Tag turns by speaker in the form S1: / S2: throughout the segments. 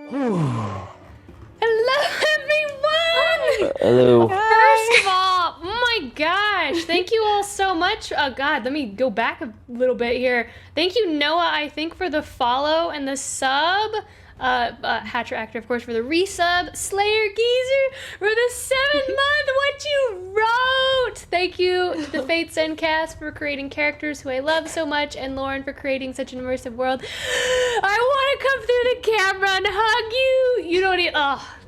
S1: Hello, everyone!
S2: Hello.
S1: First of all, oh my gosh, thank you all so much. Oh God, let me go back a little bit here. Thank you, Noah, I think, for the follow and the sub. Hatcher Actor, of course, for the resub. Slayer Geezer for the 7-month what you wrote. Thank you to the Fates End cast for creating characters who I love so much, and Lauren for creating such an immersive world. I want to come through the camera and hug you. You don't even,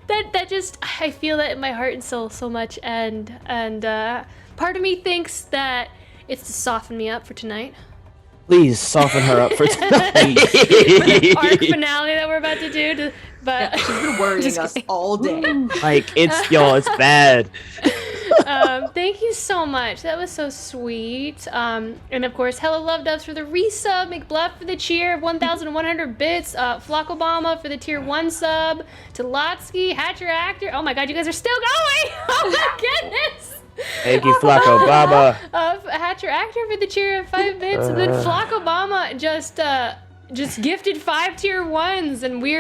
S1: that just, I feel that in my heart and soul so much, and part of me thinks that it's to soften me up for tonight.
S2: Please soften her up for tonight.
S1: For the arc finale that we're about to do. But
S3: yeah, she's been worrying us all day.
S2: Like, it's bad.
S1: Thank you so much. That was so sweet. And of course, Hello Love Doves for the resub, McBluff for the cheer, 1,100 bits, Flock Obama for the tier 1 sub, Talotsky, Hatcher Actor. Oh my God, you guys are still going! Oh my goodness!
S2: Thank you, Flock Obama.
S1: Hatcher Actor for the cheer of 5 bits, and then Flock Obama just gifted 5 tier 1s, and we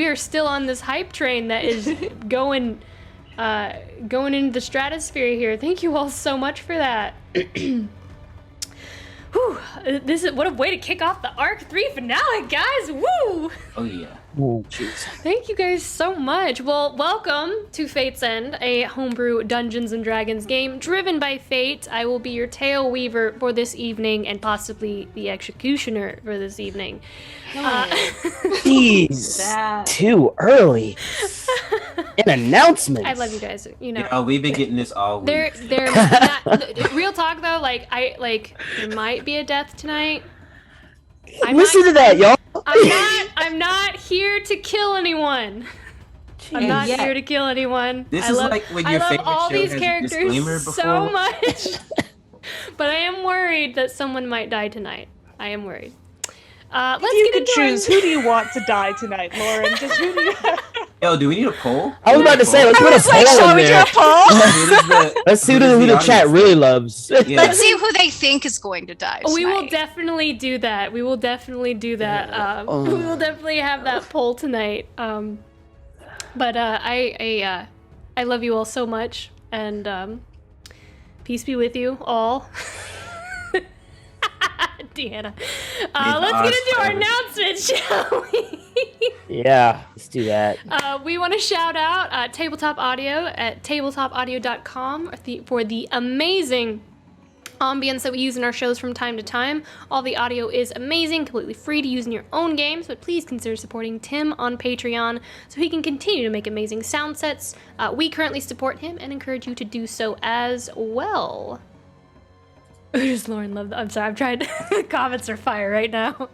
S1: are still on this hype train that is going into the stratosphere here. Thank you all so much for that. Whew, what a way to kick off the Arc 3 finale, guys. Woo!
S4: Oh yeah.
S2: Oh, jeez.
S1: Thank you guys so much. Well, welcome to Fate's End, a homebrew Dungeons and Dragons game driven by fate. I will be your tail weaver for this evening, and possibly the executioner for this evening.
S2: Jeez, too early. An announcement.
S1: I love you guys. You know.
S4: Yeah, we've been getting this all week.
S1: They're not, real talk though. There might be a death tonight.
S2: Listen to that, y'all.
S1: I'm not here to kill anyone. I'm not here to kill anyone.
S4: This is like when your favorite
S1: all
S4: show
S1: these
S4: has a
S1: characters
S4: disclaimer before.
S1: so much. But I am worried that someone might die tonight. I am worried. Let's
S5: you
S1: get
S5: could
S1: into
S5: choose who do you want to die tonight, Lauren? Just who do you?
S4: Yo, do we need a poll?
S2: I was about to say, let's put a poll in there. Let's see who the chat really loves.
S4: Yeah.
S6: Let's see who they think is going to die tonight.
S1: We will definitely do that. We will definitely do that. We will definitely have that poll tonight. But I love you all so much, and peace be with you all. Deanna. Let's get into our announcement, shall we?
S2: Yeah, let's do that.
S1: We want to shout out Tabletop Audio at tabletopaudio.com for the amazing ambience that we use in our shows from time to time. All the audio is amazing, completely free to use in your own games, but please consider supporting Tim on Patreon so he can continue to make amazing sound sets. We currently support him and encourage you to do so as well. Does Lauren love that? I'm sorry, I'm trying to... The comments are fire right now.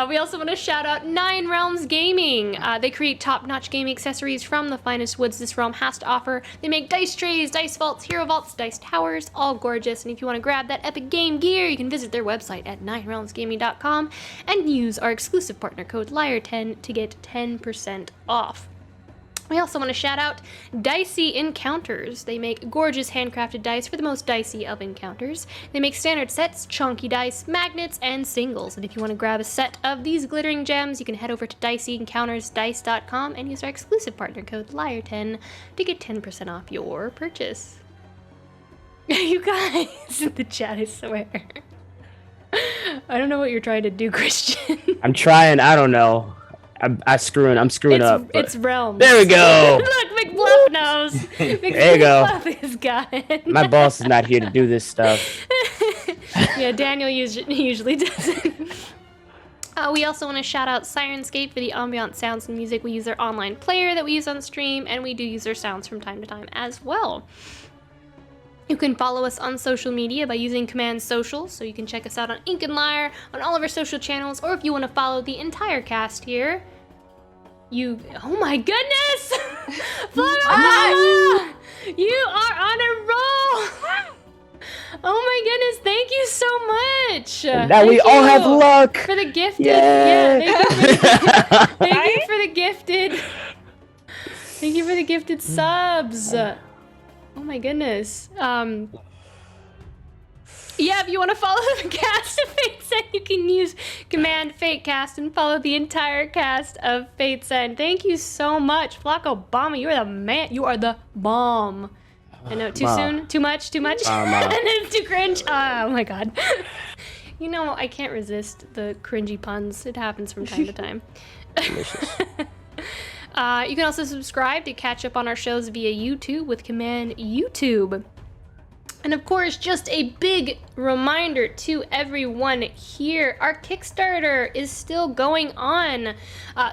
S1: We also want to shout out Nine Realms Gaming. They create top-notch gaming accessories from the finest woods this realm has to offer. They make dice trays, dice vaults, hero vaults, dice towers, all gorgeous. And if you want to grab that epic game gear, you can visit their website at ninerealmsgaming.com and use our exclusive partner code LYRE10 to get 10% off. We also want to shout out DICEY Encounters. They make gorgeous handcrafted dice for the most dicey of encounters. They make standard sets, chunky dice, magnets, and singles. And if you want to grab a set of these glittering gems, you can head over to diceyенcountersdice.com and use our exclusive partner code LYRE10 to get 10% off your purchase. You guys in the chat, I swear. I don't know what you're trying to do, Christian.
S2: I'm trying, I don't know. I'm screwing up.
S1: It's realms.
S2: There we go.
S1: Look, McBluff knows.
S2: There you go.
S1: McBluff is got it.
S2: My boss is not here to do this stuff.
S1: Yeah, Daniel usually does it. We also want to shout out Sirenscape for the ambient sounds and music. We use their online player that we use on stream, and we do use their sounds from time to time as well. You can follow us on social media by using command social, so you can check us out on Ink and Lyre, on all of our social channels, or if you want to follow the entire cast here, oh my goodness! Flora! You are on a roll! Oh my goodness, thank you so much!
S2: Now we all have luck!
S1: For the gifted,
S2: yeah,
S1: thank you for the gifted, thank you for the gifted subs! Oh my goodness. Yeah, if you want to follow the cast of Fate Send, you can use Command FateCast and follow the entire cast of Fate Send. Thank you so much, Flock Obama. You are the man. You are the bomb. I know, too soon? Too much? And it's too cringe? Oh my god. You know, I can't resist the cringy puns. It happens from time to time.
S2: Delicious.
S1: You can also subscribe to catch up on our shows via YouTube with Command YouTube. And of course, just a big reminder to everyone here, our Kickstarter is still going on.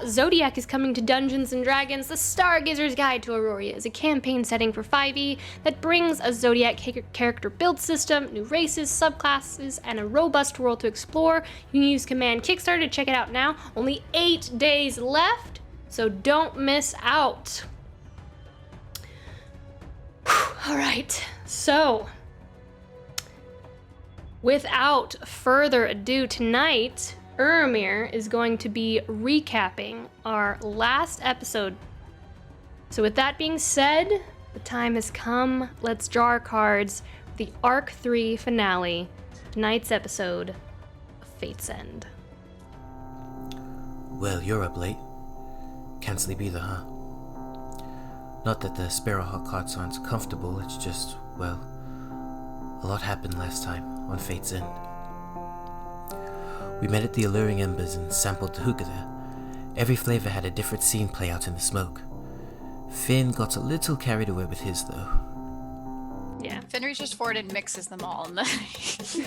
S1: Zodiac is coming to Dungeons & Dragons. The Stargazer's Guide to Aurora is a campaign setting for 5e that brings a Zodiac character build system, new races, subclasses, and a robust world to explore. You can use Command Kickstarter to check it out now. Only 8 days left, so don't miss out. All right, so without further ado, tonight, Urimir is going to be recapping our last episode. So with that being said, the time has come. Let's draw our cards for the Arc 3 finale, tonight's episode of Fate's End.
S7: Well, you're up late. Can't sleep either, huh? Not that the Sparrowhawk cots aren't comfortable, it's just, well, a lot happened last time on Fate's End. We met at the Alluring Embers and sampled the hookah there. Every flavor had a different scene play out in the smoke. Finn got a little carried away with his, though.
S6: Yeah. Finn reaches forward and mixes them all.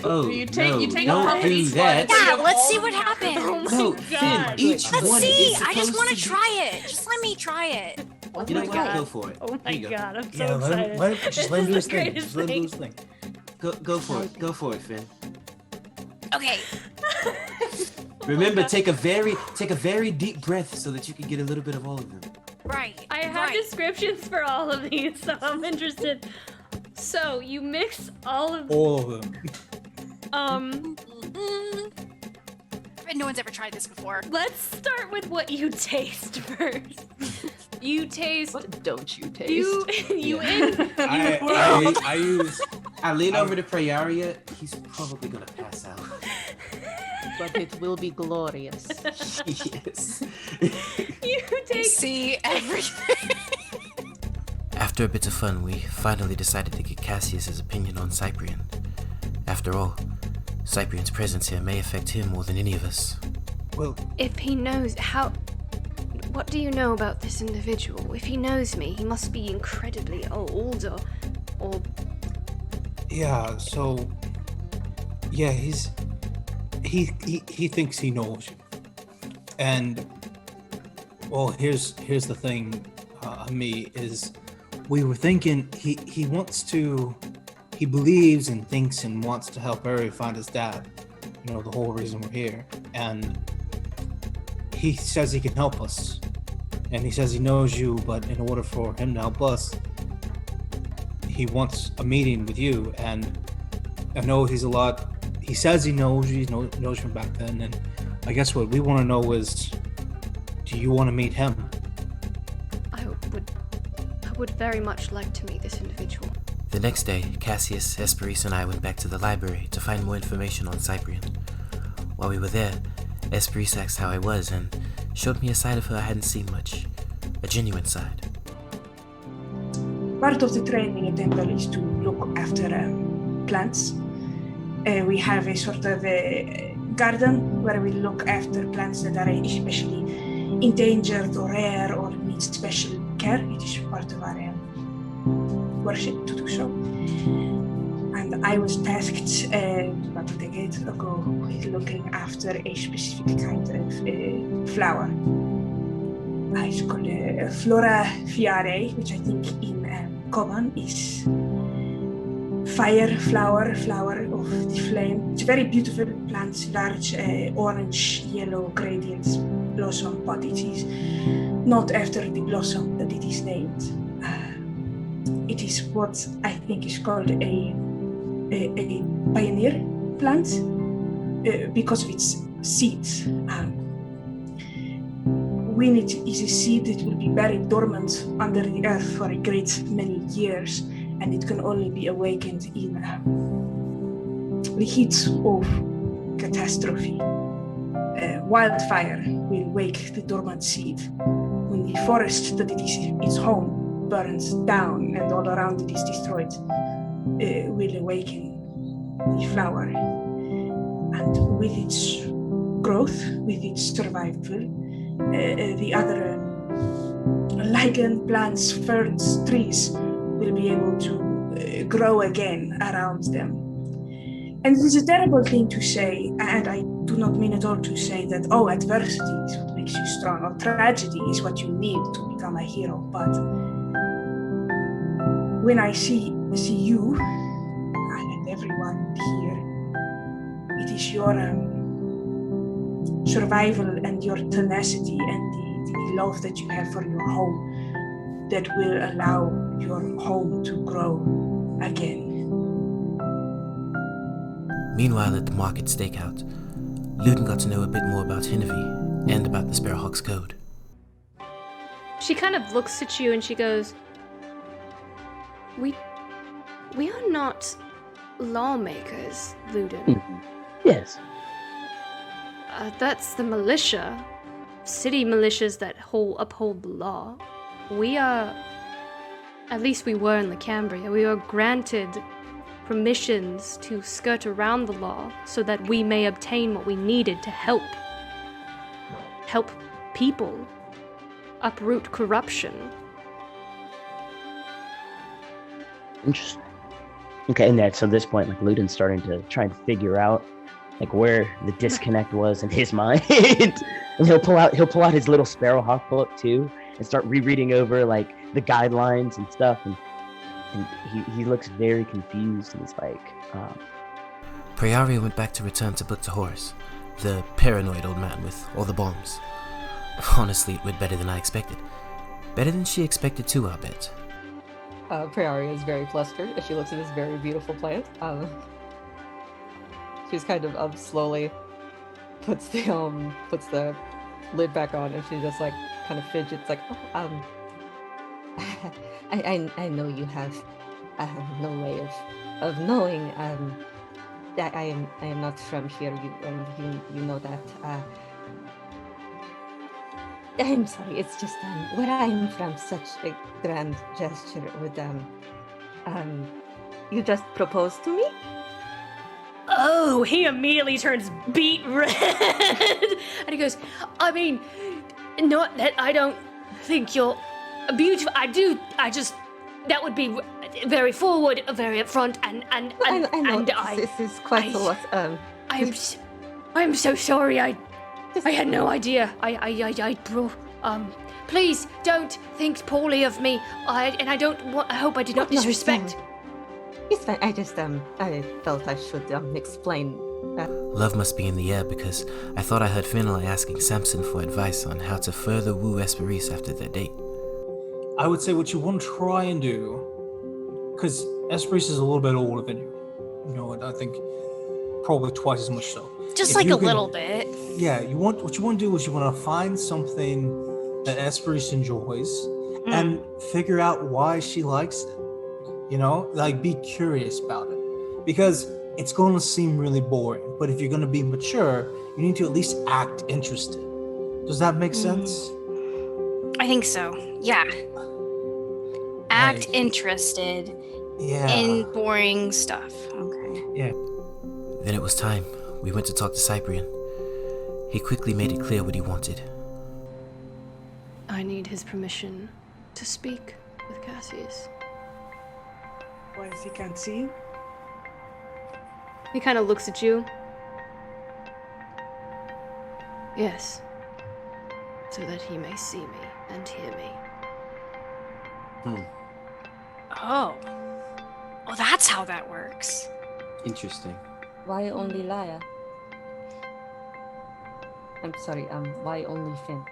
S4: Oh,
S3: You
S4: don't
S3: do
S4: that.
S6: Yeah, let's see what happens.
S4: No, Finn, each
S6: Let's
S4: one
S6: see.
S4: is
S6: I just
S4: supposed
S6: want to
S4: be-
S6: try it. Just let me try it.
S4: You know what? Go for it.
S1: Oh my
S4: Here you go.
S1: god, I'm so
S8: Yeah,
S1: excited.
S8: let him
S1: This
S8: do
S1: is
S8: his
S1: the
S8: thing.
S1: greatest
S8: Just let him do his thing.
S4: Go for it. Go for it, Finn.
S6: Okay.
S4: Remember, take a very deep breath so that you can get a little bit of all of them.
S6: Right.
S1: I have
S6: right.
S1: descriptions for all of these, so I'm interested. So you mix all of
S8: All of them.
S6: And no one's ever tried this before.
S1: Let's start with what you taste first. You taste.
S3: What don't you taste?
S8: I use.
S4: I lean over to Prayaria. He's probably gonna pass out.
S3: But it will be glorious.
S4: Yes.
S1: You take.
S6: See everything.
S7: After a bit of fun, we finally decided to get Cassius's opinion on Cyprian. After all, Cyprian's presence here may affect him more than any of us.
S8: Well,
S1: If he knows how. What do you know about this individual? If he knows me, he must be incredibly old or
S8: yeah. So, yeah, he thinks he knows you, and well, here's the thing. Me is, we were thinking he wants to. He believes and thinks and wants to help Uri find his dad. You know, the whole reason we're here. And he says he can help us. And he says he knows you, but in order for him to help us, he wants a meeting with you. And I know he says he knows you, knows from back then. And I guess what we want to know is, do you want to meet him?
S1: I would very much like to meet this individual.
S7: The next day, Cassius, Esperis, and I went back to the library to find more information on Cyprian. While we were there, Esperis asked how I was and showed me a side of her I hadn't seen much. A genuine side.
S9: Part of the training in Temple is to look after plants. We have a sort of a garden where we look after plants that are especially endangered or rare or need special care. It is part of our worship to do so. And I was tasked about a decade ago with looking after a specific kind of flower. It's called Flora Fiare, which I think in Common is fire flower of the flame. It's a very beautiful plant, large orange, yellow gradients blossom, but it is not after the blossom that it is named. It is what I think is called a pioneer plant because of its seeds. When it is a seed, it will be buried dormant under the earth for a great many years, and it can only be awakened in the heat of catastrophe. Wildfire will wake the dormant seed. When the forest that it is its home burns down and all around it is destroyed, will awaken the flower. And with its growth, with its survival, the other lichen, plants, ferns, trees will be able to grow again around them. And it is a terrible thing to say, and I do not mean at all to say that, oh, adversity is what makes you strong, or tragedy is what you need to become a hero. But when I see you and everyone here, it is your survival and your tenacity and the love that you have for your home that will allow your home to grow again.
S7: Meanwhile, at the market stakeout, Luden got to know a bit more about Hinnavi and about the Sparrowhawk's code.
S1: She kind of looks at you and she goes, We are not lawmakers, Luden.
S2: Yes.
S1: That's the militia. City militias that uphold the law. We are... At least we were in Lacambria. We were granted permissions to skirt around the law so that we may obtain what we needed to help people uproot corruption.
S2: Interesting. Okay, and that's at this point, like Luden's starting to try and figure out like where the disconnect was in his mind. And he'll pull out his little Sparrowhawk book too and start rereading over like the guidelines and stuff, and he looks very confused, and he's like,
S7: Priaria went back to return to book to Horus, the paranoid old man with all the bombs. Honestly, it went better than I expected. Better than she expected too, I bet.
S3: Priaria is very flustered as she looks at this very beautiful plant. She's kind of slowly puts the lid back on, and she just like kind of fidgets like,
S10: I know you have no way of knowing that I am not from here. You know that. I'm sorry. It's just where I am from, such a grand gesture would you just proposed to me?
S1: Oh, he immediately turns beet red. And he goes, I mean, not that I don't think you're beautiful. I just, that would be very forward, very upfront, and
S10: I know, this is quite a lot.
S1: I'm so sorry. I had no idea. Please don't think poorly of me. I hope I did not disrespect.
S10: It's fine. I just I felt I should explain.
S7: Love must be in the air, because I thought I heard Finlay asking Samson for advice on how to further woo Esperise after their date.
S8: I would say what you want to try and do, because Esperise is a little bit older than you. You know, I think probably twice as much so.
S6: Just like a little bit.
S8: Yeah, what you want to do is you want to find something that Esperise enjoys and figure out why she likes it. You know, like be curious about it, because it's going to seem really boring. But if you're going to be mature, you need to at least act interested. Does that make sense?
S6: I think so. Yeah. Act interested in boring stuff. Okay.
S8: Yeah.
S7: Then it was time. We went to talk to Cyprian. He quickly made it clear what he wanted.
S1: I need his permission to speak with Cassius.
S9: Why he can't see you?
S1: He kind of looks at you. Yes. So that he may see me and hear me.
S6: Oh. Well, that's how that works.
S4: Interesting.
S10: Why only Lyre? I'm sorry, why only Finn?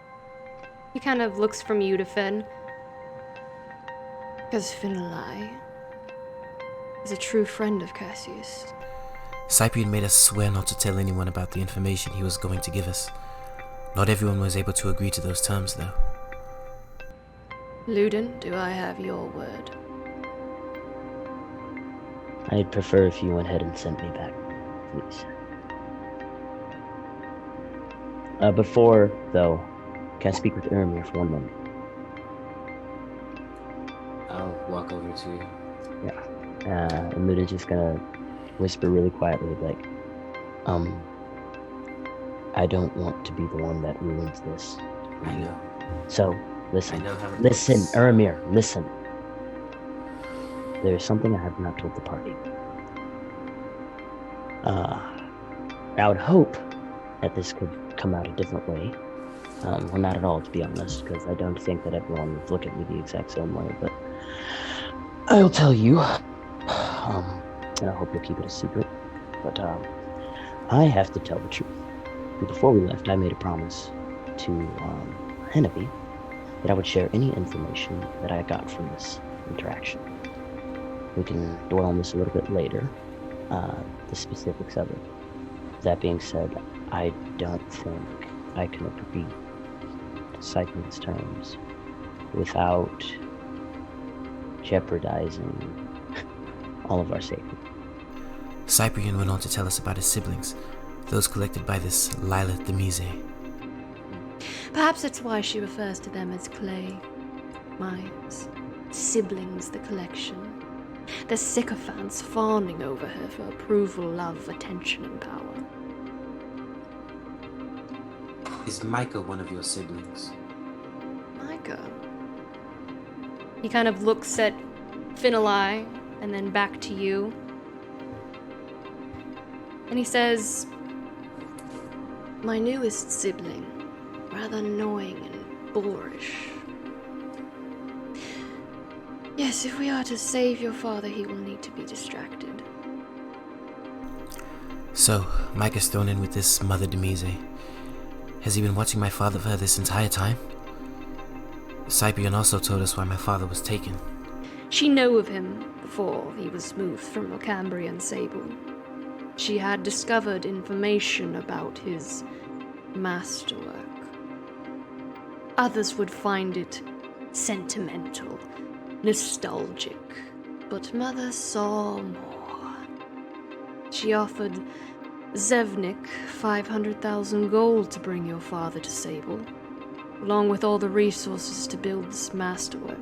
S1: He kind of looks from you to Finn. Because Finlay is a true friend of Cassius.
S7: Cyprian made us swear not to tell anyone about the information he was going to give us. Not everyone was able to agree to those terms, though.
S1: Luden, do I have your word?
S2: I'd prefer if you went ahead and sent me back. please. Before, though, can I speak with Urimir for 1 moment?
S4: I'll walk over to you.
S2: Yeah. And Luda's just gonna whisper really quietly, like, I don't want to be the one that ruins this.
S4: I know.
S2: So, listen.
S4: I know how it
S2: Listen,
S4: works.
S2: Urimir, listen. There's something I have not told the party. I would hope that this could come out a different way. Well, not at all, to be honest, because I don't think that everyone would look at me the exact same way, but I'll tell you. And I hope you'll keep it a secret. But I have to tell the truth. Before we left, I made a promise to Hennepy that I would share any information that I got from this interaction. We can dwell on this a little bit later, the specifics of it. That being said, I don't think I can agree to Cycling's terms without jeopardizing all of our safety.
S7: Cyprian went on to tell us about his siblings, those collected by this Lyre the Mise.
S1: Perhaps that's why she refers to them as clay. My siblings, the collection. The sycophants fawning over her for approval, love, attention, and power.
S4: Is Micah one of your siblings?
S1: Micah? He kind of looks at Finalai and then back to you. And he says, my newest sibling, rather annoying and boorish. Yes, if we are to save your father, he will need to be distracted.
S7: So, Micah's thrown in with this Mother de Mise. Has he been watching my father for her this entire time? Cyprian also told us why my father was taken.
S1: She knew of him before he was moved from a Cambrian Sable. She had discovered information about his masterwork. Others would find it sentimental, nostalgic, but Mother saw more. She offered Zevnik 500,000 gold to bring your father to Sable, along with all the resources to build this masterwork.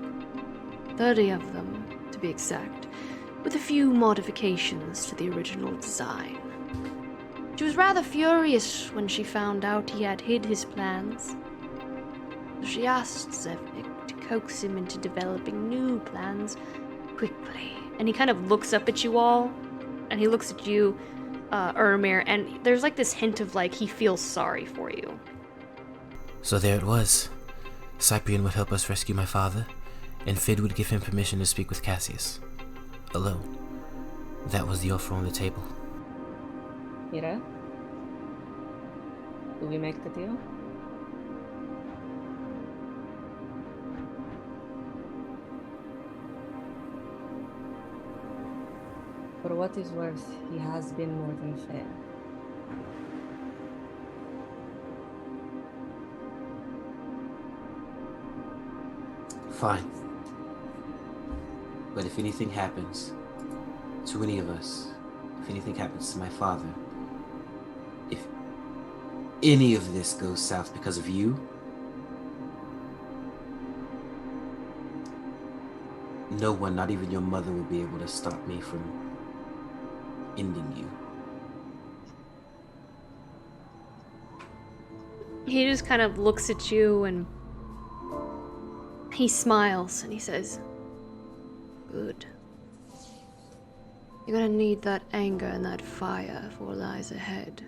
S1: 30 of them, to be exact, with a few modifications to the original design. She was rather furious when she found out he had hid his plans. So she asked Zevnik to coax him into developing new plans quickly. And he kind of looks up at you all, and he looks at you, Urimir, and there's like this hint of like he feels sorry for you.
S7: So there it was. Cyprian would help us rescue my father, and Fid would give him permission to speak with Cassius. Alone. That was the offer on the table.
S10: Mira? Do we make the deal? For what is worth, he has been more than fair.
S4: Fine. But if anything happens to any of us, if anything happens to my father, if any of this goes south because of you, no one, not even your mother, will be able to stop me from ending you.
S1: He just kind of looks at you and he smiles and he says, good. You're gonna need that anger and that fire for what lies ahead.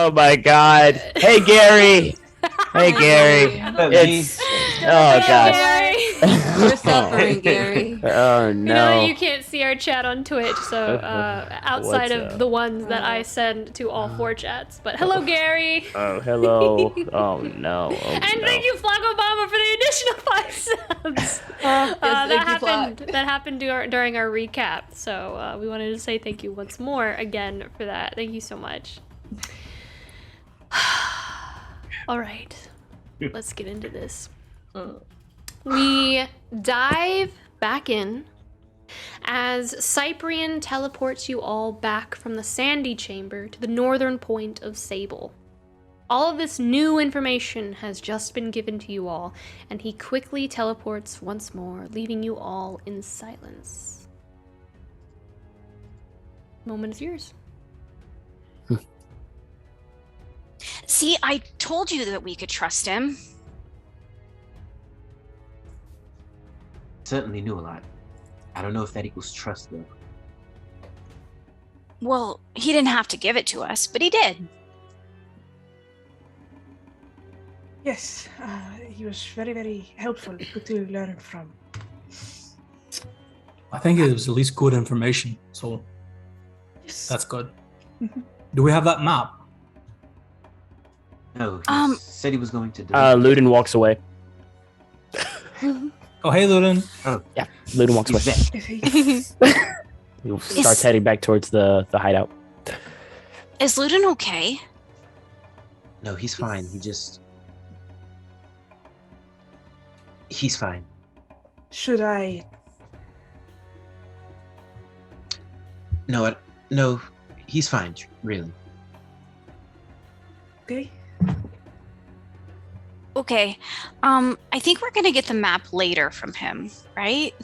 S2: Oh my God! Hey Gary! Hey Gary! It's oh God!
S1: Gary.
S10: You're suffering, Gary.
S2: Oh
S1: You know
S2: no!
S1: that you can't see our chat on Twitch, so outside
S2: What's
S1: of
S2: up?
S1: the ones that I send to all 4 chats. But hello, Gary.
S2: Oh hello! Oh no! Oh,
S1: And
S2: no.
S1: thank you, Flaco Bomber, for the additional 5 subs. That happened during our recap, so we wanted to say thank you once more again for that. Thank you so much. All right, let's get into this. We dive back in as Cyprian teleports you all back from the Sandy Chamber to the northern point of Sable. All of this new information has just been given to you all, and he quickly teleports once more, leaving you all in silence. Moment is yours.
S6: See, I told you that we could trust him.
S4: Certainly knew a lot. I don't know if that equals trust, though.
S6: Well, he didn't have to give it to us, but he did.
S9: Yes, he was very, very helpful to learn from.
S8: I think it was at least good information, so
S9: Yes.
S8: that's good. Do we have that map?
S4: No, he said he was going to do it.
S2: Ludin walks away.
S8: Oh, hey, Ludin.
S2: Yeah, Ludin walks away. He starts heading back towards the hideout.
S6: Is Ludin okay?
S4: No, he's fine. He's fine.
S9: Should I?
S4: No, he's fine, really.
S9: Okay.
S6: Okay. I think we're gonna get the map later from him, right?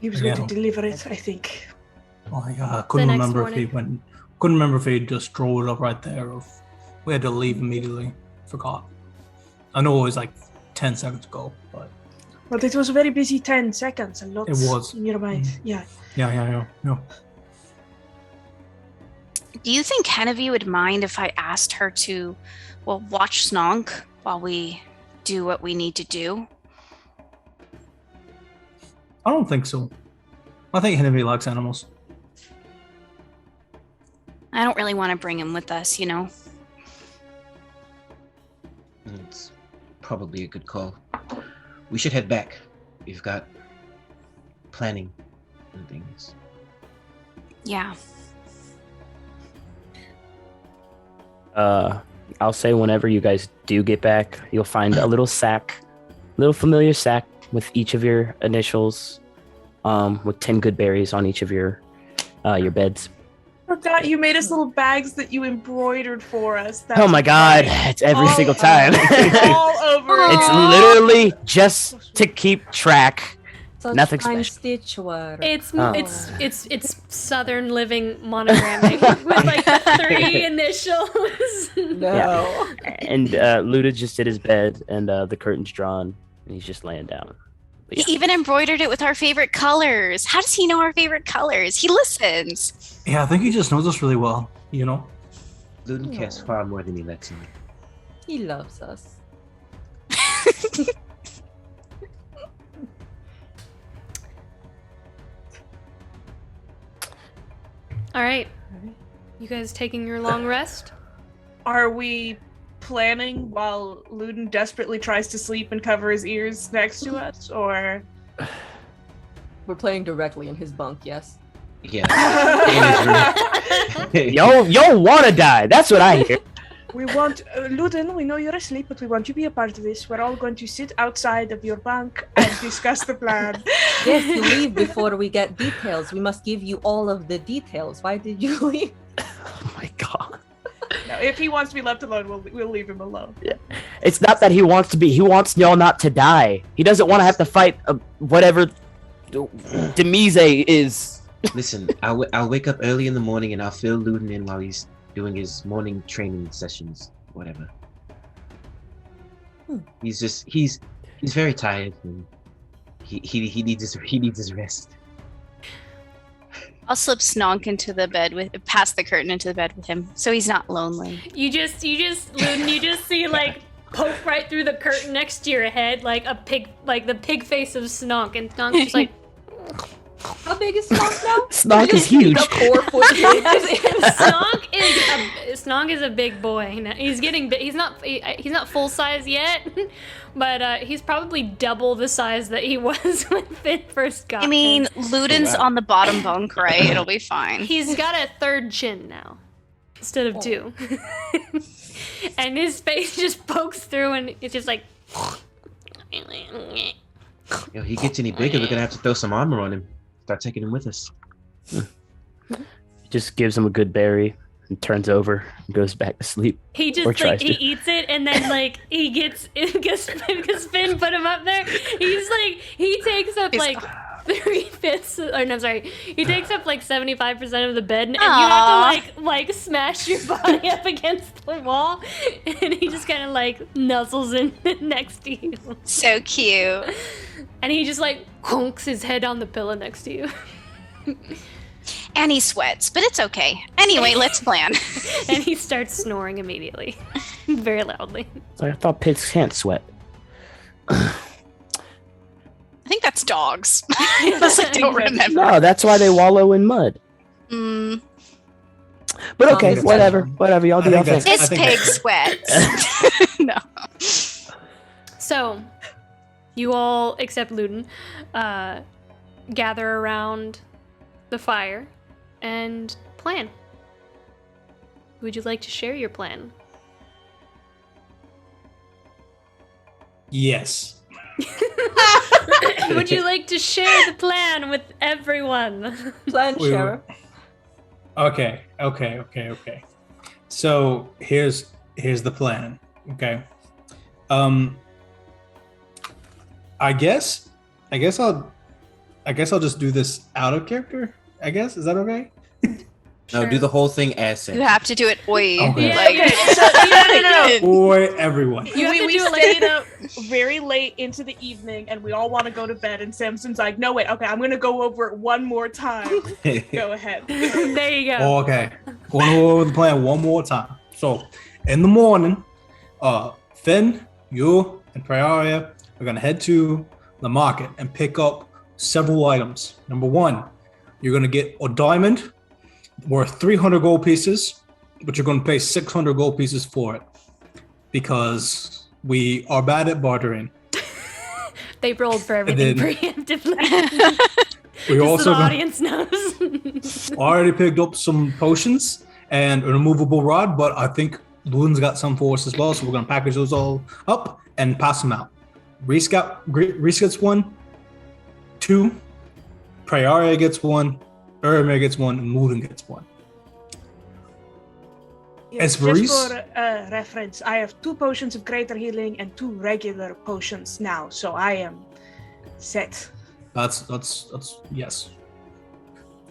S9: He was going to deliver it, I think.
S8: Oh my God, I couldn't
S1: next
S8: remember if he
S1: morning.
S8: couldn't remember if he just drove it up right there or if we had to leave immediately. Forgot. I know it was like 10 seconds ago, but
S9: But it was a very busy 10 seconds. A lot
S8: It was.
S9: in your mind. Yeah.
S8: yeah.
S6: Do you think Genevieve would mind if I asked her to, watch Snonk while we do what we need to do?
S8: I don't think so. I think Genevieve likes animals.
S6: I don't really want to bring him with us, you know?
S4: It's probably a good call. We should head back. We've got planning and things.
S6: Yeah.
S2: I'll say whenever you guys do get back, you'll find a little familiar sack with each of your initials, with 10 good berries on each of your beds.
S5: Forgot you made us little bags that you embroidered for us.
S2: Oh my God, it's every single time.
S5: All over.
S2: It's literally just to keep track.
S10: Such
S2: Nothing
S10: fine
S2: special.
S10: stitch work.
S1: It's Southern Living monogramming with like the 3 initials.
S10: No.
S2: And Luda just did his bed, and the curtain's drawn, and he's just laying down. But yeah.
S6: He even embroidered it with our favorite colors. How does he know our favorite colors? He listens.
S8: Yeah, I think he just knows us really well, you know?
S4: Ludin cares far more than he lets on.
S10: He loves us.
S1: All right. You guys taking your long rest?
S5: Are we planning while Ludin desperately tries to sleep and cover his ears next to us, or?
S10: We're playing directly in his bunk, yes?
S4: Yeah.
S2: Yo wanna die. That's what I hear.
S9: We want, Ludin, we know you're asleep, but we want you to be a part of this. We're all going to sit outside of your bunk and discuss the plan.
S10: Yes, you leave before we get details. We must give you all of the details. Why did you leave?
S2: Oh my God.
S5: No, if he wants to be left alone, we'll leave him alone.
S2: Yeah. It's not that he wants to be. He wants y'all not to die. He doesn't want to have to fight whatever Demise is.
S4: Listen, I'll wake up early in the morning and I'll fill Ludin in while he's doing his morning training sessions, whatever. He's very tired and he needs his rest.
S6: I'll slip Snonk into the bed past the curtain into the bed with him, so he's not lonely.
S1: You just see like poke right through the curtain next to your head, like a pig, like the pig face of Snonk, and Snonk's just like.
S3: How big is Snonk now?
S2: Snonk is huge.
S3: A 4-foot kid.
S1: Snonk is a big boy. Now. He's getting big. He's not full size yet, but he's probably double the size that he was when Finn first got.
S6: I mean,
S1: him.
S6: Luden's on the bottom bunk, right? It'll be fine.
S1: He's got a third chin now instead of two, and his face just pokes through, and it's just like.
S4: If he gets any bigger, we're gonna have to throw some armor on him. Start taking him with us.
S2: Just gives him a good berry and turns over and goes back to sleep.
S1: He just he eats it and then like he gets because Finn put him up there. He's like he takes up like 3/5 or no sorry he takes up like 75% of the bed and you have to like smash your body up against the wall and he just kind of like nuzzles in next to you.
S6: So cute.
S1: And he just like honks his head on the pillow next to you.
S6: And he sweats, but it's okay. Anyway, let's plan.
S1: And he starts snoring immediately. Very loudly.
S2: So I thought pigs can't sweat.
S6: I think that's dogs. Unless I don't remember.
S2: No, that's why they wallow in mud. But okay, whatever. Y'all do y'all thing.
S6: This pig sweats. No.
S1: So, you all, except Luden, gather around the fire and plan. Would you like to share your plan?
S8: Yes.
S1: Would you like to share the plan with everyone?
S3: Plan share.
S8: Okay. So here's the plan. Okay. I guess I'll just do this out of character. I guess is that okay?
S4: No, do the whole thing as Sam.
S6: You have to do it oi.
S8: Okay.
S6: Like,
S5: No.
S8: Oi, everyone.
S5: We stayed up very late into the evening and we all want to go to bed and Samson's like, no wait, okay, I'm gonna go over it one more time. Go ahead.
S1: There you go.
S8: Okay. Going over the plan one more time. So in the morning, Finn, you, and Prioria are gonna head to the market and pick up several items. Number one, you're gonna get a diamond worth 300 gold pieces, but you're gonna pay 600 gold pieces for it because we are bad at bartering.
S1: They rolled for everything preemptively.
S8: We
S1: Just
S8: also
S1: so the audience knows.
S8: already picked up some potions and a removable rod, but I think Luden's got some for us as well, so we're gonna package those all up and pass them out. Reese gets one, 2, Prioria gets one, Urimir gets one, and Luden gets one.
S9: Yes,
S8: Esperis?
S9: just for reference, I have 2 potions of greater healing and 2 regular potions now, so I am set.
S8: That's yes.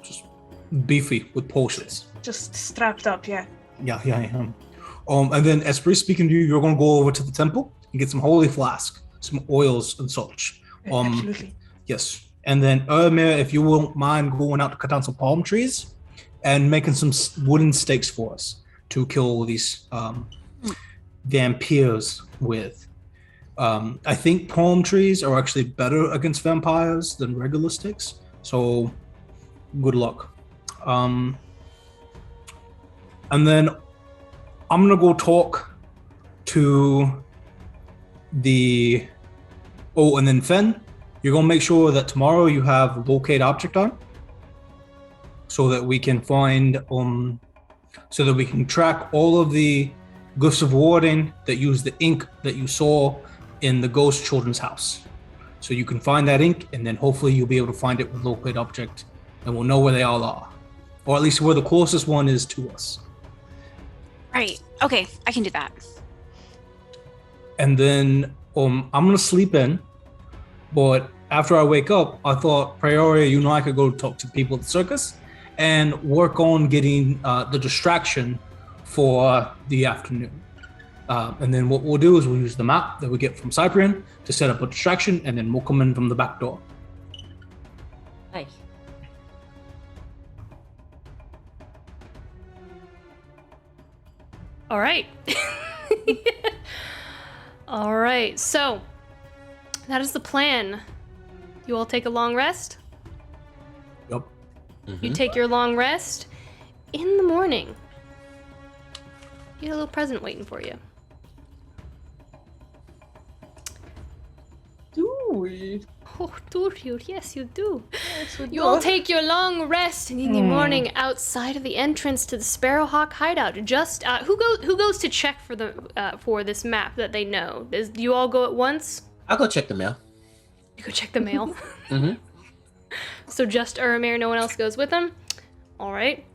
S8: Just beefy with potions.
S9: Just strapped up, yeah.
S8: Yeah. And then Esprit, speaking to you, you're gonna go over to the temple and get some holy flask, some oils and such.
S9: Absolutely.
S8: Yes. And then Urimir, if you won't mind going out to cut down some palm trees and making some wooden stakes for us to kill these vampires with. I think palm trees are actually better against vampires than regular sticks. So good luck. And then I'm gonna go talk to the. Oh, and then Fen, you're gonna make sure that tomorrow you have locate object on, so that we can find so that we can track all of the glyphs of warding that use the ink that you saw in the ghost children's house. So you can find that ink, and then hopefully you'll be able to find it with locate object, and we'll know where they all are, or at least where the closest one is to us.
S6: right. Okay, I can do that.
S8: And then I'm gonna sleep in, but after I wake up, I thought Prioria, you and I could go talk to people at the circus and work on getting the distraction for the afternoon. And then what we'll do is we'll use the map that we get from Cyprian to set up a distraction, and then we'll come in from the back door.
S10: Nice.
S1: All right. All right. So that is the plan. You all take a long rest.
S8: Yep.
S1: You take your long rest. In the morning, you get a little present waiting for you.
S3: Do we?
S1: Oh, do you? Yes, you do.
S3: Yes, we
S1: You all
S3: do.
S1: take your long rest, and in the morning, outside of the entrance to the Sparrowhawk hideout, just who goes to check for this map that they know? Do you all go at once?
S4: I'll go check the mail.
S1: You go check the mail.
S4: Mm-hmm.
S1: So just Urimir, no one else goes with him. All right.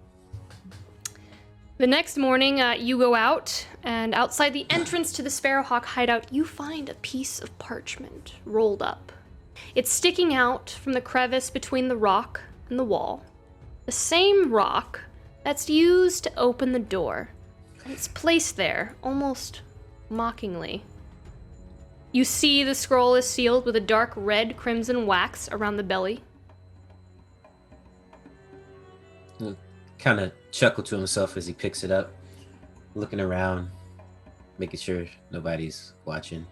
S1: The next morning, you go out, and outside the entrance to the Sparrowhawk hideout, you find a piece of parchment rolled up. It's sticking out from the crevice between the rock and the wall. The same rock that's used to open the door. And it's placed there, almost mockingly. You see the scroll is sealed with a dark red crimson wax around the belly.
S4: Kind of chuckle to himself as he picks it up, looking around, making sure nobody's watching,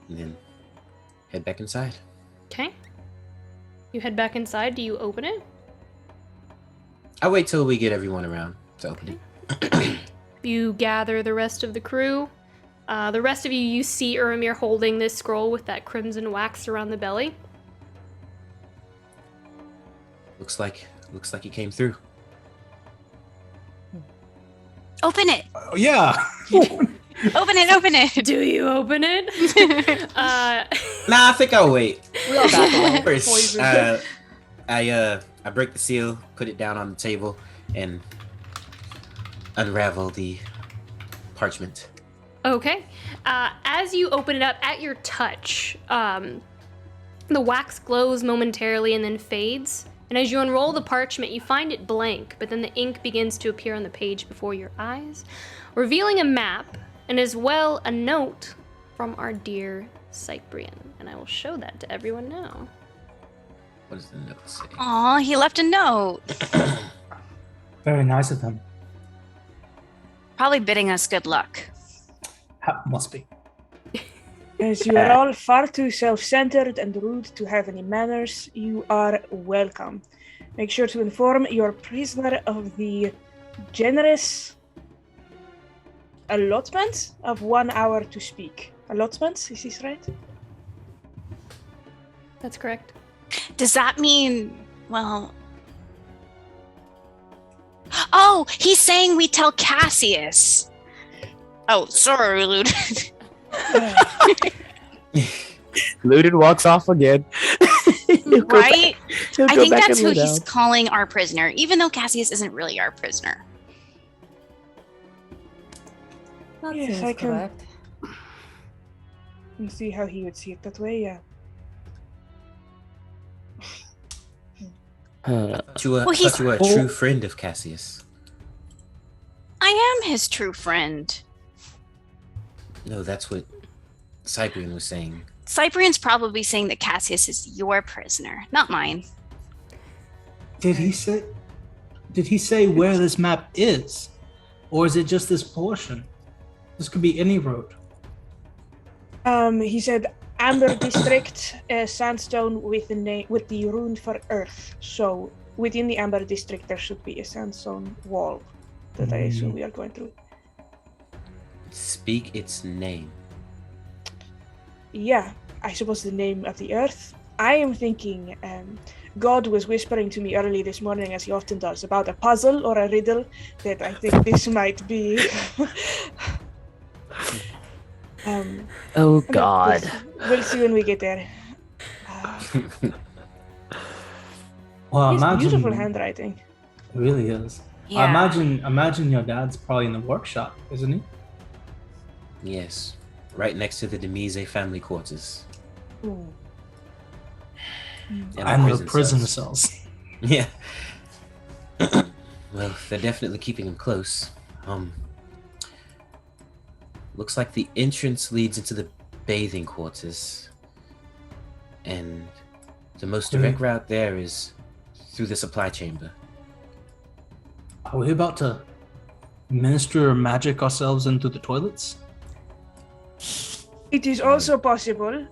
S4: and then head back inside.
S1: Okay. You head back inside. Do you open it?
S4: I'll wait till we get everyone around to open it.
S1: You gather the rest of the crew. The rest of you see Urimir holding this scroll with that crimson wax around the belly.
S4: Looks like he came through.
S6: Open it.
S8: Oh, yeah.
S6: Open it.
S1: Do you open it?
S4: Nah, I think I'll wait.
S3: We all back away.
S4: First,
S3: Poison.
S4: I break the seal, put it down on the table, and unravel the parchment.
S1: Okay. As you open it up, at your touch, the wax glows momentarily and then fades. And as you unroll the parchment, you find it blank, but then the ink begins to appear on the page before your eyes, revealing a map and as well a note from our dear Cyprian. And I will show that to everyone now.
S4: What does the note say?
S6: Aw, he left a note.
S8: Very nice of him.
S6: Probably bidding us good luck.
S8: Must be.
S9: As you are all far too self-centered and rude to have any manners, you are welcome. Make sure to inform your prisoner of the generous allotment of 1 hour to speak. Allotment, is this right?
S1: That's correct.
S6: Does that mean, well... Oh, he's saying we tell Cassius. Oh, sorry, Lud.
S2: Looted walks off again.
S6: Right? I think that's who
S2: who
S6: he's calling our prisoner, even though Cassius isn't really our prisoner.
S10: That
S9: Yes,
S10: seems
S9: I can-
S10: correct.
S9: And see how he would see it that way, yeah.
S4: Thought you were,
S6: Well, he's-
S4: thought you were a true friend of Cassius.
S6: I am his true friend.
S4: No, that's what Cyprian was saying.
S6: Cyprian's probably saying that Cassius is your prisoner, not mine.
S8: Did he say where this map is? Or is it just this portion? This could be any road.
S9: He said Amber District, sandstone with the rune for Earth. So within the Amber District, there should be a sandstone wall that I assume we are going through.
S4: Speak its name.
S9: Yeah, I suppose the name of the Earth. I am thinking God was whispering to me early this morning, as he often does, about a puzzle or a riddle that I think this might be.
S2: Oh God.
S9: We'll see when we get there.
S8: Well,
S9: It's
S8: imagine
S9: beautiful handwriting.
S8: It really is.
S6: Yeah.
S8: Imagine your dad's probably in the workshop, isn't he?
S4: Yes, right next to the Demise family quarters.
S9: Ooh.
S8: And the prison cells.
S4: Yeah. Well, they're definitely keeping him close. Looks like the entrance leads into the bathing quarters. And the most direct route there is through the supply chamber.
S8: Are we about to minister magic ourselves into the toilets?
S9: It is also possible.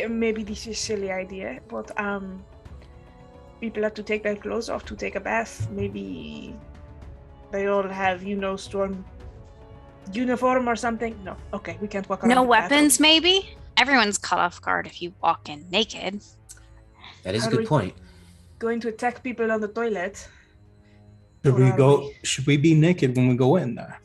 S9: Maybe this is a silly idea, but people have to take their clothes off to take a bath. Maybe they all have, storm uniform or something. No, okay, we can't walk around.
S6: No
S9: the
S6: weapons,
S9: bathroom.
S6: maybe? Everyone's caught off guard if you walk in naked.
S4: That is a
S9: Are
S4: good
S9: we
S4: point.
S9: Going to attack people on the toilet.
S8: Should we be naked when we go in there?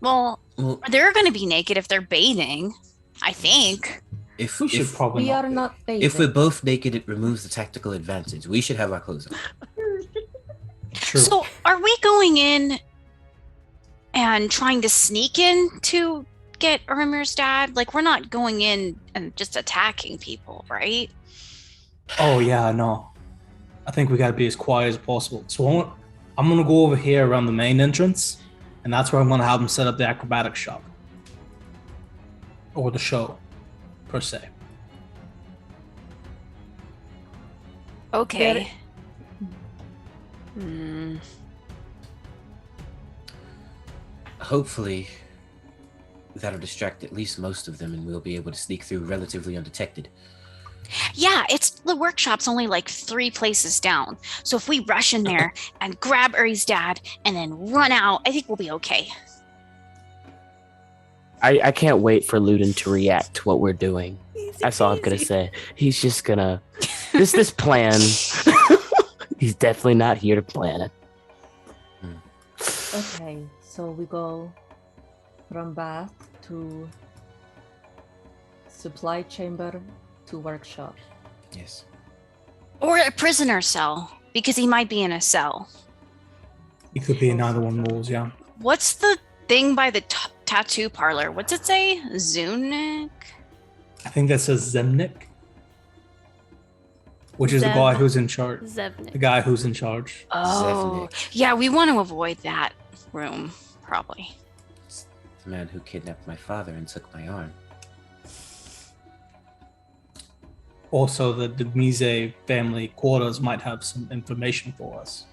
S6: Well,
S4: Well,
S6: they're going to be naked if they're bathing, I think.
S4: if
S8: We should probably
S10: We
S8: not.
S10: are
S8: be.
S10: not bathing.
S4: if we're both naked, it removes the tactical advantage. We should have our clothes on.
S8: True.
S6: So, are we going in and trying to sneak in to get Urimir's dad? Like, we're not going in and just attacking people, right?
S8: Oh yeah, no. I think we gotta be as quiet as possible. So I'm gonna go over here around the main entrance, and that's where I'm gonna have them set up the acrobatic shop. Or the show, per se.
S6: Okay. Hmm.
S4: Hopefully, that'll distract at least most of them, and we'll be able to sneak through relatively undetected.
S6: Yeah, the workshop's only like 3 places down. So if we rush in there and grab Uri's dad and then run out, I think we'll be okay.
S2: I can't wait for Luden to react to what we're doing. That's all I'm gonna say. He's just gonna this plan. He's definitely not here to plan it.
S10: Okay, so we go from bath to supply chamber to workshop.
S4: Yes.
S6: Or a prisoner cell, because he might be in a cell.
S8: It could be in either one of those, yeah.
S6: What's the thing by the tattoo parlor? What's it say? Zunik?
S8: I think that says Zemnik. Which is the guy who's in charge.
S1: Zevnik.
S8: The guy who's in charge.
S6: Oh, yeah, we want to avoid that room, probably.
S4: It's the man who kidnapped my father and took my arm.
S8: Also, the Demise family quarters might have some information for us.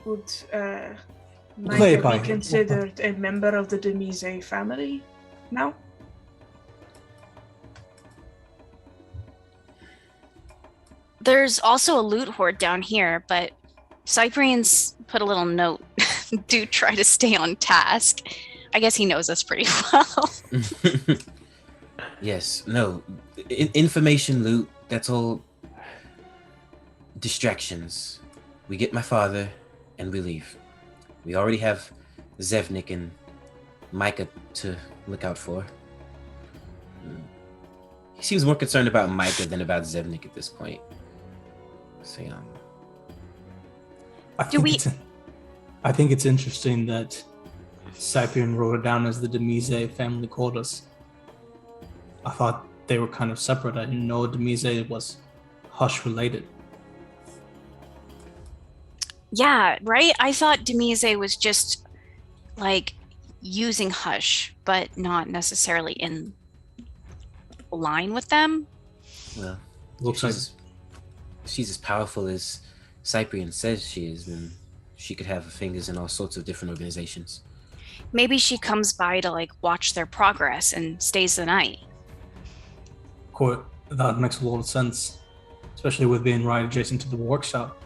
S9: Would
S8: Play
S9: Micah
S8: by
S9: be
S8: ear.
S9: considered a member of the Demise family now?
S6: There's also a loot hoard down here, but Cyprian's put a little note. Do try to stay on task. I guess he knows us pretty well.
S4: Yes, no. Information loot, that's all distractions. We get my father and we leave. We already have Zevnik and Micah to look out for. He seems more concerned about Micah than about Zevnik at this point. So,
S8: I think it's interesting that Cyprian wrote it down as the Demise family quarters. I thought they were kind of separate. I didn't know Demise was Hush related.
S6: Yeah, right? I thought Demise was just like using Hush, but not necessarily in line with them.
S4: well,
S8: Looks like
S4: she's as powerful as Cyprian says she is, then she could have fingers in all sorts of different organizations.
S6: Maybe she comes by to like watch their progress and stays the night.
S8: that makes a lot of sense, especially with being right adjacent to the workshop.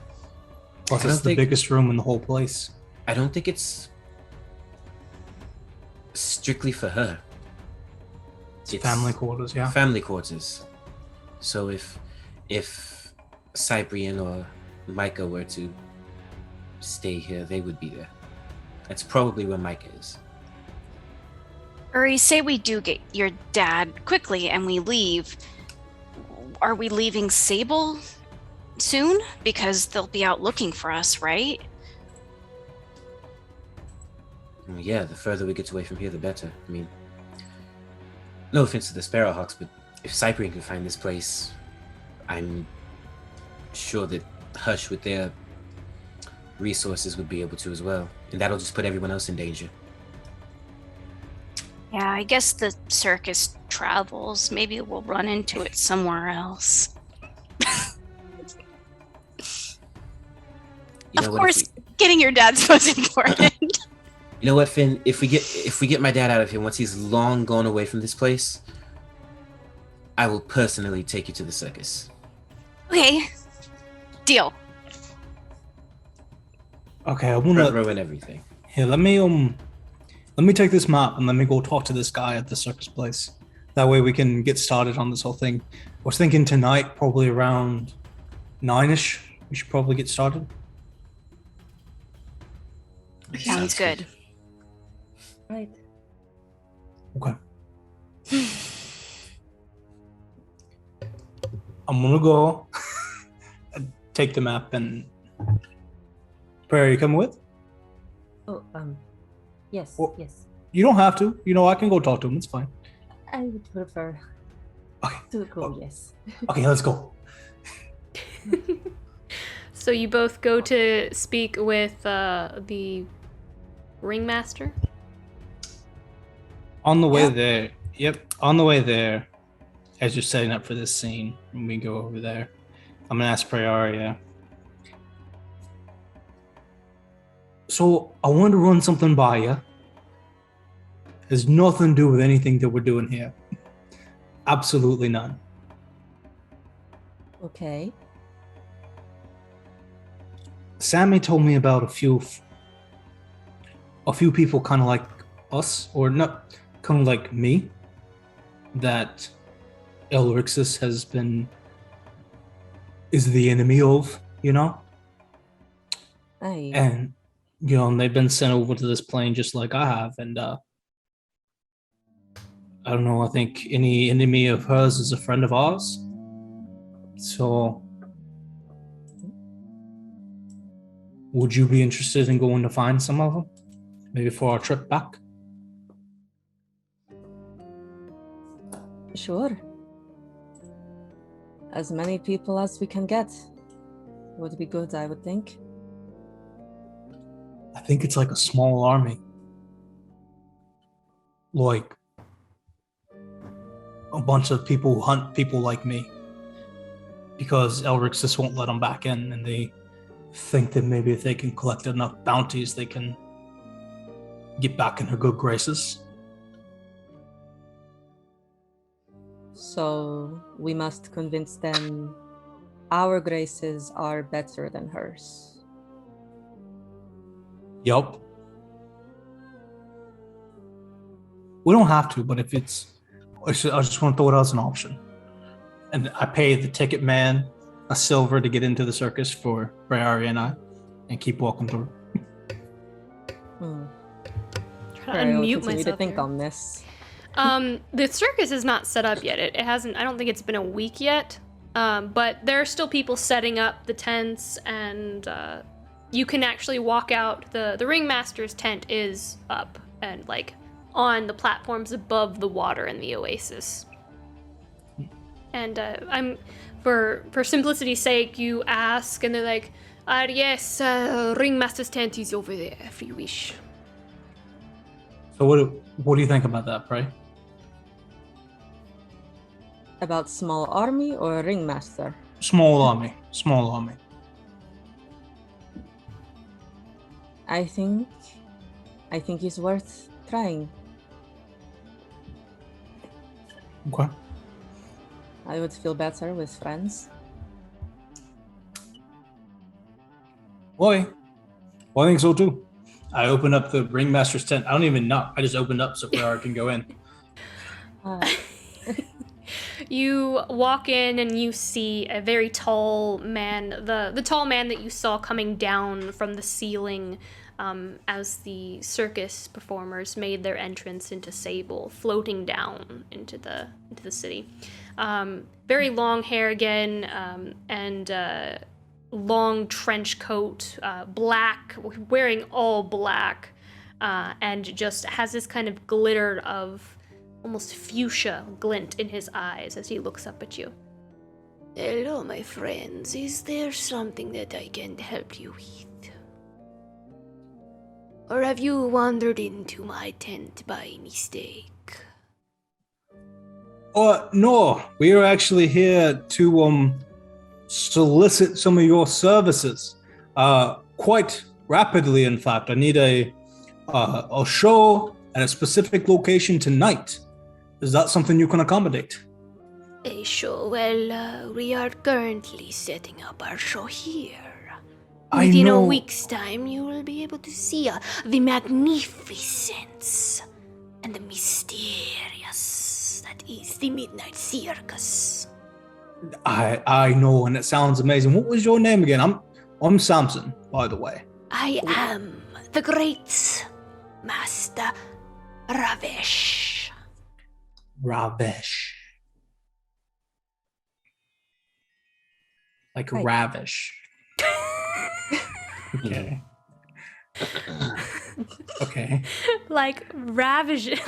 S8: Plus,
S4: I don't
S8: it's the
S4: think-
S8: biggest room in the whole place.
S4: I don't think it's strictly for her.
S8: It's family quarters, yeah.
S4: Family quarters. So if Cyprian or Micah were to stay here, they would be there. That's probably where Micah is.
S6: Uri, say we do get your dad quickly and we leave. Are we leaving Sable soon? Because they'll be out looking for us, right?
S4: Well, yeah, the further we get away from here, the better. I mean, no offense to the Sparrowhawks, but if Cyprian can find this place, I'm sure that Hush, with their resources, would be able to as well. And that'll just put everyone else in danger.
S6: Yeah, I guess the circus travels. Maybe we'll run into it somewhere else.
S4: You know
S6: Of
S4: what,
S6: course, getting your dad's most important.
S4: You know what, Finn? If we get my dad out of here once he's long gone away from this place, I will personally take you to the circus.
S6: Okay. Deal.
S8: Okay, I
S4: Front
S8: wanna.
S4: row and everything.
S8: Here, let me take this map and let me go talk to this guy at the circus place. That way we can get started on this whole thing. I was thinking tonight, probably around 9ish, we should probably get started.
S6: Sounds good.
S10: Right.
S8: Okay. I'm gonna go and take the map and Prairie, you coming with?
S10: Oh, yes,
S8: Well-
S10: yes.
S8: You don't have to. I can go talk to him. It's fine.
S10: I would prefer
S8: Okay.
S10: to go, yes.
S8: Okay, let's go.
S1: So you both go to speak with the ringmaster?
S8: On the way there, on the way there, as you're setting up for this scene, when we go over there, I'm gonna ask Praeria. So I wanted to run something by you. Has nothing to do with anything that we're doing here. Absolutely none.
S10: Okay.
S8: Sammy told me about a few people kind of like us, or not kind of like me, that Elrixis is the enemy of,
S10: Aye.
S8: and they've been sent over to this plane just like I have, and I don't know, I think any enemy of hers is a friend of ours. So would you be interested in going to find some of them? Maybe for our trip back?
S10: Sure. As many people as we can get would be good, I would think.
S8: I think it's like a small army. Like a bunch of people who hunt people like me. Because Elrix just won't let them back in, and they think that maybe if they can collect enough bounties, they can get back in her good graces.
S10: So we must convince them our graces are better than hers.
S8: Yup. We don't have to, but if it's... I just want to throw it out as an option. And I pay the ticket man a silver to get into the circus for Briari and I, and keep walking through.
S10: Hmm.
S1: Trying to
S10: I'll
S1: unmute
S10: continue
S1: myself
S10: to think
S1: here.
S10: on this.
S1: The circus is not set up yet. It hasn't. I don't think it's been a week yet. But there are still people setting up the tents, and you can actually walk out. The ringmaster's tent is up and like on the platforms above the water in the oasis. And I'm for simplicity's sake, you ask, and they're like, yes, ringmaster's tent is over there if you wish.
S8: So what do you think about that, Prey?
S10: About small army or ringmaster?
S8: Small army. Small army.
S10: I think it's worth trying.
S8: Okay.
S10: I would feel better with friends.
S8: Boy, well, I think so too. I open up the ringmaster's tent. I don't even knock. I just opened up so Briar can go in.
S1: You walk in and you see a very tall man, the tall man that you saw coming down from the ceiling as the circus performers made their entrance into Sable, floating down into the city. Very long hair again, and long trench coat, black, wearing all black, and just has this kind of glitter of almost fuchsia glint in his eyes as he looks up at you. Hello, my friends. Is there something that I can help you with? Or have you wandered into my tent by mistake?
S8: No, we are actually here to solicit some of your services. quite rapidly. In fact, I need a show at a specific location tonight. Is that something you can accommodate?
S1: A show? Well, we are currently setting up our show here.
S8: I
S1: Within
S8: know.
S1: a week's time, you will be able to see the magnificence and the mysterious that is the Midnight Circus.
S8: I know, and it sounds amazing. What was your name again? I'm Samson, by the way.
S1: I am the great Master Ravesh.
S8: Ravesh. Like
S10: Right.
S8: ravish. Okay. Okay.
S1: Like ravishing,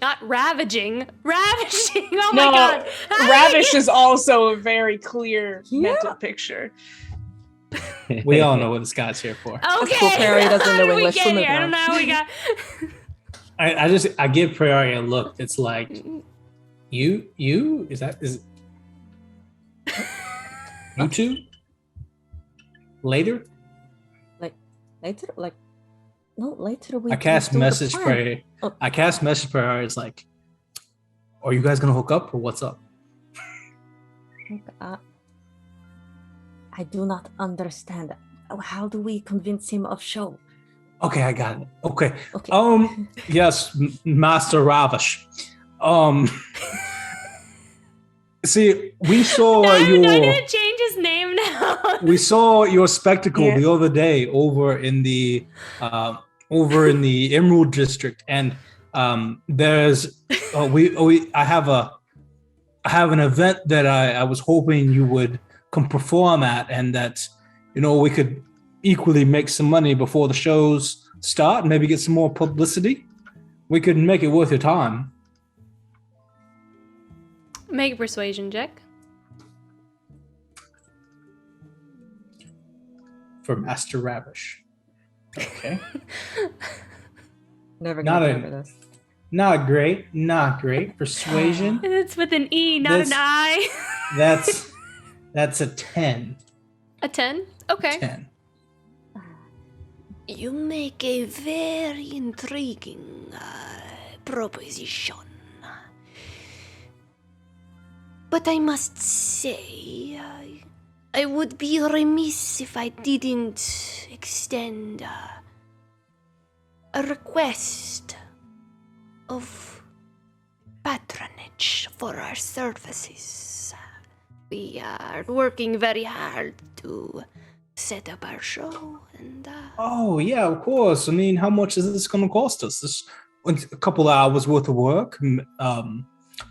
S1: not ravaging, ravishing. Oh
S5: No,
S1: my god.
S5: Ravish is also a very clear mental
S3: Yeah.
S5: picture.
S8: We all know what this guy's here for.
S1: Okay.
S3: Cool, Perry doesn't
S1: How
S3: know
S1: did we
S3: English.
S1: get
S3: We'll move
S1: here? I don't
S3: on.
S1: know how we got.
S8: I give Prairie a look. It's like, you you two later.
S10: Later, like, no, later we.
S8: I cast
S10: we do the
S8: message
S10: plan.
S8: prayer.
S10: Oh.
S8: I cast message prayer. It's like, are you guys gonna hook up or what's up?
S10: I do not understand. How do we convince him of show?
S8: Okay, I got it. Okay.
S10: Okay.
S8: Yes, Master Ravish. See, we saw
S1: No,
S8: your.
S1: I need to change his name now.
S8: We saw your spectacle
S5: Yeah.
S8: the other day over in the Emerald District, and there's I have an event that I was hoping you would come perform at, and that we could equally make some money before the shows start, and maybe get some more publicity. We could make it worth your time.
S1: Make a persuasion check.
S8: For Master Ravish. Okay.
S3: Never
S8: Not
S3: gonna
S8: a-
S3: remember this.
S8: Not great. Persuasion.
S1: It's with an E, not
S8: This-
S1: an I.
S8: That's a 10.
S1: A 10? Okay.
S8: 10.
S1: You make a very intriguing proposition. But I must say, I would be remiss if I didn't extend a request of patronage for our services. We are working very hard to set up our show, and
S8: Oh, yeah, of course. I mean, how much is this going to cost us? This a couple of hours worth of work,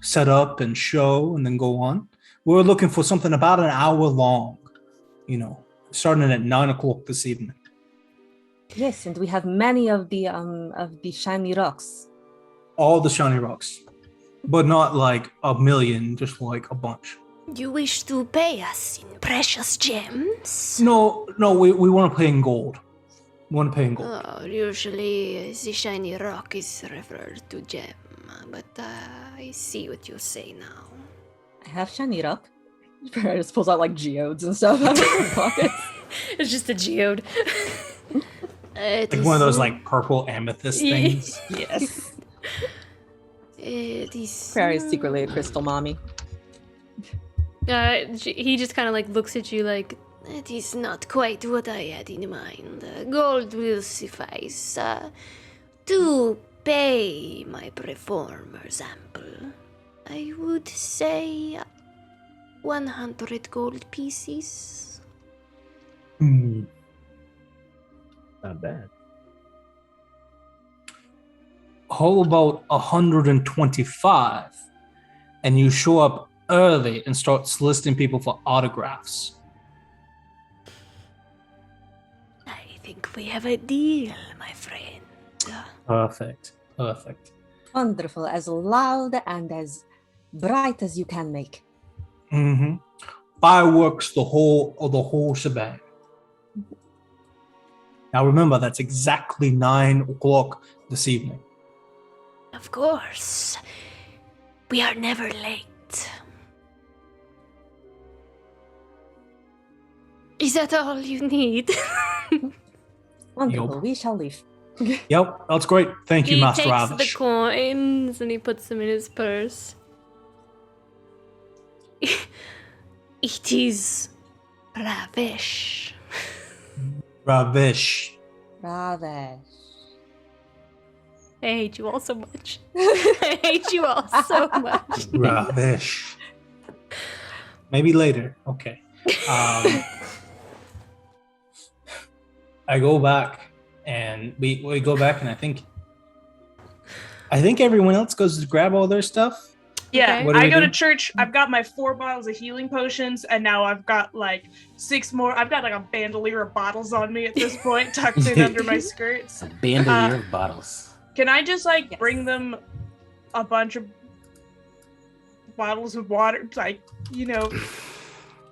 S8: set up and show, and then go on. We're looking for something about an hour long, starting at 9 o'clock this evening.
S10: Yes, and we have many of the shiny rocks.
S8: All the shiny rocks, but not like a million, just like a bunch.
S1: you wish to pay us in precious gems?
S8: No, we want to pay in gold. We want to pay in gold.
S1: Oh, usually the shiny rock is referred to gem, but I see what you say now.
S10: I have shiny rock.
S3: Perry just pulls out like geodes and stuff out of his pockets.
S1: It's just a geode.
S8: Like one of those like purple amethyst things.
S3: Yes.
S1: It is.
S3: Perry is secretly a crystal mommy.
S1: He just kind of like looks at you like, it is not quite what I had in mind. Gold will suffice to pay my performers ample. I would say 100 gold pieces.
S2: Not bad.
S8: How about 125? And you show up early and start soliciting people for autographs.
S1: I think we have a deal, my friend.
S8: Perfect.
S10: Wonderful, as loud and as bright as you can make.
S8: Mm-hmm. Fireworks, the whole shebang. Now remember, that's exactly 9 o'clock this evening.
S1: Of course. We are never late. Is that all you need?
S3: Wonderful. We shall leave.
S8: Yep, that's great. Thank you,
S1: He
S8: Master
S1: takes the
S8: Ravish.
S1: coins and he puts them in his purse. It is ravish.
S8: Ravish.
S10: Ravish.
S1: I hate you all so much. I hate you all so much.
S8: Ravish. Maybe later. Okay. I go back and we go back and I think everyone else goes to grab all their stuff.
S5: Yeah,
S1: Okay.
S8: What do
S5: I
S8: we
S5: go
S8: do?
S5: to church. I've got my 4 bottles of healing potions, and now I've got like 6 more. I've got like a bandolier of bottles on me at this point, tucked in under my skirts.
S4: A bandolier of bottles.
S5: Can I just like
S10: Yes.
S5: bring them a bunch of bottles of water, like, you know,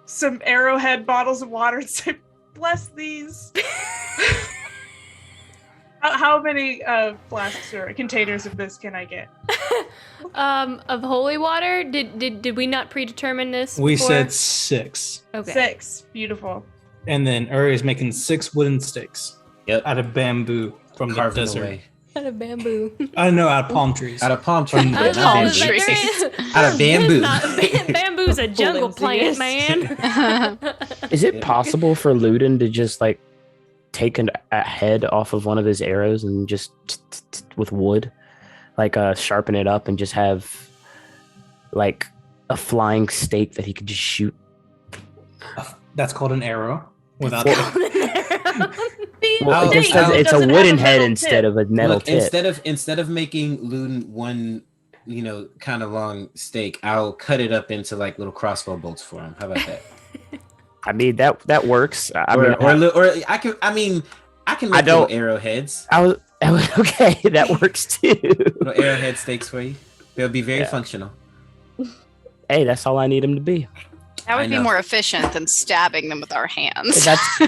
S5: some Arrowhead bottles of water and say, bless these? How many flasks or containers of this can I get?
S1: Of holy water? Did we not predetermine this?
S8: We
S1: before?
S8: said 6.
S1: Okay.
S5: 6. Beautiful.
S8: And then Uri is making 6 wooden stakes
S4: Yep.
S8: out of bamboo from the
S4: Carving
S8: desert.
S4: away.
S1: Out of bamboo.
S8: I know, out of palm trees.
S4: Out of palm trees.
S1: I
S4: not
S1: know,
S4: bamboo.
S1: but there is-
S4: Out of bamboo.
S1: Bamboo's a jungle
S3: Flimsiest.
S1: plant, man.
S2: Is it possible for Ludin to just like take a head off of one of his arrows and just with wood, like sharpen it up and just have like a flying stake that he could just shoot?
S8: That's called an arrow. Without
S2: Well,
S4: Oh,
S2: it just
S4: I'll-
S2: does, it's a
S5: doesn't have
S2: wooden
S5: a
S2: head
S5: metal
S2: instead
S5: tip.
S2: of a metal
S4: Look,
S2: tip.
S4: instead of making Ludin one, you know, kind of long steak, I'll cut it up into like little crossbow bolts for him. How about that?
S2: I mean that works. I
S4: or
S2: mean,
S4: I can
S2: I
S4: make little
S2: don't-
S4: arrowheads,
S2: I was okay. That works too.
S4: little arrowhead steaks for you. They'll be very
S2: Yeah.
S4: functional.
S2: Hey, that's all I need him to be.
S6: That
S4: I
S6: would be
S4: know.
S6: more efficient than stabbing them with our hands.
S2: That's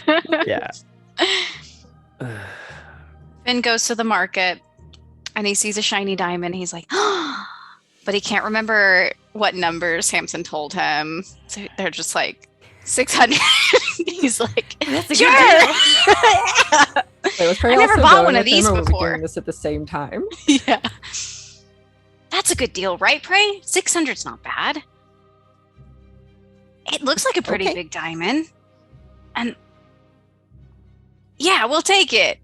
S2: yeah.
S6: Finn goes to the market and he sees a shiny diamond. He's like, but he can't remember what number Samson told him. So they're just like 600. He's like,
S1: That's a
S6: sure.
S1: good
S3: Wait, was Prey
S6: I never
S3: also
S6: bought
S3: going
S6: one of
S3: with him,
S6: these
S3: or were we
S6: before.
S3: doing this at the same time?
S6: Yeah. That's a good deal, right, Prey? 600's not bad. It looks like a pretty
S3: Okay.
S6: big diamond. And yeah, we'll take it.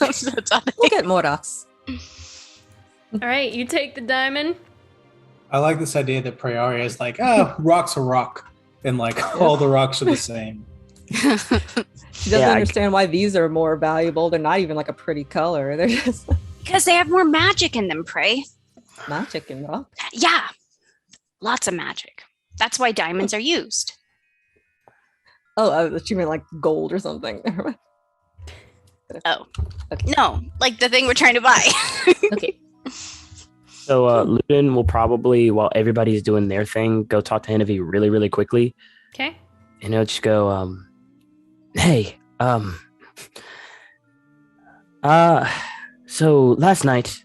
S3: We'll get more rocks.
S1: All right, you take the diamond.
S8: I like this idea that Praeria is like, rock's a rock. And like all the rocks are the same.
S3: She doesn't
S2: Yeah,
S3: understand why these are more valuable. They're not even like a pretty color. They're just
S6: Because they have more magic in them, Prey.
S3: magic and rock.
S6: Yeah, lots of magic. That's why diamonds are used.
S3: Oh, you mean like gold or something?
S6: Oh,
S3: Okay.
S6: no, like the thing we're trying to buy.
S3: Okay.
S2: So Ludin will probably, while everybody's doing their thing, go talk to Hennevi really, really quickly,
S1: Okay.
S2: and he'll just go, "Hey, so last night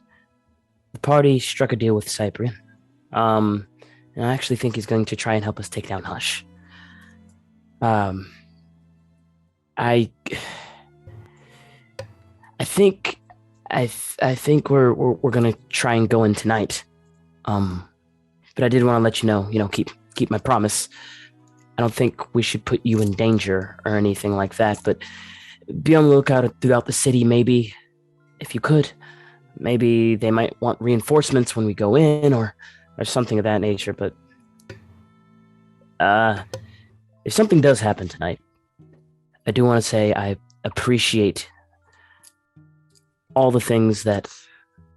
S2: the party struck a deal with Cyprian, and I actually think he's going to try and help us take down Hush. I think we're gonna try and go in tonight. But I did want to let you know, keep my promise. I don't think we should put you in danger or anything like that, but be on the lookout throughout the city, maybe, if you could. Maybe they might want reinforcements when we go in or something of that nature, but if something does happen tonight, I do want to say I appreciate all the things that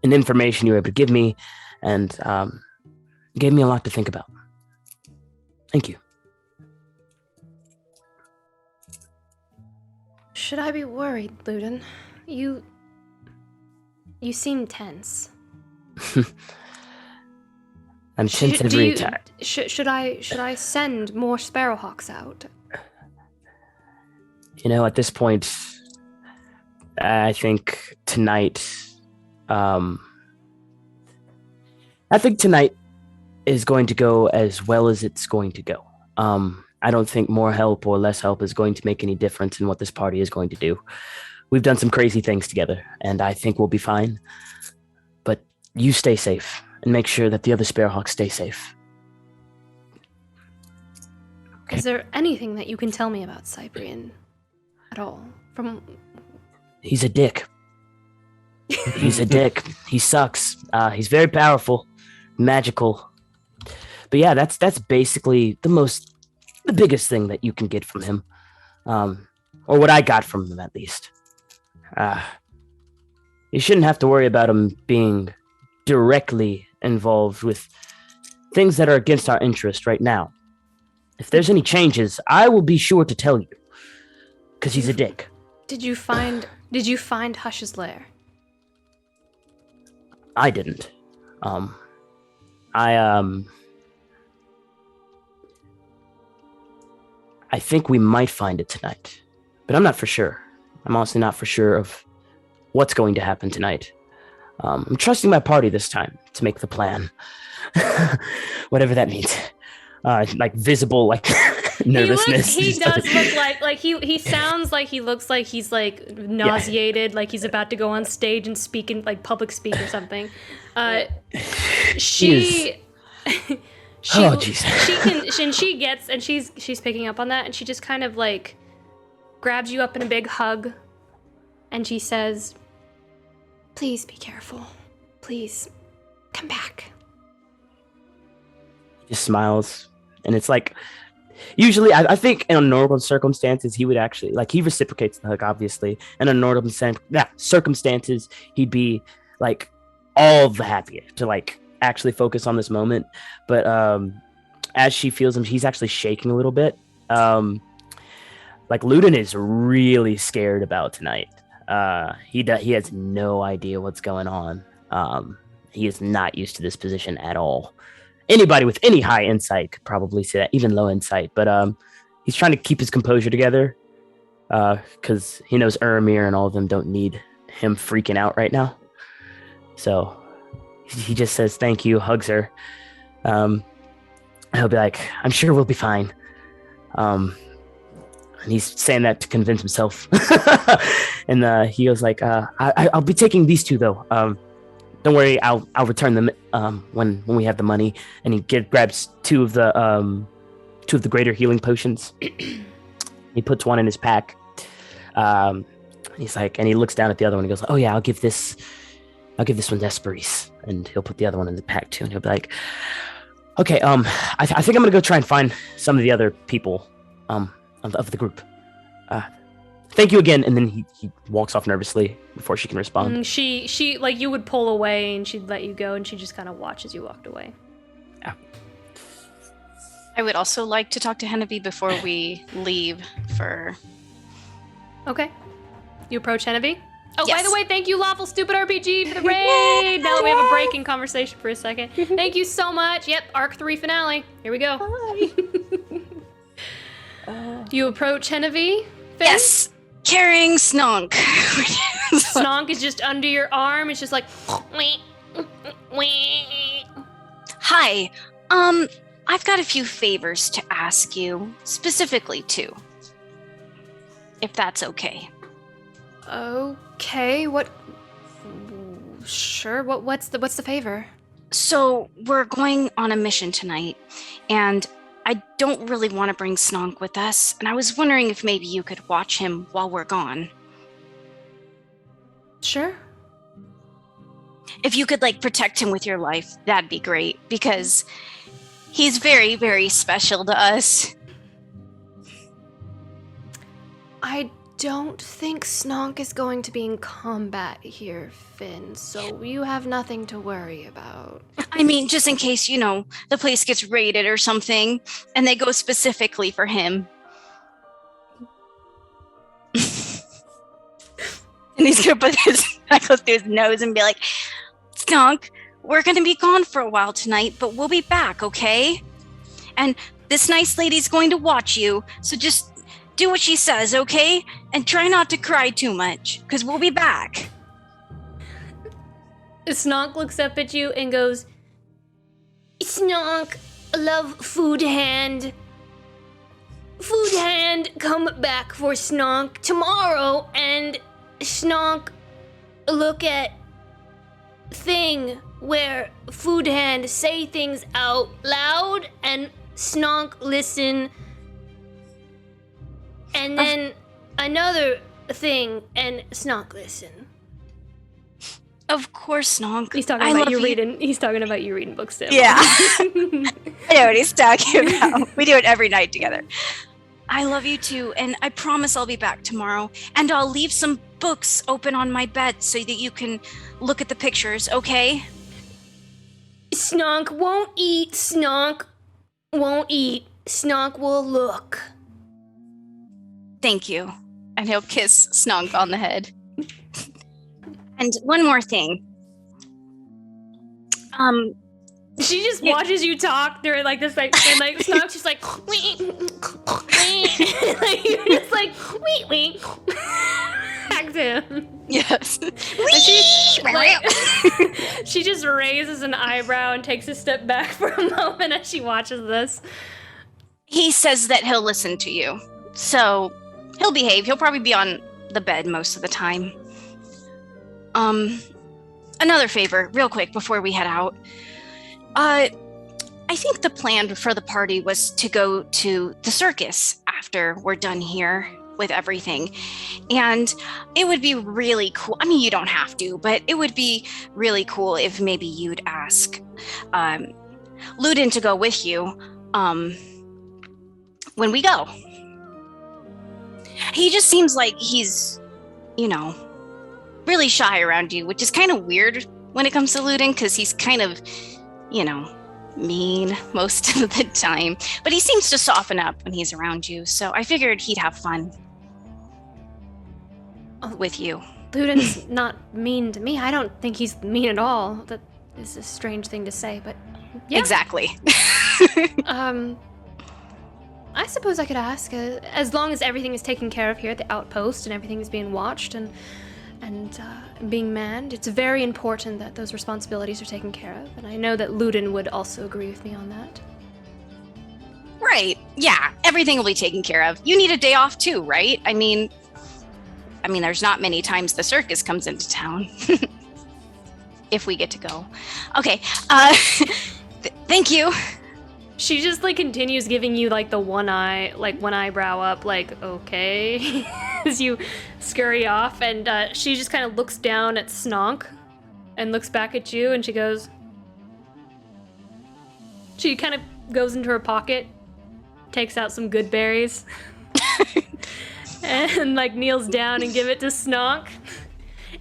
S2: and information you were able to give me, and gave me a lot to think about. Thank you.
S1: Should I be worried, Ludin? You seem tense.
S2: I'm tense every time.
S1: Should I send more Sparrowhawks out?
S2: At this point, I think tonight is going to go as well as it's going to go. I don't think more help or less help is going to make any difference in what this party is going to do. We've done some crazy things together, and I think we'll be fine. But you stay safe, and make sure that the other Sparrowhawks stay safe.
S1: Is there anything that you can tell me about Cyprian at all?
S2: He's a dick. He's a dick. He sucks. He's very powerful, magical. But yeah, that's basically the biggest thing that you can get from him. Or what I got from him, at least. You shouldn't have to worry about him being directly involved with things that are against our interest right now. If there's any changes, I will be sure to tell you. Because he's a dick.
S1: Did you find Hush's lair?
S2: I didn't. I think we might find it tonight, but I'm not for sure. I'm honestly not for sure of what's going to happen tonight. I'm trusting my party this time to make the plan, whatever that means. Like visible, like nervousness.
S1: He does look like he sounds like he looks like he's like nauseated, like he's about to go on stage and speak in like public speak or something. She's picking up on that, and she just kind of like grabs you up in a big hug, and she says, "Please be careful. Please come back."
S2: He just smiles, and it's like, usually I think in normal circumstances he would actually, like, he reciprocates the hug, obviously, and in normal circumstances he'd be like all the happier to like actually focus on this moment. But as she feels him, he's actually shaking a little bit. Like Ludin is really scared about tonight. He has no idea what's going on. He is not used to this position at all. Anybody with any high insight could probably say that, even low insight. But he's trying to keep his composure together because he knows Urimir and all of them don't need him freaking out right now. So he just says thank you, hugs her. He'll be like, "I'm sure we'll be fine." And he's saying that to convince himself. And he goes like, I'll be taking these two though. Don't worry, I'll return them when we have the money. And he grabs two of the greater healing potions. He puts one in his pack. He's like, and he looks down at the other one. He goes, "Oh yeah, I'll give this one to Esperise," and he'll put the other one in the pack too. And he'll be like, "Okay, I think I'm gonna go try and find some of the other people of the group. Thank you again." And then he walks off nervously before she can respond.
S1: She like, you would pull away and she'd let you go, and she just kind of watches you walked away.
S2: Yeah.
S6: I would also like to talk to Hennevi before we leave for...
S1: Okay. You approach Hennevi? Oh,
S6: Yes.
S1: By the way, thank you, Lawful Stupid RPG, for the raid! Now that we have a break in conversation for a second. Thank you so much. Yep, Arc 3 finale. Here we go. You approach Hennevi, Finn?
S6: Yes! Carrying Snonk.
S1: Snonk is just under your arm. It's just like...
S6: Hi. I've got a few favors to ask you. Specifically two. If that's okay.
S1: Okay, what... Sure, what's the favor?
S6: So, we're going on a mission tonight, and I don't really want to bring Snonk with us, and I was wondering if maybe you could watch him while we're gone.
S1: Sure.
S6: If you could, like, protect him with your life, that'd be great, because he's very, very special to us.
S1: I don't think Snonk is going to be in combat here, Finn, so you have nothing to worry about.
S6: I mean, just in case, the place gets raided or something, and they go specifically for him. And he's gonna put his knuckles through his nose and be like, "Snonk, we're gonna be gone for a while tonight, but we'll be back, okay? And this nice lady's going to watch you, so just do what she says, okay? And try not to cry too much, because we'll be back."
S1: Snonk looks up at you and goes, "Snonk, love food hand." food hand come back for Snonk tomorrow, and Snonk look at thing where food hand say things out loud, and Snonk listen, and then another thing, and Snonk listen.
S6: Of course, Snonk.
S1: He's talking about you reading books to him.
S6: Yeah. I know what he's talking about. We do it every night together. I love you too, and I promise I'll be back tomorrow. And I'll leave some books open on my bed so that you can look at the pictures, okay?
S1: Snonk won't eat. Snonk won't eat. Snonk will look.
S6: Thank you. And he'll kiss Snonk on the head. And one more thing.
S1: She just watches you talk during like this, like, and like Snonk's just like, wee, like you're just like, wee, back to him.
S6: Yes.
S1: And she just raises an eyebrow and takes a step back for a moment as she watches this.
S6: He says that he'll listen to you, so he'll behave. He'll probably be on the bed most of the time. Another favor, real quick, before we head out. I think the plan for the party was to go to the circus after we're done here with everything. And it would be really cool. I mean, you don't have to, but it would be really cool if maybe you'd ask Ludin to go with you when we go. He just seems like he's, really shy around you, which is kind of weird when it comes to Ludin, because he's kind of, mean most of the time. But he seems to soften up when he's around you, so I figured he'd have fun with you.
S1: Ludin's not mean to me. I don't think he's mean at all. That is a strange thing to say, but yeah.
S6: Exactly.
S1: I suppose I could ask, as long as everything is taken care of here at the outpost and everything is being watched and being manned, it's very important that those responsibilities are taken care of. And I know that Ludin would also agree with me on that.
S6: Right. Yeah. Everything will be taken care of. You need a day off too, right? I mean, there's not many times the circus comes into town. If we get to go. Okay. Thank you.
S1: She just continues giving you the one eyebrow up, okay, as you scurry off, and she just kind of looks down at Snonk and looks back at you, and she goes. She kind of goes into her pocket, takes out some good berries, and kneels down and give it to Snonk,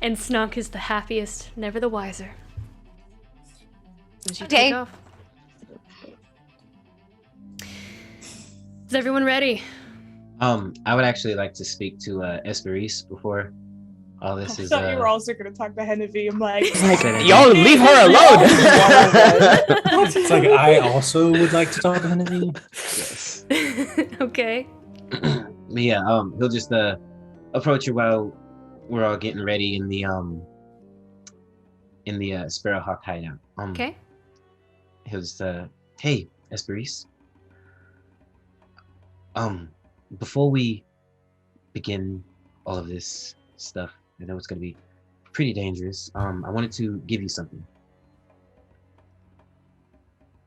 S1: and Snonk is the happiest, never the wiser. As you take off. Is everyone ready?
S4: I would actually like to speak to Esperise before all this is.
S5: I thought you were also going to talk to Hennevi. I'm like,
S2: y'all leave her alone.
S8: It's like I also would like to talk to Hennevi.
S4: Yes.
S1: Okay.
S4: Yeah. He'll just approach her while we're all getting ready in the Sparrowhawk hideout.
S1: Okay.
S4: He'll just hey, Esperise. Before we begin all of this stuff, I know it's going to be pretty dangerous. I wanted to give you something.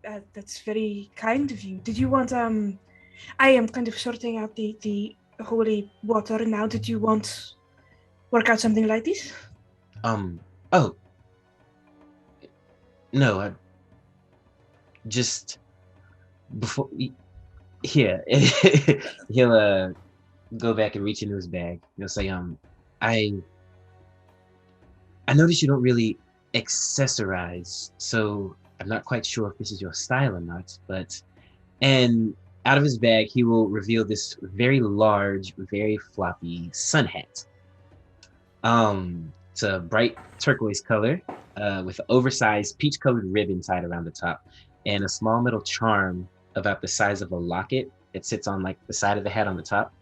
S9: That's very kind of you. Did you want, I am kind of sorting out the holy water now. Did you want work out something like this?
S4: Oh. No, I just, before... Here, he'll go back and reach into his bag. He'll say, I noticed you don't really accessorize, so I'm not quite sure if this is your style or not, and out of his bag, he will reveal this very large, very floppy sun hat. It's a bright turquoise color, with an oversized peach-colored ribbon tied around the top, and a small metal charm about the size of a locket that sits on the side of the hat on the top.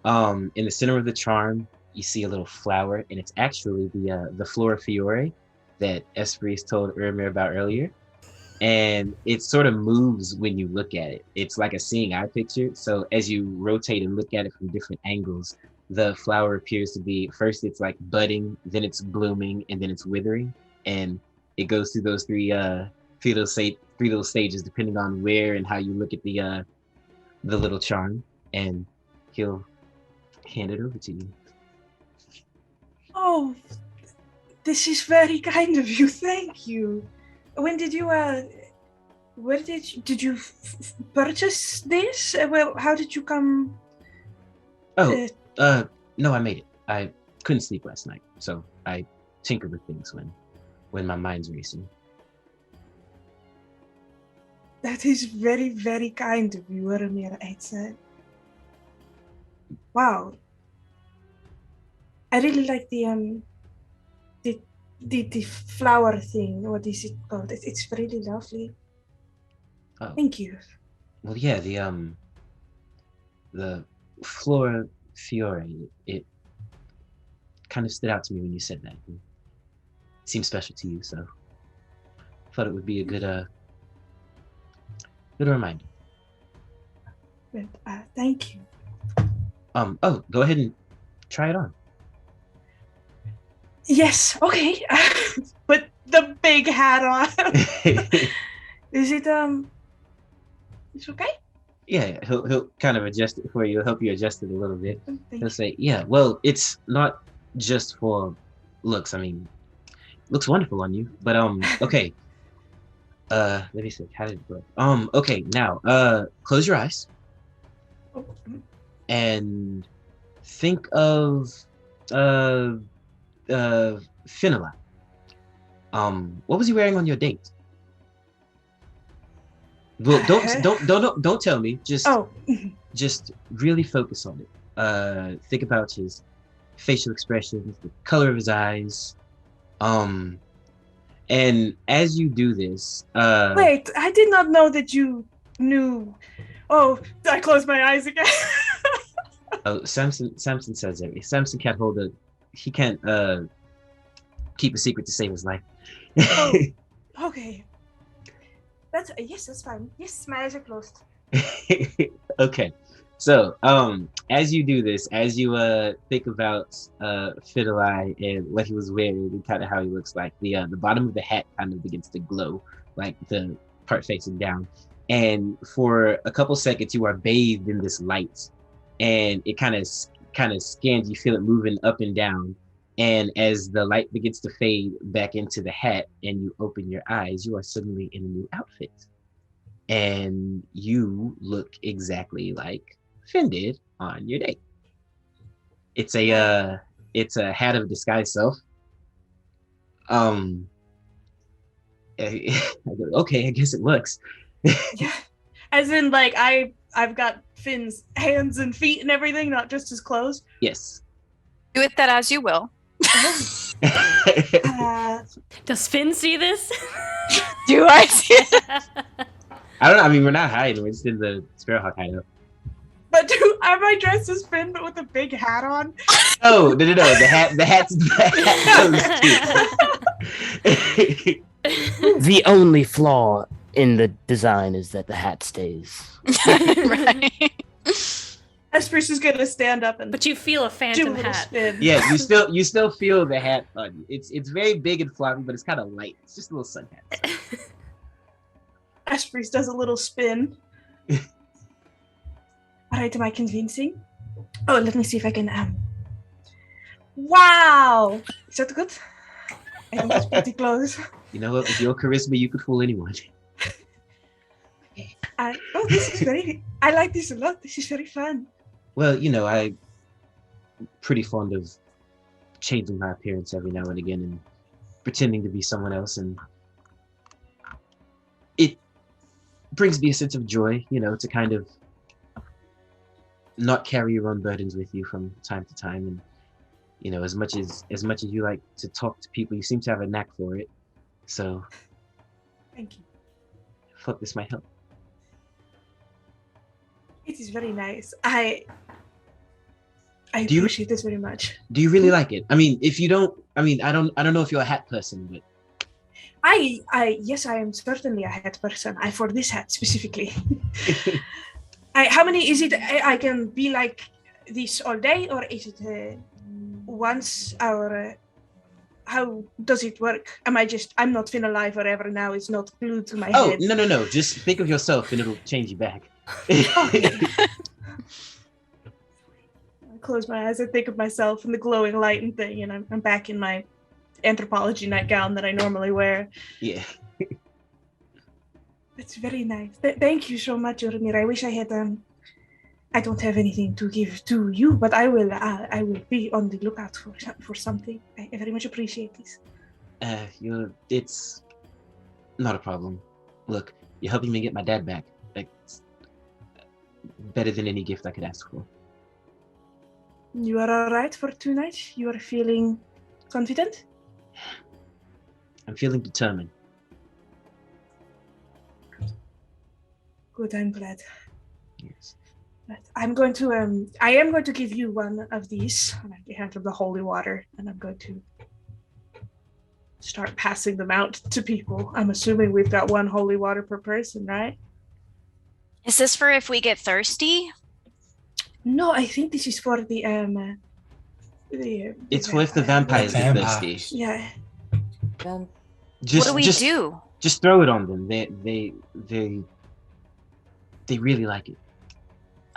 S4: In the center of the charm, you see a little flower, and it's actually the Flora Fiore that Esperise told Urimir about earlier. and it sort of moves when you look at it. It's like a seeing eye picture. So as you rotate and look at it from different angles, the flower appears to be, first it's like budding, then it's blooming, and then it's withering, and it goes through those three little stages depending on where and how you look at the little charm. And he'll hand it over to you.
S9: Oh, this is very kind of you. Thank you. When did you where did you purchase this? Well, how did you come?
S4: No, I made it. I couldn't sleep last night, so I tinker with things when my mind's racing.
S9: That is very, very kind of you, Urimir. It's wow. I really like the flower thing. What is it called? It's really lovely.
S4: Oh.
S9: Thank you.
S4: Well, yeah, the Flora Fiore, it kind of stood out to me when you said that. It seemed special to you, so I thought it would be a good reminder.
S9: But, thank you.
S4: Oh, go ahead and try it on.
S9: Yes, okay.
S5: Put the big hat on.
S9: Is it it's okay?
S4: Yeah, he'll kind of adjust it for you. He'll help you adjust it a little bit.
S9: Thank
S4: He'll
S9: you.
S4: say, yeah, well, it's not just for looks. I mean, looks wonderful on you, but okay. Let me see. How did it go? Okay, now, close your eyes
S9: Oh,
S4: and think of Finala. What was he wearing on your date? Well, don't tell me. Just really focus on it. Think about his facial expressions, the color of his eyes. And as you do this,
S5: Wait, I did not know that you knew. Oh, I closed my eyes again.
S4: oh, Samson says everything. Samson can't he can't keep a secret to save his life.
S9: Oh, okay. That's fine. Yes, my eyes are closed.
S4: Okay. So, as you do this, as you think about Fiddle-Eye and what he was wearing and kind of how he looks like, the bottom of the hat kind of begins to glow, like the part facing down. And for a couple seconds, you are bathed in this light, and it kind of scans. You feel it moving up and down. And as the light begins to fade back into the hat, and you open your eyes, you are suddenly in a new outfit, and you look exactly like Finn did on your date. It's a hat of disguised self. Okay, I guess it works.
S5: Yeah. As in, like, I've got Finn's hands and feet and everything, not just his clothes.
S4: Yes.
S6: Do with that as you will.
S1: Does Finn see this?
S6: Do I see it?
S4: I don't know. I mean, we're not hiding. We're just in the Sparrowhawk hideout.
S5: But am I dressed as Finn but with a big hat on?
S4: Oh, no. The hat's
S2: The only flaw in the design is that the hat stays.
S6: Right.
S5: Espris is gonna stand up and
S1: But you feel a
S5: do a
S1: phantom
S5: little
S1: hat.
S5: spin.
S4: Yeah, you still feel the hat on you. It's very big and floppy, but it's kind of light. It's just a little sun hat.
S5: Espris does a little spin. Alright, am I convincing? Oh, let me see if I can Wow! Is that good? I think it's pretty close.
S4: You know what? With your charisma, you could fool anyone.
S5: This is very I like this a lot. This is very fun.
S4: Well, I'm pretty fond of changing my appearance every now and again and pretending to be someone else, and it brings me a sense of joy, to kind of not carry your own burdens with you from time to time. And as much as you like to talk to people, you seem to have a knack for it. So
S5: Thank you.
S4: I thought this might help.
S5: It is very nice. I
S4: Do you-
S5: appreciate this very much.
S4: Do you really like it? I mean, if you don't, I don't know if you're a hat person, but
S9: Yes, I am certainly a hat person. For this hat specifically. How many is it? I can be like this all day, or is it once or how does it work? I'm not fin alive forever now. It's not glued to my head.
S4: Oh, no. Just think of yourself and it'll change you back.
S9: Okay. I close my eyes. I think of myself in the glowing light and thing, and I'm back in my anthropology nightgown that I normally wear.
S4: Yeah.
S9: That's very nice. Thank you so much, Urimir. I wish I had I don't have anything to give to you, but I will be on the lookout for something. I very much appreciate this.
S4: It's not a problem. Look, you're helping me get my dad back. That's better than any gift I could ask for.
S9: You are all right for tonight? You are feeling confident?
S4: I'm feeling determined.
S9: Good, I'm glad.
S4: Yes.
S9: But I am going to give you one of these. And I hand him the holy water, and I'm going to start passing them out to people. I'm assuming we've got one holy water per person, right?
S6: Is this for if we get thirsty?
S9: No, I think this is for the
S4: It's for if the vampires get thirsty.
S9: Yeah.
S6: What do we do?
S4: Just throw it on them. They really like it.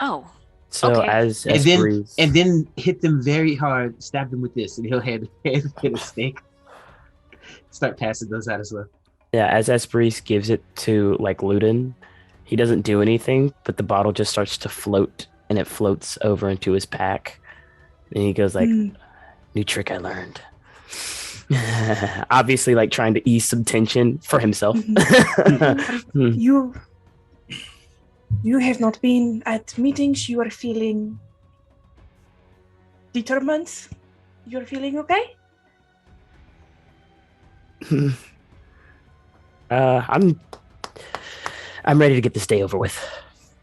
S6: Oh.
S2: So
S6: okay.
S2: as
S4: and then hit them very hard, stab them with this, and he'll hit a stick. Start passing those out as well.
S2: Yeah, as Esperise gives it to like Ludin, he doesn't do anything, but the bottle just starts to float, and it floats over into his pack. And he goes like, "New trick I learned." Obviously, like trying to ease some tension for himself.
S9: You have not been at meetings. You are feeling determined. You're feeling okay?
S2: I'm ready to get this day over with.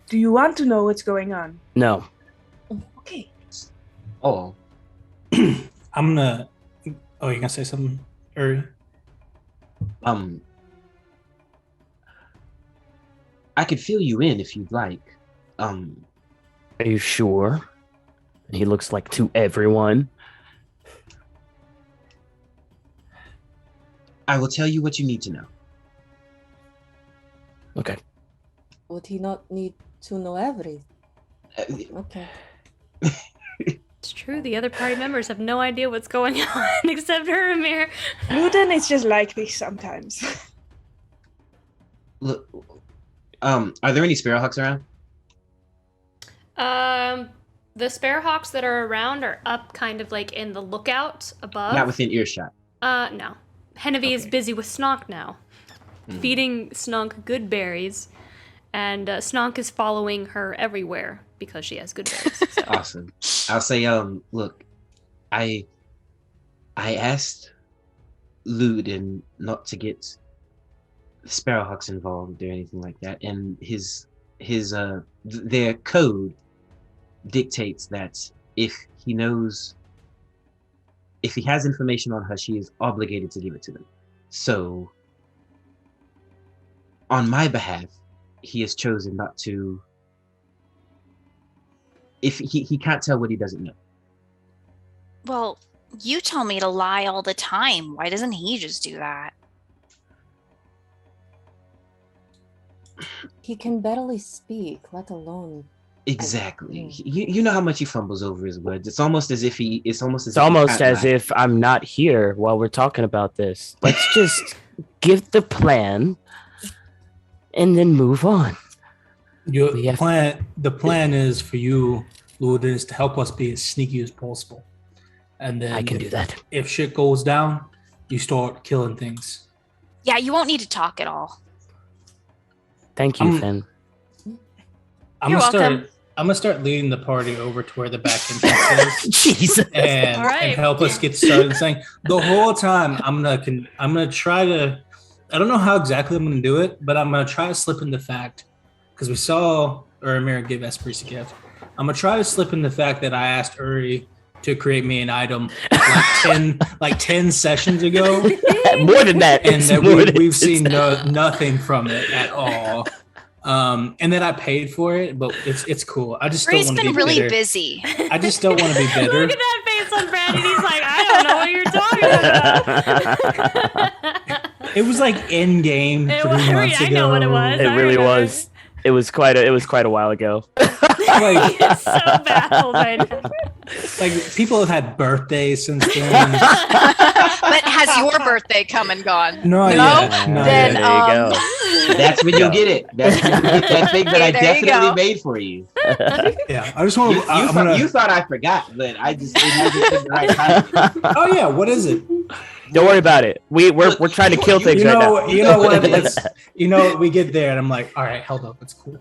S9: Do you want to know what's going on?
S2: No.
S9: Okay.
S4: Oh.
S8: I'm gonna. Oh, you gonna say something, Uri?
S4: I could fill you in if you'd like.
S2: Are you sure? He looks like to everyone.
S4: I will tell you what you need to know.
S2: Okay.
S10: Would he not need to know everything? Okay.
S1: It's true. The other party members have no idea what's going on except Urimir.
S9: Ludin is just like this sometimes.
S4: Look, are there any sparrowhawks around?
S1: The sparrowhawks that are around are up kind of like in the lookout above.
S4: Not within earshot.
S1: No. Hennevi is busy with Snonk now. Feeding Snonk good berries. And Snonk is following her everywhere because she has good berries. So.
S4: Awesome. I'll say, look, I asked Ludin not to get sparrowhawks involved or anything like that, and their code dictates that if he has information on her, she is obligated to give it to them. So on my behalf, he has chosen not to. If he can't tell what he doesn't know.
S6: Well, you tell me to lie all the time. Why doesn't he just do that?
S10: He can barely speak, let alone.
S4: Exactly. You know how much he fumbles over his words. It's almost as if
S2: if I'm not here while we're talking about this. Let's just give the plan and then move on.
S8: The plan is for you, Ludin, is to help us be as sneaky as possible. And then
S2: I can do that.
S8: If shit goes down, you start killing things.
S6: Yeah, you won't need to talk at all.
S2: Thank you, Finn.
S6: You're welcome.
S8: I'm gonna start leading the party over to where the back entrance is.
S2: Jesus.
S8: And help us get started. Saying the whole time, I'm gonna try to. I don't know how exactly I'm gonna do it, but I'm gonna try to slip in the fact, because we saw Urimir give Esperise a gift. I'm gonna try to slip in the fact that I asked Uri to create me an item like like 10 sessions ago.
S2: More than that.
S8: And
S2: It's
S8: that
S2: more than-
S8: we've seen nothing from it at all. And then I paid for it, but it's cool. I just don't
S6: Ray's
S8: want to be
S6: been really
S8: bitter.
S6: busy.
S8: I just don't want to be bitter.
S1: Look at that face on Brandon. He's like, I don't know what you're talking about.
S8: It was like in game
S1: It
S8: 3
S1: was-
S8: months
S1: I
S8: ago.
S1: know what it was.
S2: It
S1: I
S2: really
S1: remember.
S2: was. It was quite a while ago.
S8: Like,
S1: It's so baffled right now.
S8: like people have had birthdays since then.
S6: But has your birthday come and gone?
S8: No, yet. No,
S6: Then
S8: yet.
S2: There you go.
S4: That's when you'll get it. That's when you get that thing that I
S6: Okay, there you
S4: definitely
S6: go.
S4: made for you.
S8: Yeah, I just want to.
S4: You thought I forgot, but I just it hasn't been the right time.
S8: Oh yeah, what is it?
S2: Don't worry about it. We're trying to kill things
S8: You
S2: right
S8: know,
S2: now.
S8: you know what? We get there, and I'm like, all right, hold up, it's cool.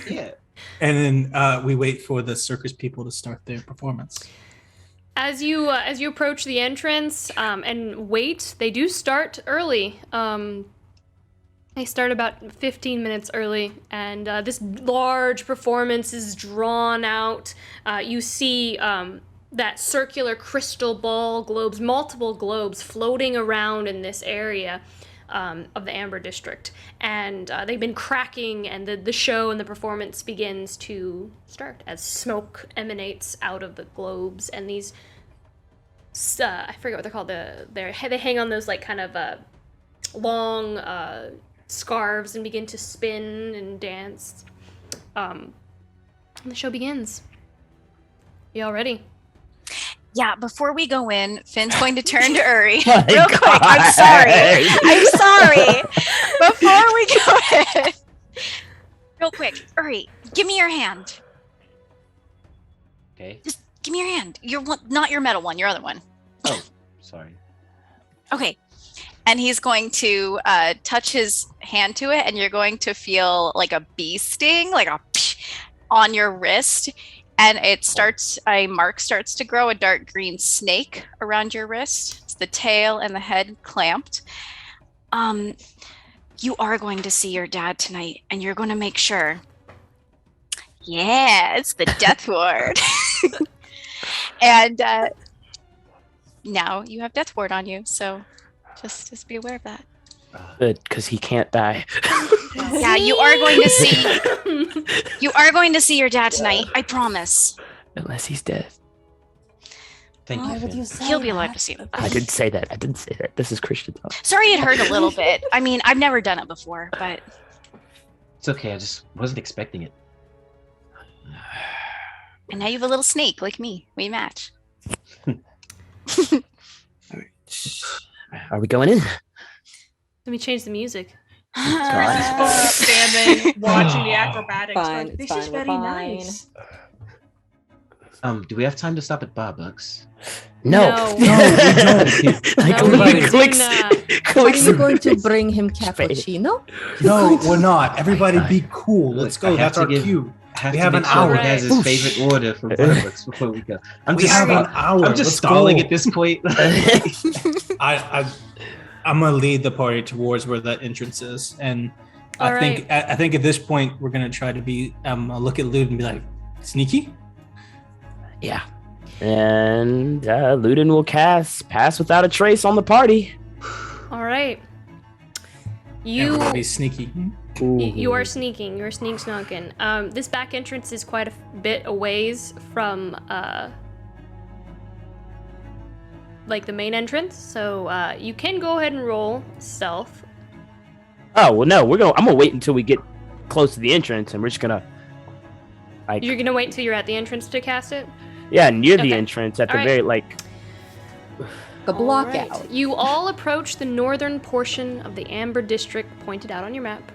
S4: Yeah.
S8: And then we wait for the circus people to start their performance.
S1: As you approach the entrance and wait, they do start early. They start about 15 minutes early, and this large performance is drawn out. You see that circular crystal ball globes, multiple globes floating around in this area of the Amber District. And they've been cracking, and the show and the performance begins to start as smoke emanates out of the globes, and these, I forget what they're called, they hang on those like kind of long scarves and begin to spin and dance. And the show begins. Y'all ready?
S6: Yeah, before we go in, Finn's going to turn to Uri
S2: My
S6: real quick.
S2: God.
S6: I'm sorry. I'm sorry. Before we go in, real quick, Uri, give me your hand.
S4: Okay.
S6: Just give me your hand. Your one, not your metal one, your other one.
S4: Oh, sorry.
S6: Okay. And he's going to touch his hand to it, and you're going to feel like a bee sting, like a on your wrist. And it starts, a mark starts to grow, a dark green snake around your wrist. It's the tail and the head clamped. You are going to see your dad tonight, and you're going to make sure. Yeah, it's the death ward. And now you have death ward on you, so just be aware of that.
S2: Good, because he can't die.
S6: Yeah, you are going to see. You are going to see your dad tonight. I promise.
S2: Unless he's dead.
S4: Thank
S10: Why
S4: you.
S10: would
S4: Finn.
S10: you say
S6: He'll be
S10: that?
S6: alive to see him.
S2: I didn't say that. I didn't say that. This is Christian talk.
S6: Sorry, it hurt a little bit. I mean, I've never done it before, but
S4: It's okay. I just wasn't expecting it.
S6: and now you have a little snake like me. We match.
S2: Are we going in?
S1: Let me change the music.
S5: Standing, watching the acrobatics.
S10: Fine,
S5: Like,
S10: it's
S5: this is
S10: fine, we're
S5: very
S10: fine.
S5: nice.
S4: Do we have time to stop at Starbucks?
S2: No.
S1: No.
S8: No, we don't.
S2: Like,
S1: No,
S8: we
S1: do
S2: clicks,
S1: not.
S10: Are
S2: clicks.
S10: you going to bring him cappuccino?
S8: No, we're not. Everybody be cool. Let's
S4: Look, I
S8: go.
S4: have
S8: That's
S4: to
S8: our
S4: give-
S8: cue.
S4: I have
S8: We
S4: to
S8: have
S4: make
S8: an
S4: sure
S8: hour.
S4: he has his favorite order from Starbucks before we go. I'm
S8: We
S4: just
S8: have an hour.
S4: I'm just
S8: Let's
S4: stalling
S8: go.
S4: at this point.
S8: I'm gonna lead the party towards where that entrance is, and
S1: All
S8: I think at this point we're gonna try to be look at Lud and be like sneaky.
S2: Yeah. And Ludin will cast Pass Without a Trace on the party.
S1: All right.
S8: And
S1: You
S8: we're gonna be sneaky.
S1: you are sneaking. You're sneak snunking. This back entrance is quite a bit a ways from like the main entrance, so you can go ahead and roll stealth.
S2: Oh well, no, I'm gonna wait until we get close to the entrance, and we're just gonna. Like,
S1: You're gonna wait until you're at the entrance to cast it.
S2: yeah, near the
S1: Okay.
S2: entrance at the
S1: Alright.
S2: very like.
S10: The block
S1: Alright.
S10: out.
S1: You all approach the northern portion of the Amber District pointed out on your map.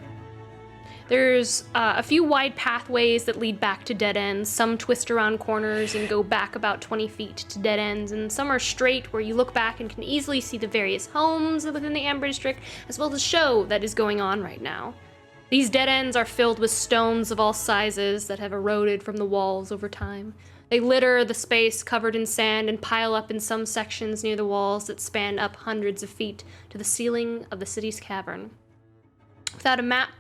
S1: There's a few wide pathways that lead back to dead ends. Some twist around corners and go back about 20 feet to dead ends, and some are straight where you look back and can easily see the various homes within the Amber District, as well as the show that is going on right now. These dead ends are filled with stones of all sizes that have eroded from the walls over time. They litter the space covered in sand and pile up in some sections near the walls that span up hundreds of feet to the ceiling of the city's cavern. Without a map,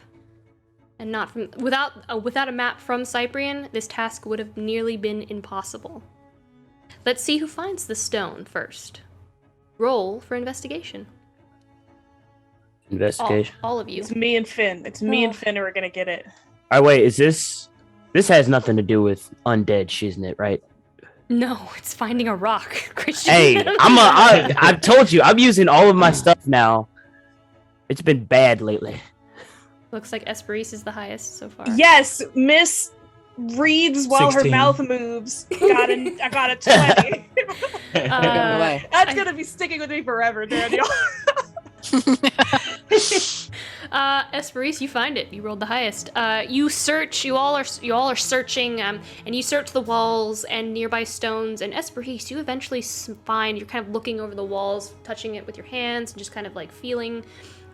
S1: and not from without a map from Cyprian, this task would have nearly been impossible. let's see who finds the stone first. Roll for investigation.
S2: Investigation.
S1: All of you.
S5: It's me and Finn. It's me and Finn who are gonna get it.
S2: All right, wait, is this has nothing to do with undead, isn't it, right?
S1: No, it's finding a rock, Christian.
S2: Hey, I've told you, I'm using all of my stuff now. It's been bad lately.
S1: Looks like Esperise is the highest so far.
S5: Yes, Miss reads while
S8: 16.
S5: her mouth moves. I got a 20. That's gonna be sticking with me forever, Daniel.
S1: Esperise, you find it. You rolled the highest. You search. You all are searching, and you search the walls and nearby stones. And Esperise, you eventually find you're kind of looking over the walls, touching it with your hands, and just kind of like feeling,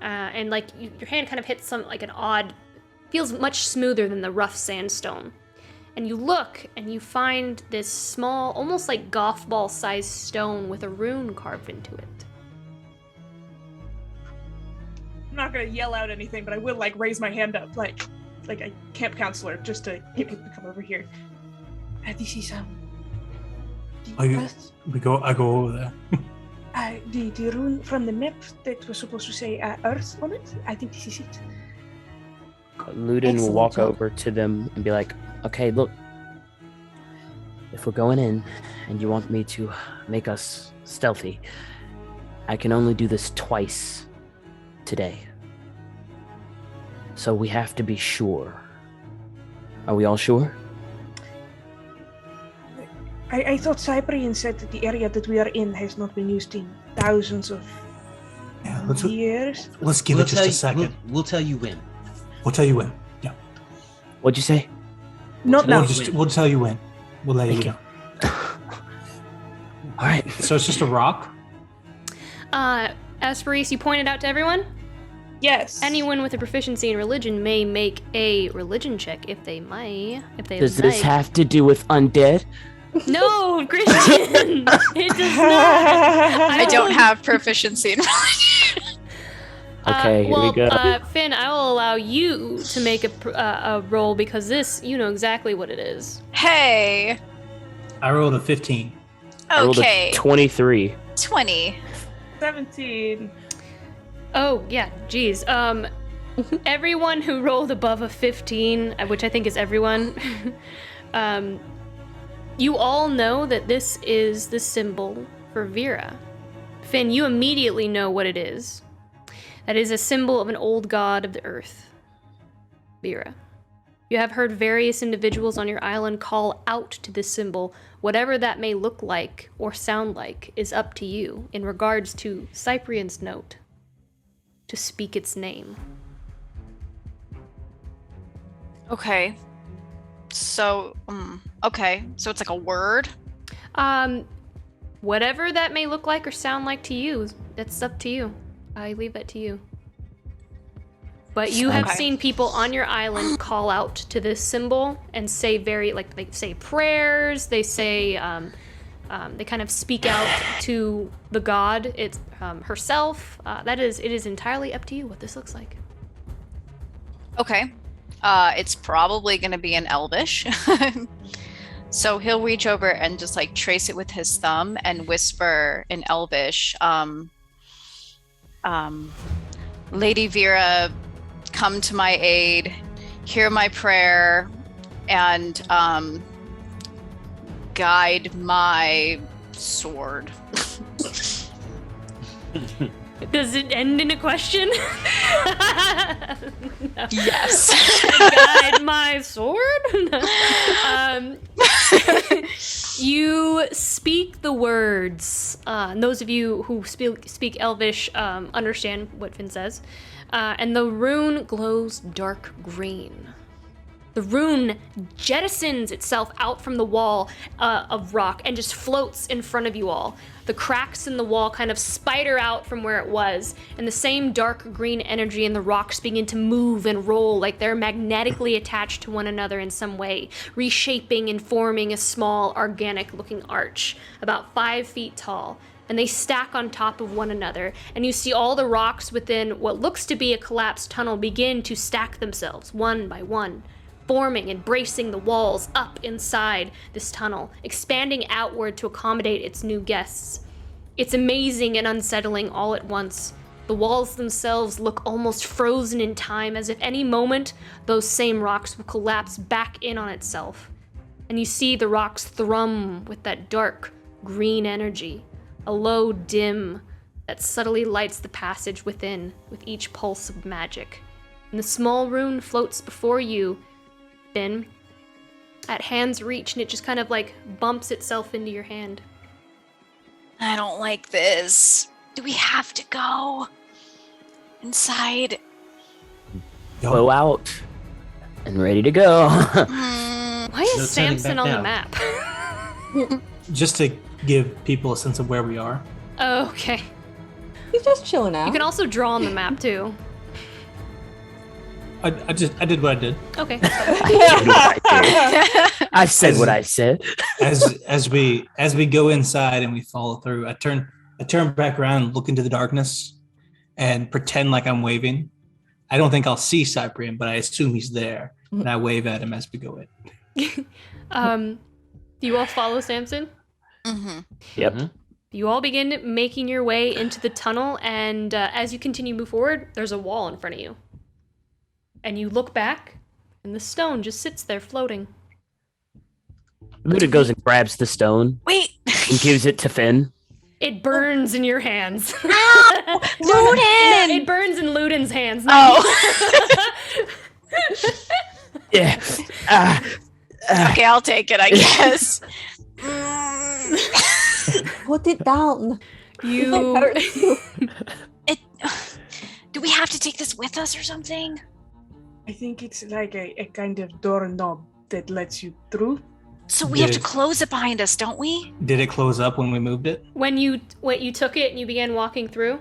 S1: and like your hand kind of hits some like an odd, feels much smoother than the rough sandstone. And you look, and you find this small, almost like golf ball sized stone with a rune carved into it.
S5: I'm not gonna yell out anything, but I will like raise my hand up, like a camp counselor, just to get people to come over here. This is
S8: I go over there.
S9: The rune from the map that was supposed to say Earth on it. I think this is it.
S2: Ludin will walk over to them and be like, okay, look, if we're going in and you want me to make us stealthy, I can only do this twice today. So we have to be sure. Are we all sure?
S9: I thought Cyprian said that the area that we are in has not been used in thousands of years.
S8: Let's give it just a second.
S4: We'll tell you when.
S8: We'll tell you when. Yeah.
S2: What'd you say?
S9: Not now.
S8: We'll tell you when. We'll let you know.
S2: All right.
S8: So it's just a rock?
S1: Esperise, you pointed out to everyone?
S5: Yes.
S1: Anyone with a proficiency in religion may make a religion check if they
S2: Does this have to do with undead?
S1: No, Christian! It does not!
S6: I don't have proficiency in religion.
S2: Okay, here we go.
S1: Finn, I will allow you to make a roll because this, you know exactly what it is.
S6: Hey.
S8: I rolled a 15.
S2: I rolled
S6: Okay.
S2: a 23.
S6: 20.
S5: 17.
S1: Oh, yeah, geez. Everyone who rolled above a 15, which I think is everyone, you all know that this is the symbol for Vera. Finn, you immediately know what it is. That is a symbol of an old god of the earth, Vera. You have heard various individuals on your island call out to this symbol. Whatever that may look like or sound like is up to you in regards to Cyprian's note to speak its name.
S6: Okay. So, okay. So it's like a word?
S1: Whatever that may look like or sound like to you, that's up to you. I leave that to you. But you have seen people on your island call out to this symbol and say they say prayers, they say, they kind of speak out to the god, it's herself. It is entirely up to you what this looks like.
S6: Okay. It's probably going to be in Elvish. So he'll reach over and just like trace it with his thumb and whisper in Elvish, Lady Vera, come to my aid, hear my prayer, and guide my sword.
S1: Does it end in a question? No.
S6: Yes.
S1: Guide my sword? You speak the words. And those of you who speak Elvish understand what Finn says. And the rune glows dark green. The rune jettisons itself out from the wall of rock and just floats in front of you all. The cracks in the wall kind of spider out from where it was, and the same dark green energy in the rocks begin to move and roll like they're magnetically attached to one another in some way, reshaping and forming a small, organic-looking arch, about 5 feet tall. And they stack on top of one another, and you see all the rocks within what looks to be a collapsed tunnel begin to stack themselves, one by one, forming and bracing the walls up inside this tunnel, expanding outward to accommodate its new guests. It's amazing and unsettling all at once. The walls themselves look almost frozen in time, as if any moment those same rocks will collapse back in on itself. And you see the rocks thrum with that dark green energy, a low dim that subtly lights the passage within with each pulse of magic. And the small rune floats before you, Finn, at hand's reach, and it just kind of like bumps itself into your hand.
S6: I don't like this. Do we have to go inside?
S2: Go out and ready to go.
S1: Why is
S4: No turning
S1: Samson
S4: back
S1: on the
S4: now.
S1: map?
S8: Just to give people a sense of where we are.
S1: Oh, okay.
S10: He's just chilling out.
S1: You can also draw on the map too.
S8: I did what I did.
S1: Okay.
S2: I said what I said.
S8: As we go inside and we follow through, I turn back around, look into the darkness, and pretend like I'm waving. I don't think I'll see Cyprian, but I assume he's there, and I wave at him as we go in.
S1: Do you all follow Samson?
S6: Mm-hmm.
S2: Yep.
S1: You all begin making your way into the tunnel, and as you continue to move forward, there's a wall in front of you. And you look back, and the stone just sits there floating.
S2: Luda goes and grabs the stone
S6: Wait!
S2: and gives it to Finn.
S1: It burns in your hands.
S6: Ow! Ludin!
S1: It burns in Ludin's hands.
S2: Yeah.
S6: Okay, I'll take it, I guess.
S10: Put it down.
S1: You.
S6: Do we have to take this with us or something?
S9: I think it's like a kind of doorknob that lets you through.
S6: So we have to close it behind us, don't we?
S8: Did it close up when we moved it?
S1: When you took it and you began walking through,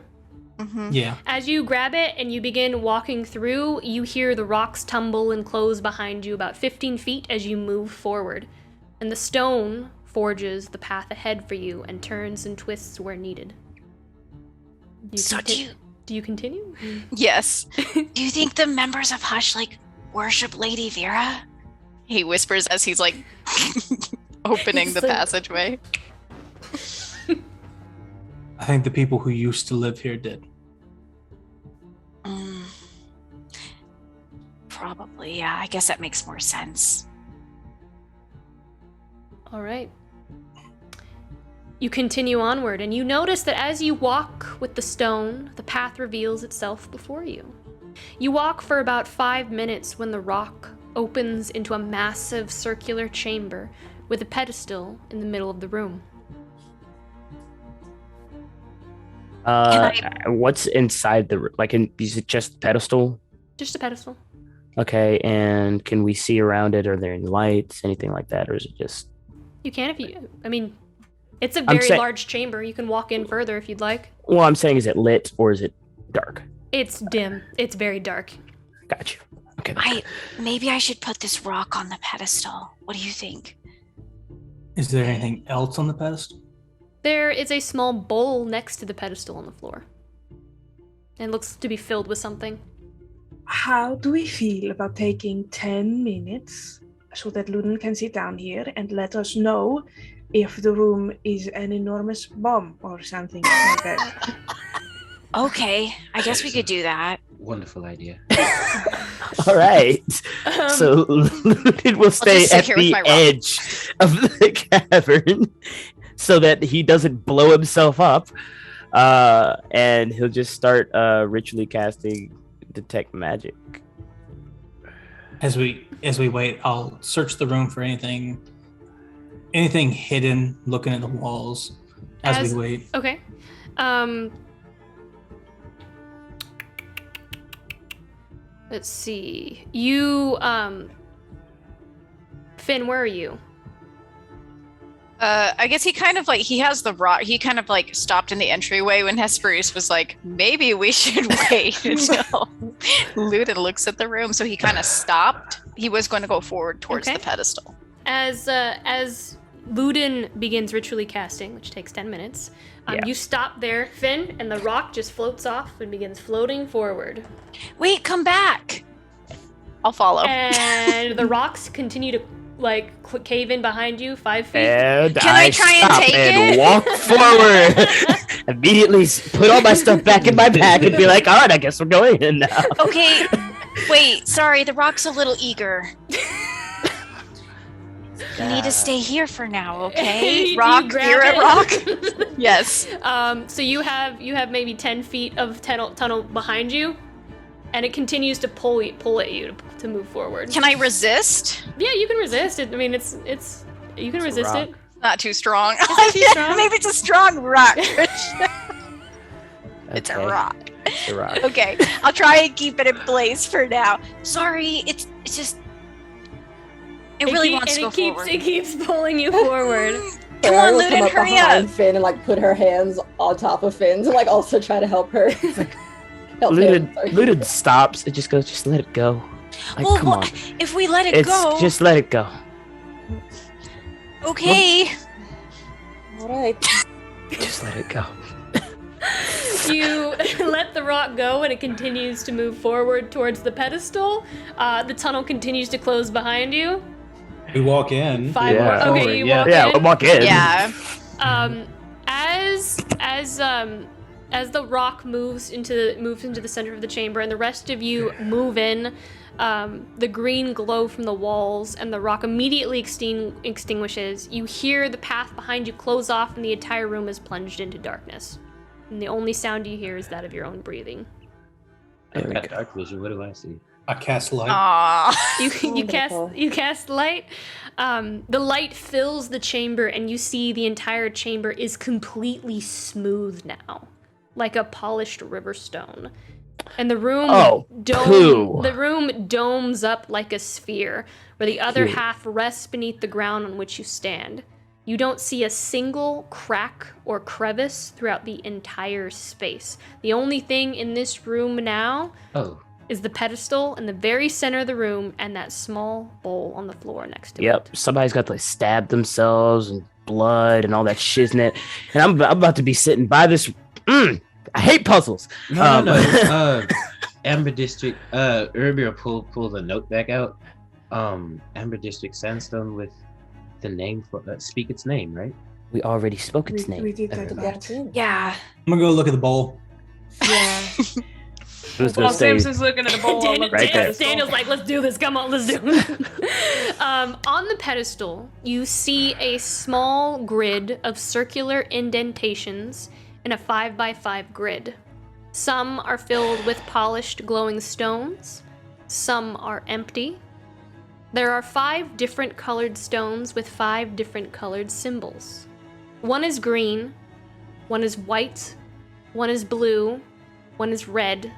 S6: Mm-hmm.
S8: Yeah.
S1: as you grab it and you begin walking through, you hear the rocks tumble and close behind you about 15 feet as you move forward. And the stone forges the path ahead for you and turns and twists where needed. Do you continue?
S6: Yes. Do you think the members of Hush, worship Lady Vera? He whispers as he's, opening the passageway.
S8: I think the people who used to live here did.
S6: Probably, yeah. I guess that makes more sense.
S1: All right. You continue onward, and you notice that as you walk with the stone, the path reveals itself before you. You walk for about 5 minutes when the rock opens into a massive circular chamber with a pedestal in the middle of the room.
S2: What's inside the is it just pedestal?
S1: Just a pedestal.
S2: Okay, and can we see around it? Are there any lights, anything like that, or is it just?
S1: You can if you. I mean, it's a very large chamber. You can walk in further if you'd like.
S2: Well, I'm saying, is it lit or is it dark?
S1: It's dim. It's very dark.
S2: Got you. Okay.
S6: Maybe I should put this rock on the pedestal. What do you think?
S8: Is there anything else on the pedestal?
S1: There is a small bowl next to the pedestal on the floor. And it looks to be filled with something.
S9: How do we feel about taking 10 minutes so that Ludin can sit down here and let us know if the room is an enormous bomb or something like that?
S6: Okay, I guess we could do that.
S4: Wonderful idea.
S2: All right. So Ludin will stay
S6: sit
S2: at
S6: here with
S2: the
S6: my rock.
S2: edge of the cavern so that he doesn't blow himself up. And he'll just start ritually casting detect magic.
S8: As we wait, I'll search the room for anything hidden, looking at the walls as we wait.
S1: Okay. Let's see. You, Finn, where are you?
S6: I guess he has the rock. He kind of stopped in the entryway when Hesperus was like, maybe we should wait until Ludin looks at the room. So he kind of stopped. He was going to go forward towards the pedestal.
S1: As Ludin begins ritually casting, which takes 10 minutes, you stop there, Finn, and the rock just floats off and begins floating forward.
S6: Wait, come back. I'll follow.
S1: And the rocks continue to cave in behind you 5 feet.
S2: And
S6: Can I try and
S2: stop
S6: take
S2: and
S6: it?
S2: walk forward. Immediately put all my stuff back in my bag and be like, all right, I guess we're going in now.
S6: Okay. Wait, sorry, the rock's a little eager. You need to stay here for now, okay?
S1: You
S6: Rock,
S1: grab
S6: you're
S1: it.
S6: at rock. Yes.
S1: So you have maybe 10 feet of tunnel behind you, and it continues to pull at you to move forward.
S6: Can I resist?
S1: Yeah, you can resist it. I mean, it's you can resist
S2: rock.
S1: it.
S6: Not too strong.
S1: it too strong?
S6: Maybe it's a strong rock. It's a
S2: Okay.
S6: rock.
S2: It's a rock.
S6: Okay, I'll try and keep it in place for now. Sorry, it's just. It really wants to go forward.
S1: It keeps pulling you forward.
S6: Come
S3: Sarah
S6: on,
S3: will
S6: Luden,
S3: come up
S6: hurry
S3: behind
S6: up.
S3: Finn and put her hands on top of Finn to also try to help her. Help him, sorry.
S2: Ludin stops. It just goes, just let it go. Like,
S6: Well,
S2: come on.
S6: if we let it
S2: It's
S6: go,
S2: just let it go.
S6: okay.
S3: All right.
S2: Just let it go.
S1: You let the rock go, and it continues to move forward towards the pedestal. The tunnel continues to close behind you.
S8: We walk in.
S1: 5 more.
S2: Yeah.
S1: Okay, you walk
S2: Yeah,
S1: in.
S2: we'll walk in.
S6: Yeah.
S1: As the rock moves into the center of the chamber, and the rest of you move in, the green glow from the walls and the rock immediately extinguishes. You hear the path behind you close off, and the entire room is plunged into darkness. And the only sound you hear is that of your own breathing.
S4: I've got dark vision. What do I see?
S8: I cast light.
S6: Aww.
S1: You cast light. The light fills the chamber, and you see the entire chamber is completely smooth now, like a polished river stone. And the room the room domes up like a sphere, where the other half rests beneath the ground on which you stand. You don't see a single crack or crevice throughout the entire space. The only thing in this room now is the pedestal in the very center of the room and that small bowl on the floor next to it.
S2: Yep. Somebody's got to stabbed themselves and blood and all that shiznit. And I'm about to be sitting by this. I hate puzzles.
S4: No. Amber District. Urimir pull the note back out. Amber District Sandstone with the name for speak its name, right?
S2: We already spoke its name.
S9: We did that about
S6: Yeah.
S8: I'm gonna go look at the bowl.
S9: Yeah.
S5: While Samson's looking at the bowl,
S1: Daniel's like, let's do this. Come on, let's do it. On the pedestal, you see a small grid of circular indentations in a 5x5 grid. Some are filled with polished glowing stones. Some are empty. There are 5 different colored stones with 5 different colored symbols. One is green, one is white, one is blue, one is red,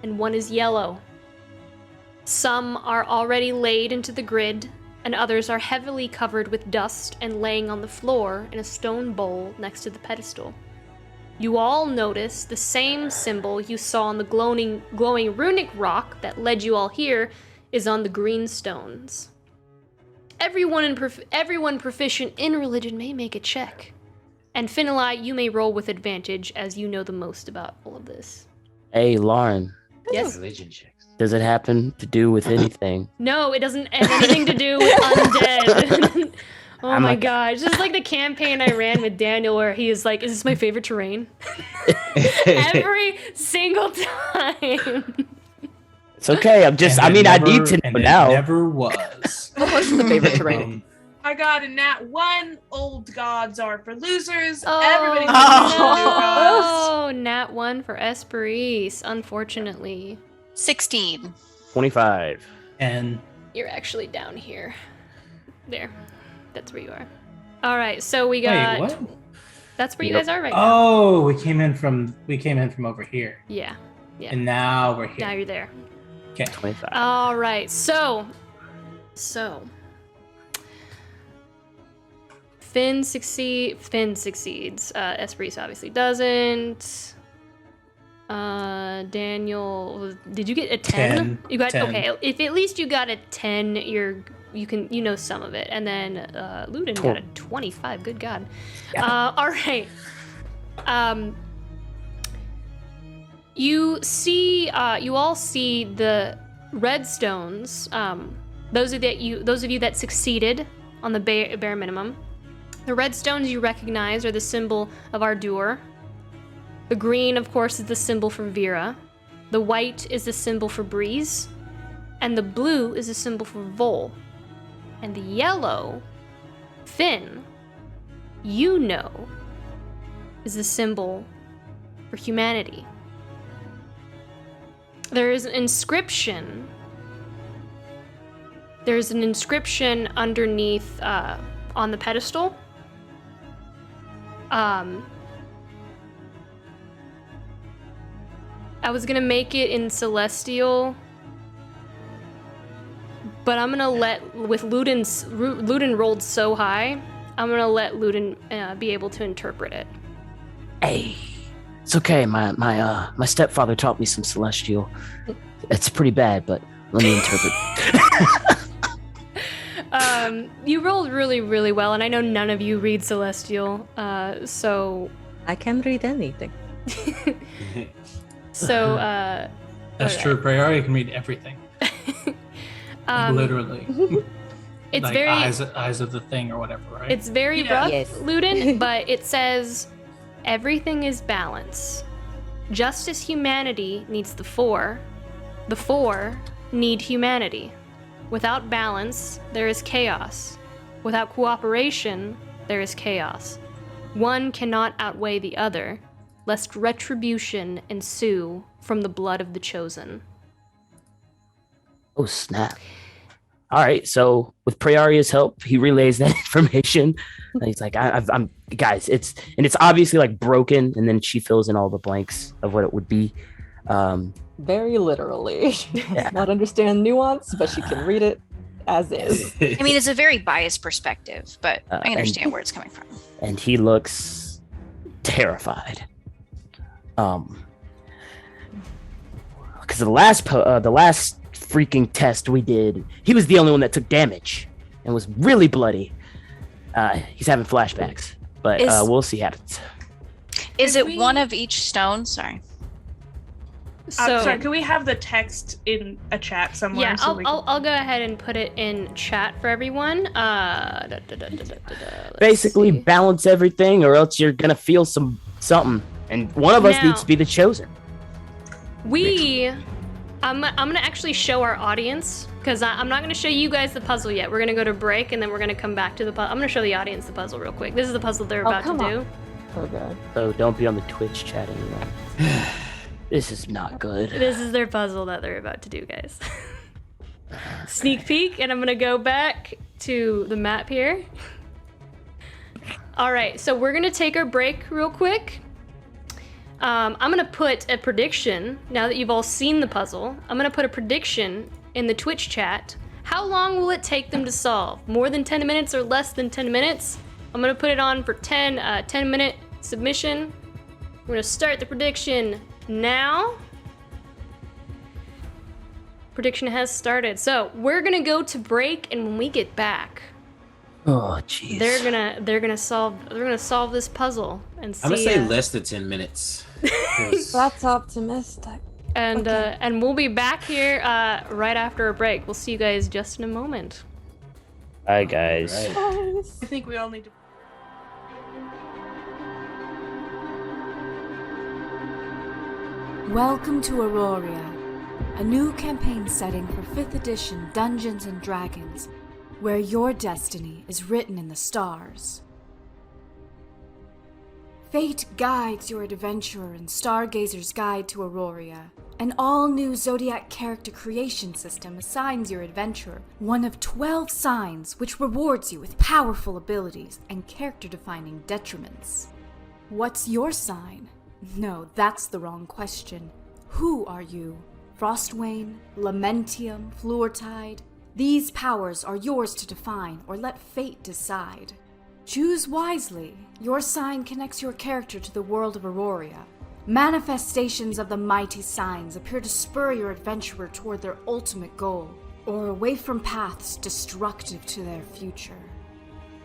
S1: and one is yellow. Some are already laid into the grid, and others are heavily covered with dust and laying on the floor in a stone bowl next to the pedestal. You all notice the same symbol you saw on the glowing runic rock that led you all here is on the green stones. Everyone proficient in religion may make a check. And Finali, you may roll with advantage as you know the most about all of this.
S2: Hey, Lauren.
S1: Yes?
S4: Religion checks.
S2: Does it happen to do with anything?
S1: No, it doesn't have anything to do with undead. Oh my
S2: like-
S1: god, it's just like the campaign I ran with Daniel where he is like, is this my favorite terrain? Every single time.
S2: It's okay. I need to know now.
S8: It never was.
S3: What was the favorite terrain?
S5: I got a nat 1. Old gods are for losers.
S1: Oh,
S5: Everybody's new gods.
S1: oh, nat 1 for Esperise, unfortunately.
S6: 16.
S2: 25.
S8: And
S1: You're actually down here. There. That's where you are. All right, so we got.
S8: wait, what?
S1: That's where you guys are right now.
S8: Oh, we came in from over here,
S1: Yeah.
S8: and now we're here.
S1: Now you're there.
S8: Okay.
S2: 25.
S1: All right, so Finn succeeds. Esperise obviously doesn't. Daniel, did you get a 10?
S8: 10.
S1: You got
S8: 10.
S1: okay. If at least you got a 10, you know some of it. And then Luden got a 25. Good God. All right. You all see the red stones. Those of you that succeeded on the bare minimum. The red stones you recognize are the symbol of Ardur. The green, of course, is the symbol for Vera. The white is the symbol for Breeze. And the blue is the symbol for Vol. And the yellow, Finn, you know, is the symbol for humanity. There is an inscription. There's an inscription underneath on the pedestal. I was gonna make it in Celestial, but I'm gonna with Luden rolled so high, I'm gonna let Luden be able to interpret it.
S2: Hey, it's okay. My stepfather taught me some Celestial. It's pretty bad, but let me interpret.
S1: You rolled really, really well, and I know none of you read Celestial, so...
S10: I can read anything.
S1: So,
S8: That's true. Priori can read everything. Literally.
S1: It's
S8: like
S1: very...
S8: eyes of the thing or whatever, right?
S1: It's very rough,
S10: Yes.
S1: Luden, but it says, everything is balance. Just as humanity needs the four need humanity. Without balance, there is chaos. Without cooperation, there is chaos. One cannot outweigh the other, lest retribution ensue from the blood of the chosen.
S2: Oh, snap. All right, so with Prioria's help, he relays that information. And he's like, I'm guys, it's obviously like broken, and then she fills in all the blanks of what it would be.
S3: Very literally. She
S2: Yeah.
S3: does not understand nuance, but she can read it as is.
S6: I mean, it's a very biased perspective, but I understand where it's coming from.
S2: And he looks terrified. Because the last freaking test we did, he was the only one that took damage and was really bloody. He's having flashbacks, but we'll see how happens.
S6: Is it one of each stone? Sorry.
S1: So,
S5: sorry, can we have the text in a chat somewhere?
S1: yeah,
S5: so we can...
S1: I'll go ahead and put it in chat for everyone.
S2: Basically, balance everything, or else you're gonna feel something, and one of us
S1: Now-
S2: needs to be the chosen.
S1: I'm gonna actually show our audience, because I'm not gonna show you guys the puzzle yet. We're gonna go to break, and then we're gonna come back to the puzzle. I'm gonna show the audience the puzzle real quick. This is the puzzle they're about to
S3: come
S1: do.
S3: on. Oh god.
S2: So don't be on the Twitch chat anymore. This is not good.
S1: This is their puzzle that they're about to do, guys. Sneak peek, and I'm gonna go back to the map here. All right, so we're gonna take our break real quick. I'm gonna put a prediction, now that you've all seen the puzzle, I'm gonna put a prediction in the Twitch chat. How long will it take them to solve? More than 10 minutes or less than 10 minutes? I'm gonna put it on for 10-minute submission. We're gonna start the prediction now. Prediction has started. So we're gonna go to break, and when we get back,
S2: Oh, jeez.
S1: they're gonna solve this puzzle and see.
S4: I'm gonna say less than 10 minutes. 'Cause
S3: That's optimistic.
S1: And
S3: Okay.
S1: and we'll be back here right after a break. We'll see you guys just in a moment.
S2: Bye, guys.
S4: Right.
S5: I think we all need to...
S11: Welcome to Auroria, a new campaign setting for 5th edition Dungeons & Dragons, where your destiny is written in the stars. Fate guides your adventurer in Stargazer's Guide to Auroria. An all-new Zodiac character creation system assigns your adventurer one of 12 signs which rewards you with powerful abilities and character-defining detriments. What's your sign? No, that's the wrong question. Who are you? Frostwain, Lamentium, Fluortide? These powers are yours to define or let fate decide. Choose wisely. Your sign connects your character to the world of Auroria. Manifestations of the mighty signs appear to spur your adventurer toward their ultimate goal, or away from paths destructive to their future.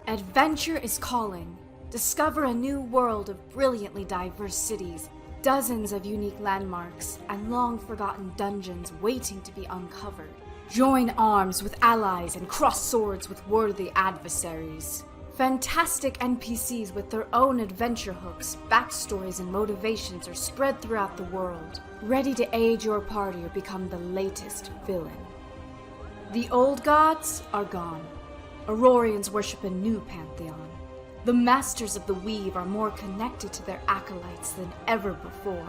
S11: Adventure is calling. Discover a new world of brilliantly diverse cities, Dozens of unique landmarks and long-forgotten dungeons waiting to be uncovered. Join arms with allies and cross swords with worthy adversaries. Fantastic NPCs with their own adventure hooks, backstories, and motivations are spread throughout the world, ready to aid your party or become the latest villain. The old gods are gone. Aurorians worship a new pantheon. The masters of the weave are more connected to their acolytes than ever before.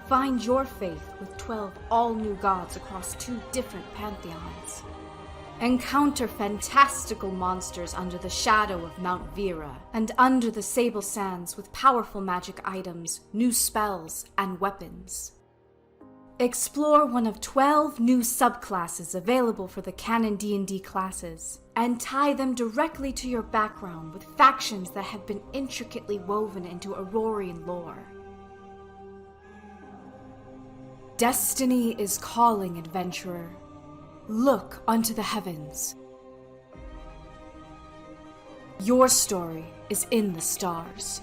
S11: Find your faith with 12 all-new gods across 2 different pantheons. Encounter fantastical monsters under the shadow of Mount Vera and under the Sable Sands with powerful magic items, new spells, and weapons. Explore one of 12 new subclasses available for the canon D&D classes, and tie them directly to your background with factions that have been intricately woven into Aurorian lore. Destiny is calling, adventurer. Look unto the heavens. Your story is in the stars.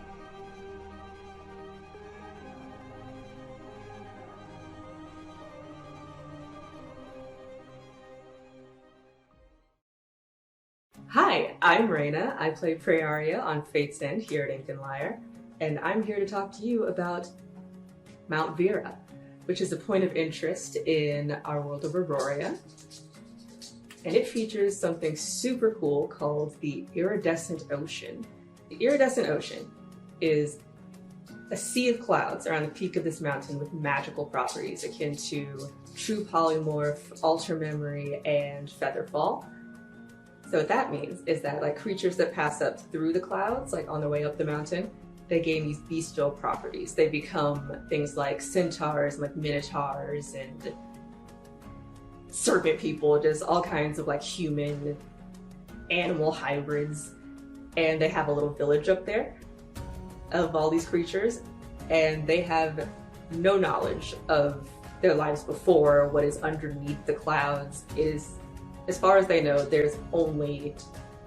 S12: Hi, I'm Raina. I play Praeria on Fate's End here at Ink and Lyre, and I'm here to talk to you about Mount Vera, which is a point of interest in our world of Auroria. And it features something super cool called the Iridescent Ocean. The Iridescent Ocean is a sea of clouds around the peak of this mountain with magical properties akin to True Polymorph, Alter Memory, and Featherfall. So what that means is that like creatures that pass up through the clouds, like on their way up the mountain, they gain these bestial properties. They become things like centaurs, like minotaurs, and serpent people, just all kinds of like human animal hybrids. And they have a little village up there of all these creatures, and they have no knowledge of their lives before. What is underneath the clouds is, as far as they know, there's only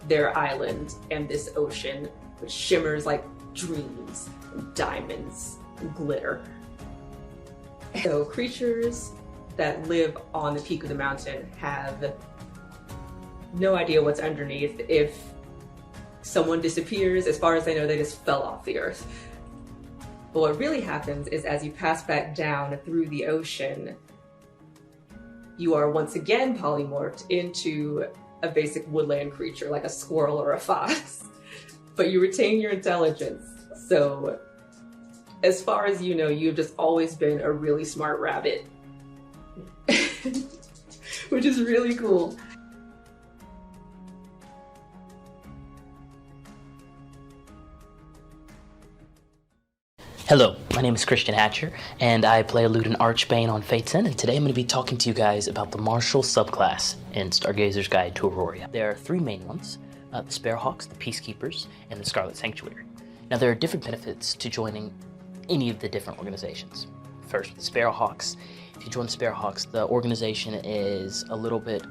S12: their island and this ocean, which shimmers like dreams and diamonds and glitter. So creatures that live on the peak of the mountain have no idea what's underneath. If someone disappears, as far as they know, they just fell off the earth. But what really happens is as you pass back down through the ocean, you are once again polymorphed into a basic woodland creature like a squirrel or a fox, but you retain your intelligence. So as far as you know, you've just always been a really smart rabbit, which is really cool.
S13: Hello, my name is Christian Hatcher, and I play a Ludin Archbane on Fate's End, and today I'm going to be talking to you guys about the Martial subclass in Stargazer's Guide to Auroria. There are 3 main ones, the Sparrowhawks, the Peacekeepers, and the Scarlet Sanctuary. Now there are different benefits to joining any of the different organizations. First, the Sparrowhawks. If you join the Sparrowhawks, the organization is a little bit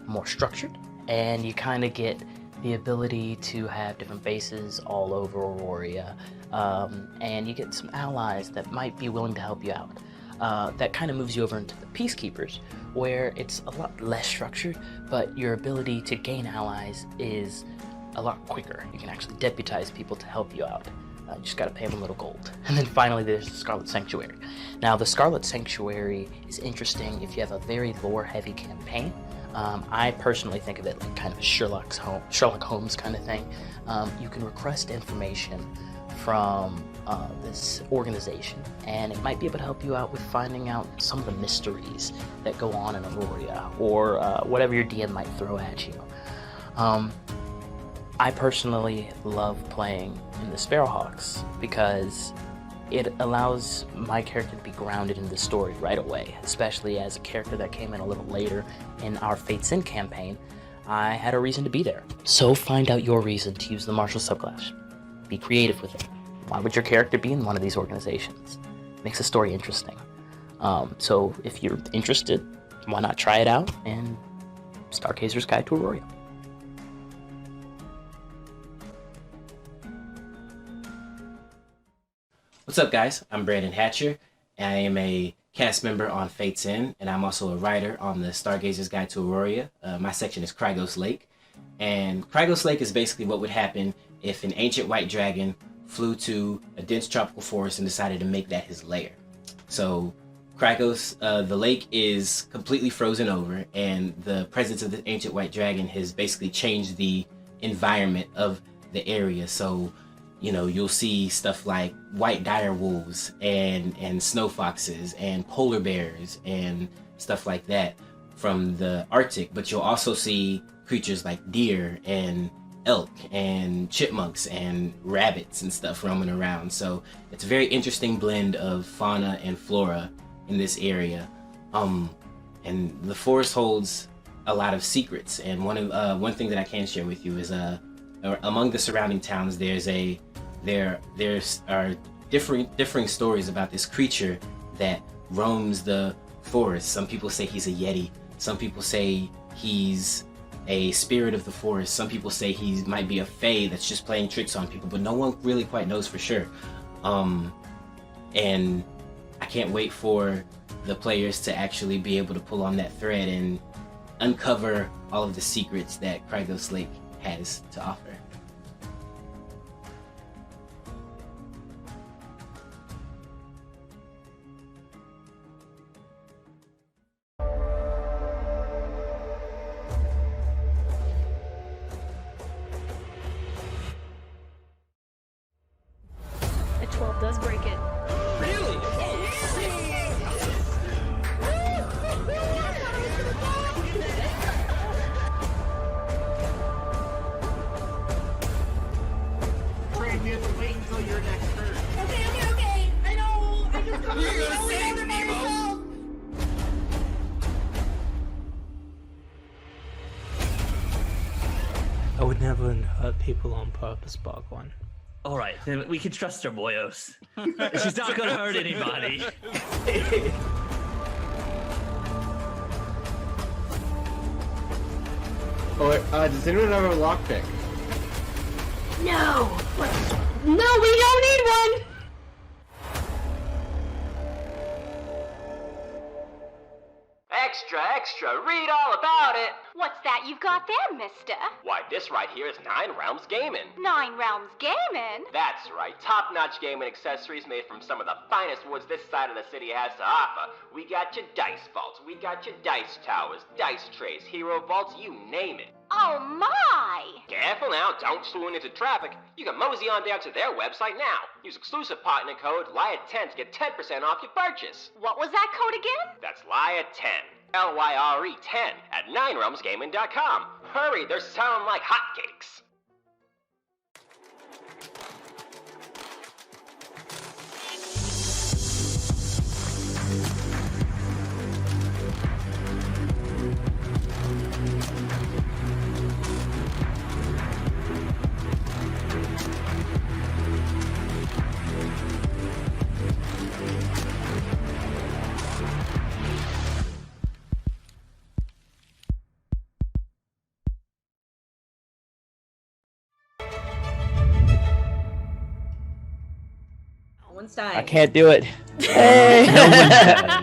S13: more structured, and you kind of get the ability to have different bases all over Auroria, and you get some allies that might be willing to help you out. That kind of moves you over into the Peacekeepers, where it's a lot less structured, but your ability to gain allies is a lot quicker. You can actually deputize people to help you out. You just gotta pay them a little gold. And then finally there's the Scarlet Sanctuary. Now the Scarlet Sanctuary is interesting if you have a very lore-heavy campaign. I personally think of it like kind of a Sherlock Holmes kind of thing. You can request information from this organization, and it might be able to help you out with finding out some of the mysteries that go on in Auroria, or whatever your DM might throw at you. I personally love playing in the Sparrowhawks because it allows my character to be grounded in the story right away, especially as a character that came in a little later in our Fate's End campaign. I had a reason to be there. So find out your reason to use the Martial subclass. Be creative with it. Why would your character be in one of these organizations? Makes the story interesting. So if you're interested, why not try it out in Stargazer's Guide to Auroria?
S7: What's up, guys? I'm Brandon Hatcher. I am a cast member on Fate's End, and I'm also a writer on the Stargazer's Guide to Aurora. My section is Krygos Lake. And Krygos Lake is basically what would happen if an ancient white dragon flew to a dense tropical forest and decided to make that his lair. So Krygos, the lake is completely frozen over, and the presence of the ancient white dragon has basically changed the environment of the area. So, you know, you'll see stuff like white dire wolves and snow foxes and polar bears and stuff like that from the Arctic, but you'll also see creatures like deer and elk and chipmunks and rabbits and stuff roaming around. So it's a very interesting blend of fauna and flora in this area. And the forest holds a lot of secrets, and one thing that I can share with you is among the surrounding towns there are differing stories about this creature that roams the forest. Some people say he's a yeti, some people say he's a spirit of the forest, some people say he might be a fae that's just playing tricks on people, but no one really quite knows for sure. And I can't wait for the players to actually be able to pull on that thread and uncover all of the secrets that Krygos Lake has to offer.
S1: A 12 does break it.
S14: I would never hurt people on purpose, Bogwan.
S15: Alright, then we can trust her, boyos. She's not gonna hurt anybody.
S16: Does anyone have a lockpick?
S1: No! No, we don't need one!
S17: Extra, extra, read all about it!
S18: What's that you've got there, mister?
S17: Why, this right here is 9 Realms Gaming.
S18: 9 Realms Gaming?
S17: That's right, top-notch gaming accessories made from some of the finest woods this side of the city has to offer. We got your dice vaults, we got your dice towers, dice trays, hero vaults, you name it.
S18: Oh my!
S17: Careful now, don't swoon into traffic. You can mosey on down to their website now. Use exclusive partner code LYRE10 to get 10% off your purchase.
S18: What was that code again?
S17: That's LYRE10. LYRE 10 at 9realmsgaming.com. Hurry, they're selling like hotcakes.
S10: One's dying.
S2: I can't do it.
S4: Hey,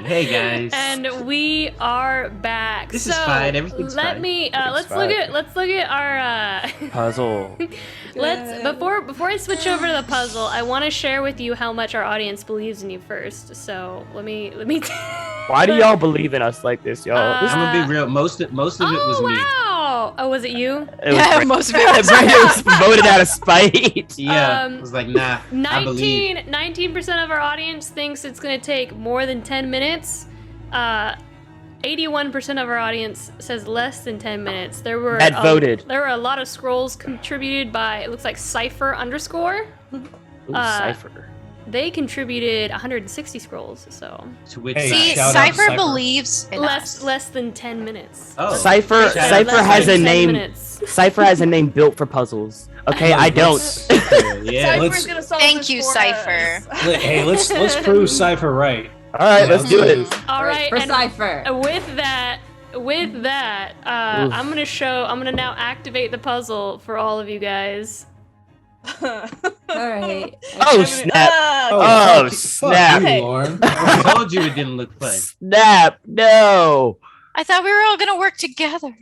S4: hey guys.
S1: And we are back.
S4: This
S1: so
S4: is fine. Everything's
S1: let
S4: fine.
S1: me let's look at our
S2: puzzle.
S1: Before I switch over to the puzzle, I want to share with you how much our audience believes in you first. So let me.
S2: Why do y'all believe in us like this, y'all?
S4: I'm gonna be real. Most of it was me.
S1: Wow. Oh, was it you?
S2: It was
S6: most of it was
S2: Brandon was voted out of spite.
S4: Yeah, I was like, nah. I believe.
S1: 19% of our audience thinks it's gonna take more than 10 minutes. 81% of our audience says less than 10 minutes. There were
S2: voted.
S1: There were a lot of scrolls contributed by, it looks like Cypher _.
S2: Ooh, Cypher.
S1: They contributed 160 scrolls, so.
S6: See, Cypher believes in us.
S1: Less than 10 minutes.
S2: Oh. Cypher has a name.
S1: Minutes.
S2: Cypher has a name built for puzzles. Okay, I don't.
S5: Yeah,
S6: Thank you, Cypher.
S8: Hey, let's prove Cypher right.
S2: All right, let's do it.
S1: All right,
S10: for
S1: and
S10: Cypher.
S1: With that, I'm gonna now activate the puzzle for all of you guys.
S10: Alright.
S2: Oh snap! Oh snap!
S4: You, Lauren. I told you it didn't look fun.
S2: Snap! No.
S6: I thought we were all gonna work together.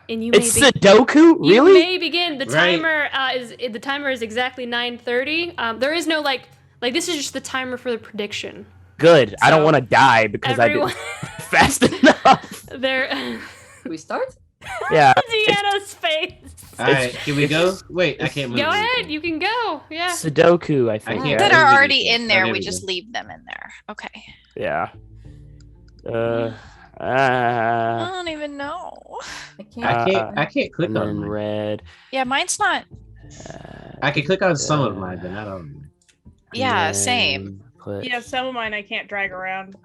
S1: And you
S2: It's
S1: may
S2: Sudoku,
S1: You
S2: really?
S1: may begin. The
S2: Right.
S1: timer is exactly 9:30. There is no like this is just the timer for the prediction.
S2: Good. I don't
S1: So,
S2: want to die because
S1: everyone-
S2: I did fast enough.
S1: There.
S10: Can we start?
S2: Yeah.
S1: Deanna's face.
S4: All right, can we go? Wait, I can't move.
S1: Go ahead. You can go. Yeah.
S2: Sudoku, I think.
S4: can't
S6: That
S2: right?
S6: are already in
S4: Oh,
S6: there.
S4: there
S6: We
S4: we
S6: just
S4: go.
S6: leave them in there. Okay.
S2: Yeah.
S6: I don't even know.
S4: I can't click
S2: and
S4: on
S2: then
S4: mine.
S2: red.
S6: Yeah, mine's not.
S4: I can click on some of mine, but not all of mine.
S6: Yeah, same.
S5: Yeah, some of mine I can't drag around.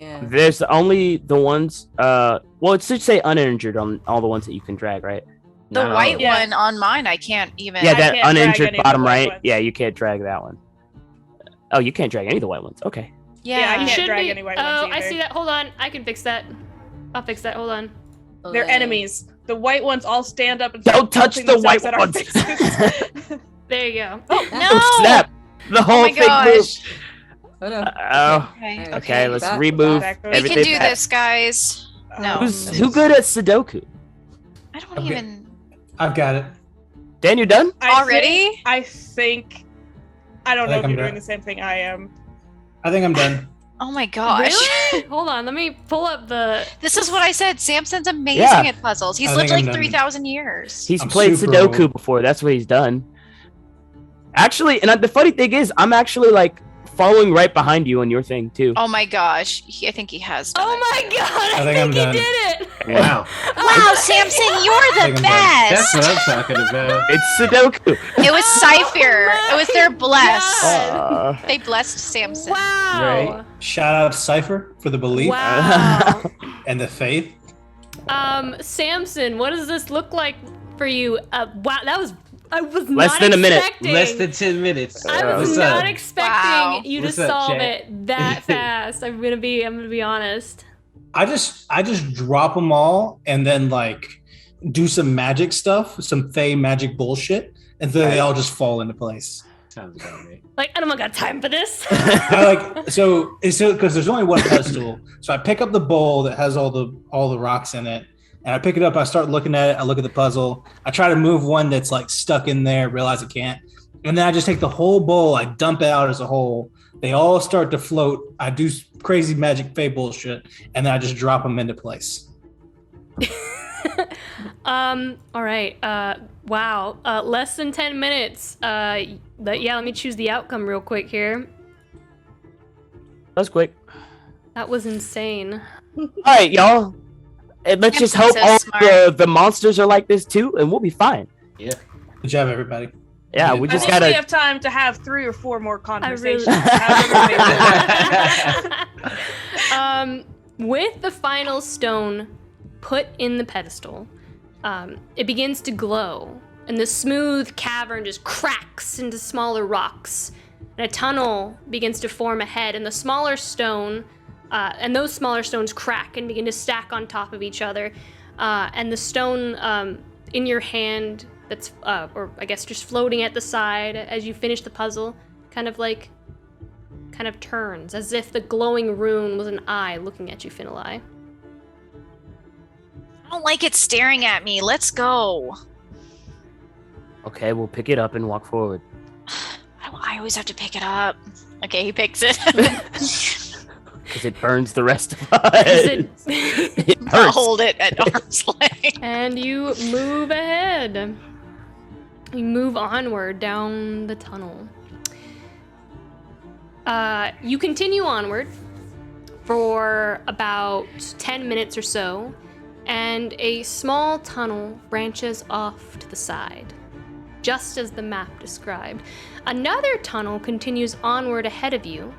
S10: Yeah.
S2: There's only the ones. Well, it should say uninjured on all the ones that you can drag, right?
S6: The
S4: Not
S6: white
S4: all.
S5: Yeah.
S6: one on mine, I can't even.
S2: Yeah,
S5: I
S2: that
S5: can't drag
S2: uninjured
S5: any of the
S2: bottom
S5: white
S2: right.
S5: ones.
S2: Yeah, you can't drag that one. Oh, you can't drag any of the white ones. Okay.
S5: Yeah, I
S6: Yeah.
S5: can't
S1: Should
S5: drag
S1: be.
S5: any white
S1: Oh,
S5: ones
S1: I
S5: either.
S1: see that. Hold on. I can fix that. I'll fix that. Hold on.
S5: They're enemies. The white ones all stand up and
S2: Don't
S5: start
S2: touch
S5: pelting
S2: the white
S5: themselves at our
S2: ones.
S5: faces.
S1: There you go. Oh,
S6: No.
S2: Oh, snap! The whole
S6: my
S2: thing
S6: gosh.
S2: moved.
S10: Oh no.
S2: Oh.
S6: Okay.
S2: Okay, let's
S10: Back-
S2: remove
S5: back- We
S6: We
S2: everything.
S6: can do
S2: back.
S6: this, guys. No.
S2: Who good at Sudoku?
S6: I don't
S8: Okay.
S6: even.
S8: I've got it.
S2: Dan, you done?
S6: Already?
S5: I think. I don't know if
S8: I'm
S5: you're
S8: done.
S5: doing the same thing I am.
S8: I think I'm done.
S6: Oh my gosh.
S1: Really? Hold on. Let me pull up the.
S6: This is what I said. Samson's amazing
S2: Yeah.
S6: at puzzles. He's
S8: I
S6: lived
S8: think I'm
S6: like
S8: done.
S6: 3,000 years.
S2: He's
S8: I'm
S2: played
S8: super
S2: Sudoku
S8: old.
S2: before. That's what he's done. Actually, and the funny thing is, I'm actually like following right behind you on your thing too.
S6: Oh my gosh. I think he has done
S1: Oh
S6: it.
S1: my god!
S8: I think I'm
S1: he
S8: done.
S1: did it.
S4: Wow,
S6: Wow, Samson, you're
S8: think
S6: the
S8: I'm done.
S4: that's
S6: best.
S4: what I'm talking about.
S2: It's Sudoku.
S6: It was Cypher. It was their bless.
S2: Uh,
S6: They blessed Samson.
S1: Wow.
S8: Right. Shout out to Cypher for the belief
S1: Wow.
S8: and the faith.
S1: Samson, what does this look like for you? Wow, that was. I was
S2: Less
S1: not
S2: than a minute.
S1: expecting-
S4: Less than 10 minutes.
S1: I was
S2: What's
S1: not
S4: up?
S1: expecting
S6: Wow.
S1: you
S4: What's
S1: to
S4: up,
S1: solve
S4: chat?
S1: it that fast. I'm gonna be honest.
S8: I just drop them all and then like do some magic stuff, some Fey magic bullshit, and then they all just fall into place.
S4: Sounds about right.
S1: Like I don't got time for this.
S8: I like so because there's only one pedestal, so I pick up the bowl that has all the rocks in it, and I pick it up. I start looking at it. I look at the puzzle. I try to move one that's like stuck in there. Realize I can't, and then I just take the whole bowl. I dump it out as a whole. They all start to float. I do crazy magic Fey bullshit, and then I just drop them into place.
S1: All right. Wow. Less than 10 minutes. Let me choose the outcome real quick here.
S2: that's quick.
S1: That was insane.
S2: All right, y'all. And let's just hope
S6: Samson's
S2: all
S6: so
S2: the monsters are like this too, and we'll be fine.
S4: Yeah.
S8: Good job, everybody.
S2: Yeah, we
S5: I
S2: just
S5: think we
S2: gotta.
S5: have time to have 3 or 4 more conversations.
S1: really-
S5: However many-
S1: With the final stone put in the pedestal, it begins to glow, and the smooth cavern just cracks into smaller rocks, and a tunnel begins to form ahead, and the smaller stone, and those smaller stones crack and begin to stack on top of each other, and the stone in your hand that's, or I guess just floating at the side as you finish the puzzle, kind of turns, as if the glowing rune was an eye looking at you, Finalai.
S6: I don't like it staring at me. Let's go.
S2: Okay, we'll pick it up and walk forward.
S6: I always have to pick it up. Okay, he picks it.
S2: Because it burns the rest of us. It
S6: I'll
S2: hurts.
S6: hold it at arm's length.
S1: And you move ahead. You move onward down the tunnel. You continue onward for about 10 minutes or so, and a small tunnel branches off to the side, just as the map described. Another tunnel continues onward ahead of you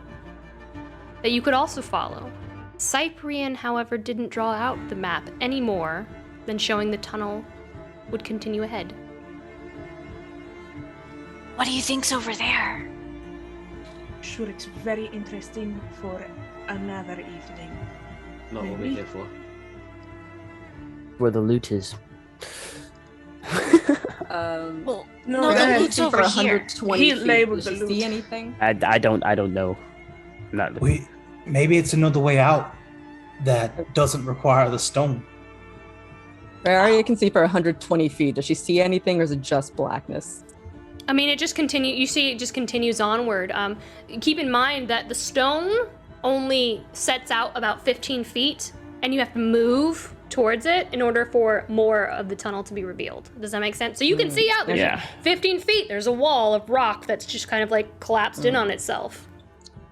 S1: that you could also follow. Cyprian, however, didn't draw out the map any more than showing the tunnel would continue ahead.
S6: What do you think's over there?
S9: Sure, it's very interesting for another evening.
S4: Not what we're here for.
S2: Where the loot is.
S6: Well,
S3: No,
S6: the
S3: yeah,
S6: loot's
S3: for
S6: over here.
S3: 120
S5: He
S3: feet.
S5: labeled
S3: Does
S5: the
S3: she
S5: loot.
S3: see anything?
S2: I don't know. I'm not looking.
S8: Maybe it's another way out that doesn't require the stone.
S3: Aria can see for 120 feet. Does she see anything, or is it just blackness?
S1: I mean, it just continue. You see, it just continues onward. Keep in mind that the stone only sets out about 15 feet, and you have to move towards it in order for more of the tunnel to be revealed. Does that make sense? So you can see out there,
S2: Yeah.
S1: 15 feet. There's a wall of rock that's just kind of like collapsed in on itself.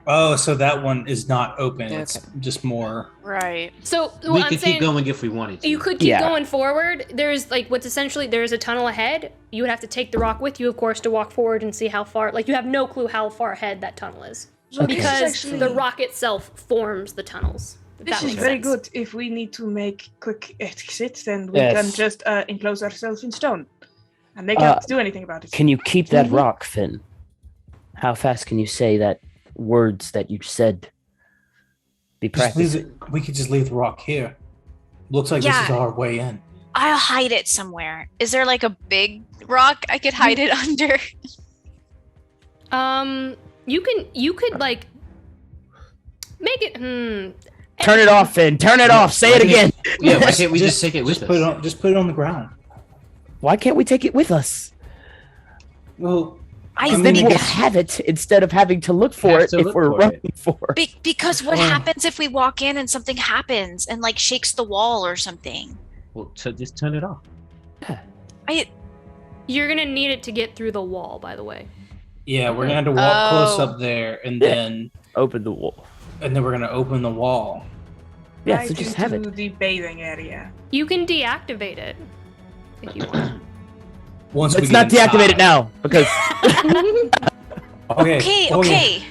S8: Oh, so that one is not open.
S3: Okay.
S8: It's just more.
S6: Right.
S1: So
S4: We
S1: what I'm
S4: could
S1: saying,
S4: keep going if we wanted to.
S1: you could keep
S2: Yeah.
S1: going forward. There's like what's essentially there's a tunnel ahead. You would have to take the rock with you, of course, to walk forward and see how far. Like you have no clue how far ahead that tunnel is
S5: So this is
S1: because
S5: actually-
S1: the rock itself forms the tunnels. If
S5: This
S1: that
S5: is
S1: makes
S5: very
S1: sense.
S5: good. If we need to make quick exits, then we
S2: Yes.
S5: can just enclose ourselves in stone, and they can't do anything about it.
S2: Can you keep that rock, Finn? How fast can you say that words that you said? Be
S8: Just leave
S2: practicing.
S8: it, we could just leave the rock here. Looks like this is
S6: Yeah.
S8: our way in.
S6: I'll hide it somewhere. Is there like a big rock I could hide it under?
S1: You could like make it.
S2: Turn it off, Finn. Turn it off. Say it again.
S4: Yeah, why can't we just take it with
S8: Just put it
S4: us?
S8: on. Just put it on the ground.
S2: Why can't we take it with us?
S8: Well,
S2: Because then we'll have it instead of having to look for
S4: Have
S2: it
S4: to
S2: if
S4: look
S2: we're
S4: for
S2: running for it.
S6: Because what
S2: Oh.
S6: happens if we walk in and something happens and like shakes the wall or something?
S4: Well, so just turn it off.
S1: You're gonna need it to get through the wall, by the way.
S8: yeah, we're gonna have to walk close
S6: Oh.
S8: up there, and
S2: Yeah.
S8: then
S2: Open the wall.
S8: we're gonna open the wall.
S2: Yeah,
S5: Right
S2: so just have
S5: into
S2: it.
S5: the bathing area.
S1: You can deactivate it if you want.
S8: Once
S2: Let's
S8: we
S2: not
S8: get
S2: deactivate
S8: inside.
S2: it now because
S8: Okay.
S6: Okay.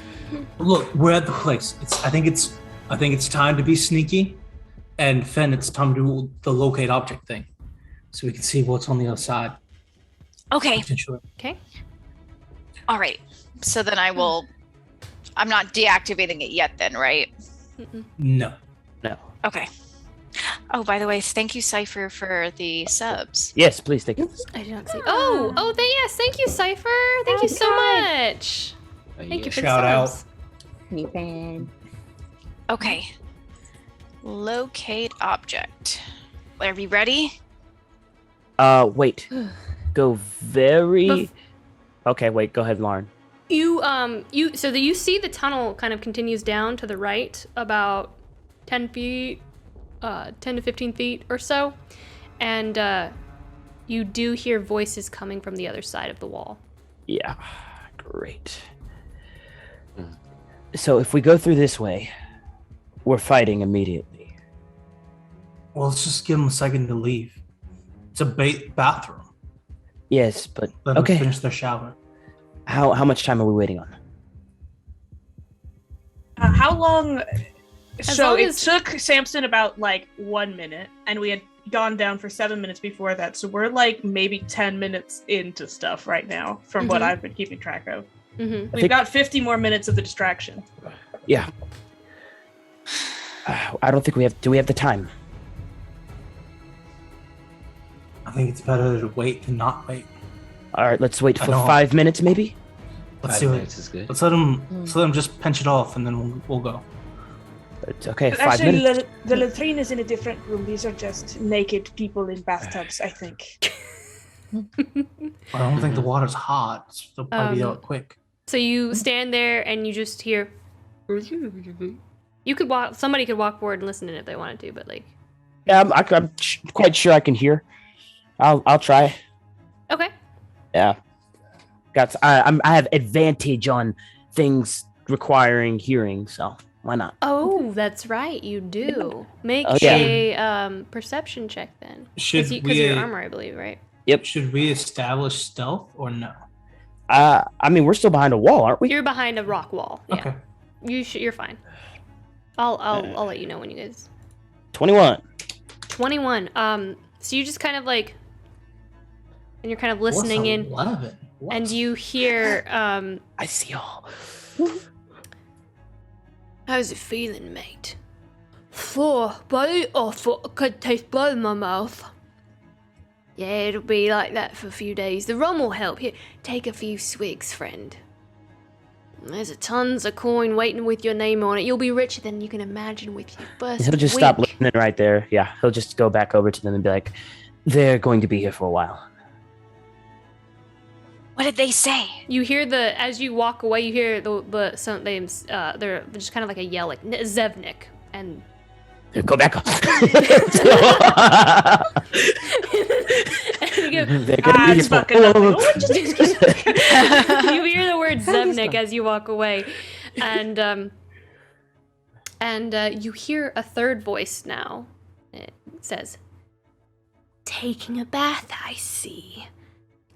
S8: Look, we're at the place. I think it's time to be sneaky, and Fen, it's time to do the locate object thing, so we can see what's on the other side.
S6: Okay.
S8: Potentially.
S1: Okay.
S6: All right. So then I will. I'm not deactivating it yet, then, right?
S8: No.
S6: Okay. Oh, by the way, thank you, Cypher, for the subs.
S2: yes, please take it.
S1: I did not see. Yes. Thank you, Cypher. Thank you so much. Thank you for
S8: Shout
S1: the
S8: out.
S1: subs.
S6: Okay. Locate object. Are we ready?
S2: Wait. Go very. Okay, wait. Go ahead, Lauren.
S1: You you see the tunnel kind of continues down to the right about 10 feet, 10 to 15 feet or so, and you do hear voices coming from the other side of the wall.
S2: Yeah, great. So if we go through this way, we're fighting immediately.
S8: Well, let's just give them a second to leave. It's a bathroom.
S2: Yes, but
S8: Let them
S2: okay.
S8: finish their shower.
S2: How much time are we waiting on?
S5: How long? So
S1: long
S5: it
S1: as-
S5: took Samson about like 1 minute, and we had gone down for 7 minutes before that. So we're like maybe 10 minutes into stuff right now, from what
S1: Mhm.
S5: I've been keeping track of.
S1: Mm-hmm.
S5: We've got 50 more minutes of the distraction.
S2: Yeah. I don't think we have. Do we have the time?
S8: I think it's better to wait than not wait.
S2: All right, let's wait
S8: I
S2: for
S8: know.
S2: 5 minutes, maybe.
S8: Let's
S4: 5
S8: see what.
S4: minutes is good.
S8: Let's let them just pinch it off, and then we'll go.
S2: It's okay.
S5: But
S2: 5
S5: actually,
S2: minutes.
S5: the latrine is in a different room. These are just naked people in bathtubs, I think.
S8: I don't think the water's hot. So they'll probably be out quick.
S1: So you stand there and you just hear. You could walk. Somebody could walk forward and listen in if they wanted to, but like.
S2: Yeah, I'm quite sure I can hear. I'll try.
S1: Okay.
S2: Yeah. I have advantage on things requiring hearing, so why not?
S1: Oh, that's right. You do. Make
S2: Oh, yeah.
S1: a perception check then.
S8: Should
S1: Because
S8: we?
S1: your armor, I believe, right?
S2: Yep.
S8: Should we establish stealth or no?
S2: I mean, we're still behind a wall, aren't we?
S1: You're behind a rock wall. Yeah.
S8: Okay.
S1: You're fine. I'll let you know when you guys.
S2: 21.
S1: 21. So you just kind of like, and you're kind of listening in,
S8: 11?
S1: and you hear
S2: I see all.
S1: How's it feeling, mate? Bloody awful. I could taste blood in my mouth. Yeah, it'll be like that for a few days. The rum will help. Here, take a few swigs, friend. There's tons of coin waiting with your name on it. You'll be richer than you can imagine with your first
S2: He'll just
S1: wig.
S2: stop listening right there. Yeah, he'll just go back over to them and be like, they're going to be here for a while.
S6: What did they say?
S1: You hear as you walk away, you hear some names. They're just kind of like a yell, like Zevnik, and
S2: go back up.
S1: and you go,
S5: it's fucking nothing.
S1: you hear the word Zevnik as you walk away, and you hear a third voice now. It says, "Taking a bath, I see.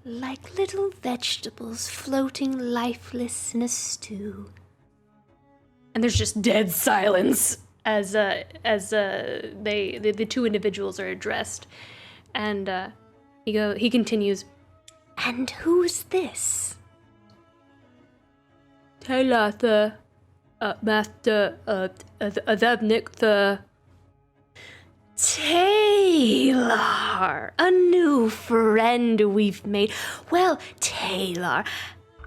S1: Like little vegetables floating lifeless in a stew." And there's just dead silence as the two individuals are addressed. And he continues, "And who's this?" "Taylor, the Master Zevnik, the..." "Taylor, a new friend we've made. Well, Taylor,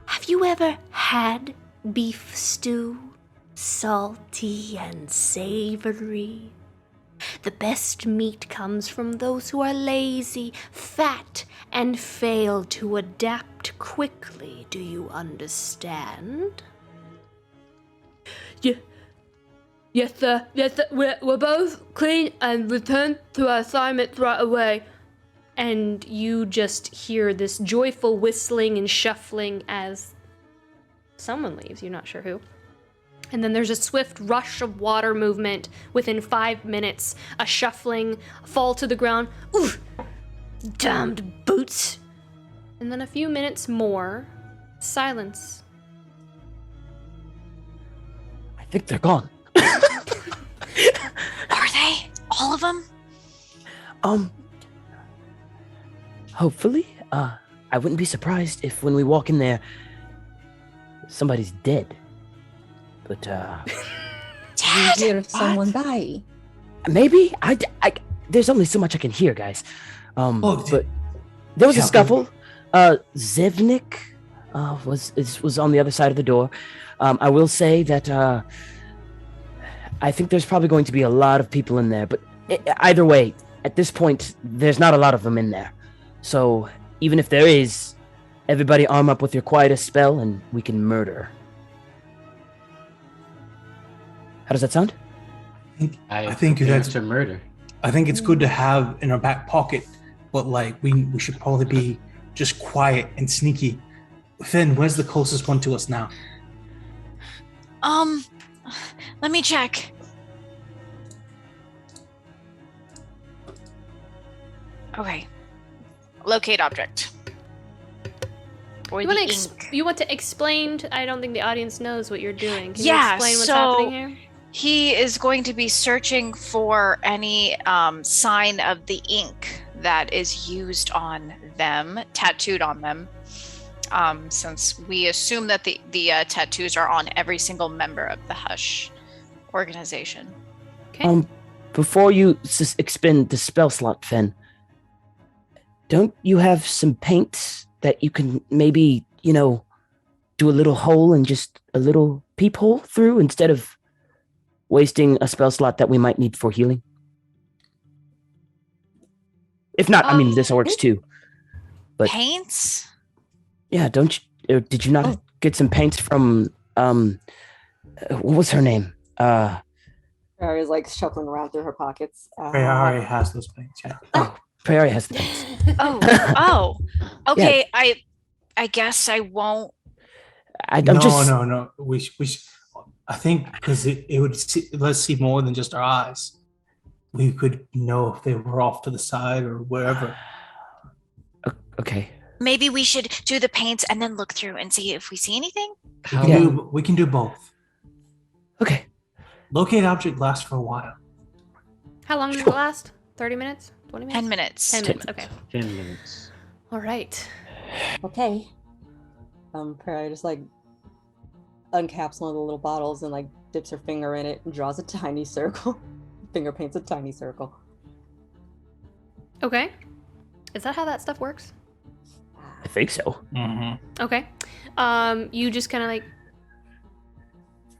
S1: have you ever had beef stew? Salty and savory. The best meat comes from those who are lazy, fat, and fail to adapt quickly. Do you understand?" "Yeah. Yes, sir. Yes, sir. We're both clean and return to our assignments right away." And you just hear this joyful whistling and shuffling as someone leaves. You're not sure who. And then there's a swift rush of water movement within 5 minutes. A shuffling, fall to the ground. Ooh, damned boots. And then a few minutes more, silence.
S2: I think they're gone.
S6: Are they? All of them?
S2: Hopefully. I wouldn't be surprised if when we walk in there, somebody's dead. But,
S10: You hear someone die.
S2: maybe? There's only so much I can hear, guys. But there was a scuffle. Zevnik was on the other side of the door. I will say that I think there's probably going to be a lot of people in there, but either way, at this point, there's not a lot of them in there. So even if there is, everybody arm up with your quietest spell and we can murder. How does that sound?
S8: I think that's
S4: a murder.
S8: I think it's good to have in our back pocket, but like we should probably be just quiet and sneaky. Finn, where's the closest one to us now?
S6: Let me check. Okay. Locate object. Or
S1: You
S6: the
S1: want,
S6: ink.
S1: you want to explain? I don't think the audience knows what you're doing. Can you
S6: Yeah,
S1: explain what's
S6: so
S1: happening here?
S6: he is going to be searching for any sign of the ink that is used on them, tattooed on them. Since we assume that the tattoos are on every single member of the Hush organization.
S1: Okay.
S2: Before you expend the spell slot, Finn, don't you have some paint that you can maybe, do a little hole and just a little peephole through instead of wasting a spell slot that we might need for healing? If not, this works too. But
S6: paints?
S2: Yeah, did you not get some paints from, what was her name?
S3: Prairie is shuffling around through her pockets.
S8: Prairie has those paints, yeah.
S2: Prairie has the paints.
S6: Okay.
S2: Yeah.
S6: I guess I won't.
S8: No. We I think because it would let's see more than just our eyes. We could know if they were off to the side or wherever.
S2: Okay.
S6: Maybe we should do the paints and then look through and see if we see anything.
S8: We can do both.
S2: Okay.
S8: Locate object lasts for a while.
S1: How long does it last? 30 minutes? 20 minutes?
S6: 10 minutes.
S1: 10 minutes, okay.
S4: 10 minutes.
S1: All right.
S3: Okay. Prairie just uncaps one of the little bottles and dips her finger in it and draws a tiny circle. Finger paints a tiny circle.
S1: Okay. Is that how that stuff works?
S2: I think so.
S8: Mm-hmm.
S1: Okay. You just kind of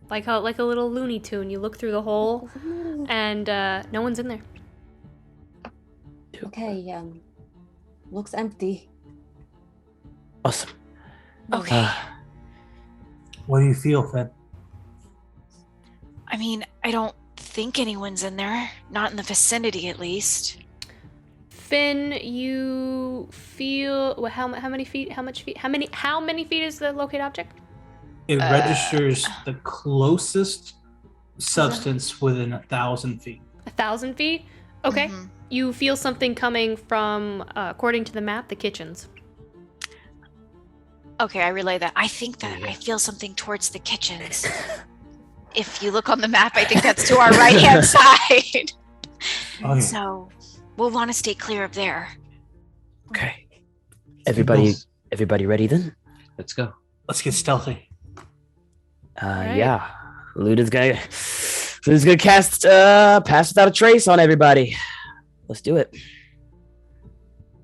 S1: like a little Looney Tune. You look through the hole, and no one's in there.
S10: Okay, looks empty.
S2: Awesome.
S6: Okay.
S8: What do you feel, Finn?
S6: I mean, I don't think anyone's in there. Not in the vicinity, at least.
S1: Finn, you feel how many feet? How many feet is the locate object?
S8: It registers the closest substance within 1,000 feet.
S1: 1,000 feet? Okay.
S6: Mm-hmm.
S1: You feel something coming from, according to the map, the kitchens.
S6: Okay, I relay that. I think that I feel something towards the kitchens. If you look on the map, I think that's to our right-hand side.
S8: Okay.
S6: So we'll want to stay clear of there.
S2: Okay. Everybody ready then?
S4: Let's go.
S8: Let's get stealthy.
S1: Right.
S2: Yeah. Luda's gonna cast Pass Without a Trace on everybody. Let's do it.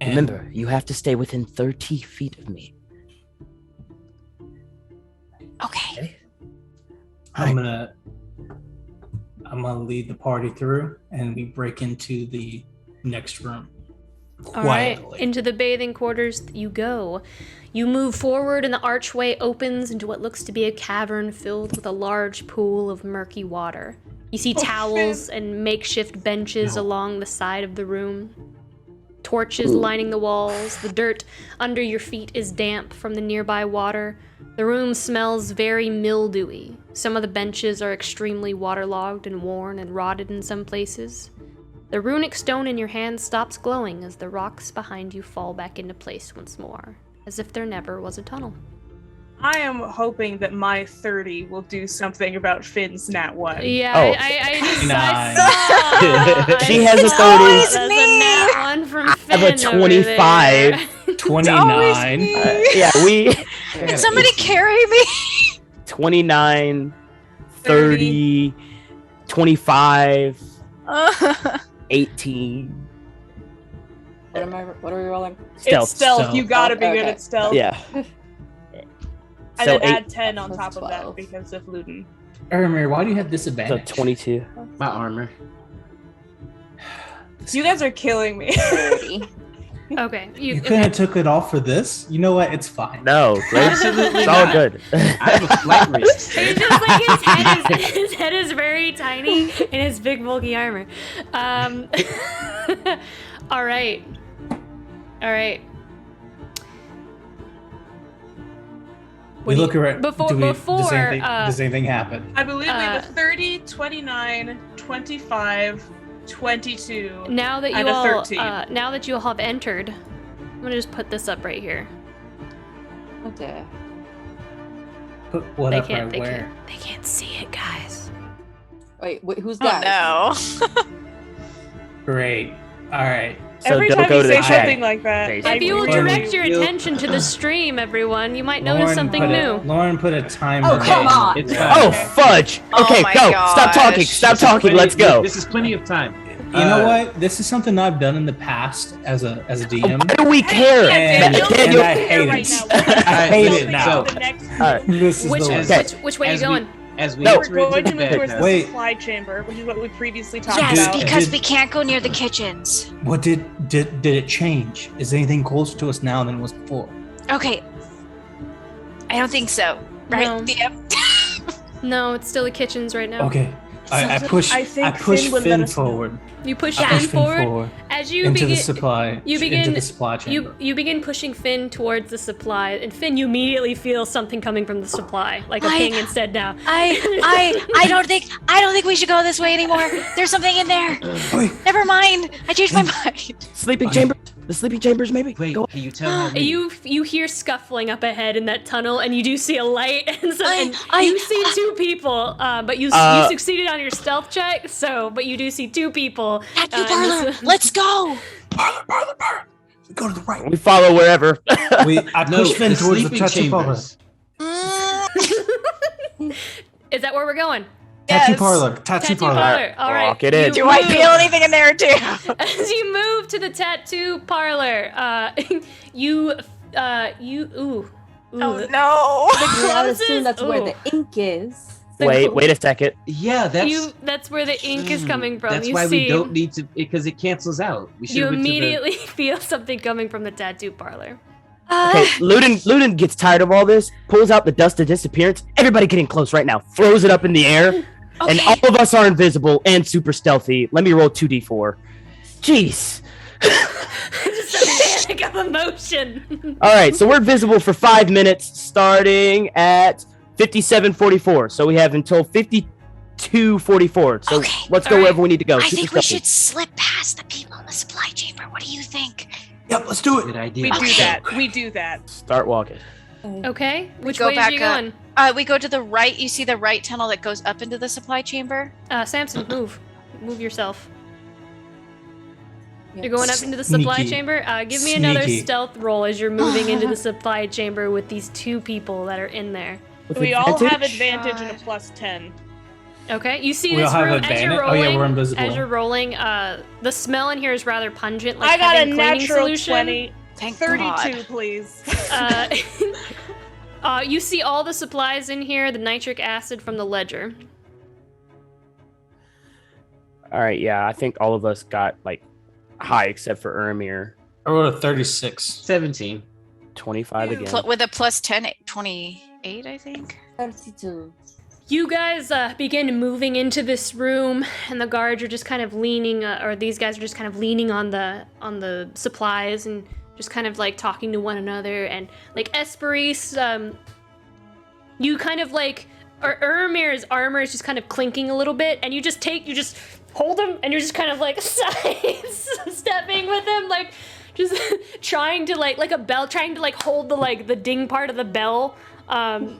S8: And
S2: Remember, you have to stay within 30 feet of me.
S6: Okay.
S8: I'm gonna lead the party through, and we break into the next room
S1: All right.
S8: quietly.
S1: Into the bathing quarters you go. You move forward, and the archway opens into what looks to be a cavern filled with a large pool of murky water. You see towels and makeshift benches along the side of the room. Torches lining the walls. The dirt under your feet is damp from the nearby water. The room smells very mildewy. Some of the benches are extremely waterlogged and worn and rotted in some places. The runic stone in your hand stops glowing as the rocks behind you fall back into place once more, as if there never was a tunnel.
S5: I am hoping that my 30 will do something about Finn's nat 1.
S1: Yeah,
S2: Oh.
S1: I saw.
S2: She has a 30.
S1: That's a nat one from
S2: I
S1: Finn
S2: have a
S1: over
S2: 25.
S1: there.
S8: 29.
S2: Yeah, we
S6: Can somebody carry me?
S2: 29, 30, 25, 18.
S3: What are we rolling?
S5: It's stealth. You gotta be good
S3: Okay.
S5: at stealth.
S2: Yeah.
S5: And
S2: So
S5: then add 10 on top of that because of Luden.
S8: Urimir, why do you have
S2: So
S8: disadvantage?
S2: 22.
S4: My armor.
S5: You guys are killing me.
S1: Okay.
S8: You couldn't have took it off for this? You know what? It's fine.
S2: No,
S4: Absolutely
S2: it's all
S4: not.
S2: good.
S4: I have a flight risk.
S1: It's just like his head is very tiny in his big bulky armor. All right.
S8: We look around.
S1: Before-
S8: does anything happen?
S5: I believe we have a 30, 29, 25, 22.
S1: Now that
S5: and
S1: you
S5: a
S1: all
S5: 13.
S1: now that you all have entered, I'm gonna just put this up right here.
S3: Okay.
S8: Put what
S1: They
S8: up
S1: can't.
S8: right
S1: They
S8: where?
S1: can't. They can't see it, guys.
S3: Wait, who's
S6: Oh
S3: guys?
S6: no.
S8: Great. All right.
S2: So
S5: Every
S2: don't
S5: time
S2: go
S5: you
S2: to
S5: say
S2: the chat.
S5: something like that,
S2: Basically.
S1: If you will
S5: really
S1: direct your
S5: feel-
S1: attention to the stream, everyone, you might notice
S8: Lauren
S1: something
S8: put
S1: new.
S8: Lauren put a timer.
S3: Oh, come
S8: in.
S3: on.
S4: It's
S2: Oh,
S4: fine.
S2: fudge.
S6: Oh
S2: Okay,
S6: my
S2: go. Stop talking.
S6: gosh.
S2: Stop
S4: This is
S2: talking.
S4: plenty-
S2: Let's go.
S4: This is plenty of time.
S8: You know what? This is something I've done in the past as a DM.
S2: Why do we care?
S8: And,
S2: Daniel-
S8: and I hate
S5: right
S8: it.
S5: now.
S8: I hate it
S5: Jumping
S8: now.
S5: to the next-
S2: All right.
S8: This is
S1: Which
S8: the
S2: Okay.
S8: worst.
S1: which way are you going?
S4: As we
S2: No.
S5: We're going to move towards the
S8: Wait.
S5: supply chamber, which is what we previously talked
S6: Yes,
S5: about.
S6: because
S8: Did-
S6: we can't go near the kitchens.
S8: What did it change? Is anything closer to us now than it was before?
S6: Okay. I don't think so. Right?
S1: No.
S6: Yep.
S1: No, it's still the kitchens right now.
S8: Okay. I push
S5: I think
S8: Finn
S5: Finn would let us know.
S8: forward.
S1: You push
S8: I
S1: Finn
S8: push Finn
S1: forward. As you
S8: into
S1: begin,
S8: the supply.
S1: you
S8: into
S1: begin-
S8: the supply chamber.
S1: you begin pushing Finn towards the supply, and Finn, you immediately feel something coming from the supply, like a
S6: I-
S1: ping instead now.
S6: I don't think we should go this way anymore. There's something in there.
S8: Wait.
S6: Never mind. I changed my mind.
S2: Sleeping chamber. The sleeping chambers, maybe.
S4: Wait,
S2: Go.
S4: can you tell how many?
S1: You hear scuffling up ahead in that tunnel, and you do see a light, and,
S6: I-
S1: you see two people. But you succeeded on your stealth check, but you do see two people.
S6: At the
S1: in
S6: parlor.
S1: this-
S6: Let's go.
S8: Parlor. Go to the right.
S2: We follow wherever.
S8: I
S4: No,
S8: push Finn
S4: the
S8: towards the
S4: sleeping
S8: touch of parlor.
S4: chambers.
S1: Is that where we're going?
S8: Tattoo parlor.
S1: Tattoo parlor. All right.
S2: Lock it in.
S6: Do I feel anything in there too?
S1: As you move to the tattoo parlor, ooh.
S6: Oh no!
S3: I would assume that's where the ink is.
S2: Wait a second.
S4: Yeah,
S1: that's where the ink is coming from.
S4: That's
S1: you
S4: why
S1: see,
S4: we don't need to, because it cancels out. We
S1: you
S4: went to the-
S1: immediately feel something coming from the tattoo parlor.
S2: Okay, Ludin gets tired of all this, pulls out the dust of disappearance. Everybody getting close right now. Throws it up in the air, and all of us are invisible and super stealthy. Let me roll 2d4. Jeez.
S1: Just a panic of emotion.
S2: All right, so we're visible for 5 minutes, starting at 57:44. So we have until 52:44. So let's go wherever we need to go.
S6: I
S2: Super
S6: think we
S2: stealthy.
S6: should slip past the people in the supply chamber. What do you think?
S8: Yep, let's do it.
S4: Good idea.
S5: We do that. We do that.
S2: Start walking.
S1: Okay, which
S6: go
S1: way
S6: back
S1: are you going?
S6: We go to the right. You see the right tunnel that goes up into the supply chamber?
S1: Samson, move yourself. You're going up into the supply
S8: Sneaky.
S1: chamber. Give me another
S8: Sneaky.
S1: stealth roll as you're moving into the supply chamber with these two people that are in there.
S5: We all have advantage and a +10.
S1: Okay, you see
S8: We
S1: this
S8: all have
S1: room as
S8: advantage?
S1: you're
S8: Oh, yeah,
S1: rolling.
S8: we're invisible.
S1: As you're rolling, the smell in here is rather pungent, like
S5: I got a
S1: having cleaning
S5: natural
S1: solution.
S5: 20.
S6: Thank
S5: 32,
S6: God.
S5: please.
S1: You see all the supplies in here, the nitric acid from the ledger.
S2: All right, yeah, I think all of us got like high except for Urimir.
S8: I rolled a 36.
S4: 17.
S2: 25 again.
S6: With a +10, 28, I think.
S3: 32.
S1: You guys begin moving into this room, and the guards are just kind of leaning, or these guys are just kind of leaning on the supplies and just kind of like talking to one another. And like Esperise, you kind of like, or Urimir's armor is just kind of clinking a little bit, and you just hold him, and you're just kind of like stepping with him, like just trying to like a bell, trying to like hold the ding part of the bell. From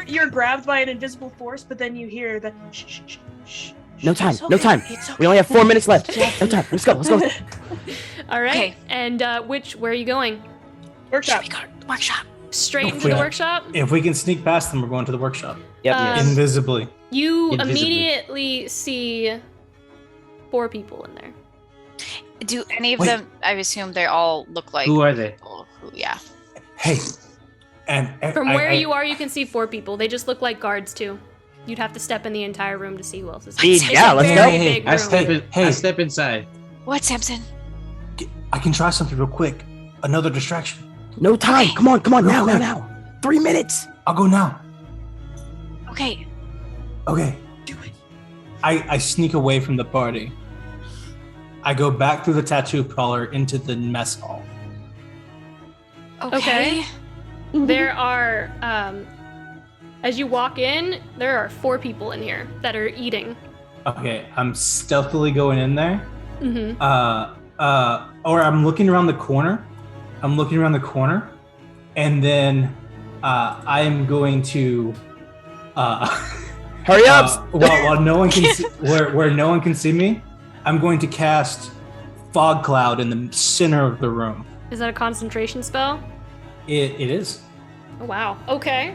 S5: you're grabbed by an invisible force, but then you hear the shh, shh, shh, shh.
S2: No time,
S5: It's
S2: no
S5: okay,
S2: time.
S5: it's
S2: We only have 4 minutes left. No time. Let's go.
S1: All right.
S6: Okay.
S1: And where are you going?
S5: Workshop.
S6: Workshop.
S1: Straight into the workshop?
S8: If we can sneak past them, we're going to the workshop.
S2: Yep.
S8: Invisibly.
S1: You
S8: Invisibly.
S1: immediately see 4 people in there.
S6: Do any of them? I assume they all look like.
S4: Who are they?
S6: Yeah.
S8: Hey. And
S1: From where you are, you can see 4 people. They just look like guards too. You'd have to step in the entire room to see who else is in
S2: Speed,
S1: It's
S2: yeah,
S1: a
S2: let's
S1: very
S2: go.
S1: big
S4: I
S1: room.
S4: step inside.
S6: What, Samson?
S8: I can try something real quick. Another distraction.
S2: No time. Come on. Now. 3 minutes.
S8: I'll go now.
S6: Okay.
S8: Okay. Do it. I sneak away from the party. I go back through the tattoo parlor into the mess hall.
S1: Okay. There are, as you walk in, there are 4 people in here that are eating.
S8: Okay, I'm stealthily going in there.
S1: Mm-hmm.
S8: Or I'm looking around the corner. And then I am going to
S2: hurry up.
S8: While no one can see, where no one can see me, I'm going to cast fog cloud in the center of the room.
S1: Is that a concentration spell?
S8: It is.
S1: Oh, wow. Okay.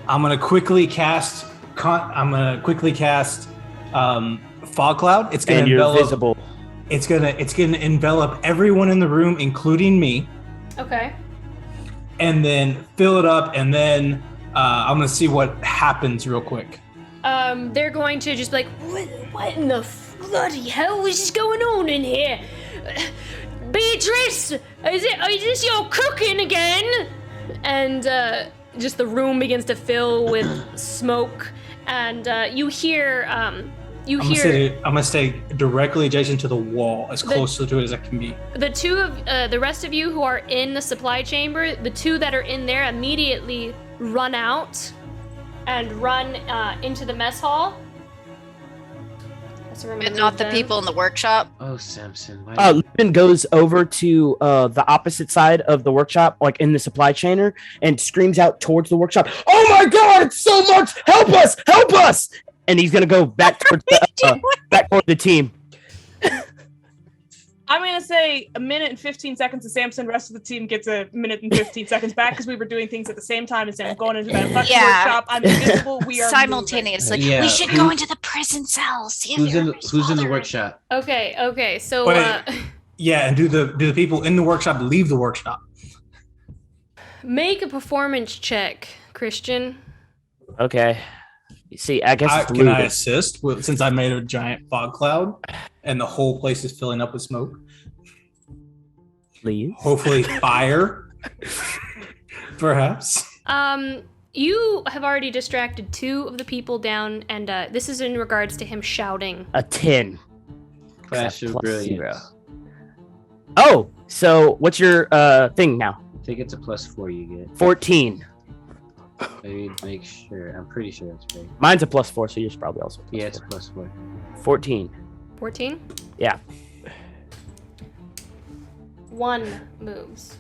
S8: I'm gonna quickly cast. Fog cloud. It's gonna
S2: And you're
S8: envelop.
S2: visible.
S8: It's gonna envelop everyone in the room, including me,
S1: Okay.
S8: and then fill it up. And then I'm gonna see what happens real quick.
S1: They're going to just be like, what in the bloody hell is going on in here? Beatrice, is this your cooking again? And just the room begins to fill with smoke, and you hear,
S8: I'm gonna stay directly adjacent to the wall, as close to it as I can be.
S1: the rest of you who are in the supply chamber, the 2 that are in there immediately run out and run into the mess hall.
S6: And not the people in the workshop.
S4: Oh, Samson.
S2: Lupin goes over to the opposite side of the workshop, like in the supply chainer, and screams out towards the workshop, "Oh my God, it's so much! Help us! Help us!" And he's gonna go back towards the team.
S5: I'm going to say a minute and 15 seconds to Samson. Rest of the team gets a minute and 15 seconds back because we were doing things at the same time. Instead of going into that fucking workshop, I'm invisible. We are
S6: simultaneously.
S4: Yeah,
S6: We should go into the prison cells. See if
S4: Who's
S6: everybody's
S4: in the
S6: bothering.
S4: workshop?
S1: Okay. So
S8: Wait. Yeah, and do the people in the workshop leave the workshop?
S1: make a performance check, Christian.
S2: Okay. See, I guess it's
S8: Can I
S2: Luden.
S8: assist since I made a giant fog cloud and the whole place is filling up with smoke?
S2: Please.
S8: Hopefully fire. Perhaps.
S1: You have already distracted 2 of the people down, and this is in regards to him shouting.
S2: A 10.
S4: Flash of
S2: Plus
S4: brilliance.
S2: 0. Oh, so what's your thing now?
S4: I think it's a +4 you get.
S2: 14.
S4: Let me make sure. I'm pretty sure that's right.
S2: Mine's a +4, so yours probably also.
S4: Yeah, it's a +4.
S2: 14.
S1: 14?
S2: Yeah.
S1: 1 moves.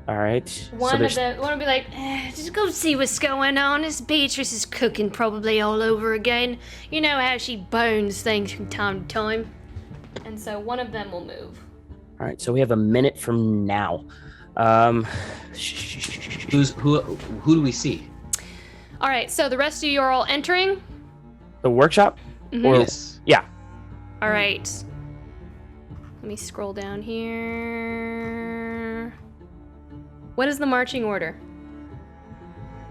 S2: All right.
S1: One will be like, just go see what's going on. This Beatrice is cooking probably all over again. You know how she burns things from time to time. And so one of them will move.
S2: All right. So we have a minute from now.
S4: Who do we see?
S1: All right. So the rest of you are all entering.
S2: The workshop?
S1: Mhm.
S2: Or,
S4: Yes.
S2: Yeah.
S1: All right. Let me scroll down here. What is the marching order?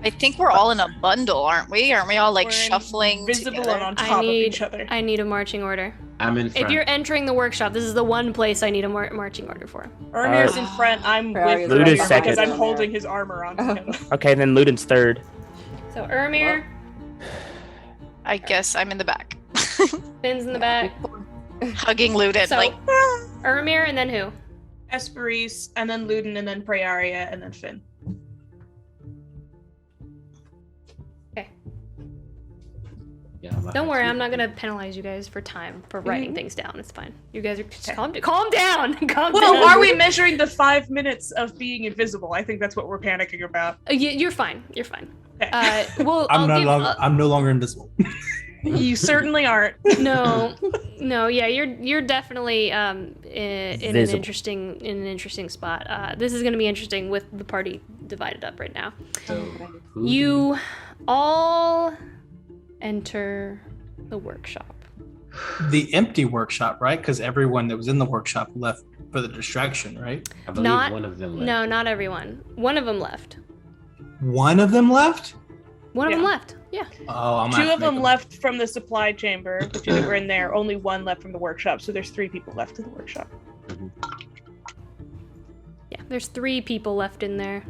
S6: I think we're all in a bundle, aren't we? Aren't we all like
S5: We're
S6: shuffling
S5: invisible
S6: together?
S5: and on top of each other.
S1: I need a marching order.
S4: I'm in front.
S1: If you're entering the workshop, this is the one place I need a marching order for.
S5: Urimir in front. I'm with
S2: Luda's
S5: Urimir
S2: second.
S5: because I'm holding his armor on him.
S2: Okay, then Luden's third.
S1: So Urimir,
S6: I guess I'm in the back.
S1: Finn's in the back.
S6: Hugging Luden,
S1: So
S6: like
S1: Urimir and then who?
S5: Esperise, and then Luden, and then Prearia, and then Finn.
S1: Okay.
S4: Yeah,
S1: Don't worry, I'm not gonna penalize you guys for time for writing
S5: Mhm.
S1: things down. It's fine. You guys are just calm down. Calm
S5: Well,
S1: down.
S5: are we measuring the 5 minutes of being invisible? I think that's what we're panicking about.
S1: You're fine. You're fine.
S5: Okay.
S1: Well,
S8: I'm no longer invisible.
S5: You certainly aren't.
S1: No, yeah, you're definitely in an
S2: Visible.
S1: interesting spot. This is gonna be interesting with the party divided up right now.
S4: So, who-
S1: You all enter the workshop.
S8: The empty workshop, right? Because everyone that was in the workshop left for the distraction, right?
S4: I believe
S1: Not
S4: one of them left.
S1: No, not everyone. One of them left.
S8: One of them left?
S1: One of them left. Yeah.
S8: Oh, I'm
S5: 2 of them left from the supply chamber. The 2 that were in there. Only 1 left from the workshop. So there's 3 people left in the workshop.
S1: Yeah, there's 3 people left in there.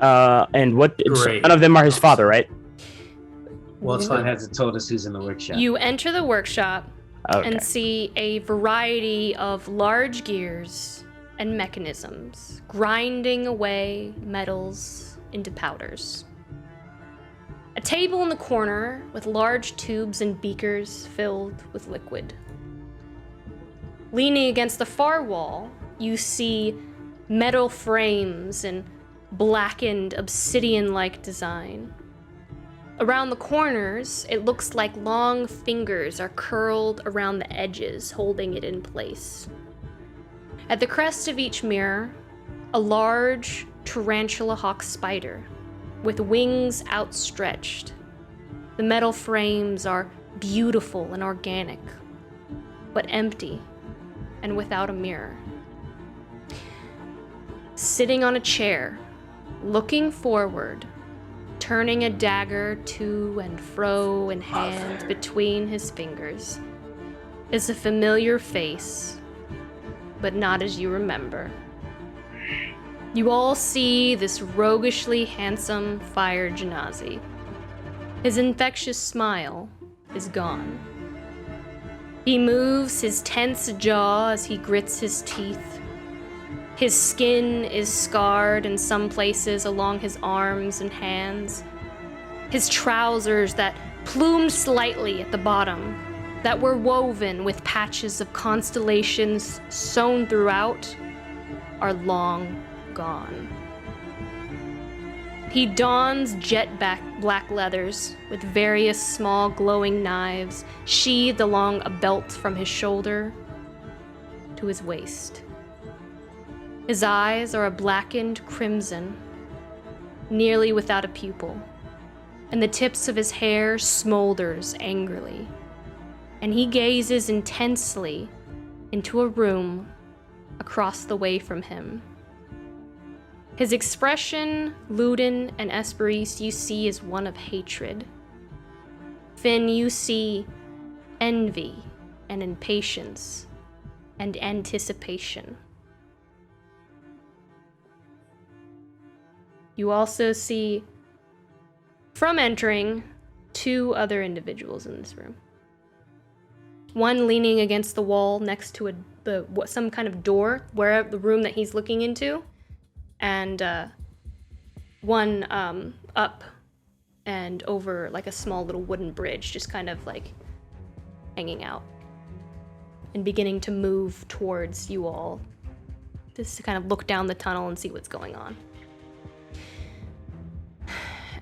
S2: And what? So
S8: Great.
S2: none of them are his father, right?
S4: Well, someone hasn't told us who's in the workshop.
S1: You enter the workshop
S2: Okay.
S1: and see a variety of large gears and mechanisms grinding away metals into powders. A table in the corner with large tubes and beakers filled with liquid. Leaning against the far wall, you see metal frames and blackened obsidian-like design. Around the corners, it looks like long fingers are curled around the edges, holding it in place. At the crest of each mirror, a large tarantula hawk spider with wings outstretched. The metal frames are beautiful and organic, but empty and without a mirror. Sitting on a chair, looking forward, turning a dagger to and fro in hand between his fingers, is a familiar face, but not as you remember. You all see this roguishly handsome Fire Genasi. His infectious smile is gone. He moves his tense jaw as he grits his teeth. His skin is scarred in some places along his arms and hands. His trousers that plumed slightly at the bottom, that were woven with patches of constellations sewn throughout, are long gone. He dons jet black leathers with various small glowing knives sheathed along a belt from his shoulder, to his waist. His eyes are a blackened crimson, nearly without a pupil, and the tips of his hair smolders angrily, and he gazes intensely into a room across the way from him. His expression, Ludin and Esperise, you see is one of hatred. Finn, you see envy and impatience and anticipation. You also see, from entering, 2 other individuals in this room. One leaning against the wall next to some kind of door, where the room that he's looking into, and one up and over like a small little wooden bridge, just kind of like hanging out and beginning to move towards you all, just to kind of look down the tunnel and see what's going on.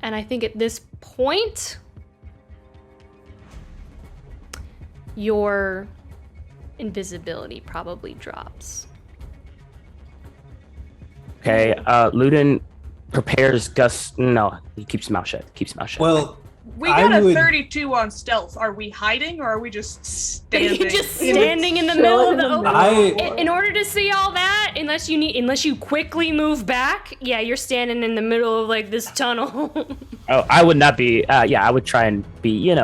S1: And I think at this point, your invisibility probably drops.
S2: Okay, Ludin prepares Gus. No, he keeps his mouth shut.
S8: Well,
S5: We got a 32 on stealth. Are we hiding or are we just standing?
S1: Just standing in the middle of the
S8: open.
S1: In order to see all that, unless you quickly move back, yeah, you're standing in the middle of like this tunnel.
S2: Oh, I would not be. I would try and be,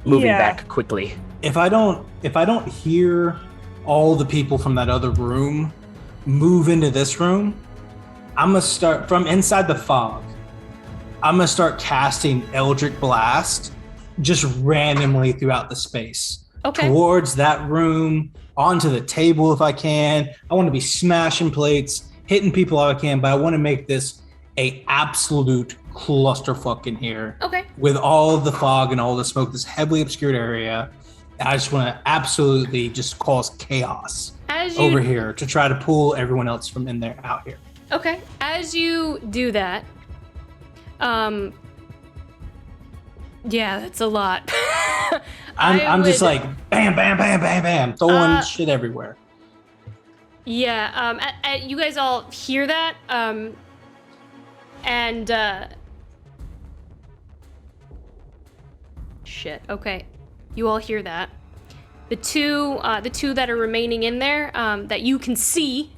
S2: moving back quickly.
S8: If I don't hear all the people from that other room move into this room, I'm gonna start from inside the fog. I'm gonna start casting Eldritch Blast just randomly throughout the space.
S1: Okay.
S8: Towards that room, onto the table if I can. I want to be smashing plates, hitting people if I can, but I want to make this a absolute clusterfuck in here.
S1: Okay.
S8: With all of the fog and all the smoke, this heavily obscured area. I just want to absolutely just cause chaos over here to try to pull everyone else from in there out here.
S1: Okay. As you do that, yeah, that's a lot.
S8: I'm just like bam, bam, bam, bam, bam, throwing shit everywhere.
S1: Yeah. You guys all hear that, and shit. Okay, you all hear that. The two that are remaining in there, that you can see.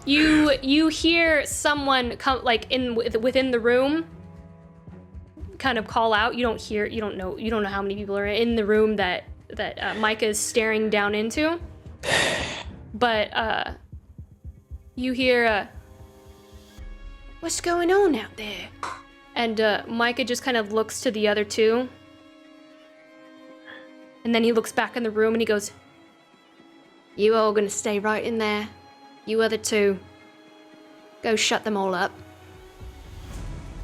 S1: You hear someone come like within the room, kind of call out. You don't know how many people are in the room that Micah is staring down into, but you hear what's going on out there, and Micah just kind of looks to the other two, and then he looks back in the room and he goes, "You all gonna stay right in there. You other two, go shut them all up."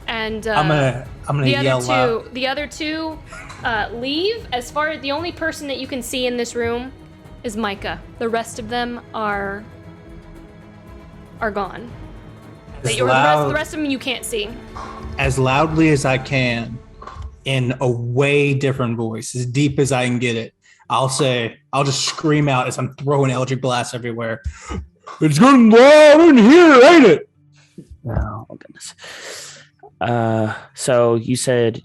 S1: And
S8: I'm gonna yell out.
S1: The other two leave. As far as the only person that you can see in this room is Micah. The rest of them are gone. The rest of them you can't see.
S8: As loudly as I can, in a way different voice, as deep as I can get it, I'll just scream out as I'm throwing Eldritch Blast everywhere. It's getting loud in here, ain't it?
S2: Oh, goodness. So you said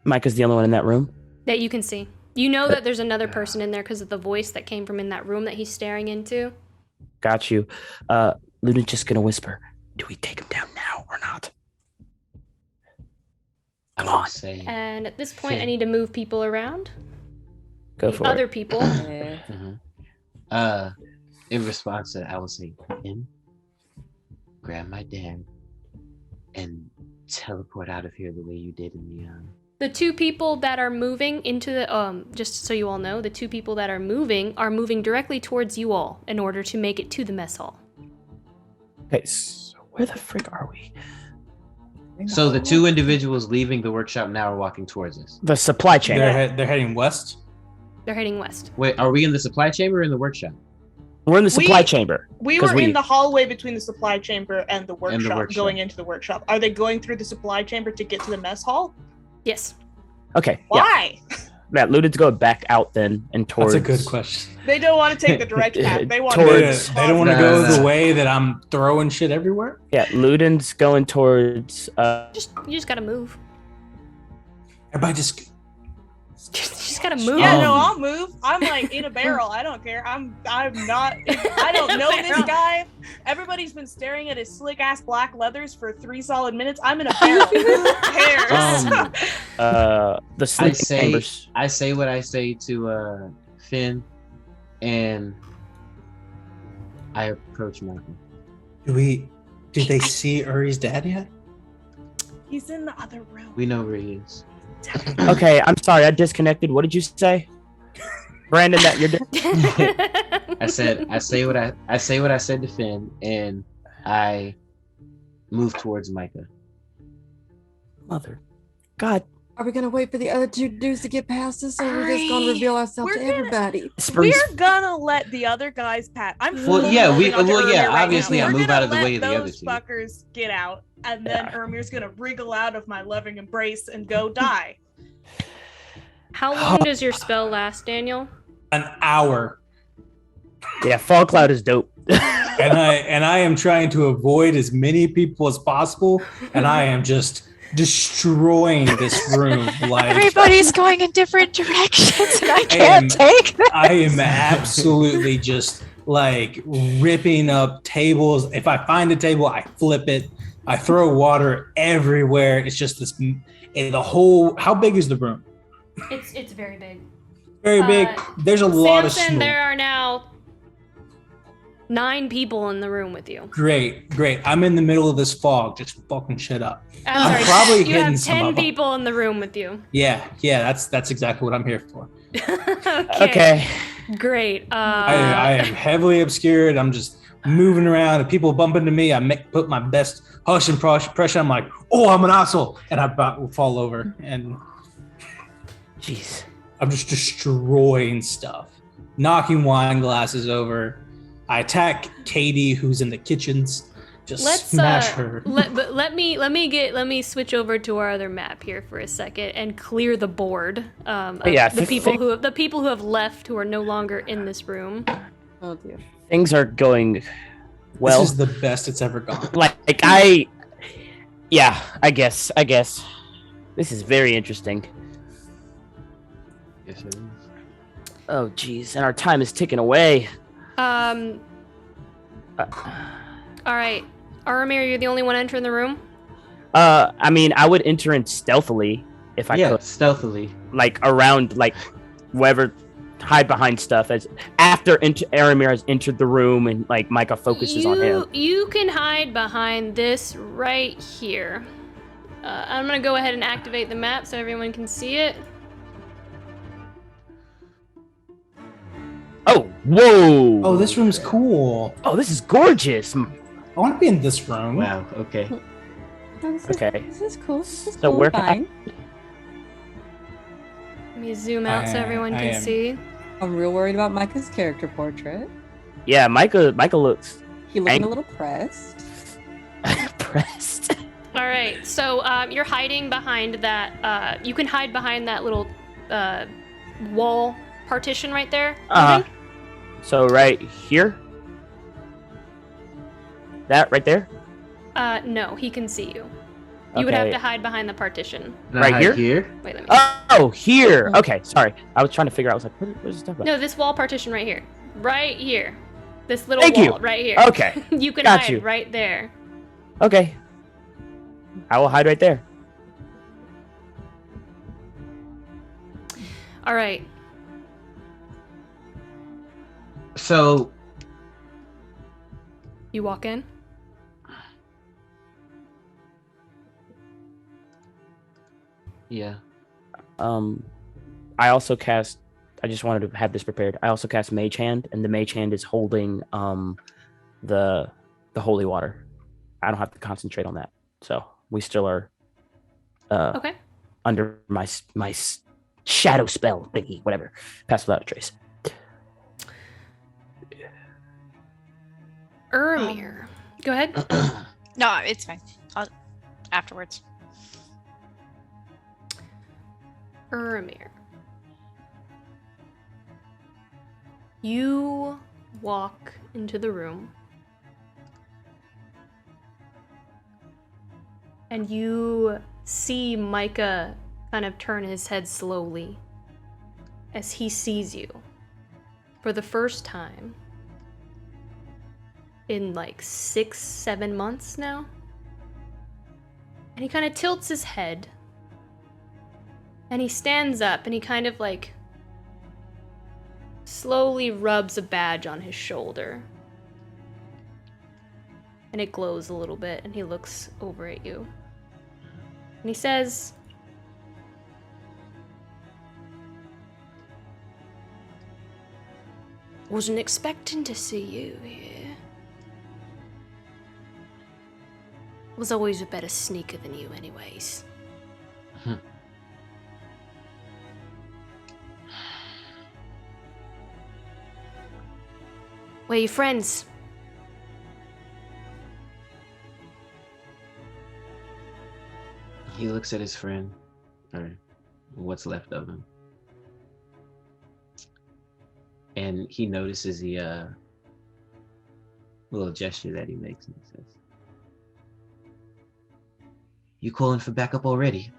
S2: Micah's the only one in that room?
S1: That you can see. You know that there's another person in there because of the voice that came from in that room that he's staring into.
S2: Got you. Luna's just gonna whisper, do we take him down now or not? Come on.
S1: And at this point, I need to move people around.
S2: Go for
S1: other
S2: it.
S1: people.
S4: In response to that, I will say, grab my dad and teleport out of here the way you did in the
S1: The two people that are moving into the just so you all know, the two people that are moving directly towards you all in order to make it to the mess hall.
S2: Okay, so where the frick are we?
S4: So the two individuals leaving the workshop now are walking towards us.
S2: The supply chamber.
S8: They're heading west.
S1: They're heading west.
S4: Wait, are we in the supply chamber or in the workshop?
S2: We're in the supply chamber.
S5: We were in the hallway between the supply chamber and the workshop, going into the workshop. Are they going through the supply chamber to get to the mess hall?
S1: Yes.
S2: Okay.
S5: Why?
S2: Ludin's going back out then and towards.
S8: That's a good question.
S5: They don't want to take the direct path. They want
S2: Towards-
S8: They don't want to go the way that I'm throwing shit everywhere.
S2: Yeah, Ludin's going towards.
S1: You just gotta move.
S8: Everybody just.
S1: You just gotta move.
S5: Yeah, no, I'll move. I'm like in a barrel. I don't care. I'm not. I don't know this guy. Everybody's been staring at his slick ass black leathers for 3 solid minutes. I'm in a barrel. Who cares?
S2: The sleeping chambers.
S4: I say what I say to Finn, and I approach Michael.
S8: Did they see Uri's dad yet?
S5: He's in the other room.
S4: We know where he is.
S2: Okay, I'm sorry, I disconnected. What did you say, Brandon? That you're.
S4: I say what I said to Finn, and I move towards Micah.
S2: Mother, God.
S3: Are we gonna wait for the other 2 dudes to get past us, or we're just gonna reveal ourselves to everybody?
S5: We're gonna let the other guys pass. I'm
S4: obviously
S5: I
S4: I move out of the way of the other
S5: those
S4: 2.
S5: fuckers get out, and then Urimir's gonna wriggle out of my loving embrace and go die.
S1: How long does your spell last, Daniel?
S8: An hour.
S2: Yeah, Fog Cloud is dope.
S8: and I am trying to avoid as many people as possible, and I am just destroying this room. Like
S6: Everybody's going in different directions, and I can't take this.
S8: I am absolutely just like ripping up tables. If I find a table, I flip it. I throw water everywhere. It's just this. The whole. How big is the room?
S1: It's very big.
S8: Very big. There's a lot of
S1: Samson,
S8: smoke.
S1: there are now 9 people in the room with you.
S8: Great. I'm in the middle of this fog, just fucking shit up.
S1: I'm sorry,
S8: probably
S1: you
S8: hitting
S1: have
S8: some
S1: 10
S8: of them.
S1: people in the room with you.
S8: Yeah, that's exactly what I'm here for.
S2: Okay.
S1: Great.
S8: I am heavily obscured. I'm just moving around, and people bump into me. Put my best hush and pressure. I'm like, oh, I'm an asshole, and I about will fall over. And
S2: jeez,
S8: I'm just destroying stuff, knocking wine glasses over. I attack Katie, who's in the kitchens. Just smash her.
S1: Let me switch over to our other map here for a second and clear the board. The people who have left, who are no longer in this room.
S3: Oh dear.
S2: Things are going well.
S8: This is the best it's ever gone.
S2: I guess. This is very interesting.
S4: Yes, it is.
S2: Oh, jeez, and our time is ticking away.
S1: All right, Urimir, you're the only one entering the room.
S2: I mean, I would enter in stealthily if I could.
S4: Stealthily.
S2: Like around, like whoever, hide behind stuff as after Urimir has entered the room and like Micah focuses on him.
S1: You can hide behind this right here. I'm gonna go ahead and activate the map so everyone can see it.
S2: Oh, whoa!
S8: Oh, this room's cool.
S2: Oh, this is gorgeous.
S8: I want to be in this room.
S4: Wow. Okay.
S2: Okay.
S3: This is cool. This is
S2: So
S3: cool.
S2: where
S3: Fine.
S1: Let me zoom out so everyone can see.
S3: I'm real worried about Micah's character portrait.
S2: Yeah, Micah looks.
S3: He looking a little pressed.
S2: Pressed.
S1: All right, so you're hiding behind that. You can hide behind that little wall partition right there.
S2: So right here. That right there.
S1: No, he can see you. You would have to hide behind the partition.
S2: Right here.
S1: Wait, let me.
S2: Oh, here. Okay, sorry. I was trying to figure out. I was like, what is this talking about?
S1: No, this wall partition right here. Right here. This little
S2: Thank
S1: wall
S2: you.
S1: right here.
S2: Okay.
S1: You can
S2: Got
S1: hide
S2: you.
S1: right there.
S2: Okay. I will hide right there.
S1: All right.
S4: So
S1: You walk in.
S4: yeah.
S2: I also cast. I just wanted to have this prepared. I also cast Mage Hand, and the Mage Hand is holding the holy water. I don't have to concentrate on that, so we still are
S1: Okay.
S2: under my shadow spell thingy, whatever. Pass without a trace.
S1: Urimir. Go ahead.
S6: No, it's fine. Afterwards.
S1: Urimir. You walk into the room. And you see Micah kind of turn his head slowly as he sees you for the first time in like 6-7 months now. And he kind of tilts his head and he stands up and he kind of like slowly rubs a badge on his shoulder. And it glows a little bit and he looks over at you. And he says, "Wasn't expecting to see you here. Was always a better sneaker than you anyways." Where are your friends?
S4: He looks at his friend, or what's left of him, and he notices the little gesture that he makes, and he says, "You calling for backup already?"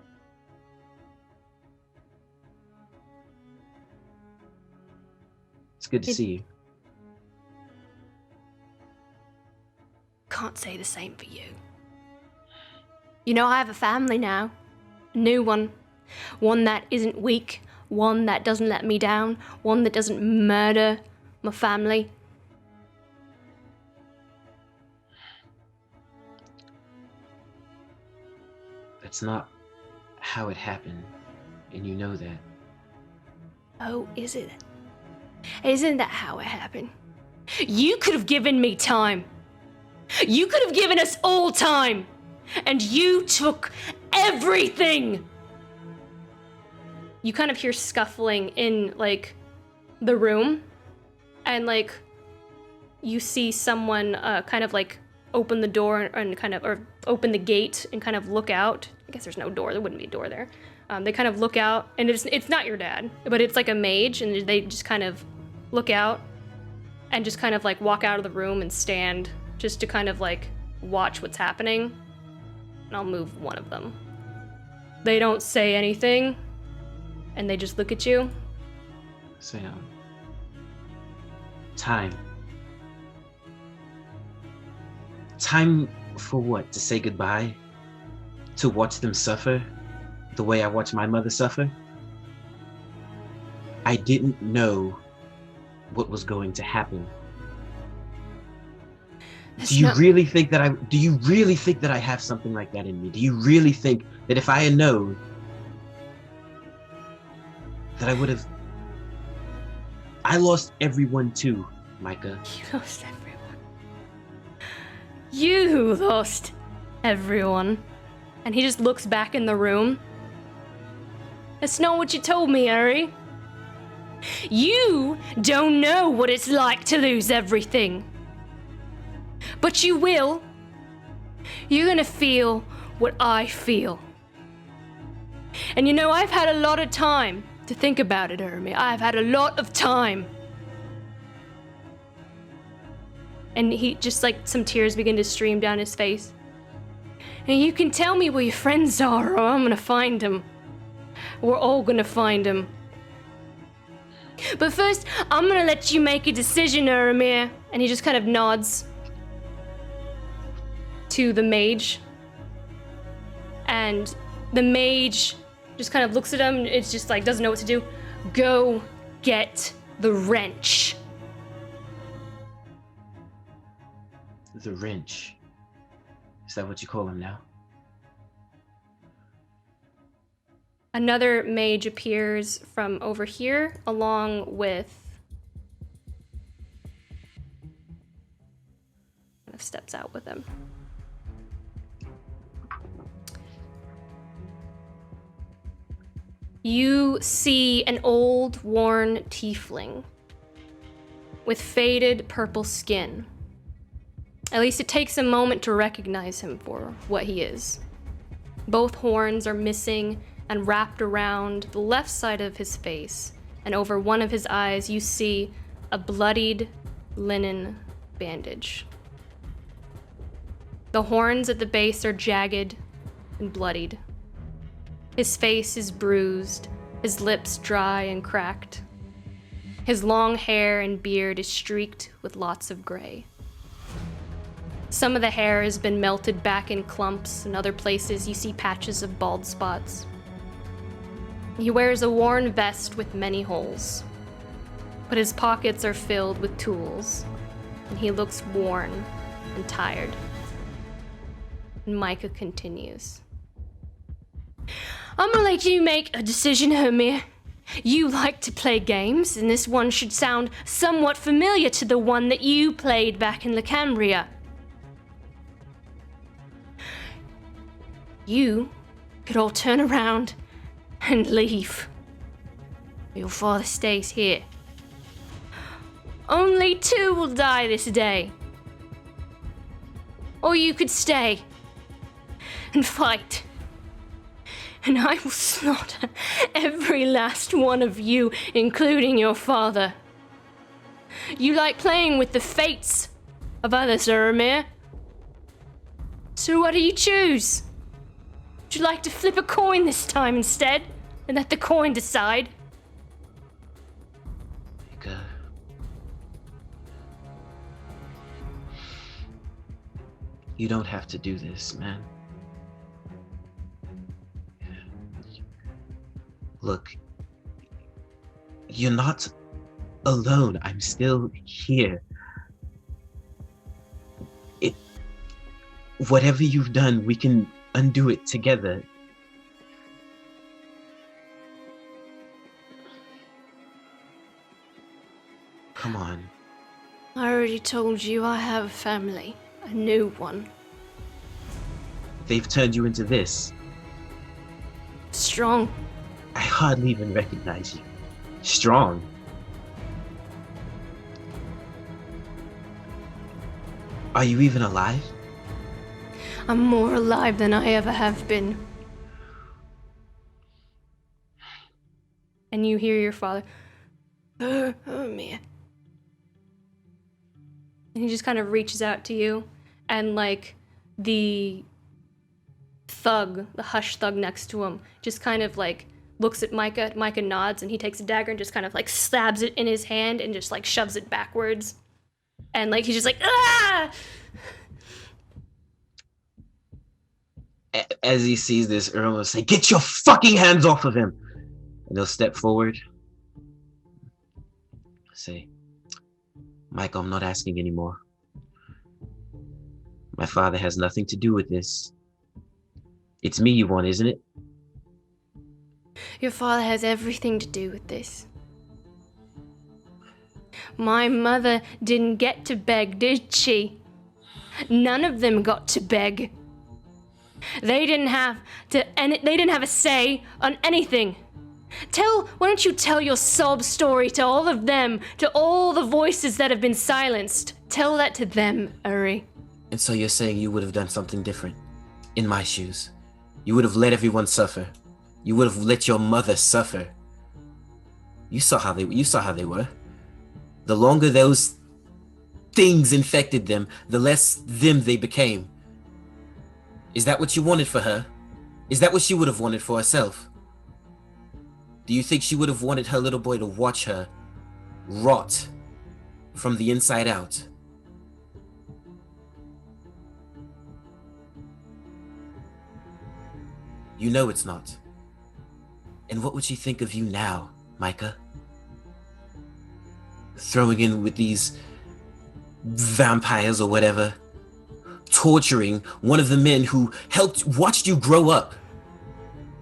S4: It's good to see you.
S1: Can't say the same for you. You know, I have a family now. A new one. One that isn't weak. One that doesn't let me down. One that doesn't murder my family.
S4: That's not how it happened, and you know that.
S1: Oh, is it? Isn't that how it happened? You could have given me time. You could have given us all time. And you took everything. You kind of hear scuffling in, like, the room. And, like, you see someone kind of, like, open the door and kind of, or open the gate and kind of look out. I guess there's no door. There wouldn't be a door there. They kind of look out, and it's not your dad, but it's like a mage, and they just kind of look out and just kind of, like, walk out of the room and stand just to kind of, like, watch what's happening. And I'll move one of them. They don't say anything, and they just look at you.
S4: Say, time. Time for what? To say goodbye? To watch them suffer the way I watched my mother suffer? I didn't know what was going to happen. Do you really think that I have something like that in me? Do you really think that if I had known that I would have... I lost everyone too, Micah.
S1: You lost everyone. You lost everyone. And he just looks back in the room. That's not what you told me, Uri. You don't know what it's like to lose everything. But you will. You're gonna feel what I feel. And you know, I've had a lot of time to think about it, Urimir. I've had a lot of time. And he just, like, some tears begin to stream down his face. And you can tell me where your friends are, or I'm gonna find them. We're all gonna find them. But first, I'm gonna let you make a decision, Urimir. And he just kind of nods to the mage. And the mage just kind of looks at him, and it's just like, doesn't know what to do. Go get the wrench.
S4: The wrench. Is that what you call him now?
S1: Another mage appears from over here, along with... kind of steps out with him. You see an old, worn tiefling with faded purple skin. At least it takes a moment to recognize him for what he is. Both horns are missing, and wrapped around the left side of his face, and over one of his eyes, you see a bloodied linen bandage. The horns at the base are jagged and bloodied. His face is bruised, his lips dry and cracked. His long hair and beard is streaked with lots of gray. Some of the hair has been melted back in clumps, and other places you see patches of bald spots. He wears a worn vest with many holes, but his pockets are filled with tools, and he looks worn and tired. And Micah continues. I'm gonna let you make a decision, Urimir. You like to play games, and this one should sound somewhat familiar to the one that you played back in Lacambria. You could all turn around and leave. Your father stays here. Only 2 will die this day. Or you could stay and fight. And I will slaughter every last one of you, including your father. You like playing with the fates of others, Urimir. So what do you choose? Would you like to flip a coin this time instead, and let the coin decide?
S4: Micah. You don't have to do this, man. Look, you're not alone. I'm still here. Whatever you've done, we can undo it together. Come on.
S1: I already told you I have a family. A new one.
S4: They've turned you into this.
S1: Strong.
S4: I hardly even recognize you. Strong. Are you even alive?
S1: I'm more alive than I ever have been. And you hear your father, Urimir. And he just kind of reaches out to you, and like the thug, the hush thug next to him, just kind of like looks at Micah. Micah nods, and he takes a dagger and just kind of like stabs it in his hand and just like shoves it backwards. And like he's just like, ah!
S4: As he sees this, Earl will say, "Get your fucking hands off of him!" And he'll step forward. Say, "Michael, I'm not asking anymore. My father has nothing to do with this. It's me you want, isn't it?"
S1: Your father has everything to do with this. My mother didn't get to beg, did she? None of them got to beg. They didn't have a say on anything. Why don't you tell your sob story to all of them, to all the voices that have been silenced? Tell that to them, Uri.
S4: And so you're saying you would have done something different? In my shoes. You would have let everyone suffer. You would have let your mother suffer. You saw how they were. The longer those things infected them, the less them they became. Is that what you wanted for her? Is that what she would have wanted for herself? Do you think she would have wanted her little boy to watch her rot from the inside out? You know it's not. And what would she think of you now, Micah? Throwing in with these vampires or whatever. Torturing one of the men who watched you grow up.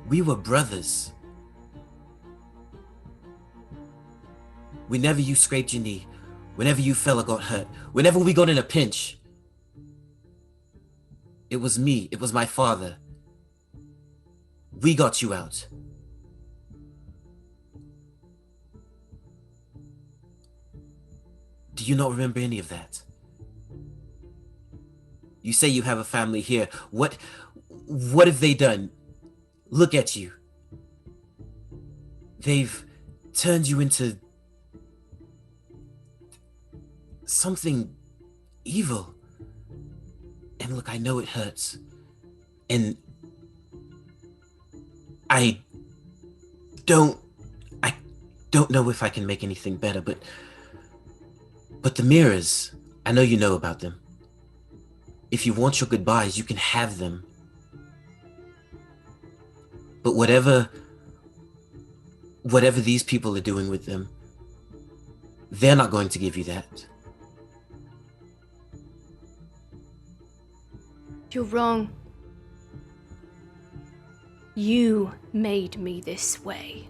S4: We were brothers. Whenever you scraped your knee, whenever you fell or got hurt, whenever we got in a pinch, it was me, it was my father. We got you out. Do you not remember any of that? You say you have a family here. What have they done? Look at you. They've turned you into something evil. And look, I know it hurts. And I don't know if I can make anything better, but the mirrors, I know you know about them. If you want your goodbyes, you can have them. But whatever these people are doing with them, they're not going to give you that.
S1: You're wrong. You made me this way.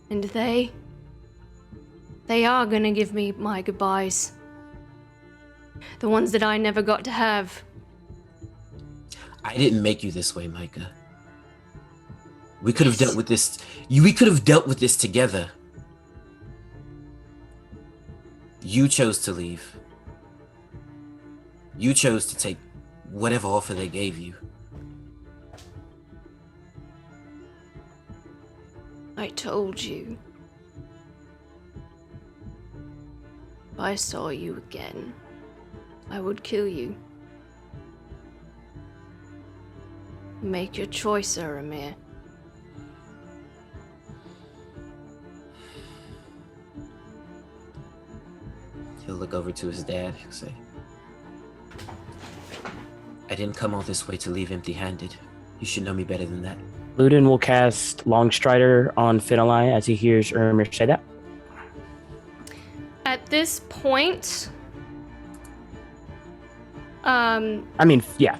S1: And they are gonna give me my goodbyes. The ones that I never got to have.
S4: I didn't make you this way, Micah. We could have dealt with this. We could have dealt with this together. You chose to leave. You chose to take whatever offer they gave you.
S1: I told you. If I saw you again, I would kill you. Make your choice, Urimir.
S4: He'll look over to his dad and say, I didn't come all this way to leave empty-handed. You should know me better than that.
S2: Ludin will cast Longstrider on Finalai as he hears Urimir say that.
S1: At this point,
S2: yeah,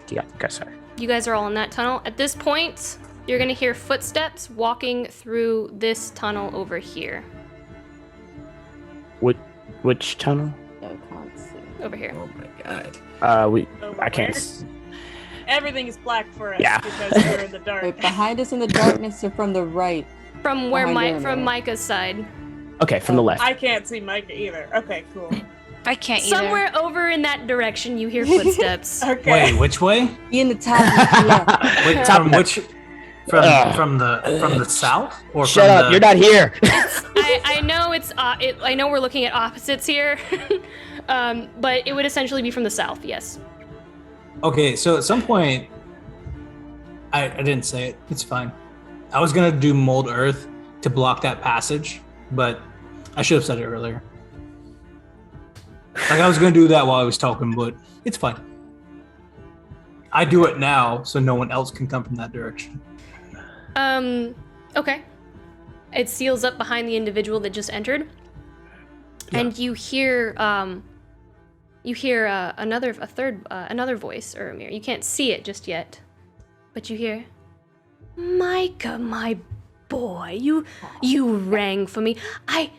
S2: sorry.
S1: you guys are all in that tunnel. At this point, you're gonna hear footsteps walking through this tunnel over here.
S2: Which tunnel?
S3: I can't see.
S1: Over here.
S4: Oh my god.
S1: Over
S2: I can't.
S1: where?
S5: Everything is black for us
S2: Yeah.
S5: because we're in the dark.
S3: Wait, behind us in the darkness or from the right?
S1: From where
S3: Behind
S1: from
S3: Urimir.
S1: Micah's side.
S2: Okay, from the left.
S5: I can't see Micah either. Okay, cool.
S6: I can't either.
S1: Somewhere over in that direction, you hear footsteps.
S5: Okay.
S8: Wait, which way?
S3: Be in the top left.
S8: Wait,
S2: Top
S8: from
S2: left.
S8: which? From the south or
S2: Shut
S8: from
S2: up!
S8: the...
S2: You're not here.
S1: I know it's I know we're looking at opposites here, but it would essentially be from the south. Yes.
S8: Okay, so at some point, I didn't say it. It's fine. I was gonna do mold earth to block that passage, but I should have said it earlier. Like I was gonna do that while I was talking, but it's fine. I do it now, so no one else can come from that direction.
S1: Okay. It seals up behind the individual that just entered, and you hear another voice, Urimir. You can't see it just yet, but you hear, Micah, my boy, you rang for me. I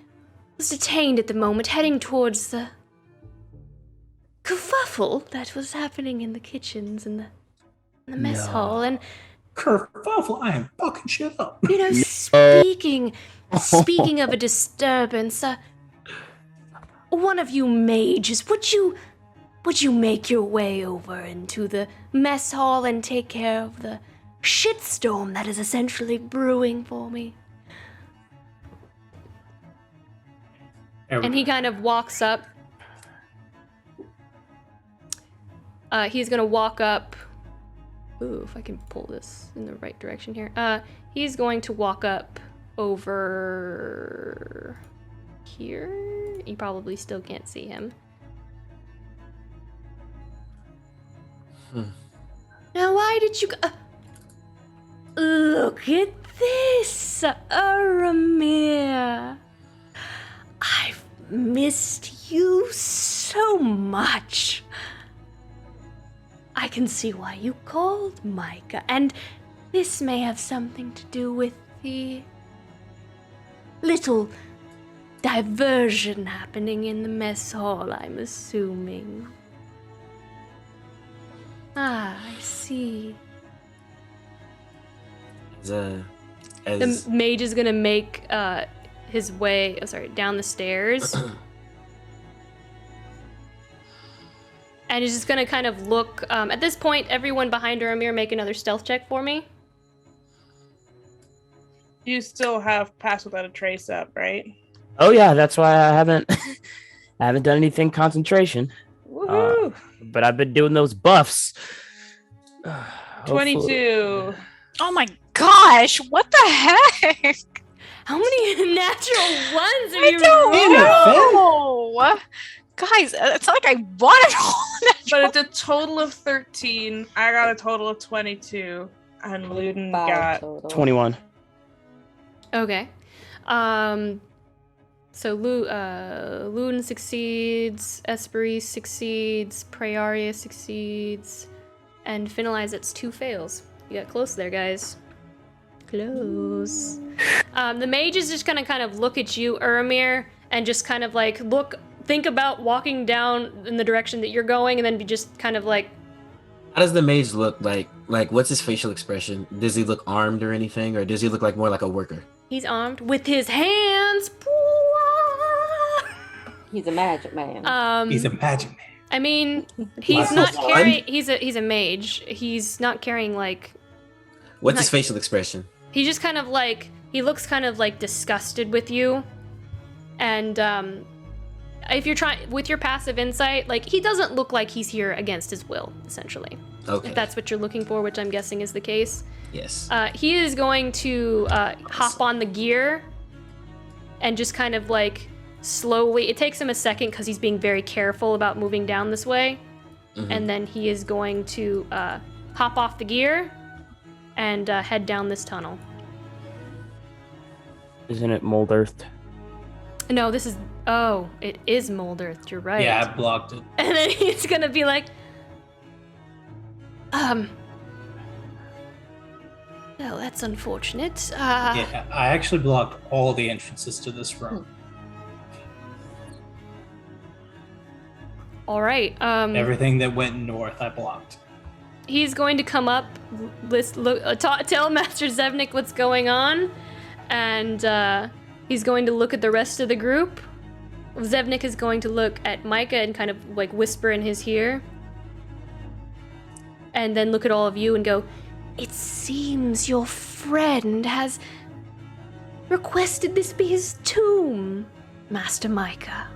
S1: was detained at the moment, heading towards the kerfuffle that was happening in the kitchens and the mess hall, and
S8: Kerfuffle! I am fucking shit up.
S1: you know, speaking of a disturbance, one of you mages, would you make your way over into the mess hall and take care of the shitstorm that is essentially brewing for me? And he kind of walks up. He's gonna walk up. Ooh, if I can pull this in the right direction here. He's going to walk up over here. You probably still can't see him. Now, why did you look at this, Urimir. I've missed you so much. I can see why you called Micah, and this may have something to do with the little diversion happening in the mess hall, I'm assuming. Ah, I see.
S4: The
S1: mage is gonna make his way, down the stairs. And he's just gonna kind of look, at this point, everyone behind Urimir make another stealth check for me.
S5: You still have Pass Without a Trace up, right?
S2: Oh yeah, that's why I haven't I haven't done anything concentration.
S5: Woohoo!
S2: But I've been doing those buffs.
S5: 22.
S6: Oh my gosh! What the heck?
S1: How many natural ones have
S6: I
S1: you
S6: don't
S1: rolled?
S6: know. Guys, it's not like I wanted all
S5: But it's a total of 13. I got a total of 22. And Luden got
S2: 21.
S1: Okay. So Luden succeeds, Esprit succeeds, Praeria succeeds, and Finalized's 2 fails. You got close there, guys. Close. The mage is just gonna kind of look at you, Urimir, and just kind of like think about walking down in the direction that you're going, and then be just kind of like.
S4: How does the mage look like? Like, what's his facial expression? Does he look armed or anything, or does he look like more like a worker?
S1: He's armed with his hands.
S10: He's a magic man.
S8: He's a magic man.
S1: I mean, he's not carrying. He's a mage. He's not carrying like.
S4: What's his facial expression?
S1: He just kind of like he looks kind of like disgusted with you, and if you're trying with your passive insight, like he doesn't look like he's here against his will, essentially.
S4: Okay.
S1: If that's what you're looking for, which I'm guessing is the case.
S4: Yes.
S1: He is going to hop on the gear, and just kind of like slowly. It takes him a second because he's being very careful about moving down this way, and then he is going to hop off the gear and head down this tunnel.
S2: Isn't it mold earthed?
S1: No, this is. Oh, it is mold earthed. You're right.
S8: Yeah, I blocked it.
S1: And then he's gonna be like, well, that's unfortunate.
S8: Yeah, I actually blocked all the entrances to this room.
S1: All right.
S8: Everything that went north, I blocked.
S1: He's going to come up, tell Master Zevnik what's going on, and he's going to look at the rest of the group. Zevnik is going to look at Micah and kind of like whisper in his ear, and then look at all of you and go, "It seems your friend has requested this be his tomb, Master Micah."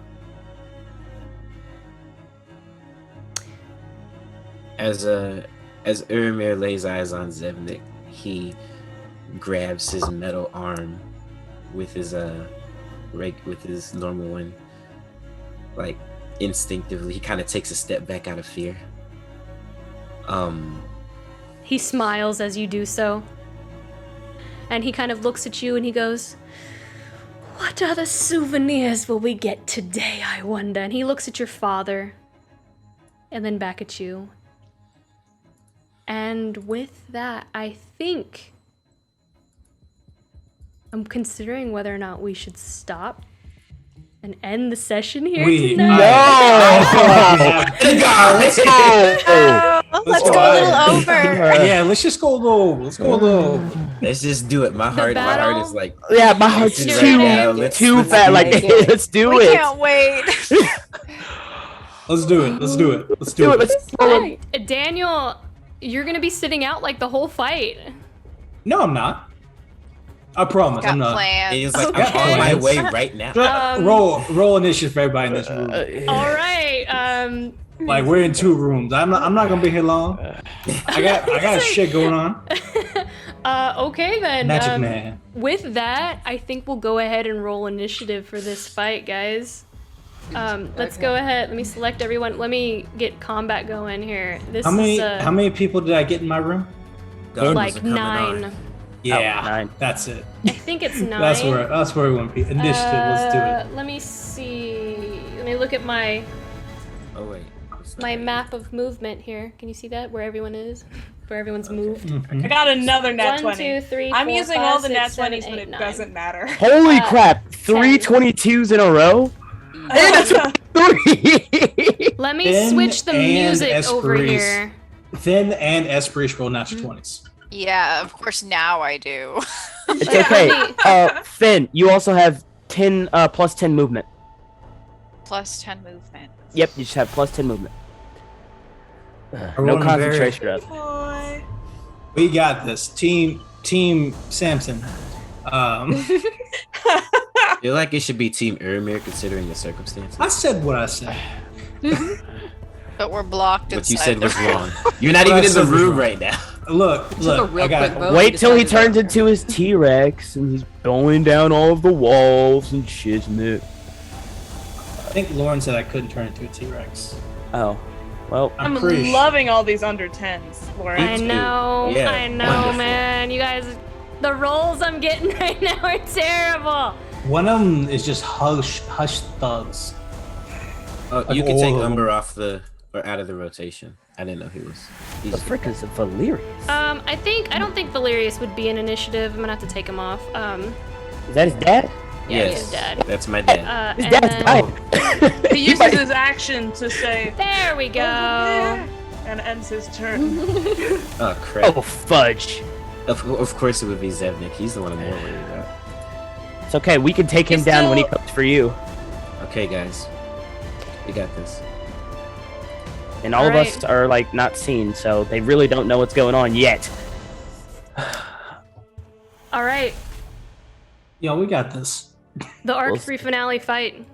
S4: As Urimir lays eyes on Zevnik, he grabs his metal arm with his normal one. Like instinctively, he kind of takes a step back out of fear.
S1: He smiles as you do so. And he kind of looks at you and he goes, "What other souvenirs will we get today, I wonder?" And he looks at your father and then back at you. And with that, I think I'm considering whether or not we should stop and end the session here tonight.
S8: Let's go.
S6: Let's go a little over.
S8: Yeah, let's just go low. Let's go low.
S4: Let's just do it. My heart is like.
S2: Yeah, my heart's too fat. Like, let's do
S6: We
S2: it.
S6: can't wait.
S8: Let's do it. Let's do it. Let's do it.
S2: Let's do it.
S1: Daniel, you're gonna be sitting out like the whole fight.
S8: No, I'm not. I promise. I'm not.
S4: He's like, I'm on my way right now.
S8: Roll initiative for everybody in this room.
S1: All right.
S8: Like we're in 2 rooms. I'm not gonna be here long. I got shit going on.
S1: Okay then.
S8: Magic man.
S1: With that, I think we'll go ahead and roll initiative for this fight, guys. Let's go ahead. Let me select everyone. Let me get combat going here.
S8: How many people did I get in my room?
S1: Like 9.
S8: Yeah,
S2: 9.
S8: That's it.
S1: I think it's 9.
S8: That's where we want to be. Initiative. Let's do it.
S1: Let me see. Let me look at my map of movement here. Can you see that? Where everyone is? Where everyone's moved?
S5: I got another nat
S1: 1,
S5: 20.
S1: 2, 3,
S5: I'm
S1: 4,
S5: using
S1: 5,
S5: all the
S1: 6,
S5: nat
S1: 7,
S5: 20s, but
S1: 8,
S5: it
S1: 9.
S5: doesn't matter.
S2: Holy crap! 3 22s in a row? And a 3!
S1: Let me switch the music over here.
S8: Finn and Esprit roll natural 20s.
S6: Yeah, of course now I do.
S2: It's okay. Finn, you also have 10 plus 10 movement.
S6: Plus 10 movement.
S2: Yep, you just have plus 10 movement. No
S8: rolling
S2: concentration.
S8: We got this. Team Samson.
S4: feel like it should be Team Urimir considering the circumstances.
S8: I said what I said.
S6: But we're blocked.
S4: What you
S6: inside
S4: said
S6: the
S4: was
S6: room.
S4: wrong. You're not
S8: What
S4: even
S8: I
S4: in the
S8: said was
S4: room
S8: wrong.
S4: right now.
S8: Look, I got.
S2: Wait till he turns into his T-Rex and he's going down all of the walls and shiznit.
S8: I think Lauren said I couldn't turn into a T-Rex.
S2: Oh, well.
S5: I'm
S8: pretty sure.
S5: loving all these under 10s, Lauren.
S1: I know,
S4: Yeah,
S1: I know,
S4: wonderful.
S1: man. You guys, the rolls I'm getting right now are terrible.
S8: One of them is just hush thugs.
S4: Oh,
S8: Like
S4: you can
S8: all
S4: take
S8: of them.
S4: Umber off or out of the rotation. I didn't know he was.
S2: The frick is a Valerius?
S1: I don't think Valerius would be an initiative. I'm gonna have to take him off.
S2: Is that his dad?
S1: Yeah,
S4: Yes,
S1: his dad.
S4: that's my dad.
S2: His
S1: and
S2: dad's
S1: then-
S2: dying.
S5: He uses his action to say,
S1: There we go.
S5: and ends his turn.
S4: Oh crap!
S2: Oh, fudge.
S4: Of course it would be Zevnik. He's the one I'm more worried about.
S2: It's okay, we can take him
S5: He's
S2: down when he
S5: still-
S2: comes for you.
S4: Okay, guys, we got this.
S2: And all of us are, like, not seen, so they really don't know what's going on yet.
S1: All right,
S8: Yo, we got this.
S1: the Arc 3 finale fight.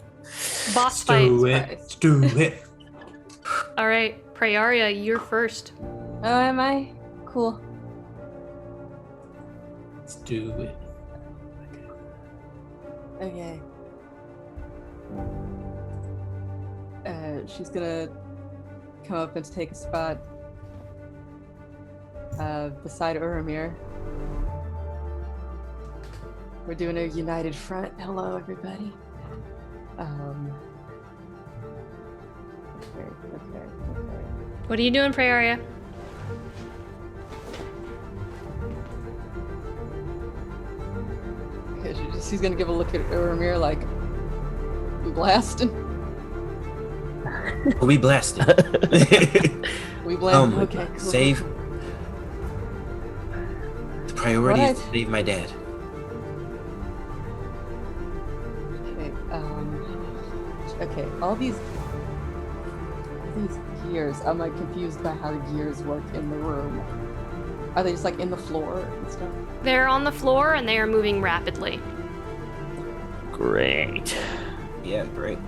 S1: Boss
S8: Let's
S1: fight.
S8: do it. Let's do it.
S1: All right, Prayaria, you're first.
S3: Oh, am I? Cool.
S8: Let's do it.
S3: Okay. She's gonna come up and take a spot beside Urimir. We're doing a united front. Hello, everybody. Okay.
S1: What are you doing, Prayaria?
S3: Okay, she's gonna give a look at Urimir like, blasting.
S4: We blasted.
S3: We blast.
S4: my
S3: Okay,
S4: God.
S3: cool.
S4: Save. The priority is to
S3: What?
S4: save my dad.
S3: Okay, all these gears, I'm like confused by how the gears work in the room. Are they just like in the floor and stuff?
S1: They're on the floor and they are moving rapidly.
S2: Great.
S4: Yeah, great.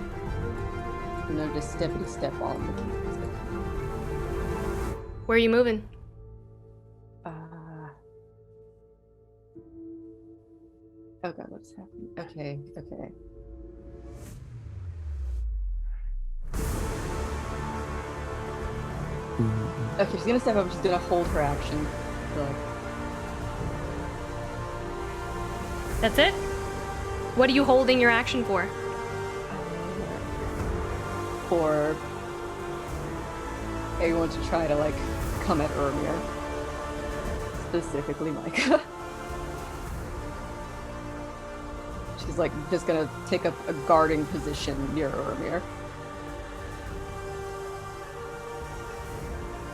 S3: And they're just steppity step while I'm looking at this.
S1: Where are you moving?
S3: Oh god, what's happening? Okay. Okay, she's gonna step up. She's gonna hold her action.
S1: That's it? What are you holding your action for?
S3: For everyone to try to like come at Urimir. Specifically Micah. She's like just gonna take up a guarding position near Urimir.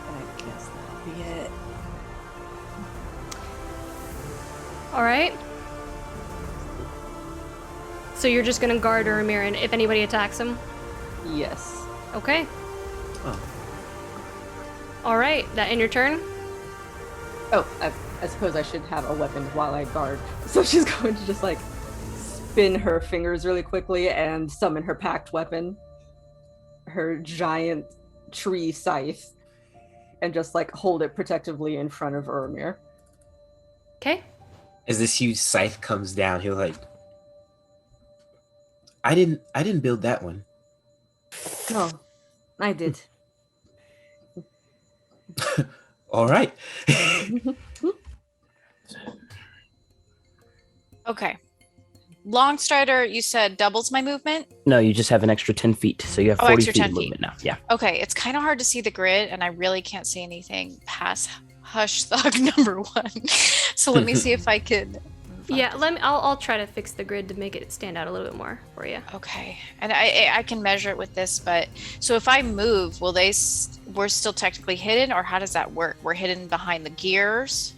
S3: I guess that'll be it.
S1: All right. So you're just gonna guard Urimir, and if anybody attacks him?
S3: Yes.
S1: Okay.
S4: Oh.
S1: All right. That end your turn?
S3: Oh, I suppose I should have a weapon while I guard. So she's going to just like spin her fingers really quickly and summon her packed weapon, her giant tree scythe, and just like hold it protectively in front of Urimir.
S1: Okay.
S4: As this huge scythe comes down, he'll like, I didn't build that one.
S3: No, I did.
S4: All right.
S6: Okay. Long strider, you said doubles my movement?
S2: No, you just have an extra 10 feet, so you have
S6: Oh,
S2: 40
S6: extra
S2: feet
S6: 10
S2: of
S6: feet.
S2: movement now. Yeah.
S6: Okay, it's kind of hard to see the grid, and I really can't see anything past Hush Thug number 1. So let me see if I could.
S1: Yeah, I'll try to fix the grid to make it stand out a little bit more for you.
S6: Okay, and I can measure it with this, but so if I move, will they? We're still technically hidden, or how does that work? We're hidden behind the gears.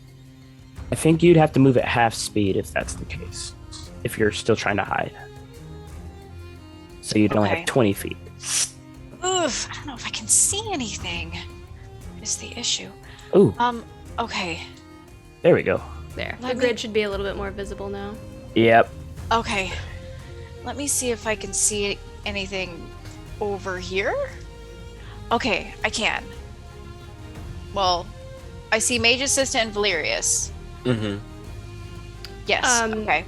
S2: I think you'd have to move at half speed if that's the case. If you're still trying to hide. So you'd only
S6: Okay.
S2: have 20 feet.
S6: Oof, I don't know if I can see anything. Is the issue?
S2: Ooh.
S6: Okay.
S2: There we go.
S1: There.
S6: Let
S1: The grid should be a little bit more visible now.
S2: Yep.
S6: Okay. Let me see if I can see anything over here. Okay, I can. Well, I see Mage Assistant and Valerius.
S4: Mm-hmm.
S6: Yes. Okay.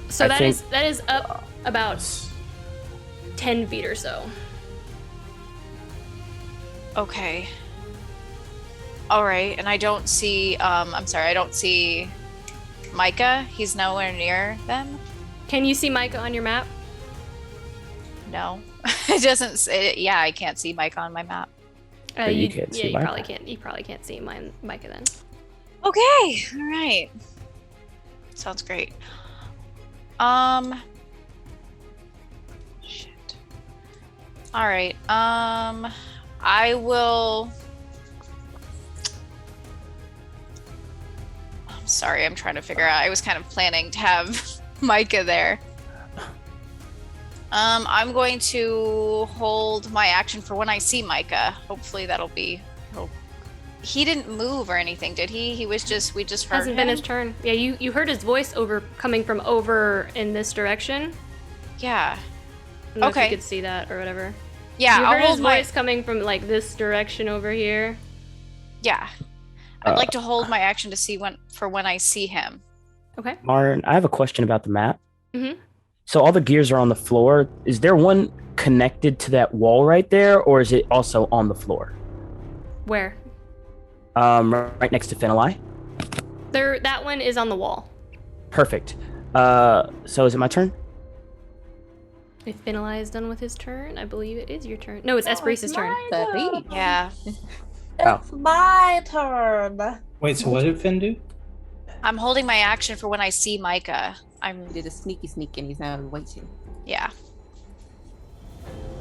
S1: So that is up about 10 feet or so.
S6: Okay. All right, and I don't see. I'm sorry, I don't see Micah. He's nowhere near them.
S1: Can you see Micah on your map?
S6: No, it doesn't. Yeah, I can't see Micah on my map.
S2: You can't see Micah.
S1: You probably can't see Micah then.
S6: Okay. All right. Sounds great. Shit. All right. I will. I'm sorry. I'm trying to figure out. I was kind of planning to have Micah there. I'm going to hold my action for when I see Micah. Hopefully that'll be. He didn't move or anything, did he? We just heard
S1: Hasn't been his turn. Yeah, you heard his voice coming from over in this direction.
S6: Yeah.
S1: I don't know if you could see that or whatever.
S6: Yeah,
S1: you
S6: I'll
S1: heard
S6: hold
S1: his voice coming from like this direction over here.
S6: Yeah. I'd like to hold my action to see when I see him.
S1: Okay.
S2: Martin, I have a question about the map.
S1: Mm-hmm.
S2: So all the gears are on the floor. Is there one connected to that wall right there, or is it also on the floor?
S1: Where?
S2: Right next to Finali.
S1: That one is on the wall.
S2: Perfect. So is it my turn?
S1: If Finali is done with his turn, I believe it is your turn. No, it's Esperisa's turn.
S6: Yeah.
S5: It's my turn.
S8: Wait, so what did Finn do?
S6: I'm holding my action for when I see Micah.
S3: He did a sneaky sneak and he's now waiting.
S6: Yeah.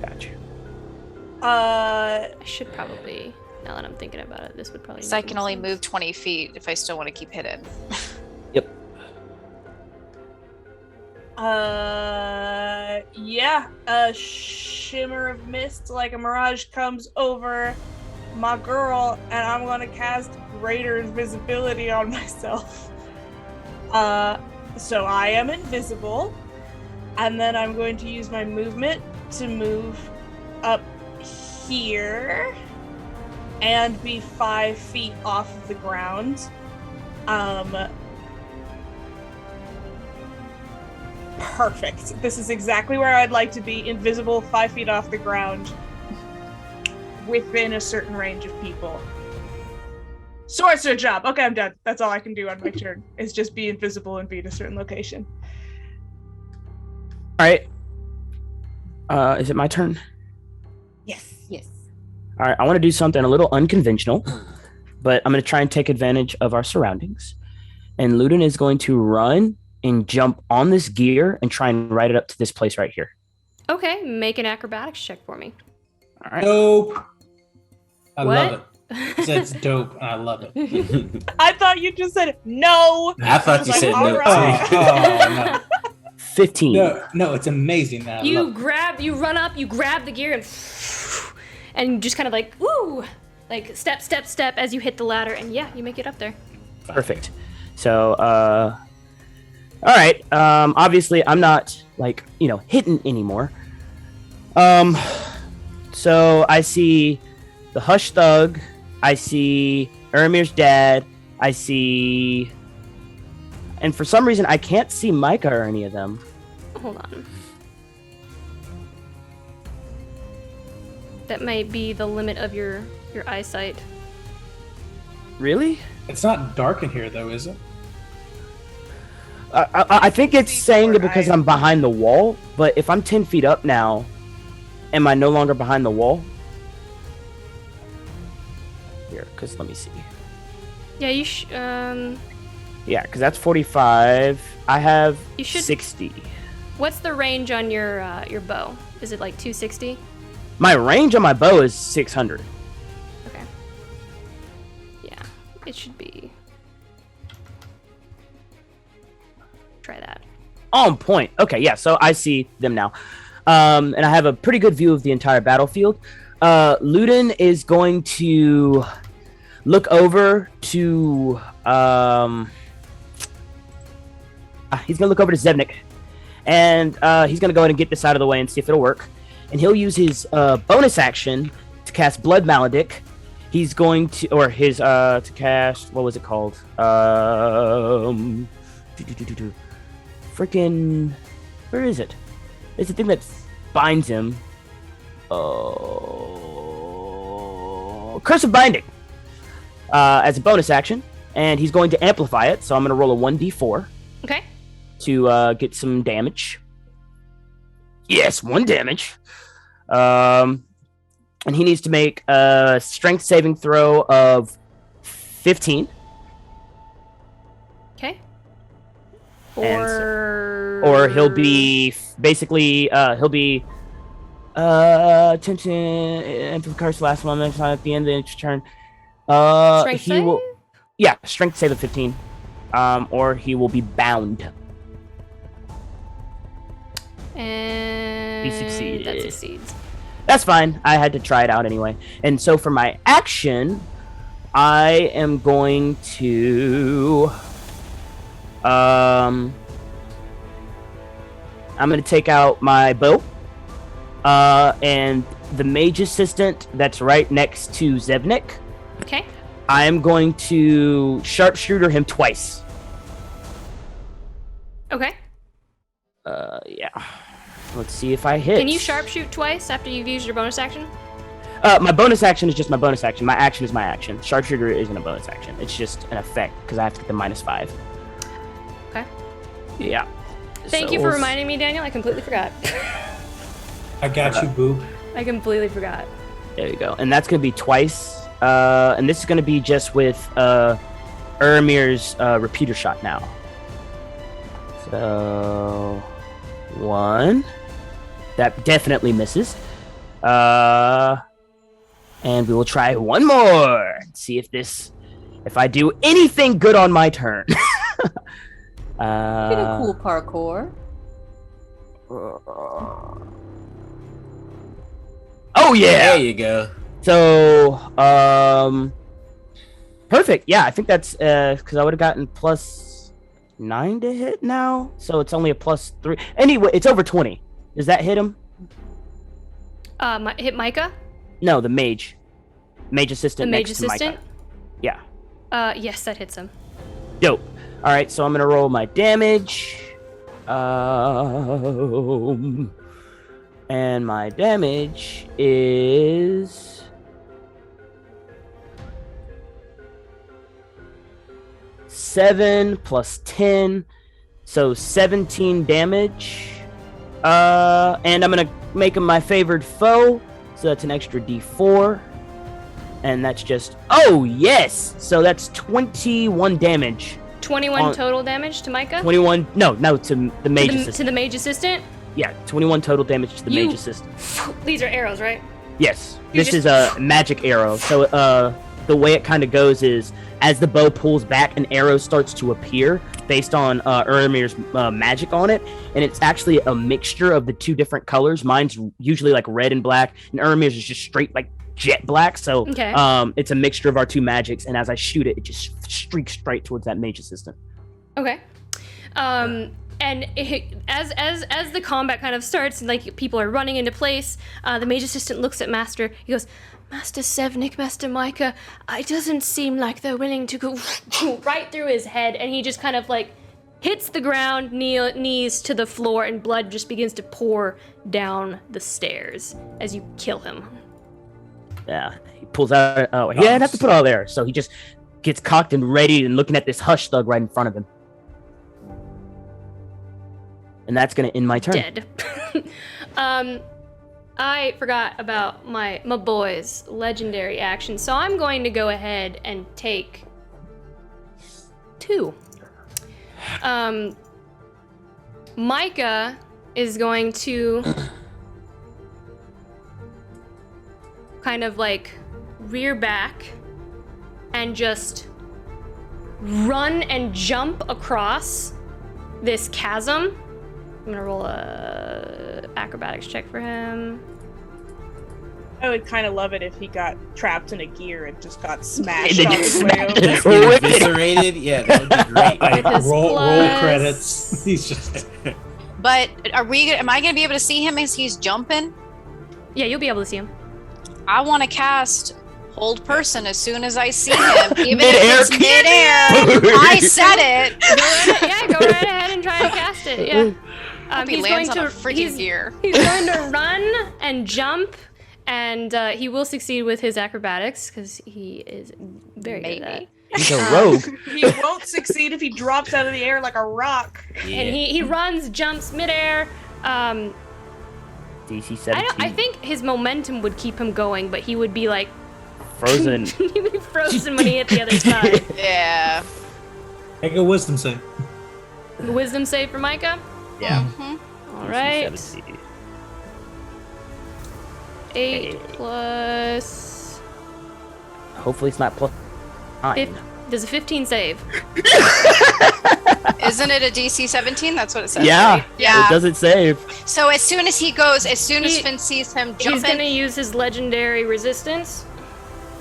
S2: Got you.
S1: I should probably, now that I'm thinking about it, this would probably.
S6: So I can only move 20 feet if I still want to keep hidden.
S2: Yep.
S5: Yeah. A shimmer of mist like a mirage comes over my girl, and I'm gonna cast greater invisibility on myself. So I am invisible, and then I'm going to use my movement to move up here and be 5 feet off of the ground. Perfect. This is exactly where I'd like to be, invisible, 5 feet off the ground, within a certain range of people. Sorcerer job. Okay, I'm done. That's all I can do on my turn, is just be invisible and be in a certain location.
S2: All right. Is it my turn?
S3: Yes.
S2: All right. I want to do something a little unconventional, but I'm going to try and take advantage of our surroundings. And Ludin is going to run and jump on this gear and try and ride it up to this place right here.
S1: Okay, make an acrobatics check for me.
S2: All right.
S8: Dope. I
S1: What?
S8: love it. He said it's dope, and I love it.
S5: I thought you just said no.
S4: I thought you said no,
S8: no.
S2: 15.
S8: No, it's amazing. That
S1: You run up, you grab the gear and just kind of like, woo, like step as you hit the ladder, and yeah, you make it up there.
S2: Perfect. So, all right. Obviously, I'm not hidden anymore. So I see the Hush Thug. I see Urimir's dad. I see, and for some reason, I can't see Micah or any of them.
S1: Hold on. That might be the limit of your eyesight.
S2: Really?
S8: It's not dark in here, though, is it?
S2: I think it's saying that because I'm behind the wall, but if I'm 10 feet up now, am I no longer behind the wall? Here, because let me see.
S1: Yeah, you
S2: Yeah, because that's 45. I have
S1: You should-
S2: 60.
S1: What's the range on your bow? Is it like 260?
S2: My range on my bow is 600.
S1: Okay. Yeah, it should be. Try that.
S2: On point. Okay, yeah, so I see them now. And I have a pretty good view of the entire battlefield. Ludin is going to look over to... he's going to look over to Zevnik. And he's going to go ahead and get this out of the way and see if it'll work. And he'll use his bonus action to cast Blood Maledict. He's going to, or his, to cast, what was it called? Freaking, where is it? It's the thing that binds him. Oh, Curse of Binding. As a bonus action. And he's going to amplify it, so I'm going to roll a 1d4.
S1: Okay.
S2: To get some damage. Yes, 1 damage. And he needs to make a strength saving throw of 15.
S1: Okay.
S2: Or he'll be basically he'll be attention and the curse last one at the end of each turn.
S1: Strength
S2: he
S1: save?
S2: will, yeah, strength save of 15. Or he will be bound.
S1: And
S2: He succeeded.
S1: that succeeds.
S2: That's fine. I had to try it out anyway. And so for my action, I am going to I'm going to take out my bow. And the mage assistant that's right next to Zevnik.
S1: Okay.
S2: I am going to sharpshooter him twice.
S1: Okay.
S2: Yeah. Let's see if I hit.
S1: Can you sharpshoot twice after you've used your bonus action?
S2: My bonus action is just my bonus action. My action is my action. Sharpshooter isn't a bonus action. It's just an effect because I have to get the -5.
S1: Okay.
S2: Yeah.
S1: Thank you for reminding me, Daniel. I completely forgot.
S8: I got you, boo.
S1: I completely forgot.
S2: There you go. And that's going to be twice. And this is going to be just with Urimir's repeater shot now. So 1. That definitely misses. And we will try one more. See if I do anything good on my turn.
S10: Pretty cool parkour.
S2: Oh yeah.
S4: There you go.
S2: So, perfect. Yeah, I think that's because I would have gotten +9 to hit now. So it's only a +3. Anyway, it's over 20. Does that hit him?
S1: Hit Micah?
S2: No, the mage. Mage assistant.
S1: The mage
S2: next to
S1: assistant?
S2: Micah. Yeah.
S1: Yes, that hits him.
S2: Dope. All right, so I'm gonna roll my damage. And my damage is 7 + 10, so 17 damage. And I'm gonna make him my favored foe, so that's an extra D4, and that's just yes. So that's 21 damage.
S1: 21 total damage to Micah?
S2: 21. No, to the mage assistant.
S1: To the mage assistant?
S2: Yeah, 21 total damage to the mage assistant.
S1: These are arrows, right?
S2: Yes, this is a magic arrow. So the way it kind of goes is as the bow pulls back, an arrow starts to appear based on Urimir's magic on it, and it's actually a mixture of the two different colors. Mine's usually like red and black, and Urimir's is just straight like jet black. So
S1: okay.
S2: It's a mixture of our two magics, and as I shoot it, it just streaks straight towards that mage assistant.
S1: Okay. And as the combat kind of starts, like people are running into place, the mage assistant looks at Master. He goes, "Master Zevnik, Master Micah, it doesn't seem like they're willing to go right through his head." And he just kind of like hits the ground, knees to the floor, and blood just begins to pour down the stairs as you kill him.
S2: Yeah, he pulls out. Oh, he didn't have to put all there, so he just gets cocked and ready and looking at this hush thug right in front of him. And that's gonna end my turn.
S1: Dead. I forgot about my boy's legendary action, so I'm going to go ahead and take 2. Micah is going to kind of like rear back and just run and jump across this chasm. I'm gonna roll a acrobatics check for him.
S5: I would kind of love it if he got trapped in a gear and just got smashed
S2: They
S5: on
S2: just
S5: his way
S2: smacked
S5: over.
S4: Eviscerated? Yeah, that would be great.
S8: Roll
S1: plus-
S8: credits. He's just
S6: But am I gonna be able to see him as he's jumping?
S1: Yeah, you'll be able to see him.
S6: I want to cast Hold Person as soon as I see him, even if it's midair. I said it.
S1: Go right ahead and try to cast it. Yeah.
S6: He lands on a freaking gear.
S1: He's going to run and jump, and he will succeed with his acrobatics because he is very good at it.
S2: He's a rogue.
S5: He won't succeed if he drops out of the air like a rock.
S1: Yeah. And he runs, jumps midair.
S2: DC 17.
S1: I think his momentum would keep him going, but he would be like
S2: frozen.
S1: He'd be frozen when he hit the other side.
S6: Yeah.
S8: Make a wisdom save.
S1: Wisdom save for Micah?
S2: Yeah.
S1: All right. 8 plus.
S2: Hopefully it's not plus 9.
S1: Does a 15 save?
S6: Isn't it a DC 17? That's what it says.
S2: Yeah.
S6: Right? Yeah.
S2: It doesn't save.
S6: So as soon as Finn sees him jumping,
S1: he's gonna use his legendary resistance.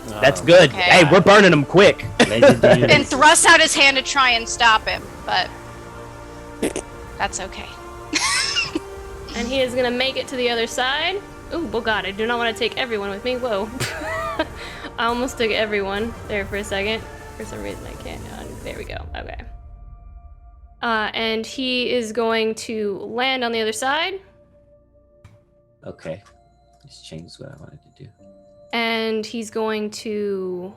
S2: That's good.
S6: Okay.
S2: Hey, we're burning him quick.
S6: and thrusts out his hand to try and stop him, but that's okay.
S1: And he is gonna make it to the other side. Ooh, oh god, I do not want to take everyone with me. Whoa. I almost took everyone there for a second. For some reason I can't. There we go. Okay. And he is going to land on the other side.
S4: Okay. Just changed what I wanted to do.
S1: And he's going to...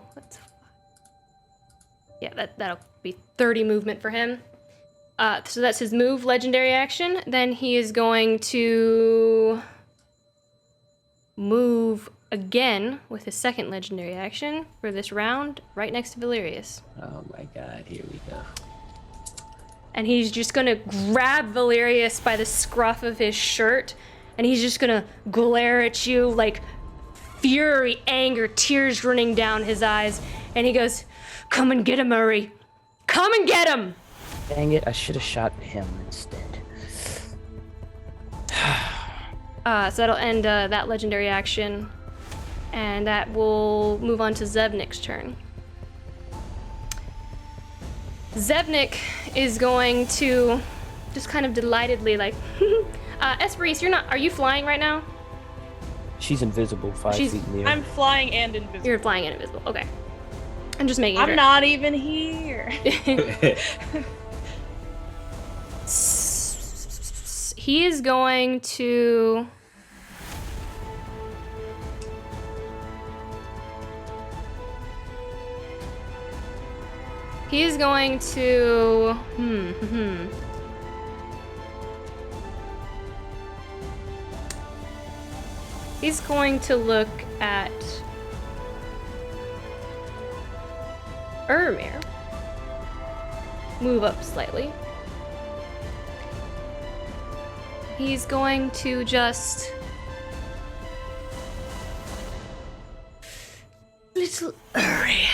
S1: Yeah, that'll be 30 movement for him. So that's his move, legendary action. Then he is going to move again with his second legendary action for this round, right next to Valerius.
S4: Oh my god, here we go.
S1: And he's just gonna grab Valerius by the scruff of his shirt, and he's just gonna glare at you like fury, anger, tears running down his eyes, and he goes, "Come and get him, Uri! Come and get him!"
S2: Dang it, I should have shot him instead.
S1: So that'll end that legendary action, and that will move on to Zevnik's turn. Zevnik is going to just kind of delightedly like, Esperise, are you flying right now?
S2: She's invisible, 5 feet in the air.
S5: I'm flying and invisible.
S1: You're flying and invisible, okay. I'm just making
S5: I'm
S1: sure.
S5: not even here.
S1: He is going to... He is going to... He's going to look at Urimir. Move up slightly. He's going to just... Little Uri,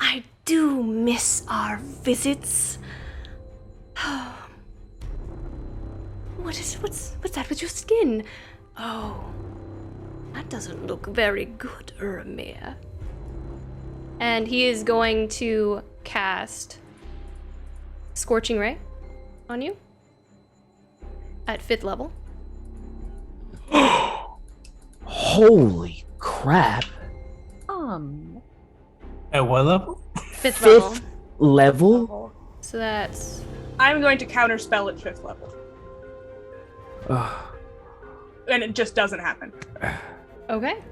S1: I do miss our visits. What's that with your skin? Oh, that doesn't look very good, Urimir. And he is going to cast Scorching Ray on you at 5th level.
S2: Holy crap.
S8: At what level?
S1: 5th level.
S2: 5th level?
S1: So that's...
S5: I'm going to counterspell at 5th level. And it just doesn't happen.
S1: Okay.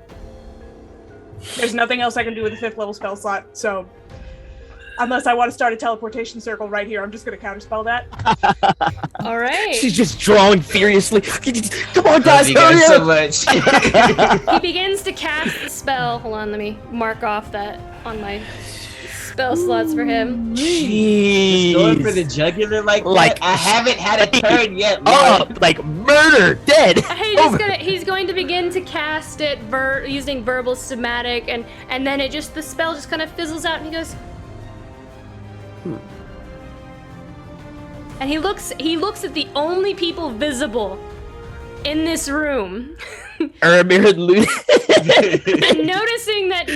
S5: There's nothing else I can do with a 5th level spell slot, so unless I want to start a teleportation circle right here, I'm just going to counterspell that.
S1: All right.
S2: She's just drawing furiously. Come on, guys,
S4: Love you guys
S2: hurry
S4: so
S2: up.
S4: much.
S1: He begins to cast the spell. Hold on, let me mark off that on my spell slots for him.
S2: Jeez.
S17: Going for the jugular like that? I haven't had a turn yet.
S2: Like murder, dead.
S1: He's going to begin to cast it using verbal somatic, and then the spell just kind of fizzles out, and he goes. And he looks at the only people visible in this room.
S2: Urimir and Luna.
S1: And noticing that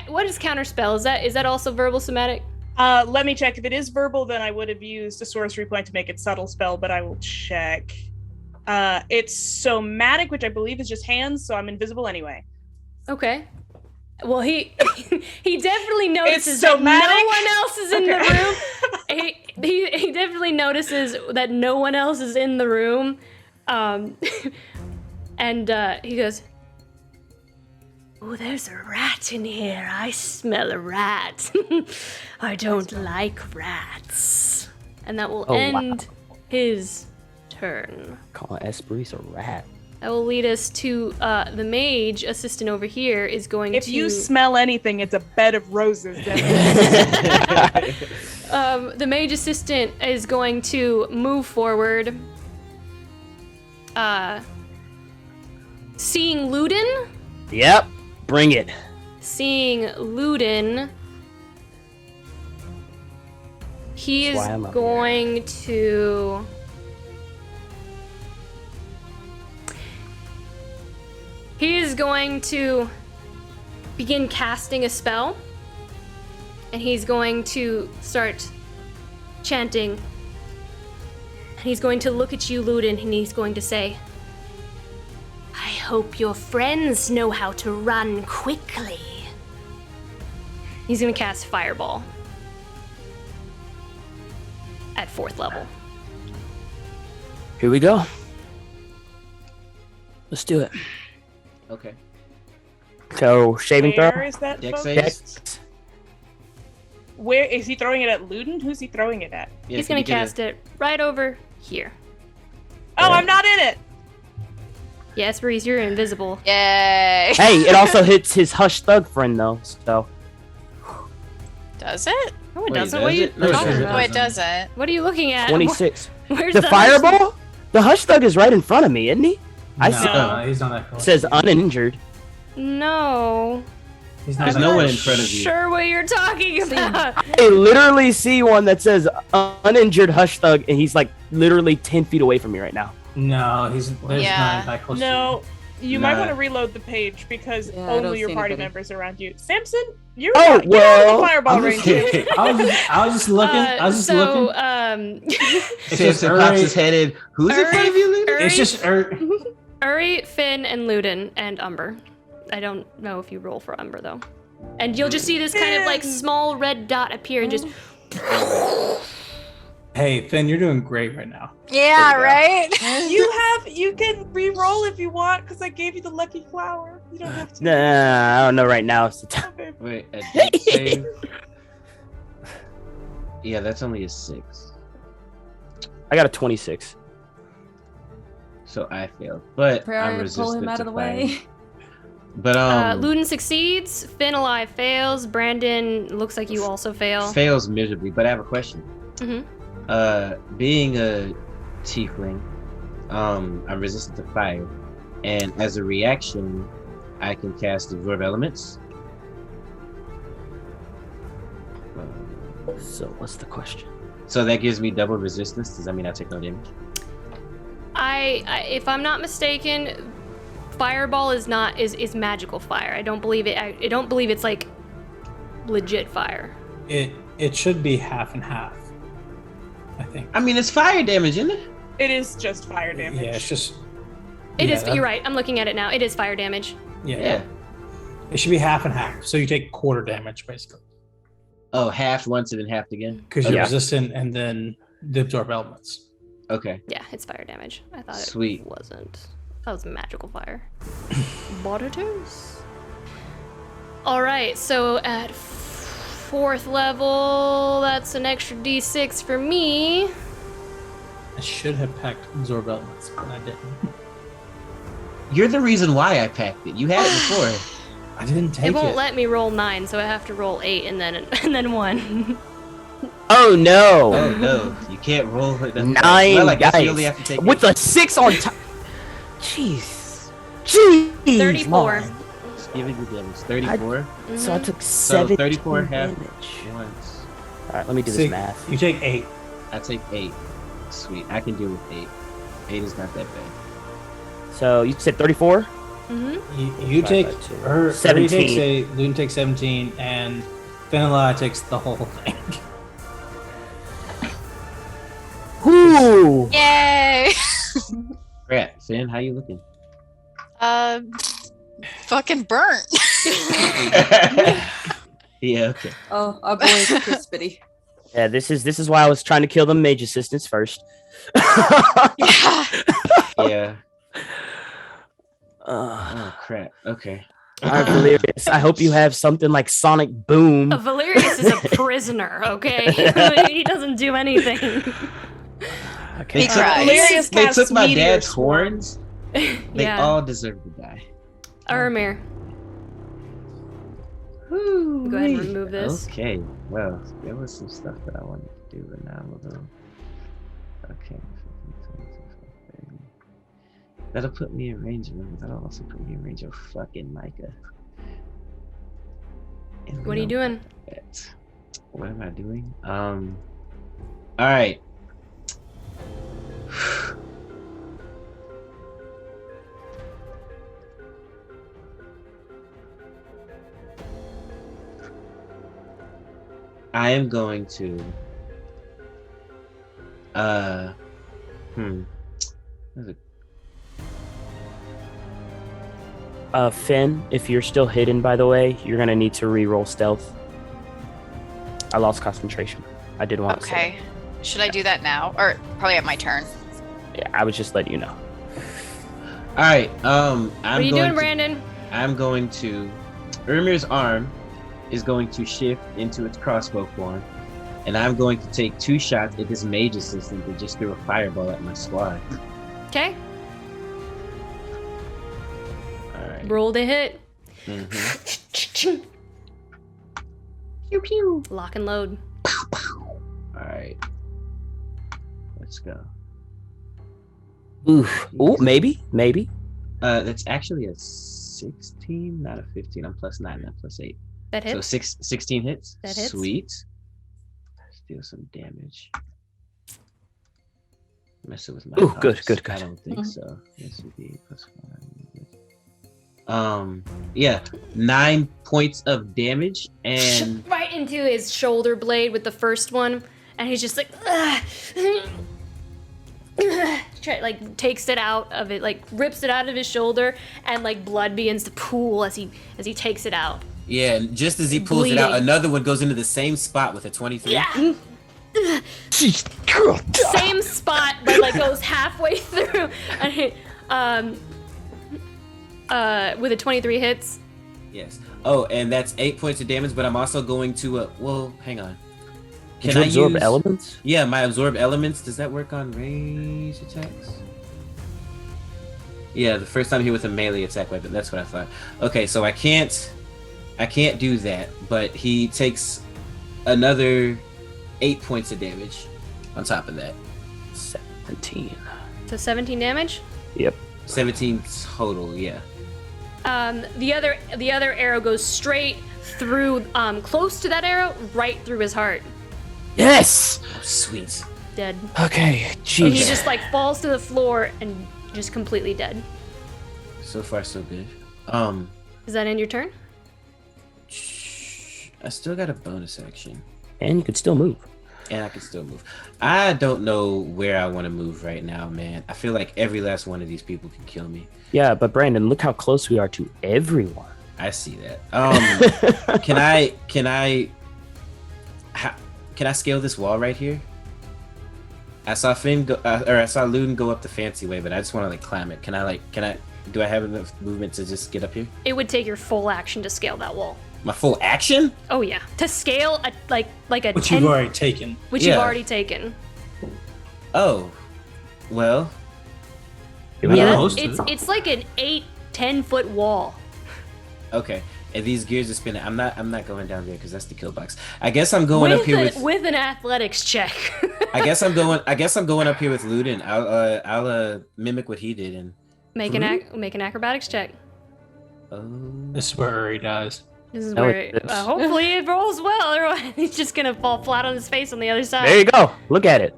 S1: what is counterspell? Is that also verbal somatic?
S5: Let me check. If it is verbal, then I would have used a sorcery point to make it subtle spell, but I will check. It's somatic, which I believe is just hands, so I'm invisible anyway.
S1: Okay. Well, he definitely notices
S5: It's
S1: that no
S5: somatic?
S1: one else is in the room. He definitely notices that no one else is in the room, and he goes, "Oh, there's a rat in here. I smell a rat. I don't like rats." And that will end his turn.
S2: Calling Esprit a rat.
S1: That will lead us to the mage assistant over here is going
S5: If
S1: to...
S5: you smell anything, it's a bed of roses.
S1: The mage assistant is going to move forward. Seeing Ludin?
S2: Yep. Bring it.
S1: Seeing Ludin, he is
S2: That's why I'm up
S1: going to... He is going to begin casting a spell, and he's going to start chanting. And he's going to look at you, Ludin, and he's going to say, "I hope your friends know how to run quickly." He's going to cast Fireball at 4th level.
S2: Here we go. Let's do it.
S4: Okay.
S2: So, saving throw?
S5: Where is that?
S4: Dex
S5: folks?
S4: saves?
S5: Where is he throwing it at? Ludin? Who's he throwing it at?
S1: He's going to cast it right over here.
S5: Oh, I'm not in it.
S1: Yes, Breeze, you're invisible.
S6: Yay!
S2: Hey, it also hits his Hush Thug friend, though, so...
S6: Does it?
S1: No, it
S4: Wait,
S1: doesn't.
S4: does
S1: What are you
S4: it? No, it
S1: talking
S4: doesn't.
S1: about?
S6: Oh, it doesn't.
S1: What are you looking at?
S2: 26.
S1: Where's
S2: The
S1: the
S2: Fireball? The Hush Thug is right in front of me, isn't he? I see.
S14: No, he's not that close.
S2: It says uninjured.
S1: No.
S4: There's no one in front of you.
S1: Sure what you're talking about.
S2: I literally see one that says uninjured Hush Thug, and he's like literally 10 feet away from me right now.
S14: No, there's not that close.
S5: No, you might
S2: Nah.
S5: want to reload the page because
S3: Yeah, I don't
S5: only your
S3: see
S5: party
S3: anybody.
S5: members are around you. Samson, you're
S2: Oh,
S5: not,
S2: well,
S5: you're out of the fireball
S14: I'm
S5: range.
S14: just- I was just looking. I was just looking.
S4: Samson pops his head in. Who's in front of you, Ludin?
S14: It's just
S1: Uri, Finn, and Ludin, and Umber. I don't know if you roll for Umber, though. And you'll just see this kind of like small red dot appear and just...
S14: Hey, Finn, you're doing great right now.
S6: Yeah, right?
S5: You can re-roll if you want because I gave you the lucky flower. You don't have to.
S2: Nah, I don't know right now. It's the time.
S4: Wait, a dex save? Yeah, that's only a 6.
S2: I got a 26.
S4: So I failed. But
S10: Prayer,
S4: I'm
S10: pull
S4: resistant
S10: him out
S4: to
S10: of the
S4: fire.
S10: way.
S4: But
S1: Ludin succeeds, Finn alive fails, Brandon looks like you also fail.
S4: fails miserably. But I have a question.
S1: Mm-hmm.
S4: Being a tiefling, I'm resistant to fire, and as a reaction, I can cast Absorb Elements.
S2: So what's the question?
S4: So that gives me double resistance. Does that mean I take no damage?
S1: I if I'm not mistaken, Fireball is magical fire. I don't believe it. I don't believe it's like legit fire.
S14: It should be half and half. I think.
S4: I mean, it's fire damage, isn't it?
S5: It is just fire damage.
S14: Yeah, it's just.
S1: It is. You're right. I'm looking at it now. It is fire damage.
S14: Yeah. It should be half and half. So you take quarter damage basically.
S4: Oh, half once and then half again.
S14: Because you're resistant and then the absorb elements.
S4: Okay.
S1: Yeah, it's fire damage. I thought
S4: Sweet.
S1: it wasn't. That was magical fire. But it is. All right. So at 4th level, that's an extra D6 for me.
S14: I should have packed absorb elements, but I didn't.
S4: You're the reason why I packed it. You had it before.
S14: I didn't take
S1: It won't let me roll 9, so I have to roll 8 and then 1.
S2: Oh no!
S4: Oh no! You can't roll it.
S2: 9
S4: well, I guess
S2: dice
S4: you only have to take
S2: with a 6 on top. Jeez. Jeez.
S1: 34.
S2: man.
S4: Just give it your damage. 34.
S2: So I took
S4: So
S2: 7
S4: 34 half
S2: damage.
S4: once.
S2: All right, let me do
S14: See,
S2: this math.
S14: You take 8.
S4: I take 8. Sweet. I can deal with 8. 8 is not that bad.
S2: So you said 34?
S1: Mm-hmm.
S14: You take her.
S2: 17.
S14: Ludin takes 17, and Vanilla takes the whole thing.
S2: Ooh.
S6: Yay!
S4: Crap, Finn, how you looking?
S6: Fucking burnt.
S4: Yeah, okay.
S3: Oh, our boy is crispity.
S2: Yeah, this is why I was trying to kill the mage assistants first.
S4: Yeah. Oh crap. Okay.
S2: All right, Valerius. I hope you have something like Sonic Boom.
S1: Valerius is a prisoner, okay? He doesn't do anything.
S2: Okay.
S6: He cries.
S5: Valerius
S4: They
S5: casts
S4: took my
S5: meteor
S4: dad's horns. They
S1: Yeah.
S4: all deserve to die.
S1: Urimir. Go ahead and remove this.
S4: Okay. Well, there was some stuff that I wanted to do, but now I'm a little. Okay. That'll put me in range of him. That'll also put me in range of fucking Micah. And
S1: What are you doing?
S4: What am I doing? All right. I am going to.
S2: Finn, if you're still hidden, by the way, you're gonna need to re-roll stealth. I lost concentration. I didn't want to say.
S6: Okay. Should I do that now? Or probably at my turn.
S2: Yeah, I was just letting you know.
S4: All right.
S1: What are you doing, Brandon?
S4: I'm going to. Urimir's arm is going to shift into its crossbow form, and I'm going to take 2 shots at this mage assistant that just threw a fireball at my squad.
S1: Okay.
S4: All right.
S1: Roll to hit.
S4: Mm-hmm.
S1: Pew pew. Lock and load.
S4: All right. Let's go.
S2: Oof. Ooh, maybe.
S4: That's actually a 16, not a 15. I'm +9, not +8.
S1: That hits.
S4: So 16 hits.
S1: That hits.
S4: Sweet. Let's deal some damage. Messing with my
S2: Ooh, good.
S4: I don't think so. This would be +1. Yeah, 9 points of damage and
S1: Right into his shoulder blade with the first one, and he's just like, like takes it out of it, like rips it out of his shoulder, and like blood begins to pool as he takes it out.
S4: yeah, and just as he pulls it out, another one goes into the same spot with a 23.
S1: Yeah. Same spot, but like goes halfway through, and with a 23 hits.
S4: Yes. Oh, and that's 8 points of damage, but I'm also going to well, hang on.
S2: Can you absorb elements?
S4: Yeah, my absorb elements. Does that work on range attacks? Yeah, the first time he with a melee attack weapon. That's what I thought. Okay, so I can't do that, but he takes another 8 points of damage on top of that.
S2: 17.
S1: So 17 damage.
S2: Yep.
S4: 17 total. Yeah.
S1: The other arrow goes straight through, close to that arrow, right through his heart.
S2: Yes.
S4: Oh, sweet.
S1: Dead.
S2: Okay.
S1: And
S2: Jeez.
S1: he just like falls to the floor and just completely dead.
S4: So far, so good.
S1: Is that end your turn?
S4: I still got a bonus action.
S2: And you could still move.
S4: And I can still move. I don't know where I want to move right now, man. I feel like every last one of these people can kill me.
S2: Yeah, but Brandon, look how close we are to everyone.
S4: I see that. Can I scale this wall right here? I saw Finn go, I saw Luden go up the fancy way, but I just want to like climb it. Do I have enough movement to just get up here?
S1: It would take your full action to scale that wall.
S4: My full action?
S1: Oh yeah, to scale a like a
S14: Which
S1: 10,
S14: you've already taken.
S1: Which
S4: Yeah.
S1: you've already taken.
S4: Oh, well.
S1: Yeah, it's like an 8-10 foot wall.
S4: Okay, and these gears are spinning. I'm not going down there because that's the kill box. I guess I'm going up here
S1: with an athletics check.
S4: I guess I'm going up here with Luden. I'll mimic what he did and
S1: make an acrobatics check.
S14: This is where he dies.
S1: This is where hopefully it rolls well. Otherwise, he's just gonna fall flat on his face on the other side.
S2: There you go. Look at it.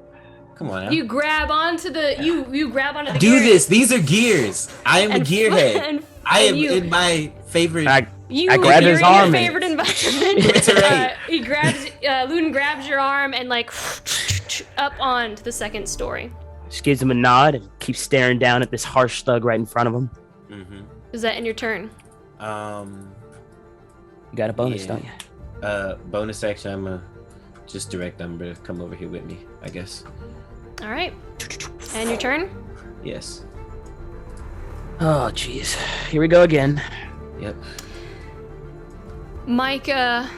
S4: Come on now.
S1: You grab onto the you grab onto the
S4: Do
S1: gears.
S4: this. These are gears. I am a gearhead.
S1: and
S4: I am
S1: you-
S4: in my favorite.
S2: I grabbed his arm.
S1: Favorite in environment. He grabs, Ludin grabs your arm and like up onto the second story.
S2: Just gives him a nod and keeps staring down at this harsh thug right in front of him.
S4: Mm-hmm.
S1: Is that in your turn?
S2: You got a bonus, don't you?
S4: Bonus action, I'm gonna just direct Umber to come over here with me, I guess.
S1: All right. And your turn?
S4: Yes.
S2: Oh, jeez. Here we go again.
S4: Yep.
S1: Micah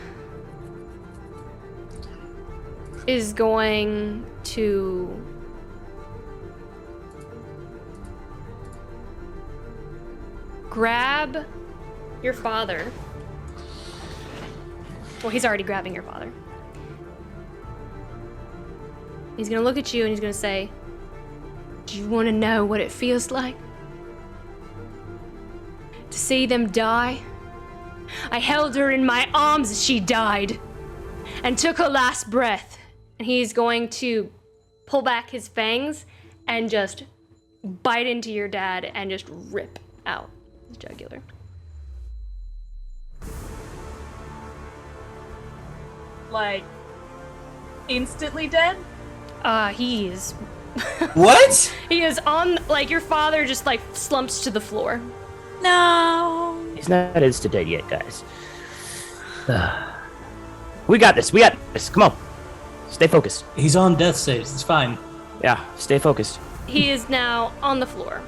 S1: is going to grab your father. Well, he's already grabbing your father. He's gonna look at you and he's gonna say, "Do you want to know what it feels like to see them die? I held her in my arms as she died and took her last breath." And he's going to pull back his fangs and just bite into your dad and just rip out his jugular.
S5: Like, instantly dead?
S1: He is.
S4: What?
S1: He is on, like, your father just, like, slumps to the floor.
S6: No.
S2: He's not insta dead yet, guys. We got this. We got this. Come on. Stay focused.
S14: He's on death saves. It's fine.
S2: Yeah, stay focused.
S1: He is now on the floor.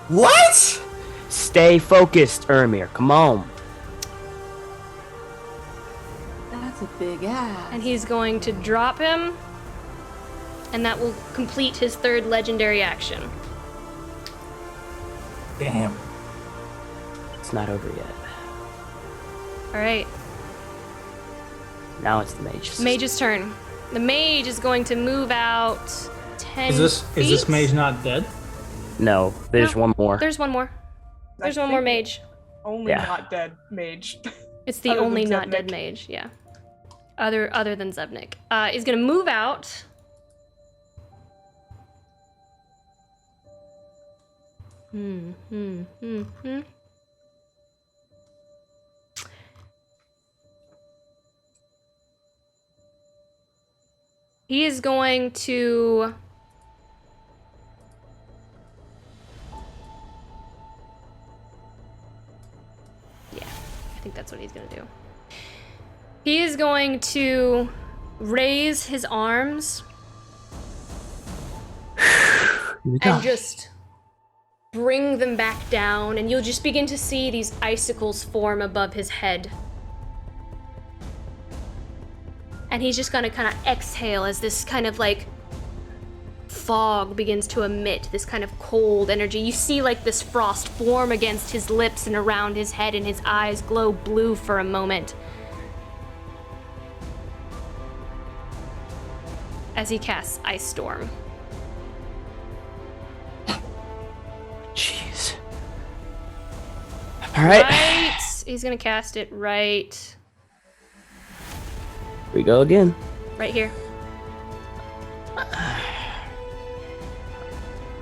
S4: What?
S2: Stay focused, Urimir. Come on.
S3: That's a big ass.
S1: And he's going to drop him. And that will complete his third legendary action.
S14: Damn.
S2: It's not over yet.
S1: Alright.
S2: Now it's the mage.
S1: Mage's turn. The mage is going to move out 10
S14: Is
S1: feet.
S14: this mage not dead?
S2: No, there's
S1: No,
S2: one more.
S1: There's one more. There's one more mage.
S5: Only
S2: Yeah.
S5: not dead mage.
S1: It's the
S5: Other than
S1: only not dead
S5: Zevnik.
S1: mage, yeah. Other than Zevnik. He's gonna move out. He is going to... Yeah, I think that's what he's gonna do. He is going to raise his arms and just bring them back down, and you'll just begin to see these icicles form above his head. And he's just gonna kind of exhale as this kind of like fog begins to emit this kind of cold energy. You see like this frost form against his lips and around his head, and his eyes glow blue for a moment as he casts Ice Storm.
S2: Jeez. All right.
S1: Right. He's gonna cast it right
S2: Here we go again.
S1: right here.
S5: Am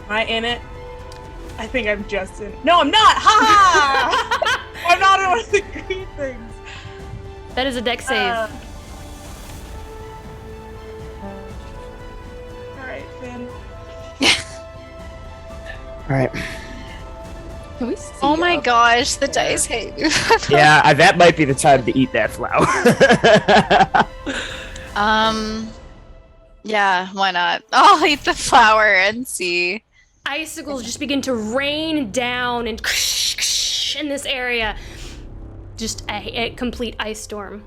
S5: I in it? I think I'm just in. No, I'm not! Ha! I'm not in one of the green things.
S1: That is a deck save.
S5: Alright, Finn.
S2: All right.
S3: Can we see
S6: Oh my
S3: up
S6: gosh, the
S3: there?
S6: dice hate you.
S2: Yeah, that might be the time to eat that flower.
S6: Yeah, why not? I'll eat the flower and see.
S1: Icicles just begin to rain down and in this area. Just a complete ice storm.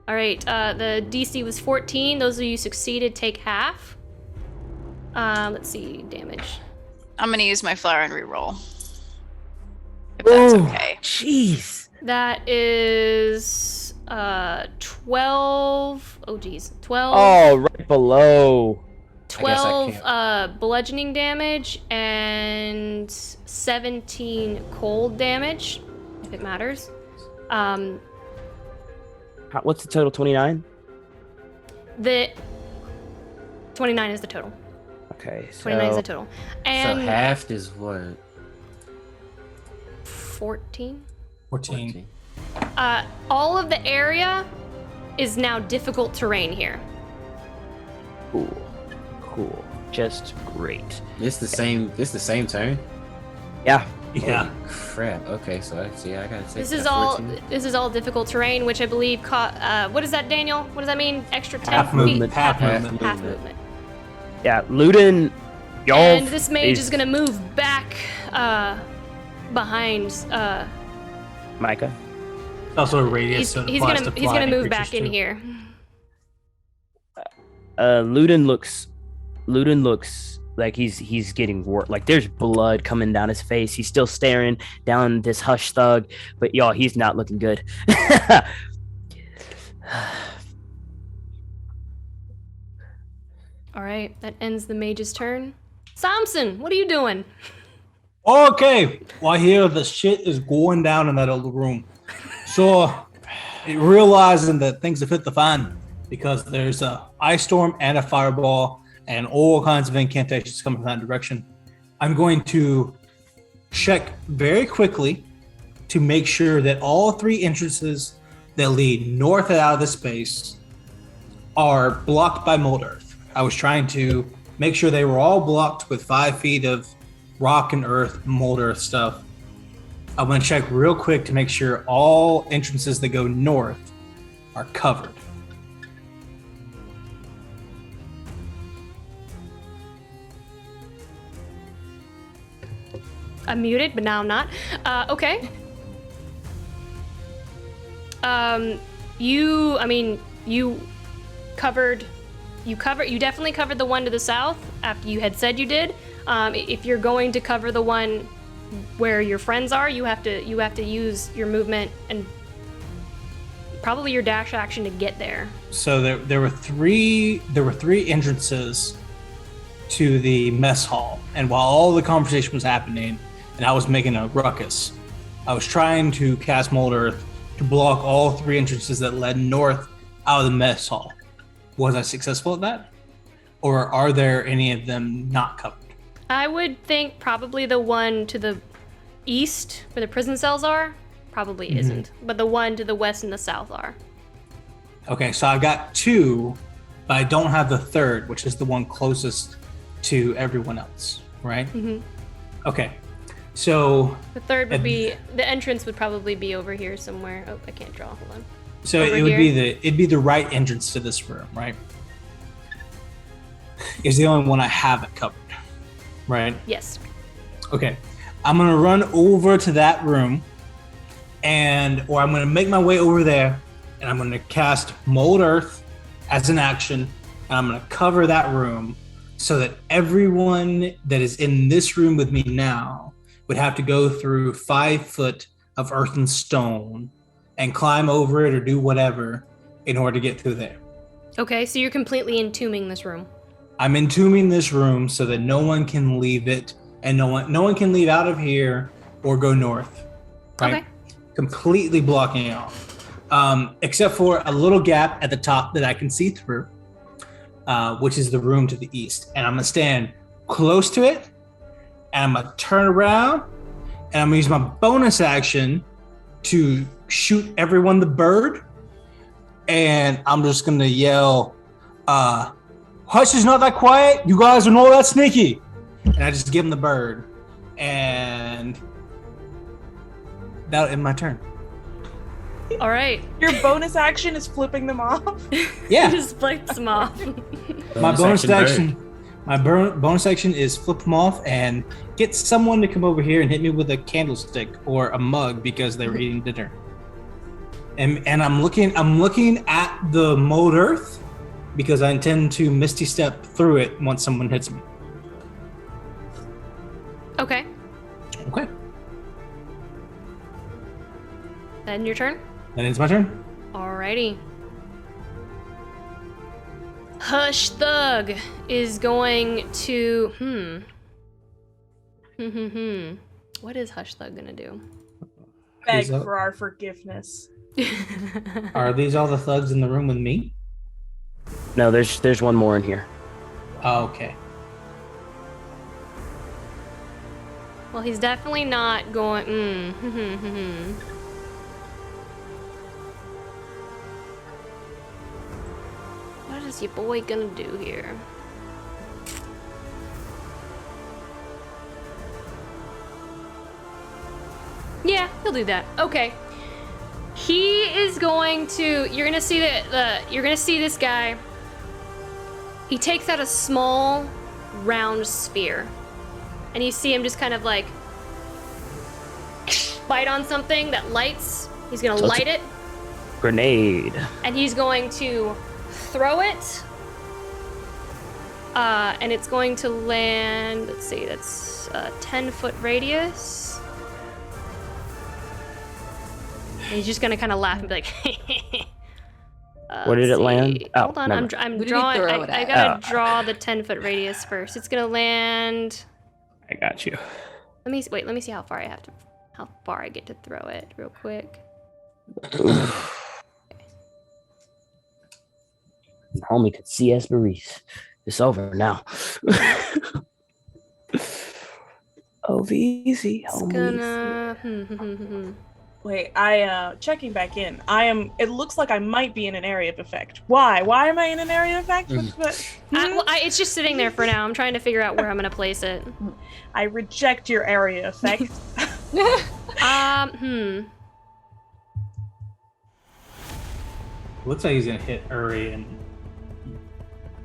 S1: All right, the DC was 14. Those of you succeeded take half. Let's see, damage.
S6: I'm gonna use my flower and reroll. If that's okay.
S2: Jeez.
S1: That is 12. Oh geez, 12.
S2: Oh, right below.
S1: 12 bludgeoning damage and 17 cold damage, if it matters.
S2: What's the total? 29?
S1: The 29 is the total.
S2: Okay, so
S1: 29 is the total. And
S4: so half is what?
S1: 14?
S14: 14.
S1: All of the area is now difficult terrain here.
S2: Cool. Just great.
S4: This the same turn?
S2: Yeah.
S4: Holy crap. Okay, so I gotta take
S1: This
S4: that
S1: is all
S4: 14.
S1: this is all difficult terrain, which I believe what is that, Daniel? What does that mean? Extra 10
S2: Half
S1: feet?
S2: movement.
S1: Half
S2: Half
S1: movement.
S2: movement.
S1: Half movement.
S2: Yeah, Ludin, y'all.
S1: And this mage is gonna move back behind
S2: Micah.
S14: Also a radius. so it
S1: he's
S14: applies
S1: gonna
S14: to
S1: he's gonna
S14: flying
S1: move back
S14: creatures
S1: in
S14: too.
S1: here.
S2: Ludin looks like he's getting work. Like there's blood coming down his face. He's still staring down this hush thug, but y'all, he's not looking good.
S1: All right, that ends the mage's turn. Samson, what are you doing?
S14: Okay, well, I hear the shit is going down in that other room. So, realizing that things have hit the fan because there's a ice storm and a fireball and all kinds of incantations coming from that direction, I'm going to check very quickly to make sure that all 3 entrances that lead north out of the space are blocked by mold earth. I was trying to make sure they were all blocked with 5 feet of rock and earth, mold earth stuff. I'm going to check real quick to make sure all entrances that go north are covered.
S1: I'm muted, but now I'm not. Okay. You definitely covered the one to the south after you had said you did. If you're going to cover the one where your friends are, you have to use your movement and probably your dash action to get there.
S14: So there were three entrances to the mess hall, and while all the conversation was happening and I was making a ruckus, I was trying to cast Mold Earth to block all 3 entrances that led north out of the mess hall. Was I successful at that? Or are there any of them not covered?
S1: I would think probably the one to the east where the prison cells are probably isn't, but the one to the west and the south are.
S14: Okay, so I've got 2, but I don't have the 3rd, which is the one closest to everyone else, right?
S1: Mm-hmm.
S14: Okay, so
S1: The third would be the entrance would probably be over here somewhere. Oh, I can't draw. Hold on.
S14: so
S1: Over
S14: it would
S1: here.
S14: be the right entrance to this room, right? Is the only one I haven't covered, right?
S1: Yes.
S14: Okay, I'm gonna run over to that room, or I'm gonna make my way over there, and I'm gonna cast Mold Earth as an action, and I'm gonna cover that room so that everyone that is in this room with me now would have to go through 5 foot of earth and stone and climb over it or do whatever in order to get through there.
S1: Okay, so you're completely entombing this room.
S14: I'm entombing this room so that no one can leave it, and no one can leave out of here or go north. Right?
S1: Okay.
S14: Completely blocking it off, except for a little gap at the top that I can see through, which is the room to the east. And I'm gonna stand close to it, and I'm gonna turn around, and I'm gonna use my bonus action to shoot everyone the bird, and I'm just gonna yell, Hush is not that quiet. You guys are not that sneaky. And I just give him the bird. And that'll end my turn.
S1: All right.
S5: Your bonus action is flipping them off?
S14: Yeah.
S1: Just flips them off.
S14: My bonus action is flip them off and get someone to come over here and hit me with a candlestick or a mug because they were eating dinner. And I'm looking at the Mold Earth because I intend to Misty Step through it once someone hits me.
S1: Okay.
S14: Okay.
S1: Then your turn?
S14: Then it's my turn.
S1: Alrighty. Hush Thug is going to What is Hush Thug gonna do?
S5: Beg for our forgiveness.
S14: Are these all the thugs in the room with me?
S2: No, there's one more in here.
S14: Oh, okay.
S1: Well, he's definitely not going. is your boy gonna do here? Yeah, he'll do that. Okay. He is going to. You're gonna see you're gonna see this guy. He takes out a small, round sphere, and you see him just kind of like bite on something that lights. He's gonna light it.
S2: Grenade.
S1: And he's going to throw it. And it's going to land. Let's see. That's a 10-foot radius. And he's just gonna kind of laugh and be like,
S2: Where did it land? Oh,
S1: hold on, I'm drawing. I gotta draw the 10-foot radius first. It's gonna land.
S2: I got you.
S1: Let me see how far I get to throw it real quick.
S2: Homie could see Esperise. It's over now. Oh, easy.
S1: It's gonna.
S5: Wait, checking back in. It looks like I might be in an area of effect. Why? Why am I in an area of effect?
S1: It's just sitting there for now. I'm trying to figure out where I'm gonna place it.
S5: I reject your area effect.
S14: Looks like he's gonna hit Uri and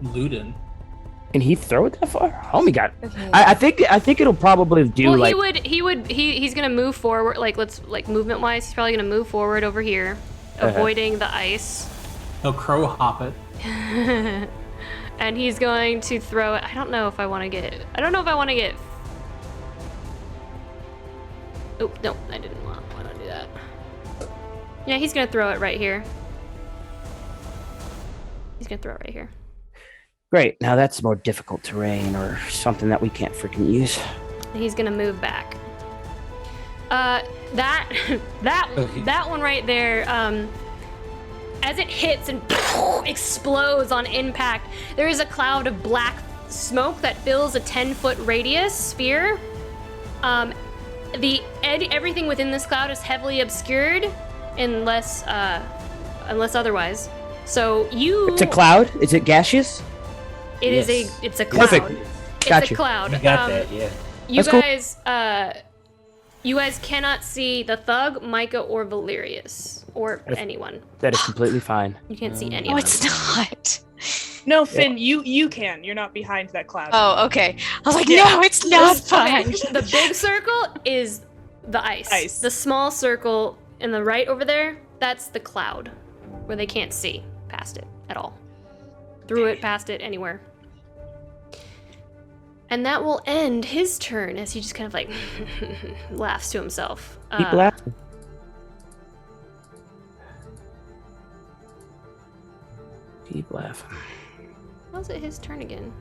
S14: Luden.
S2: Can he throw it that far? Homie got. I think it'll probably do like.
S1: He's gonna move forward. Movement wise, he's probably gonna move forward over here, avoiding the ice.
S14: He'll crow hop it.
S1: And he's going to throw it. I don't know if I want to get. Oh no, I didn't want to do that. Yeah, he's gonna throw it right here.
S2: Great. Now that's more difficult terrain or something that we can't freaking use.
S1: He's gonna move back. That one right there. As it hits and explodes on impact, there is a cloud of black smoke that fills a 10-foot radius sphere. Everything within this cloud is heavily obscured, unless otherwise. So you.
S2: It's a cloud. Is it gaseous?
S1: It's a cloud.
S2: Perfect.
S1: It's a cloud.
S4: You got that, yeah.
S1: You
S2: That's
S1: guys, you guys cannot see the thug, Micah, or Valerius, or anyone.
S2: That is completely fine.
S1: You can't see anyone.
S6: Oh, it's not.
S5: No, Finn, you can. You're not behind that cloud.
S6: Oh, okay. I was like, no, it's not fine.
S1: The big circle is the ice. The small circle in the right over there, that's the cloud, where they can't see past it at all. Through it, past it, anywhere. And that will end his turn as he just kind of like laughs to himself.
S2: Keep laughing. Keep laughing.
S1: How's it his turn again?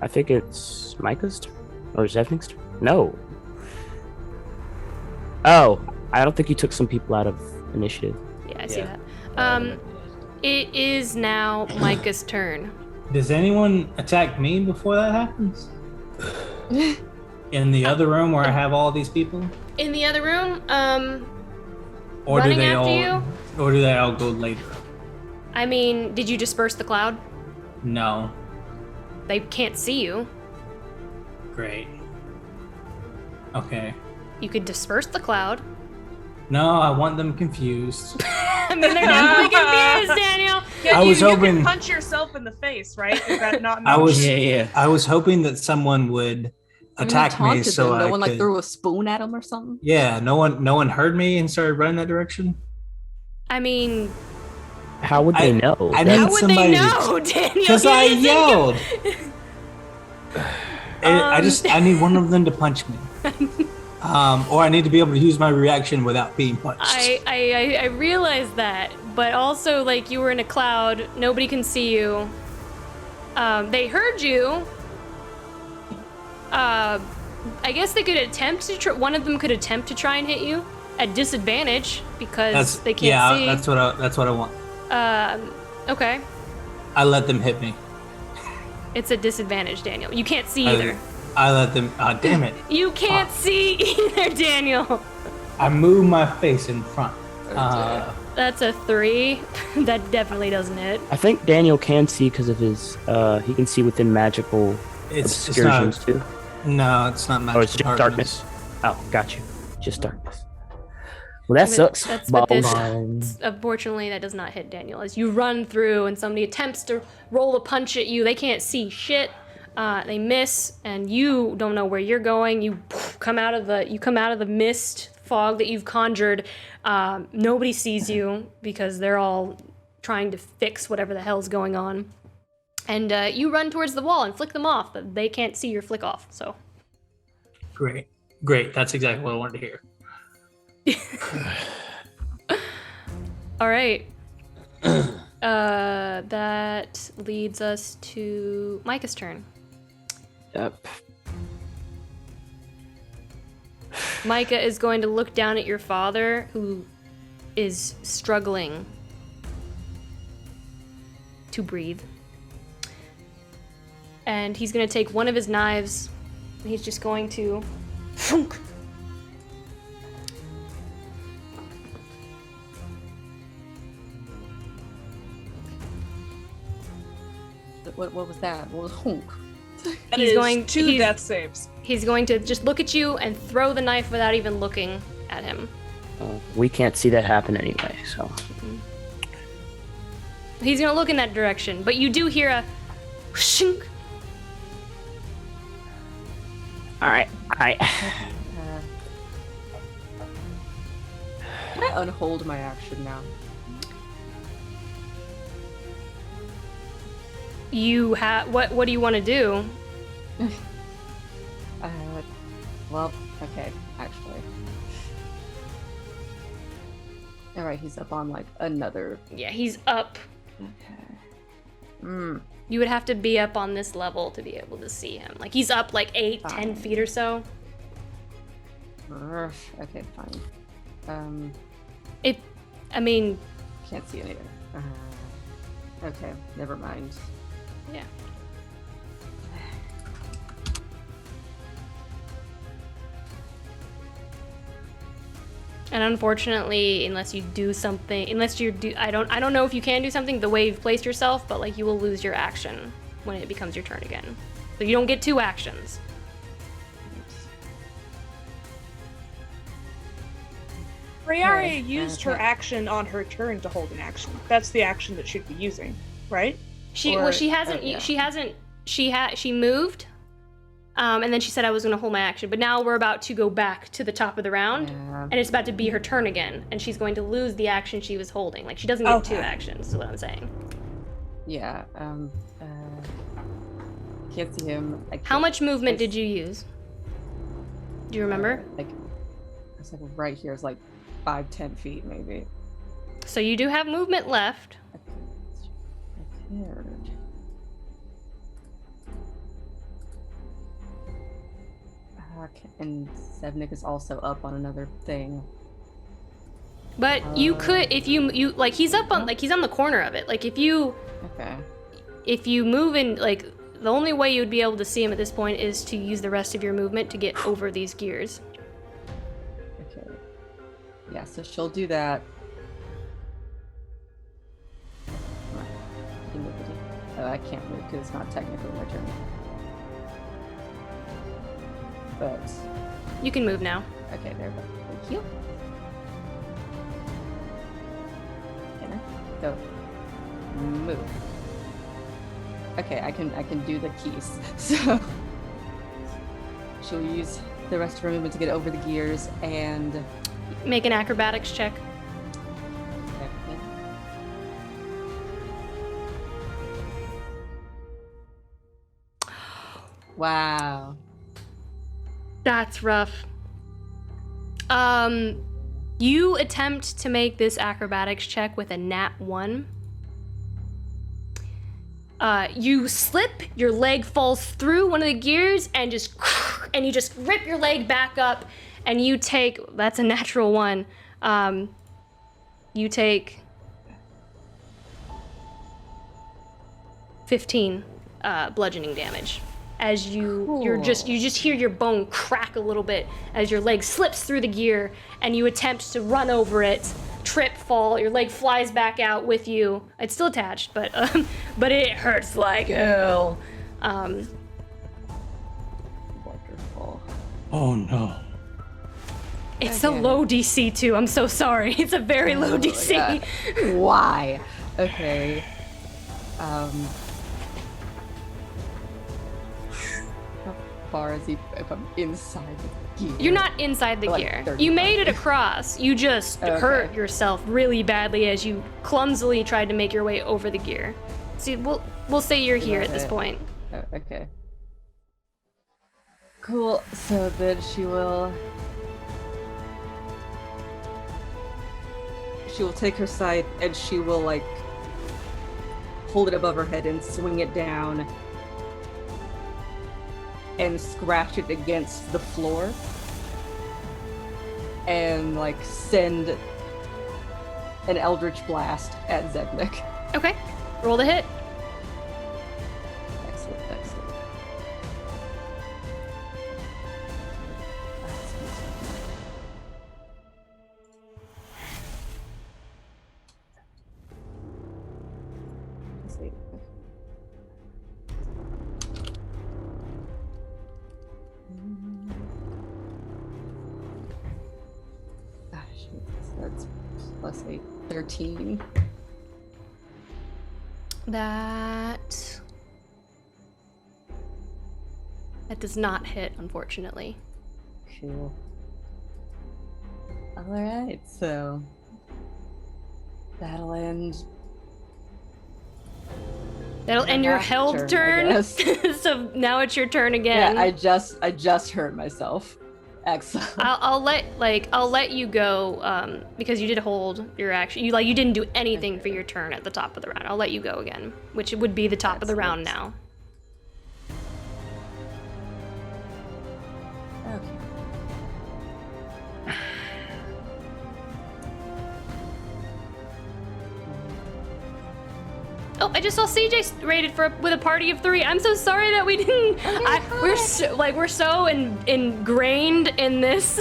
S2: I think it's Micah's turn. Or Zevnik's turn. No. Oh, I don't think you took some people out of initiative.
S1: Yeah, I see that. It is now Micah's turn.
S14: Does anyone attack me before that happens? In the other room where I have all these people?
S1: In the other room,
S14: Or
S1: running
S14: do they
S1: after
S14: all?
S1: you?
S14: Or do they all go later?
S1: I mean, did you disperse the cloud?
S14: No.
S1: They can't see you.
S14: Great. Okay.
S1: You could disperse the cloud.
S14: No, I want them confused.
S1: I mean, they're definitely confused, Daniel.
S14: I was
S5: you
S14: hoping-
S5: can punch yourself in the face, right? Is that not?
S14: I was hoping that someone would attack me, so
S3: no
S14: I
S3: one
S14: could.
S3: like threw a spoon at him or something.
S14: Yeah, no one heard me and started running that direction.
S1: I mean,
S2: how would they know?
S1: How would they know, Daniel?
S14: Because I yelled. I need one of them to punch me. Or I need to be able to use my reaction without being punched.
S1: I realize that, but also like you were in a cloud, nobody can see you. They heard you. I guess they could attempt to. One of them could attempt to try and hit you at disadvantage because they can't see.
S14: That's what I want.
S1: Okay.
S14: I let them hit me.
S1: It's a disadvantage, Daniel. You can't see either.
S14: I let them. Damn it!
S1: You can't see either, Daniel.
S14: I move my face in front.
S1: That's a 3. That definitely doesn't hit.
S2: I think Daniel can see because of his. He can see within magical excursions too.
S14: No, it's not magical.
S2: Oh, it's just darkness. Oh, got you. Just darkness. Well, that sucks.
S1: But unfortunately, that does not hit Daniel. As you run through and somebody attempts to roll a punch at you, they can't see shit. They miss, and you don't know where you're going. You come out of the mist fog that you've conjured. Nobody sees you because they're all trying to fix whatever the hell's going on. And you run towards the wall and flick them off, but they can't see your flick off. So
S14: great. That's exactly what I wanted to hear.
S1: All right. That leads us to Micah's turn.
S2: Yep.
S1: Micah is going to look down at your father, who is struggling to breathe. And he's going to take one of his knives, and he's just going to...
S3: What was that? What was honk?
S5: He's going to death saves.
S1: He's going to just look at you and throw the knife without even looking at him.
S2: We can't see that happen anyway, so.
S1: He's going to look in that direction, but you do hear a shink.
S2: Alright.
S3: Can I unhold my action now?
S1: You have what do you want to do?
S3: Well, okay, actually. Alright, he's up on like another.
S1: Yeah, he's up.
S3: Okay.
S1: You would have to be up on this level to be able to see him. Like he's up like 8-10 feet or so.
S3: Okay, fine. Can't see anything. Okay, never mind.
S1: Yeah. And unfortunately, unless you do something, I don't know if you can do something the way you've placed yourself, but like you will lose your action when it becomes your turn again. So you don't get 2 actions.
S5: Briaria used her action on her turn to hold an action. That's the action that she'd be using, right?
S1: She moved, and then she said I was going to hold my action. But now we're about to go back to the top of the round, and it's about to be her turn again, and she's going to lose the action she was holding. Like she doesn't get 2 actions. Is what I'm saying.
S3: Yeah. Can't see him.
S1: How much movement did you use? Do you remember?
S3: It's like right here is like 5-10 feet maybe.
S1: So you do have movement left.
S3: And Sevnik is also up on another thing.
S1: But you could, if you like, he's up on he's on the corner of it. Like if you move in, like the only way you would be able to see him at this point is to use the rest of your movement to get over these gears.
S3: Okay. Yeah, so she'll do that. I can't move because it's not technically my turn. But
S1: you can move now.
S3: Okay, there we go. Thank you. Can I go move? Okay, I can do the keys. So she'll use the rest of her movement to get over the gears and
S1: make an acrobatics check.
S3: Wow.
S1: That's rough. You attempt to make this acrobatics check with a nat 1. You slip, your leg falls through one of the gears and you just rip your leg back up and you take, that's a natural 1. You take 15 bludgeoning damage. As you just hear your bone crack a little bit as your leg slips through the gear and you attempt to run over it, trip, fall. Your leg flies back out with you. It's still attached, but it hurts like hell.
S3: Wonderful.
S14: Oh no.
S1: It's a low DC too. I'm so sorry. It's a very low DC.
S3: Why? Okay. How far is he if I'm inside the gear?
S1: You're not inside the gear. You made it across. You just hurt yourself really badly as you clumsily tried to make your way over the gear. See, we'll say you're here at this point.
S3: Oh, okay. Cool. So then she will take her scythe and she will like hold it above her head and swing it down and scratch it against the floor and like send an eldritch blast at Zevnik.
S1: Okay, roll the hit.
S3: Excellent. Let's see. That's plus 8, 13.
S1: That does not hit, unfortunately.
S3: Cool. Alright, so that'll end.
S1: That'll end your held turn. So now it's your turn again.
S3: Yeah, I just hurt myself. Excellent.
S1: I'll let you go because you did hold your action. You didn't do anything for your turn at the top of the round. I'll let you go again, which would be the top of the round now.
S3: Okay.
S1: Oh, I just saw CJ rated with a party of 3. I'm so sorry that we didn't. We're so ingrained in this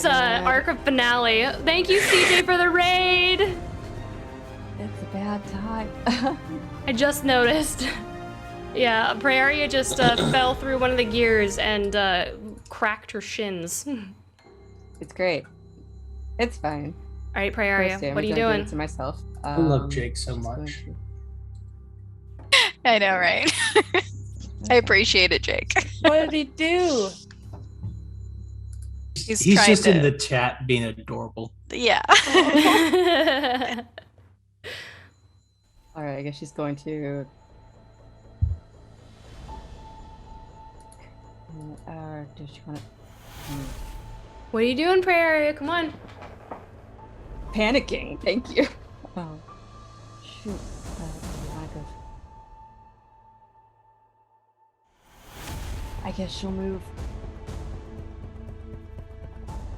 S1: arc of finale. Thank you, CJ, for the raid.
S3: It's a bad time.
S1: I just noticed. Yeah, Praeria just fell through one of the gears and cracked her shins.
S3: It's great. It's fine.
S1: All right, Praeria, what are you doing?
S3: To myself.
S14: I love Jake so much.
S6: I know, right? I appreciate it, Jake.
S5: What did he do?
S14: He's just in the chat being adorable.
S6: Yeah.
S3: All right, I guess she's going to. Does she want to?
S1: What are you doing, Praeria? Come on.
S3: Panicking. Thank you. Oh, shoot. I guess she'll move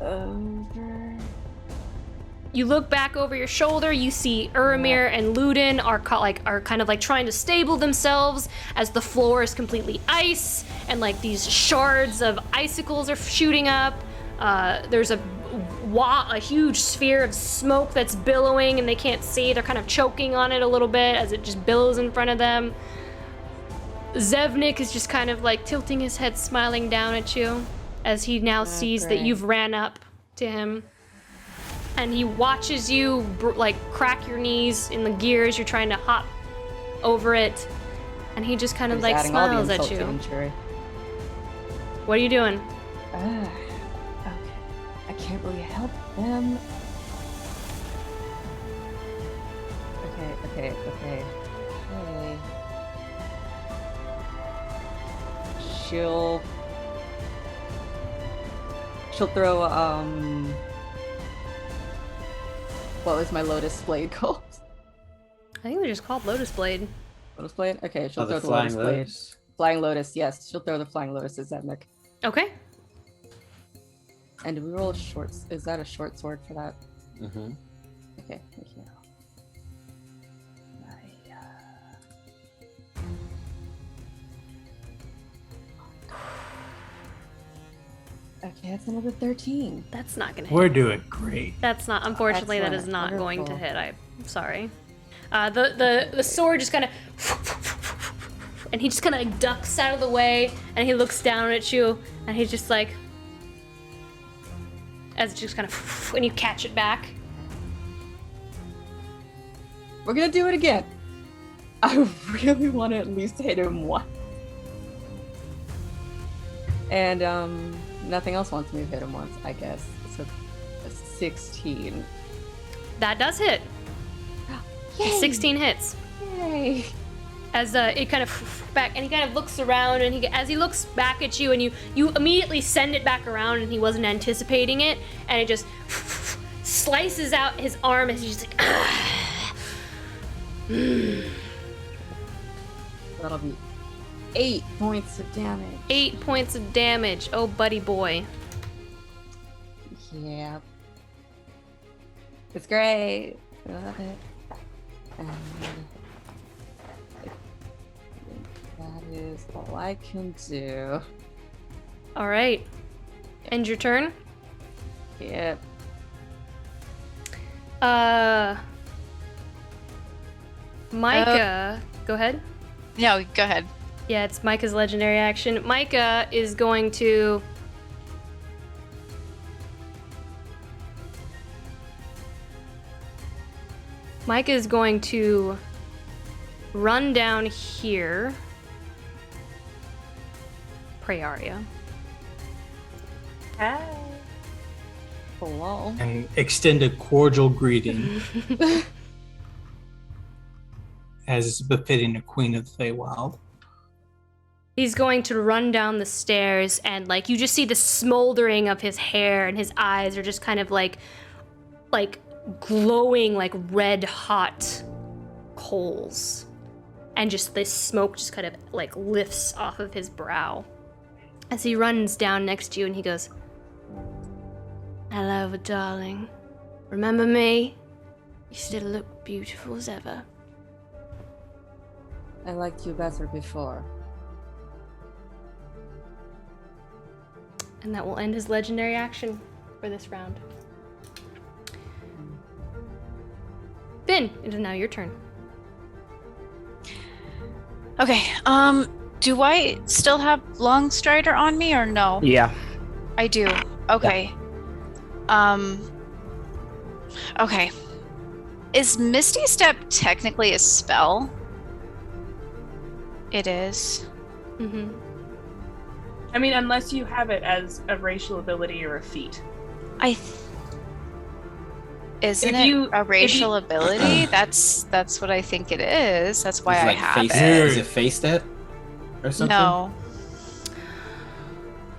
S3: over.
S1: You look back over your shoulder. You see Urimir and Ludin are kind of trying to stable themselves as the floor is completely ice and like these shards of icicles are shooting up. There's a huge sphere of smoke that's billowing and they can't see. They're kind of choking on it a little bit as it just billows in front of them. Zevnik is just kind of like tilting his head, smiling down at you as he now sees that you've ran up to him. And he watches you crack your knees in the gears. You're trying to hop over it. And he just kind of smiles at you. What are you doing?
S3: Okay. I can't really help them. Okay. She'll throw what was my Lotus Blade called?
S1: I think they're just called Lotus Blade.
S3: Lotus Blade? Okay, she'll throw the
S4: Flying
S3: Lotus Blade.
S4: Lotus?
S3: Flying Lotus, yes. She'll throw the Flying Lotus at Zevnik.
S1: Okay.
S3: And do we roll a short? Is that a short sword for that?
S4: Mm-hmm.
S3: Okay, thank you. Okay, that's another 13.
S1: That's not gonna hit.
S14: We're doing great.
S1: That's not. Unfortunately,
S3: That's
S1: that is not going to
S3: wonderful.
S1: hit. I'm sorry. The sword just kind of, and he just kind of ducks out of the way, and he looks down at you, and he's just like, as it just kind of, and you catch it back.
S3: We're gonna do it again. I really want to at least hit him once. And nothing else wants me to hit him once, I guess. So 16.
S1: That does hit.
S3: Yay!
S1: 16 hits.
S3: Yay!
S1: As it kind of back, and he kind of looks around, and as he looks back at you, and you immediately send it back around, and he wasn't anticipating it, and it just slices out his arm as he's just like,
S3: That'll be 8 points of damage.
S1: 8 points of damage. Oh, buddy boy.
S3: Yeah. It's great. I love it. And that is all I can do.
S1: All right. End your turn.
S3: Yep.
S1: Micah, go ahead.
S6: No, go ahead.
S1: Yeah, it's Micah's legendary action. Micah is going to... Micah is going to run down here. Prayaria.
S5: Hi.
S3: Hello.
S14: And extend a cordial greeting, as is befitting a queen of the Feywild.
S1: He's going to run down the stairs, and like you just see the smoldering of his hair, and his eyes are just kind of like glowing like red hot coals, and just this smoke just kind of like lifts off of his brow as he runs down next to you, and he goes, "Hello, darling. Remember me? You still look beautiful as ever."
S3: I liked you better before.
S1: And that will end his legendary action for this round. Finn, it is now your turn.
S6: Okay, do I still have Longstrider on me or no?
S2: Yeah.
S6: I do. Okay. Okay. Is Misty Step technically a spell? It is.
S1: Mm-hmm.
S5: I mean, unless you have it as a racial ability or a feat.
S6: Isn't it a racial ability? That's what I think it is. That's why I have it.
S4: Is it face step or something?
S6: No.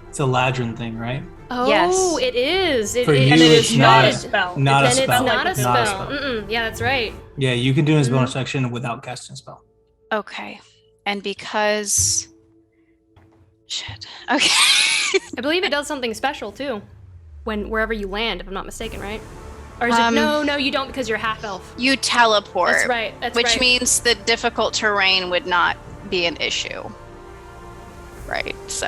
S14: It's a Ladrin thing, right?
S1: Oh,
S6: Yes.
S1: it is.
S14: For you, it's not a spell. Not a
S1: Then
S14: spell.
S1: it's not a
S14: Not a
S1: spell.
S14: spell.
S1: Mm-mm. Yeah, that's right.
S14: Yeah, you can do his bonus action without casting a spell.
S6: Okay. And because... Shit. Okay.
S1: I believe it does something special too, wherever you land, if I'm not mistaken, right? Or is it no, you don't because you're half elf.
S6: You teleport.
S1: That's right. That's
S6: which
S1: right.
S6: means the difficult terrain would not be an issue. Right. So,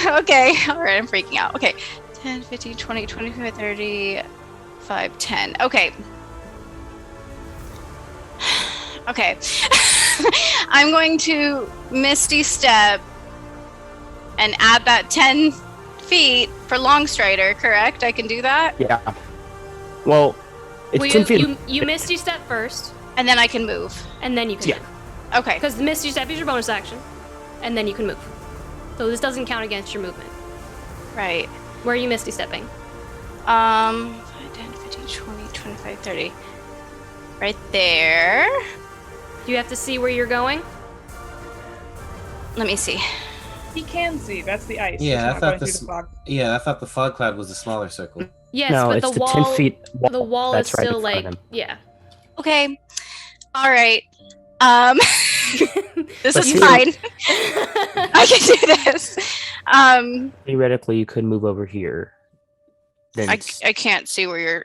S6: okay. All right. I'm freaking out. Okay. 10, 15, 20, 25, 30, 5, 10. Okay. Okay. I'm going to Misty Step and add that 10 feet for Longstrider, correct? I can do that?
S2: Yeah. Well, it's
S1: Well,
S2: 10 feet.
S1: you Misty Step first,
S6: and then I can move.
S1: And then you can.
S2: Yeah.
S1: Move.
S6: Okay.
S1: Because the Misty Step is your bonus action, and then you can move. So this doesn't count against your movement.
S6: Right.
S1: Where are you Misty Stepping?
S6: 5, 10, 15, 20, 25, 30. Right there.
S1: Do you have to see where you're going?
S6: Let me see.
S5: He can see. That's the ice.
S4: Yeah,
S5: It's
S4: I
S5: not
S4: thought
S5: going through the fog.
S4: I thought the fog cloud was the smaller circle.
S1: Yes,
S2: No,
S1: but
S2: it's
S1: the
S2: the
S1: wall.
S2: 10 feet wall
S1: The wall
S2: that's
S1: is
S2: right in
S1: still
S2: front of
S1: like
S2: him.
S1: yeah.
S6: Okay. All right. This
S2: But
S6: is
S2: see-
S6: fine. I can do this.
S2: Theoretically, you could move over here. Then
S6: I can't see where you're.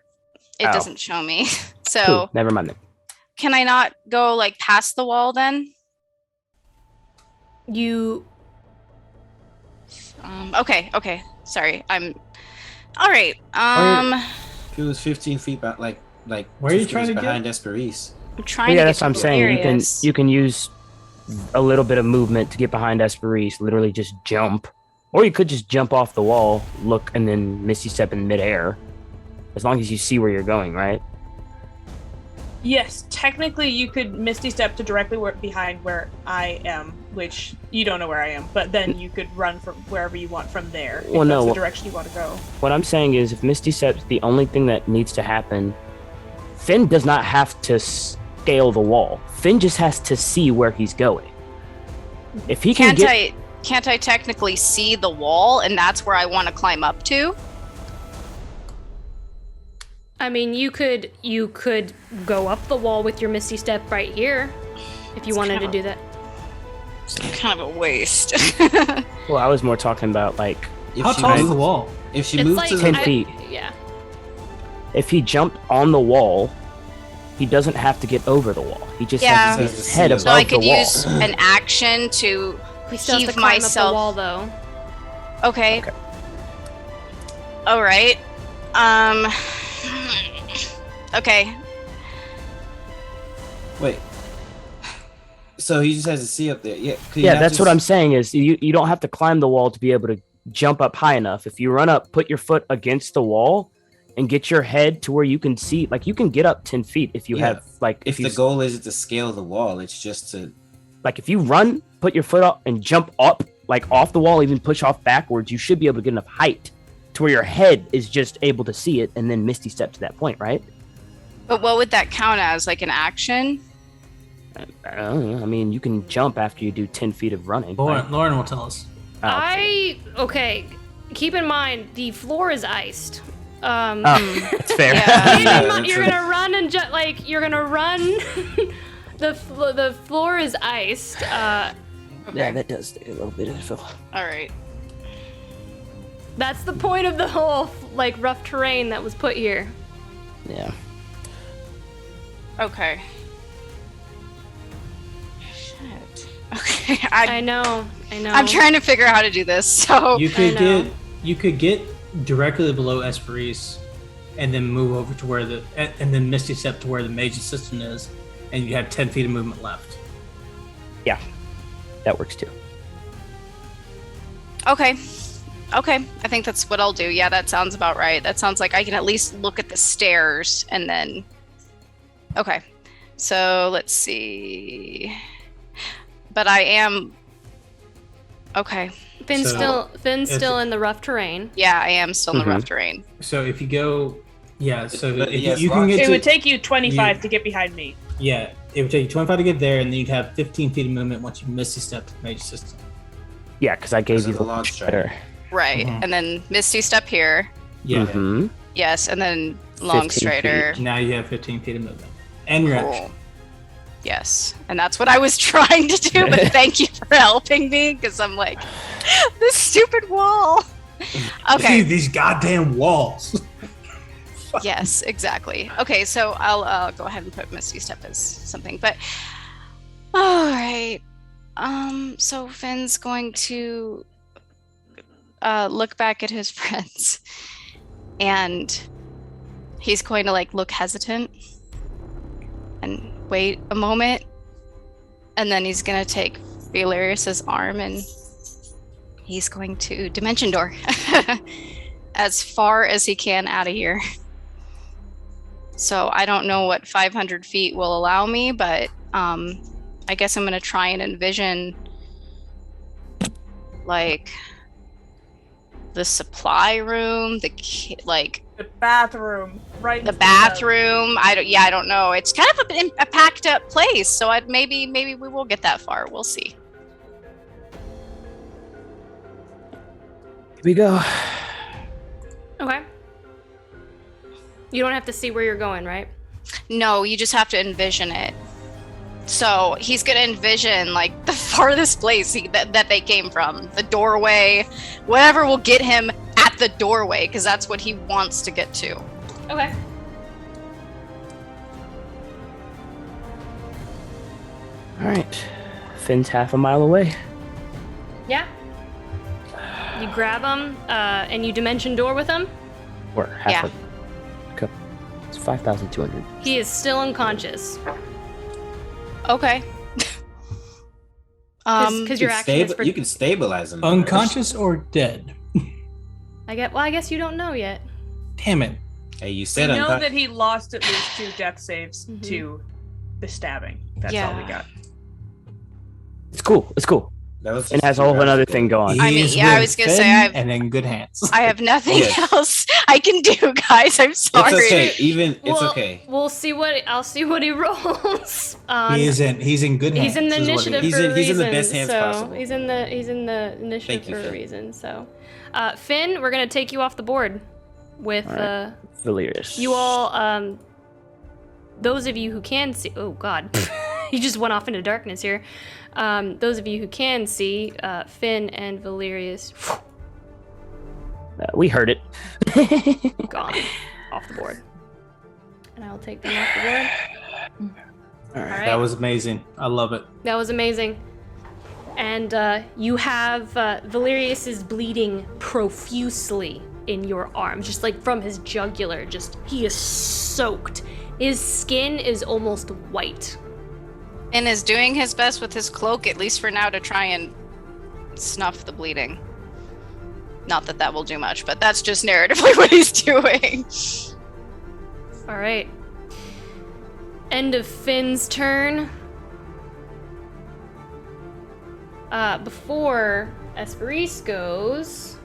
S6: It
S2: Oh.
S6: doesn't show me. So
S2: cool. Never mind then.
S6: can I not go like past the wall then?
S1: You.
S6: Okay. Sorry, I'm. All right.
S4: If it was 15 feet back, like
S14: Where are you
S4: just
S14: trying to get?
S4: behind Esperise.
S6: I'm trying
S2: Yeah,
S6: to
S2: that's
S6: get
S2: what I'm
S6: to
S2: saying.
S6: Darius.
S2: You can use a little bit of movement to get behind Esperise. Literally just jump, or you could just jump off the wall, look, and then Misty Step in midair. As long as you see where you're going, right?
S5: Yes, technically you could Misty Step to directly behind where I am, which you don't know where I am, but then you could run from wherever you want from there.
S2: Well,
S5: if
S2: no,
S5: that's the direction you want to go.
S2: What I'm saying is, if Misty Step's the only thing that needs to happen, Finn does not have to scale the wall. Finn just has to see where he's going. If he can
S6: Can't I technically see the wall, and that's where I want to climb up to?
S1: I mean, you could go up the wall with your Misty Step right here, if you wanted to do that.
S6: It's kind of a waste.
S2: Well, I was more talking about like.
S14: How tall is the wall?
S4: If she
S1: It's
S4: moves
S1: like-
S4: to
S2: 10
S4: the
S2: feet.
S1: Yeah.
S2: If he jumped on the wall, he doesn't have to get over the wall. He just has to
S6: Yeah.
S2: get his head above
S6: So I
S2: the
S6: could
S2: wall.
S6: use an action to
S1: We still have
S6: heave
S1: to climb up the
S6: myself.
S1: wall, though.
S6: Okay. All right. Okay.
S4: Wait. So he just has to see up there. Yeah. could you
S2: Yeah,
S4: not
S2: that's what
S4: just-
S2: I'm saying is you don't have to climb the wall to be able to jump up high enough. If you run up, put your foot against the wall and get your head to where you can see, like you can get up 10 feet if you
S4: Yeah.
S2: have like
S4: If
S2: you,
S4: the goal isn't to scale the wall, it's just to.
S2: like if you run, put your foot up and jump up like off the wall, even push off backwards, you should be able to get enough height to where your head is just able to see it and then Misty Step to that point, right?
S6: But what would that count as? Like an action?
S2: I don't know. I mean, you can jump after you do 10 feet of running. right?
S14: Lauren will tell us.
S1: Okay. Keep in mind, the floor is iced.
S2: That's fair.
S1: Keep in mind, you're gonna run and you're gonna run. The floor is iced.
S2: Yeah, that does take a little bit of fill.
S6: All right.
S1: That's the point of the whole rough terrain that was put here.
S2: Yeah.
S6: Okay. Shit. Okay. I
S1: know.
S6: I'm trying to figure out how to do this. So
S14: You could get directly below Esperise, and then move over to where and then Misty Step to where the mage assistant is, and you have 10 feet of movement left.
S2: Yeah, that works too.
S6: Okay. I think that's what I'll do. Yeah, that sounds about right. That sounds like I can at least look at the stairs and then. Okay. So let's see. But I am. Okay.
S1: Finn's still in the rough terrain.
S6: Yeah, I am still in the rough terrain.
S14: So if you go, so
S4: But
S14: if
S4: yes,
S14: you can get
S5: It
S14: to,
S5: would take you 25 to get behind me.
S14: yeah, it would take you 25 to get there, and then you'd have 15 feet of movement once you Misty Step to the mage assistant.
S2: Yeah, because I gave you the
S4: long
S2: strider.
S6: Right. And then Misty Step here.
S14: Yeah.
S2: Mm-hmm.
S6: Yes, and then Long
S14: 15
S6: Strider.
S14: feet. Now you have 15 feet of movement. And your
S6: Cool.
S14: action.
S6: Yes, and that's what I was trying to do, but thank you for helping me, because I'm like, this stupid wall. Okay.
S14: These goddamn walls.
S6: Yes, exactly. Okay, so I'll go ahead and put Misty Step as something, but all right. So Finn's going to look back at his friends, and he's going to look hesitant and wait a moment, and then he's gonna take Valerius's arm and he's going to dimension door as far as he can out of here. So I don't know what 500 feet will allow me, but I guess I'm gonna try and envision the supply room, the
S5: bathroom, right?
S6: The bathroom. I don't know. It's kind of a packed up place, so maybe we will get that far. We'll see.
S2: Here we go.
S1: Okay. You don't have to see where you're going, right?
S6: No, you just have to envision it. So he's gonna envision the farthest place that they came from, the doorway, whatever will get him at the doorway, because that's what he wants to get to.
S1: Okay.
S2: All right. Finn's half a mile away.
S1: Yeah. You grab him, and you dimension door with him.
S2: Or half of okay. It's 5,200.
S1: He is still unconscious.
S6: Okay.
S1: Because your action is for...
S4: You can stabilize him.
S14: Unconscious or dead?
S1: I guess you don't know yet.
S14: Damn it.
S4: Hey, you
S5: We
S4: said
S5: know that he lost at least 2 death saves to the stabbing. That's all we got.
S2: It's cool. It's cool.
S4: That was
S2: it has a whole another thing going.
S6: I mean, yeah, I was gonna say
S14: and in good hands.
S6: I have nothing else I can do, guys. I'm sorry.
S4: It's okay. It's okay.
S1: I'll see what he rolls.
S14: He's in good hands.
S1: He's in the initiative for a reason.
S4: He's in the best hands
S1: so
S4: possible.
S1: He's in the initiative for a reason. So, Finn, we're gonna take you off the board with
S2: Valerius.
S1: You all, those of you who can see. Oh God, he just went off into darkness here. Those of you who can see, Finn and Valerius.
S2: We heard it.
S1: Gone off the board. And I'll take them off the board.
S14: All right. That was amazing. I love it.
S1: That was amazing. And you have Valerius is bleeding profusely in your arm, just like from his jugular. He is soaked. His skin is almost white.
S6: And is doing his best with his cloak, at least for now, to try and snuff the bleeding. Not that that will do much, but that's just narratively what he's doing.
S1: All right. End of Finn's turn. Before Esperise goes,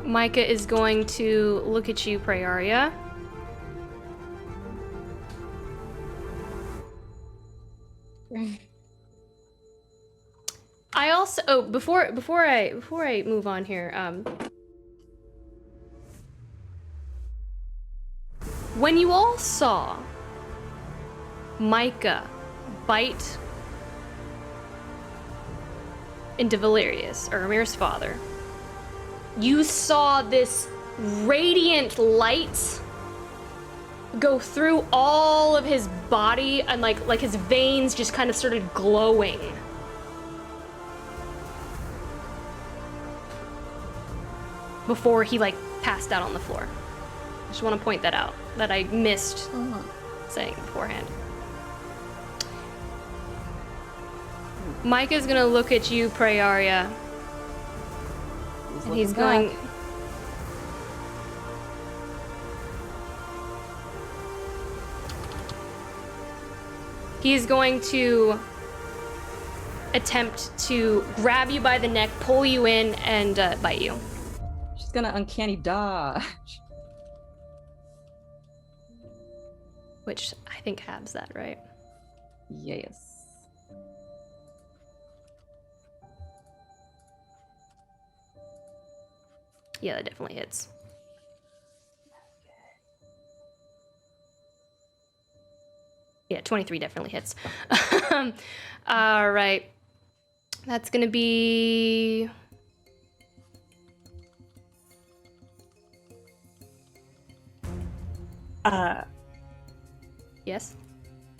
S1: Micah is going to look at you, Praeria. I also before I move on here, when you all saw Micah bite into Valerius, Urimir's father, you saw this radiant light go through all of his body, and like his veins just kind of started glowing. Before he passed out on the floor. I just want to point that out, that I missed saying beforehand. Micah's gonna look at you, Praeria. And he's going...
S3: back.
S1: He's going to attempt to grab you by the neck, pull you in, and bite you.
S3: She's gonna uncanny dodge.
S1: Which I think halves that, right?
S3: Yes.
S1: Yeah, that definitely hits. Yeah, 23 definitely hits. All right. That's gonna be... Yes?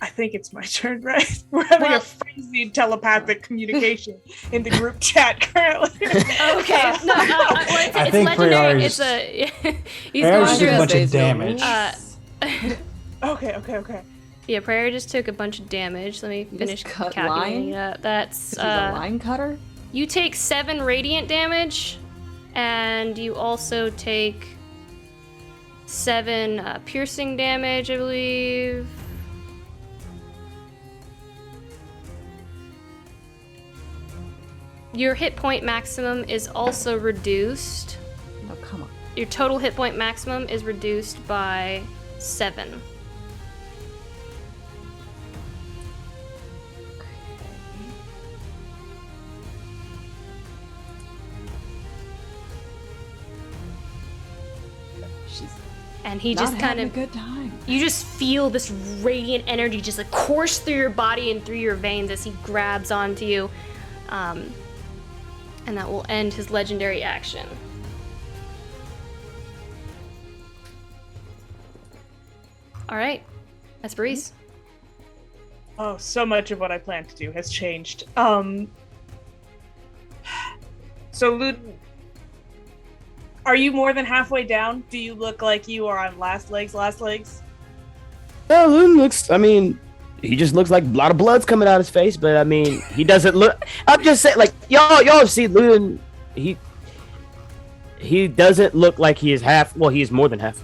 S5: I think it's my turn, right? We're having a frenzied telepathic communication in the group chat currently.
S1: Okay. No, it's legendary. It's a... He's
S14: Praer's
S1: going
S14: just
S1: through
S14: a bunch of damage.
S5: Okay.
S1: Yeah, Prayer just took a bunch of damage. Let me finish calculating it up. That's
S3: Is he the line cutter?
S1: You take 7 radiant damage, and you also take 7 piercing damage, I believe. Your hit point maximum is also reduced.
S3: No, come on.
S1: Your total hit point maximum is reduced by 7. And he just kind of,
S3: good time.
S1: You just feel this radiant energy just course through your body and through your veins as he grabs onto you. And that will end his legendary action. All right, Esperise.
S5: Oh, so much of what I plan to do has changed. So, Luden, are you more than halfway down? Do you look like you are on last legs?
S2: No, Luden looks, I mean, he just looks like a lot of blood's coming out his face, but I mean, he doesn't look, I'm just saying, like, y'all see Luden, he doesn't look like he is half, well, he is more than half.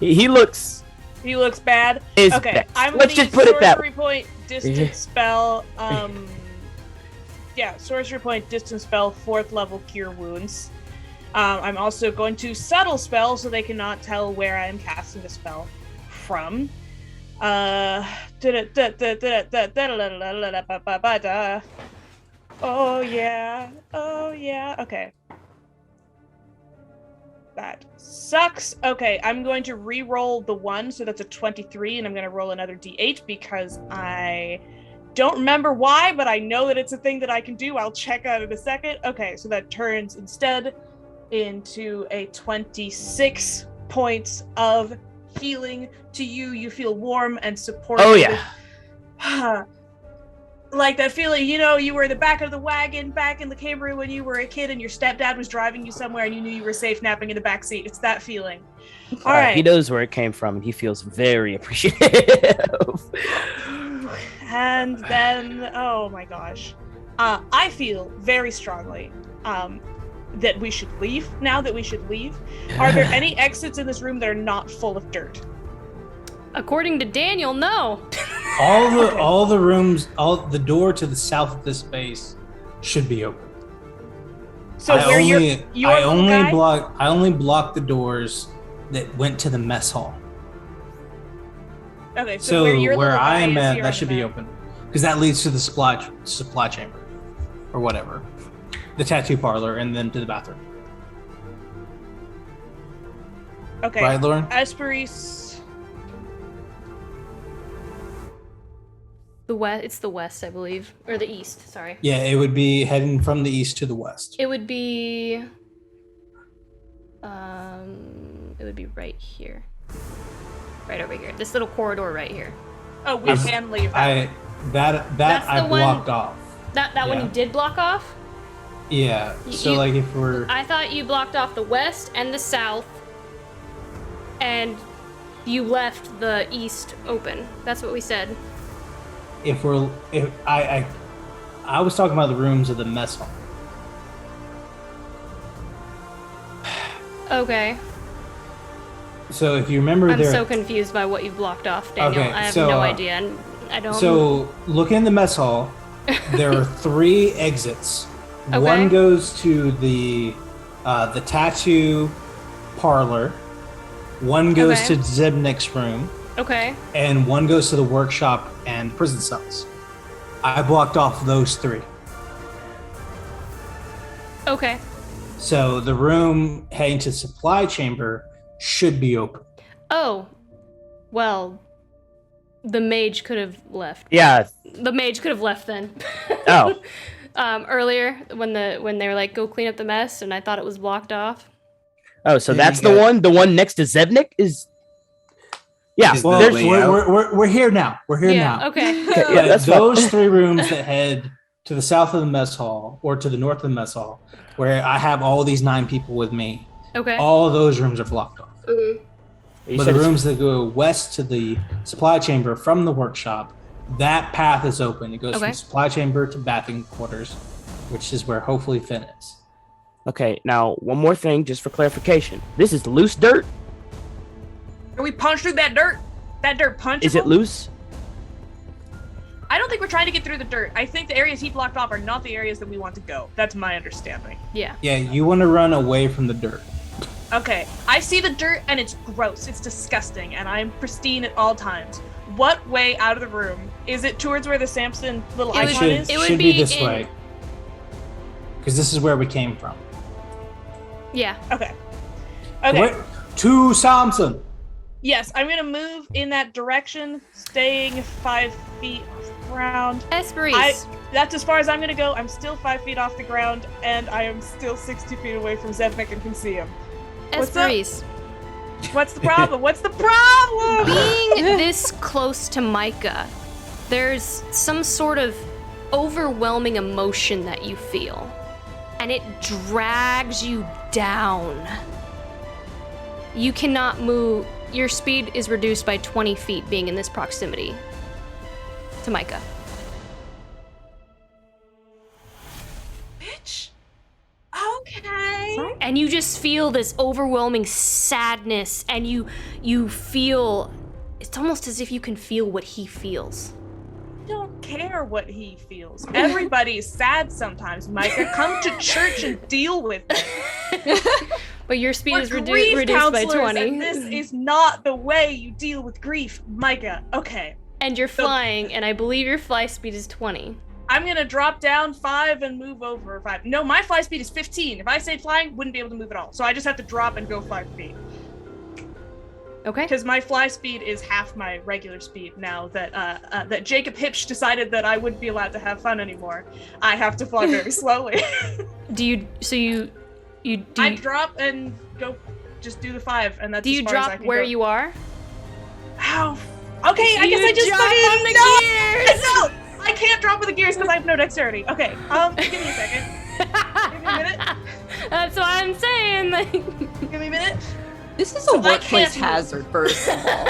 S2: He looks
S5: bad. Okay,
S2: best.
S5: I'm
S2: Let's
S5: gonna
S2: just
S5: use
S2: put it that
S5: sorcery point distance spell. Sorcery point distance spell, 4th level cure wounds. I'm also going to subtle spell so they cannot tell where I am casting the spell from. Oh yeah. Okay. That sucks. Okay, I'm going to re-roll the 1, so that's a 23, and I'm going to roll another d8 because I don't remember why, but I know that it's a thing that I can do. I'll check out in a second. Okay, so that turns instead into a 26 points of healing to you. You feel warm and supported.
S2: Oh, yeah.
S5: Like that feeling, you were in the back of the wagon back in the Camry when you were a kid and your stepdad was driving you somewhere and you knew you were safe napping in the back seat. It's that feeling. All right.
S2: He knows where it came from and he feels very appreciative.
S5: And then, oh my gosh. I feel very strongly that we should leave. Now that we should leave. Are there any exits in this room that are not full of dirt?
S1: According to Daniel, no.
S14: All the rooms, the door to the south of this space should be open.
S5: So
S14: I only blocked the doors that went to the mess hall.
S5: Okay, so where
S14: I am
S5: at,
S14: that should be open, because that leads to the supply chamber, or whatever, the tattoo parlor, and then to the bathroom.
S5: Okay.
S14: Right, Lauren?
S5: Esperis.
S1: It's the west, I believe, or the east. Sorry.
S14: Yeah, it would be heading from the east to the west.
S1: It would be right here, right over here. This little corridor right here.
S5: Oh, we can leave.
S14: I blocked off.
S1: That one you did block off.
S14: Yeah. So if we're,
S1: I thought you blocked off the west and the south, and you left the east open. That's what we said.
S14: I was talking about the rooms of the mess hall.
S1: Okay.
S14: So if you remember,
S1: I'm so confused by what you've blocked off, Daniel.
S14: Okay,
S1: I have
S14: so,
S1: no idea, and I don't.
S14: So look in the mess hall. There are 3 exits.
S1: Okay.
S14: One goes to the tattoo parlor. One goes to Zebnik's room.
S1: Okay.
S14: And one goes to the workshop and prison cells. I blocked off those 3.
S1: Okay.
S14: So the room heading to supply chamber should be open.
S1: Oh, well, the mage could have left.
S2: Yeah.
S1: The mage could have left then.
S2: Oh.
S1: Earlier when they were like, go clean up the mess, and I thought it was blocked off.
S2: Oh, so that's the one next to Zebnik is. Yeah,
S14: well, we're here now. We're here now.
S1: Okay.
S2: Yeah, that's
S14: those 3 rooms that head to the south of the mess hall or to the north of the mess hall, where I have all these 9 people with me.
S1: Okay.
S14: All those rooms are blocked off.
S1: Mm-hmm.
S14: But the rooms that go west to the supply chamber from the workshop, that path is open. It goes from supply chamber to bathing quarters, which is where hopefully Finn is.
S2: Okay, now one more thing, just for clarification. This is loose dirt.
S5: Can we punch through that dirt? That dirt punchable?
S2: Is it loose?
S5: I don't think we're trying to get through the dirt. I think the areas he blocked off are not the areas that we want to go. That's my understanding.
S1: Yeah.
S14: Yeah, you want to run away from the dirt.
S5: Okay, I see the dirt and it's gross. It's disgusting, and I'm pristine at all times. What way out of the room? Is it towards where the Samson little icon is?
S14: It should be this way. Because this is where we came from.
S1: Yeah.
S5: Okay. Okay.
S14: To Samson.
S5: Yes, I'm gonna move in that direction, staying 5 feet off the ground.
S1: Esperis.
S5: That's as far as I'm gonna go. I'm still 5 feet off the ground, and I am still 60 feet away from Zevnik and can see him.
S1: Esperis.
S5: What's the problem? What's the problem?
S1: Being this close to Micah, there's some sort of overwhelming emotion that you feel, and it drags you down. You cannot move. Your speed is reduced by 20 feet being in this proximity to Micah.
S5: Bitch. Okay.
S1: And you just feel this overwhelming sadness, and you feel, it's almost as if you can feel what he feels.
S5: I don't care what he feels. Everybody's sad sometimes, Micah. Come to church and deal with it.
S1: But your speed is reduced by
S5: counselors,
S1: 20.
S5: And this is not the way you deal with grief, Micah. Okay.
S1: And you're flying, and I believe your fly speed is 20.
S5: I'm gonna drop down 5 and move over 5. No, my fly speed is 15. If I stayed flying, wouldn't be able to move at all. So I just have to drop and go 5 feet.
S1: Okay.
S5: Because my fly speed is half my regular speed now that that Jacob Hipsch decided that I wouldn't be allowed to have fun anymore. I have to fly very slowly. I drop and go, just do the 5, and that's.
S1: Do you
S5: as far as I
S1: drop
S5: can
S1: where
S5: go.
S1: you are?
S5: Ow. Okay, I guess I just
S1: jump on the
S5: gears. No, I can't drop with the gears because I have no dexterity. Okay, give me a second. Give me a minute.
S1: That's what I'm saying.
S5: Give me a minute.
S3: This is a workplace hazard, first of all.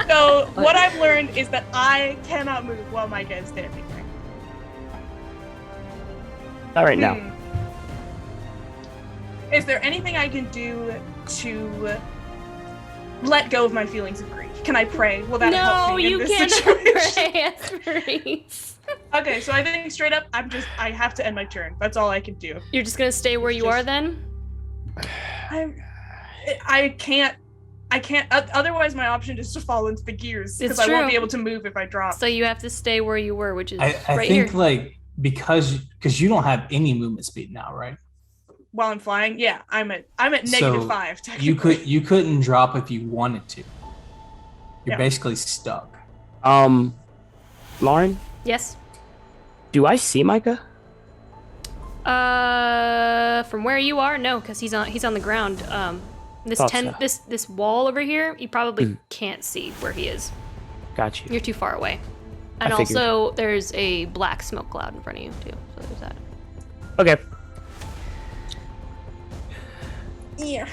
S5: So what I've learned is that I cannot move while Micah is standing there.
S2: All right, now.
S5: Is there anything I can do to let go of my feelings of grief? Can I pray? Will that help me in this situation?
S1: Pray,
S5: Okay, so I think straight up, I have to end my turn. That's all I can do.
S1: You're just gonna stay where you are then?
S5: I can't. Otherwise, my option is to fall into the gears because I won't be able to move if I drop.
S1: So you have to stay where you were, which is
S14: I
S1: right
S14: think
S1: here.
S14: like because you don't have any movement speed now, right?
S5: While I'm flying, yeah, I'm at negative 5. Technically.
S14: You couldn't drop if you wanted to. You're
S5: Yeah.
S14: basically stuck.
S2: Lauren,
S1: Yes.
S2: do I see Micah?
S1: From where you are, no, because he's on the ground. This wall over here, you probably can't see where he is.
S2: Got you.
S1: You're too far away. And
S2: I figured.
S1: also, there's a black smoke cloud in front of you too. So there's that.
S2: Okay.
S5: Yeah.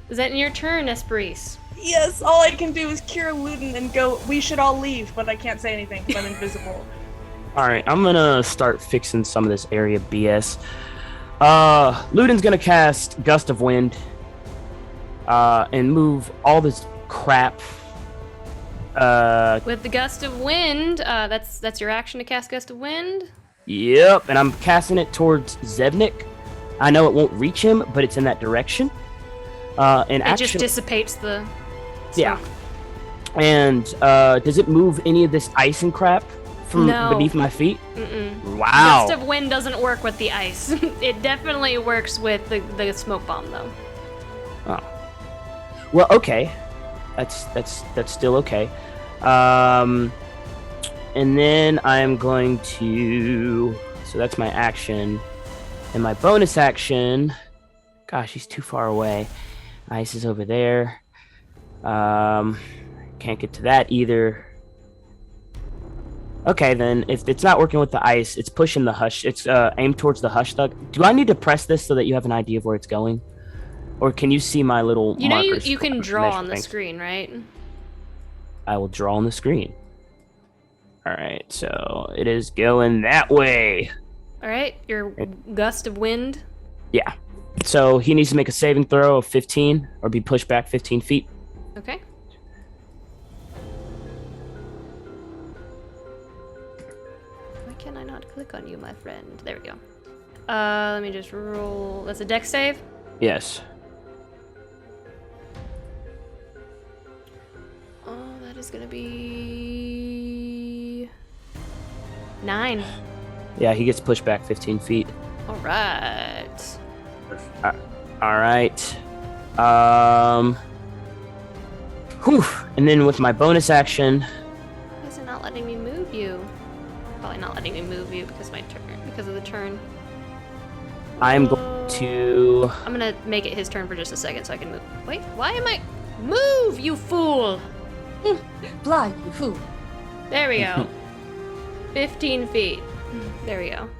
S1: Is that in your turn, Esperise?
S5: Yes, all I can do is cure Luden and go, we should all leave, but I can't say anything because I'm invisible.
S2: All right, I'm gonna start fixing some of this area BS. Luden's gonna cast Gust of Wind, and move all this crap.
S1: With the Gust of Wind, that's your action to cast Gust of Wind?
S2: Yep, and I'm casting it towards Zevnik. I know it won't reach him, but it's in that direction.
S1: It just dissipates the smoke.
S2: Yeah. And does it move any of this ice and crap from beneath my feet?
S1: Mm-mm.
S2: Wow.
S1: Gust of Wind doesn't work with the ice. It definitely works with the smoke bomb, though.
S2: Oh. Well, okay. That's still okay. And then I'm going to. So that's my action. And my bonus action. Gosh, he's too far away. Ice is over there. Can't get to that either. Okay, then if it's not working with the ice, it's pushing the hush. It's aimed towards the hush thug. Do I need to press this so that you have an idea of where it's going? Or can you see my little
S1: You know
S2: markers
S1: you can
S2: for
S1: draw
S2: measure
S1: on the
S2: things?
S1: screen, right?
S2: I will draw on the screen. Alright, so it is going that way.
S1: Alright, your Gust of Wind.
S2: Yeah. So he needs to make a saving throw of 15 or be pushed back 15 feet.
S1: Okay. Why can I not click on you, my friend? There we go. Let me just roll. That's a dex save?
S2: Yes.
S1: Oh, that is gonna be 9.
S2: Yeah, he gets pushed back 15 feet.
S1: All right.
S2: All right. Whew. And then with my bonus action,
S1: Why is it not letting me move you? Probably not letting me move you because of the turn.
S2: I'm going to.
S1: I'm gonna make it his turn for just a second so I can move. Wait, why am I? Move, you fool!
S3: Fly, you fool.
S1: There we go. 15 feet. There we go.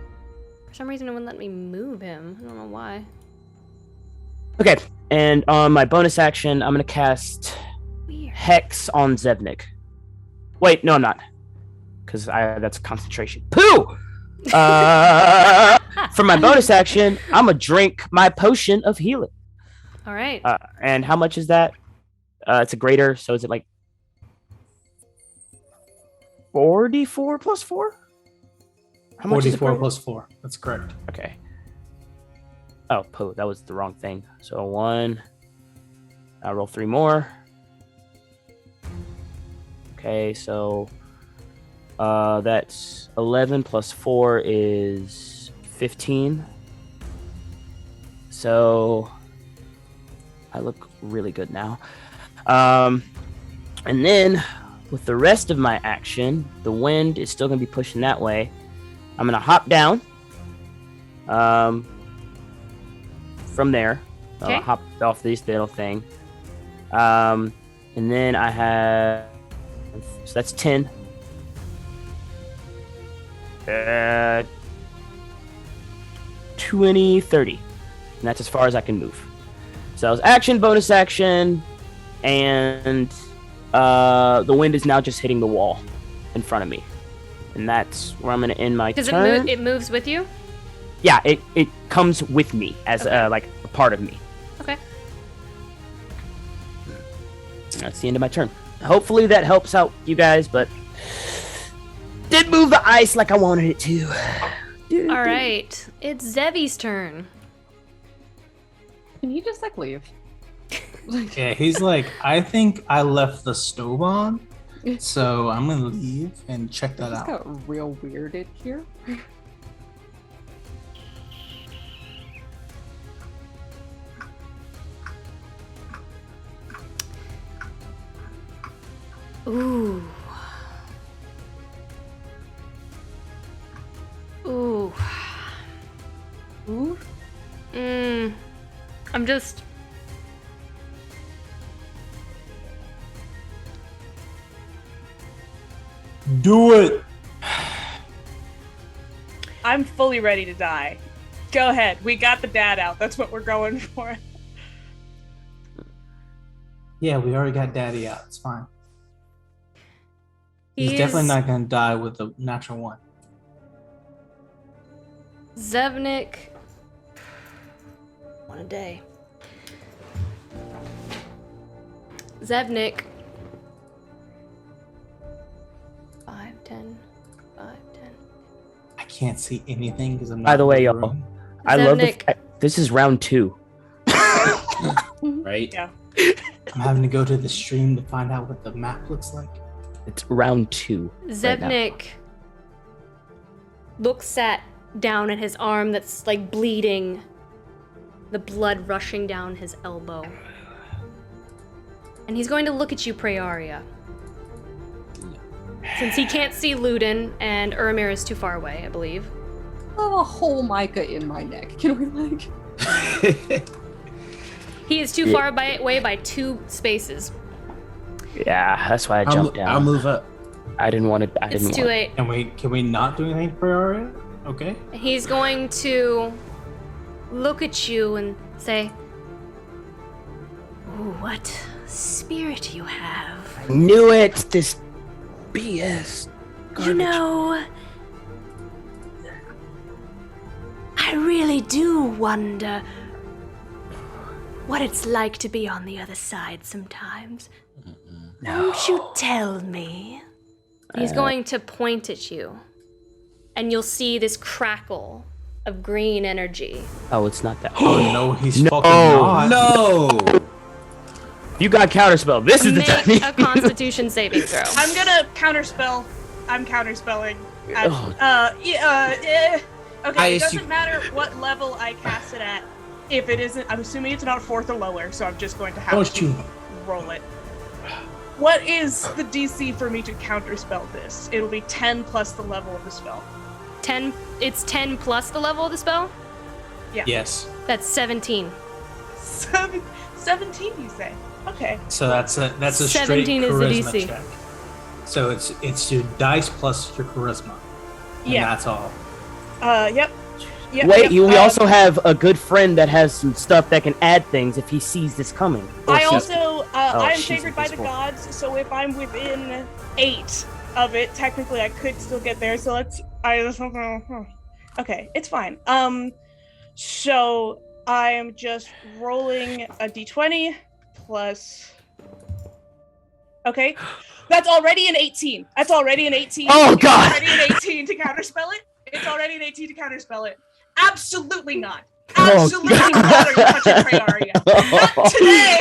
S1: For some reason, it wouldn't let me move him. I don't know why.
S2: Okay, and on my bonus action, I'm gonna cast Hex on Zevnik. Wait, no, I'm not, because that's concentration. Pooh! For my bonus action, I'm gonna drink my potion of healing.
S1: All right.
S2: And how much is that? It's a greater, so is it like 44 plus 4? How much is it?
S14: 44 plus 4. That's correct.
S2: Okay. Oh, that was the wrong thing. So 1. I'll roll 3 more. Okay, so that's 11 plus 4 is 15. So I look really good now. And then with the rest of my action, the wind is still going to be pushing that way. I'm going to hop down from there.
S1: Okay.
S2: Hop off this little thing. And then I have... So that's 10. 20, 30. And that's as far as I can move. So that was action, bonus action, and the wind is now just hitting the wall in front of me. And that's where I'm going to end my turn.
S1: It moves with you?
S2: Yeah, it comes with me as like a part of me.
S1: Okay.
S2: That's the end of my turn. Hopefully that helps out you guys, but did move the ice like I wanted it to.
S1: All right, it's Zevy's turn.
S3: Can you just like leave?
S14: Yeah, he's like, I think I left the stove on, so I'm gonna leave and check that out.
S3: It's got real weird in here.
S1: Ooh. Ooh.
S3: Ooh?
S1: I'm just...
S14: Do it!
S5: I'm fully ready to die. Go ahead. We got the dad out. That's what we're going for.
S14: Yeah, we already got Daddy out. It's fine. He's definitely not gonna die with the natural one.
S1: Zevnik. One a day. Zevnik. 5, 10, 5, 10.
S14: I can't see anything because I'm not.
S2: By the way,
S14: in
S2: y'all,
S14: room.
S2: I love this is round 2.
S4: Right?
S5: Yeah.
S14: I'm having to go to the stream to find out what the map looks like.
S2: It's round 2.
S1: Zevnik looks down at his arm that's like bleeding, the blood rushing down his elbow. And he's going to look at you, Praeria. Since he can't see Ludin and Urimir is too far away, I believe.
S3: I have a whole Micah in my neck. Can we like...
S1: He is too far away by 2 spaces.
S2: Yeah, that's why I jumped down.
S4: I'll move up.
S2: I didn't want to.
S1: It's too late.
S14: And can we not do anything for Aria? Okay.
S1: He's going to look at you and say, "Ooh, what spirit you have."
S2: I knew it. This BS.
S11: You know, I really do wonder what it's like to be on the other side sometimes. Won't you tell me?
S1: He's going to point at you, and you'll see this crackle of green energy.
S2: Oh, it's not that.
S14: Oh no, he's fucking not.
S2: No. You got counterspell. This is the time.
S1: Make a Constitution saving throw.
S5: I'm gonna counterspell. I'm counterspelling. Okay, it doesn't matter what level I cast it at. If it isn't, I'm assuming it's not 4th or lower, so I'm just going to have to roll it. What is the DC for me to counterspell this? It'll be 10 plus the level of the spell.
S1: 10. It's 10 plus the level of the spell?
S5: Yeah.
S14: Yes.
S1: That's 17.
S5: 17, you say? Okay.
S14: So that's a straight
S1: 17 is the
S14: charisma
S1: DC.
S14: check. So it's your dice plus your charisma. And
S5: Yeah.
S14: that's all.
S5: Yep. Yep,
S2: Wait,
S5: yep,
S2: we also have a good friend that has some stuff that can add things if he sees this coming. Or
S5: I
S2: she.
S5: also, I am
S2: she's
S5: favored by the
S2: invisible.
S5: gods, so if I'm within 8 of it, technically I could still get there. So okay, it's fine. So I am just rolling a d20 plus. Okay, that's already an 18. That's already an 18.
S2: Oh, God!
S5: It's already an 18 to counterspell it. It's already an 18 to counterspell it. Absolutely not.
S2: Oh,
S5: Absolutely not. Are you touching Praeria? Not today.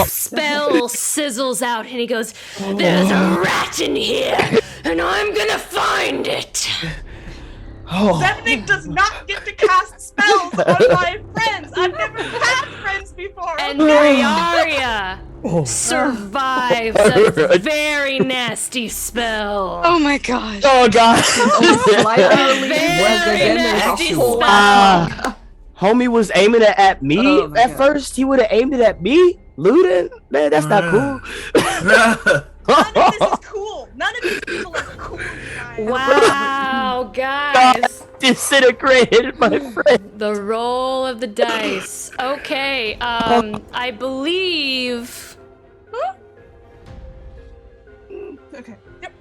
S1: His spell sizzles out and he goes, "There's a rat in here, and I'm gonna find it."
S5: Zevnik does not get to cast spells on my friends. I've never had friends before.
S1: And
S5: okay?
S1: Arya survives a very nasty spell.
S6: Oh my gosh.
S2: Oh god.
S1: Very nasty spell.
S2: Homie was aiming it at me
S3: Oh my
S2: at
S3: God.
S2: first. He would have aimed it at me. Ludin? Man, that's not cool.
S5: None of this is cool. None of these people are cool. Guys.
S1: Wow, guys.
S2: Disintegrated, my friend.
S1: The roll of the dice. Okay, I believe.
S5: Okay. Yep.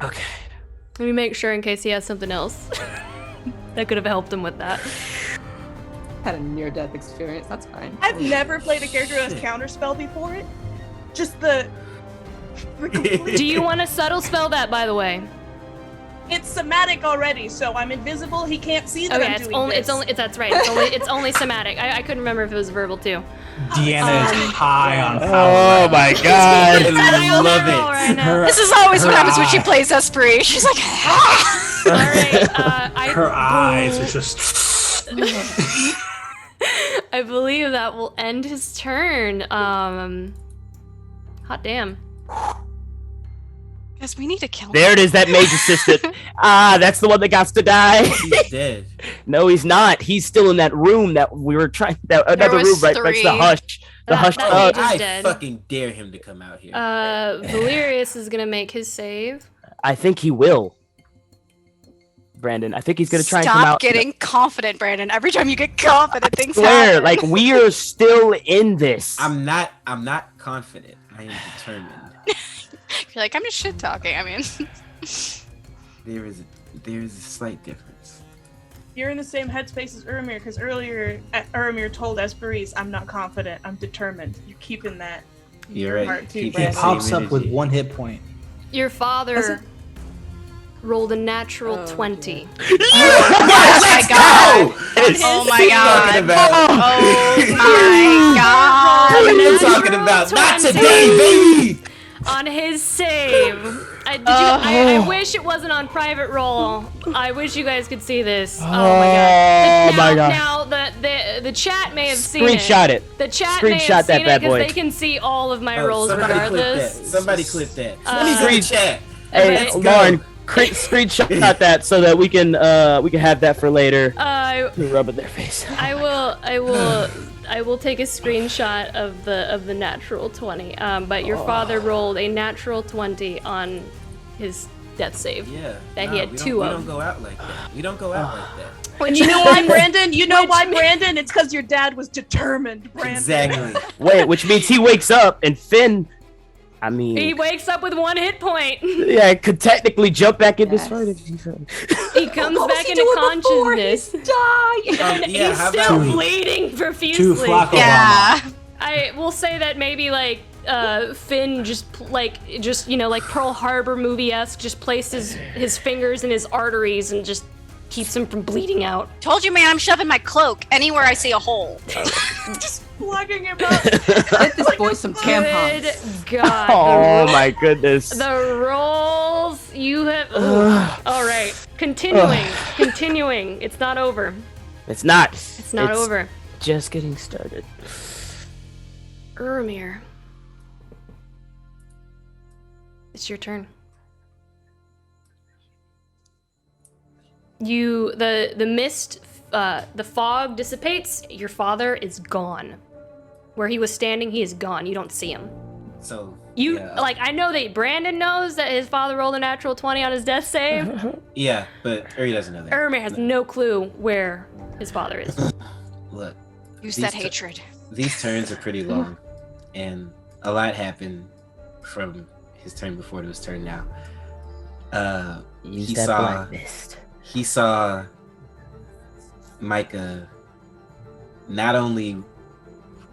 S2: Okay.
S1: Let me make sure in case he has something else that could have helped him with that.
S3: Had a near-death experience. That's fine.
S5: I've never played a character who has counterspell before it. Just the complete.
S1: Do you want to subtle spell that, by the way?
S5: It's somatic already, so I'm invisible. He can't see that
S1: Okay,
S5: I'm doing this.
S1: that's right. It's only somatic. I couldn't remember if it was verbal too.
S14: Deanna is high on power.
S2: Oh my god.
S4: I love it.
S1: Right now.
S6: This is always what
S14: her
S6: happens when she
S14: eye.
S6: plays Esprit. She's like,
S1: All right.
S14: Her eyes are just.
S1: I believe that will end his turn. Hot damn.
S6: guys, we need to kill him.
S2: There it is, that mage assistant. That's the one that got to die.
S4: He's dead.
S2: No, he's not. He's still in that room that we were trying. Another
S6: was
S2: room right next to
S6: three.
S2: Hush. The Hush.
S1: that mage is
S4: I
S1: dead.
S4: fucking dare him to come out here.
S1: Valerius is gonna make his save.
S2: I think he will. Brandon, I think he's gonna try and come
S6: Stop
S2: out.
S6: getting confident, Brandon. Every time you get confident, things
S2: Swear,
S6: happen.
S2: like we are still in this.
S4: I'm not confident. I am determined.
S6: You're like, I'm just shit talking. I mean,
S4: There is a slight difference.
S5: You're in the same headspace as Urimir, because earlier Urimir told Esperise, I'm not confident, I'm determined. You're keeping that in
S4: You're
S5: your
S4: right.
S5: heart too,
S4: Keep
S14: He
S5: Brandon.
S14: pops up with
S4: energy.
S14: 1 hit point.
S1: Your father rolled a natural 20.
S6: oh my god. Oh my god. Oh my god.
S4: What are you talking about? Not
S1: 20.
S4: today, baby!
S1: On his save. I wish it wasn't on private roll. I wish you guys could see this. Oh my god. Now the chat may have seen it.
S2: Screenshot it.
S1: The chat may
S2: Screenshot
S1: have
S2: that
S1: seen
S2: bad
S1: it because
S2: boy.
S1: they can see all of my
S4: Oh,
S1: rolls
S4: somebody clip
S1: regardless.
S4: that. Somebody clip that.
S1: Uh,
S4: Somebody's in the chat.
S2: Hey,
S1: Let's
S2: Lauren, screenshot that so that we can have that for later. To rub in their face.
S1: I will take a screenshot of the natural 20. But your father rolled a natural 20 on his death save.
S4: Yeah.
S1: That he had
S4: we
S1: two
S4: don't,
S1: of.
S4: We don't go out like that. We don't go out like that.
S5: And you know why, Brandon? You know why, Brandon? It's because your dad was determined, Brandon.
S4: Exactly.
S2: Wait, which means he wakes up and Finn. I mean,
S1: He wakes up with 1 hit point.
S2: yeah, could technically jump back in this fight.
S1: He comes back into consciousness. And
S4: yeah,
S1: he's
S4: how
S1: still
S4: about-
S1: bleeding
S14: Two
S1: profusely.
S14: Flacco
S6: Yeah.
S1: I will say that maybe like Finn just like Pearl Harbor movie-esque just placed his fingers in his arteries and just keeps him from bleeding out.
S6: Told you, man, I'm shoving my cloak anywhere I see a hole.
S5: Just plugging him up.
S3: Get this boy some tampons.
S1: Good God.
S2: Oh my goodness.
S1: The rolls you have. All right, continuing. It's not over.
S2: It's not.
S1: It's not over.
S2: Just getting started.
S1: Urimir, it's your turn. The mist, the fog dissipates. Your father is gone. Where he was standing, he is gone. You don't see him.
S4: So
S1: I know that Brandon knows that his father rolled a natural 20 on his death save.
S4: Yeah, but Uri doesn't know that.
S1: Urimir has no clue where his father is.
S4: Look.
S6: Use that hatred.
S4: These turns are pretty long, and a lot happened from his turn before to his turn now. He saw Micah not only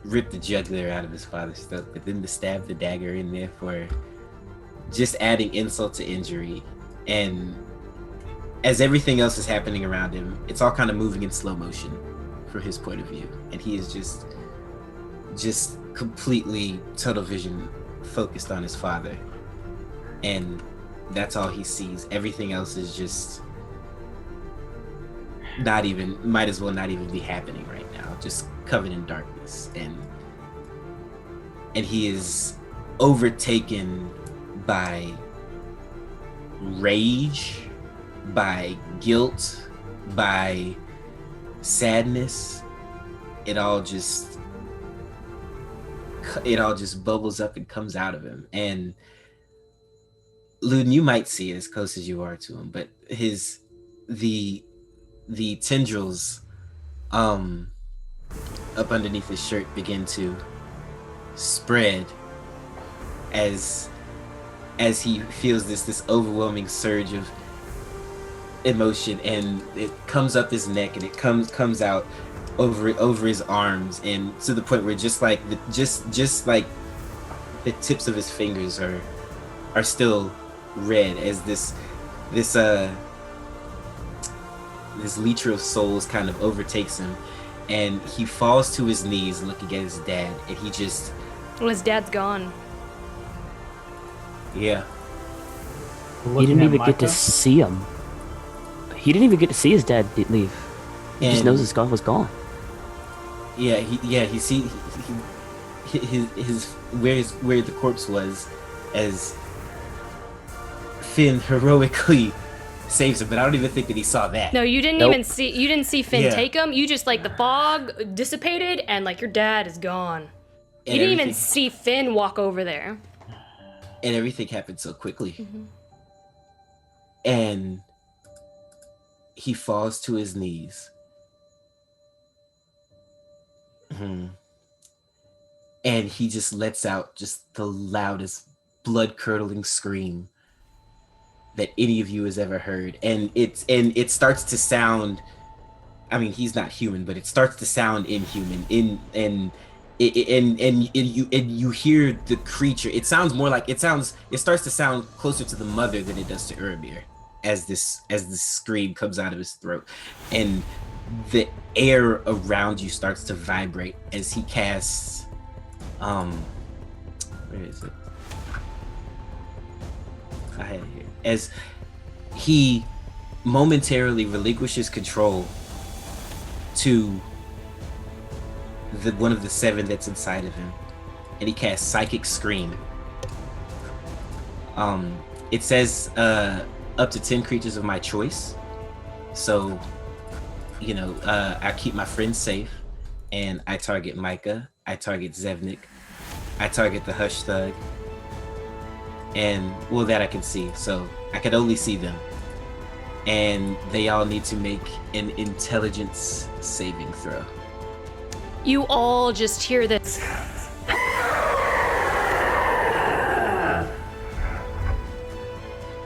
S4: rip the jugular out of his father's throat, but then to stab the dagger in there for just adding insult to injury. And as everything else is happening around him, it's all kind of moving in slow motion from his point of view, and he is just completely tunnel vision focused on his father, and that's all he sees. Everything else is just might as well not even be happening right now, just covered in darkness. And he is overtaken by rage, by guilt, by sadness. It all just bubbles up and comes out of him. And Luden, you might see it as close as you are to him, but the tendrils up underneath his shirt begin to spread as he feels this overwhelming surge of emotion, and it comes up his neck and it comes out over his arms, and to the point where just like the tips of his fingers are still red as this leecher of souls kind of overtakes him, and he falls to his knees looking at his dad, and he just...
S1: Well, his dad's gone.
S4: Yeah.
S2: He didn't even get to see him. He didn't even get to see his dad leave. He just knows his god was gone.
S4: Yeah, he see his where the corpse was as Finn heroically saves him, but I don't even think that he saw that.
S1: No, you didn't even see. You didn't see Finn take him. You just the fog dissipated and your dad is gone. You didn't even see Finn walk over there.
S4: And everything happened so quickly.
S1: Mm-hmm.
S4: And he falls to his knees. Mm-hmm. And he just lets out just the loudest blood-curdling scream that any of you has ever heard. And it starts to sound, I mean, he's not human, but it starts to sound inhuman. And you hear the creature. It sounds more like it starts to sound closer to the mother than it does to Urimir as this scream comes out of his throat. And the air around you starts to vibrate as he casts where is it? I had it here. As he momentarily relinquishes control to one of the 7 that's inside of him, and he casts Psychic Scream. It says up to 10 creatures of my choice, so I keep my friends safe, and I target Micah, I target Zevnik, I target the Hush Thug, and that I can see, so I can only see them, and they all need to make an intelligence saving throw.
S1: You all just hear this.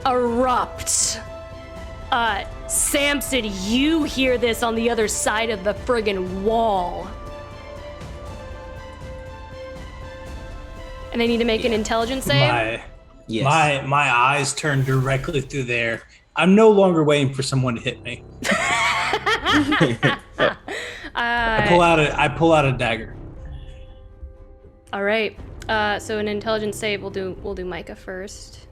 S1: Erupt. Samson, you hear this on the other side of the friggin' wall. And they need to make an intelligence save?
S14: My eyes turn directly through there. I'm no longer waiting for someone to hit me. I pull out a dagger.
S1: All right. So an intelligence save. We'll do Micah first,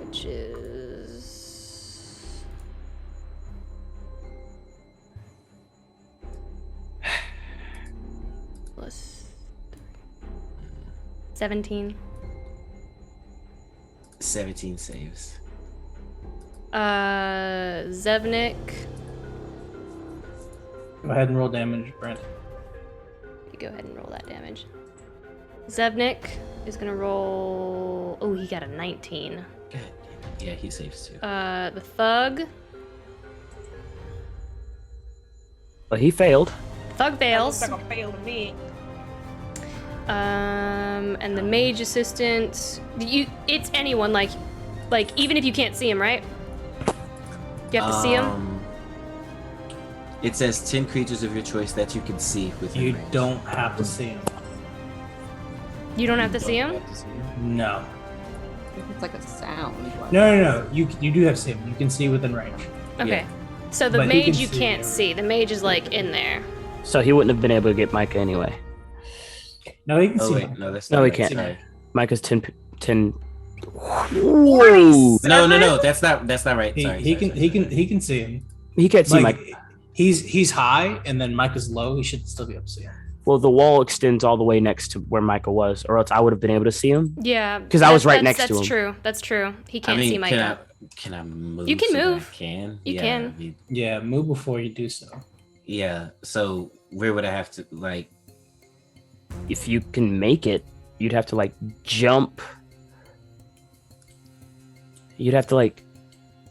S1: which is plus 17.
S4: 17 saves.
S1: Zevnik.
S14: Go ahead and roll damage, Brent.
S1: You go ahead and roll that damage. Zevnik is gonna roll. Oh, he got a 19.
S4: Yeah, he saves too.
S1: The thug.
S2: But he failed.
S1: Thug fails.
S5: Looks like a fail to me.
S1: And the mage assistant. It's anyone, like even if you can't see him, right? You have to see him.
S4: It says 10 creatures of your choice that you can see within
S14: You
S4: range.
S14: don't have to see him.
S1: You don't have to see him?
S14: No.
S3: It's like a sound.
S14: No. You do have to see him. You can see within range.
S1: Okay. So the
S14: But he
S1: mage
S14: can
S1: you
S14: see
S1: can't
S14: everything.
S1: see. The mage is like in there.
S2: So he wouldn't have been able to get Micah anyway.
S14: No, he can
S4: Oh
S14: see
S4: wait,
S14: him.
S4: no, that's
S2: No,
S4: not
S2: he
S4: right.
S2: can't.
S4: Sorry.
S2: Micah's 10.
S14: Whoa!
S4: No, that's not right. Sorry.
S14: He can see him.
S2: He can't see
S14: Like,
S2: Micah.
S14: He's high, and then Micah's low. He should still be able to see him.
S2: Well, the wall extends all the way next to where Micah was, or else I would have been able to see him.
S1: Yeah.
S2: 'Cause I was right
S1: that's-
S2: next to him.
S1: That's true. That's true. He can't
S4: I mean,
S1: see Micah.
S4: Can I move?
S1: You can
S4: so that I
S1: move.
S4: can.
S1: You
S4: Yeah,
S1: can.
S4: I mean,
S14: Yeah, move before you do so.
S4: yeah. So where would I have to like?
S2: If you can make it, you'd have to like jump. You'd have to like.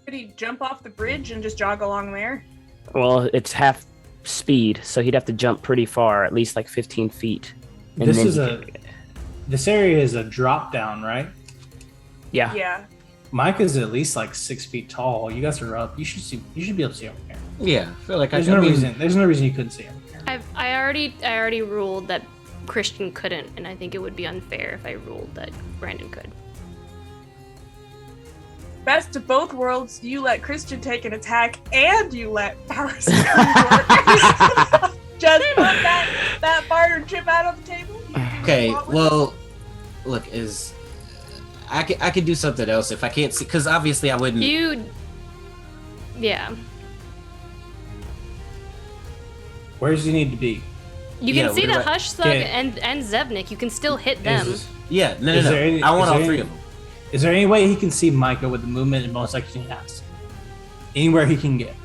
S5: Could he jump off the bridge and just jog along there?
S2: Well, it's half speed, so he'd have to jump pretty far, at least like 15 feet. And
S14: This
S2: then
S14: is
S2: he
S14: a.
S2: could-
S14: This area is a drop down, right?
S2: Yeah.
S5: Yeah.
S14: Micah's at least like 6 feet tall. You guys are up. You should see. You should be able to see him here.
S4: Yeah, I feel like
S14: There's
S4: I
S14: no
S4: mean,
S14: reason. There's no reason you couldn't see him.
S1: I already ruled that Christian couldn't, and I think it would be unfair if I ruled that Brandon could.
S5: Best of both worlds, you let Christian take an attack and you let Power Scream work. Just put that barter chip out on the table.
S4: Okay, well, look, I could do something else if I can't see, because obviously I wouldn't.
S1: Yeah.
S14: Where does he need to be?
S1: You can see the
S4: whatever.
S1: Hush Thug
S14: Okay.
S1: and Zevnik. You can still hit them.
S4: Yeah, no.
S14: Is there any-
S4: I want
S14: is
S4: all
S14: there
S4: three
S14: any-
S4: of them.
S14: Is there any way he can see Micah with the movement and bonus action he has? Anywhere he can get.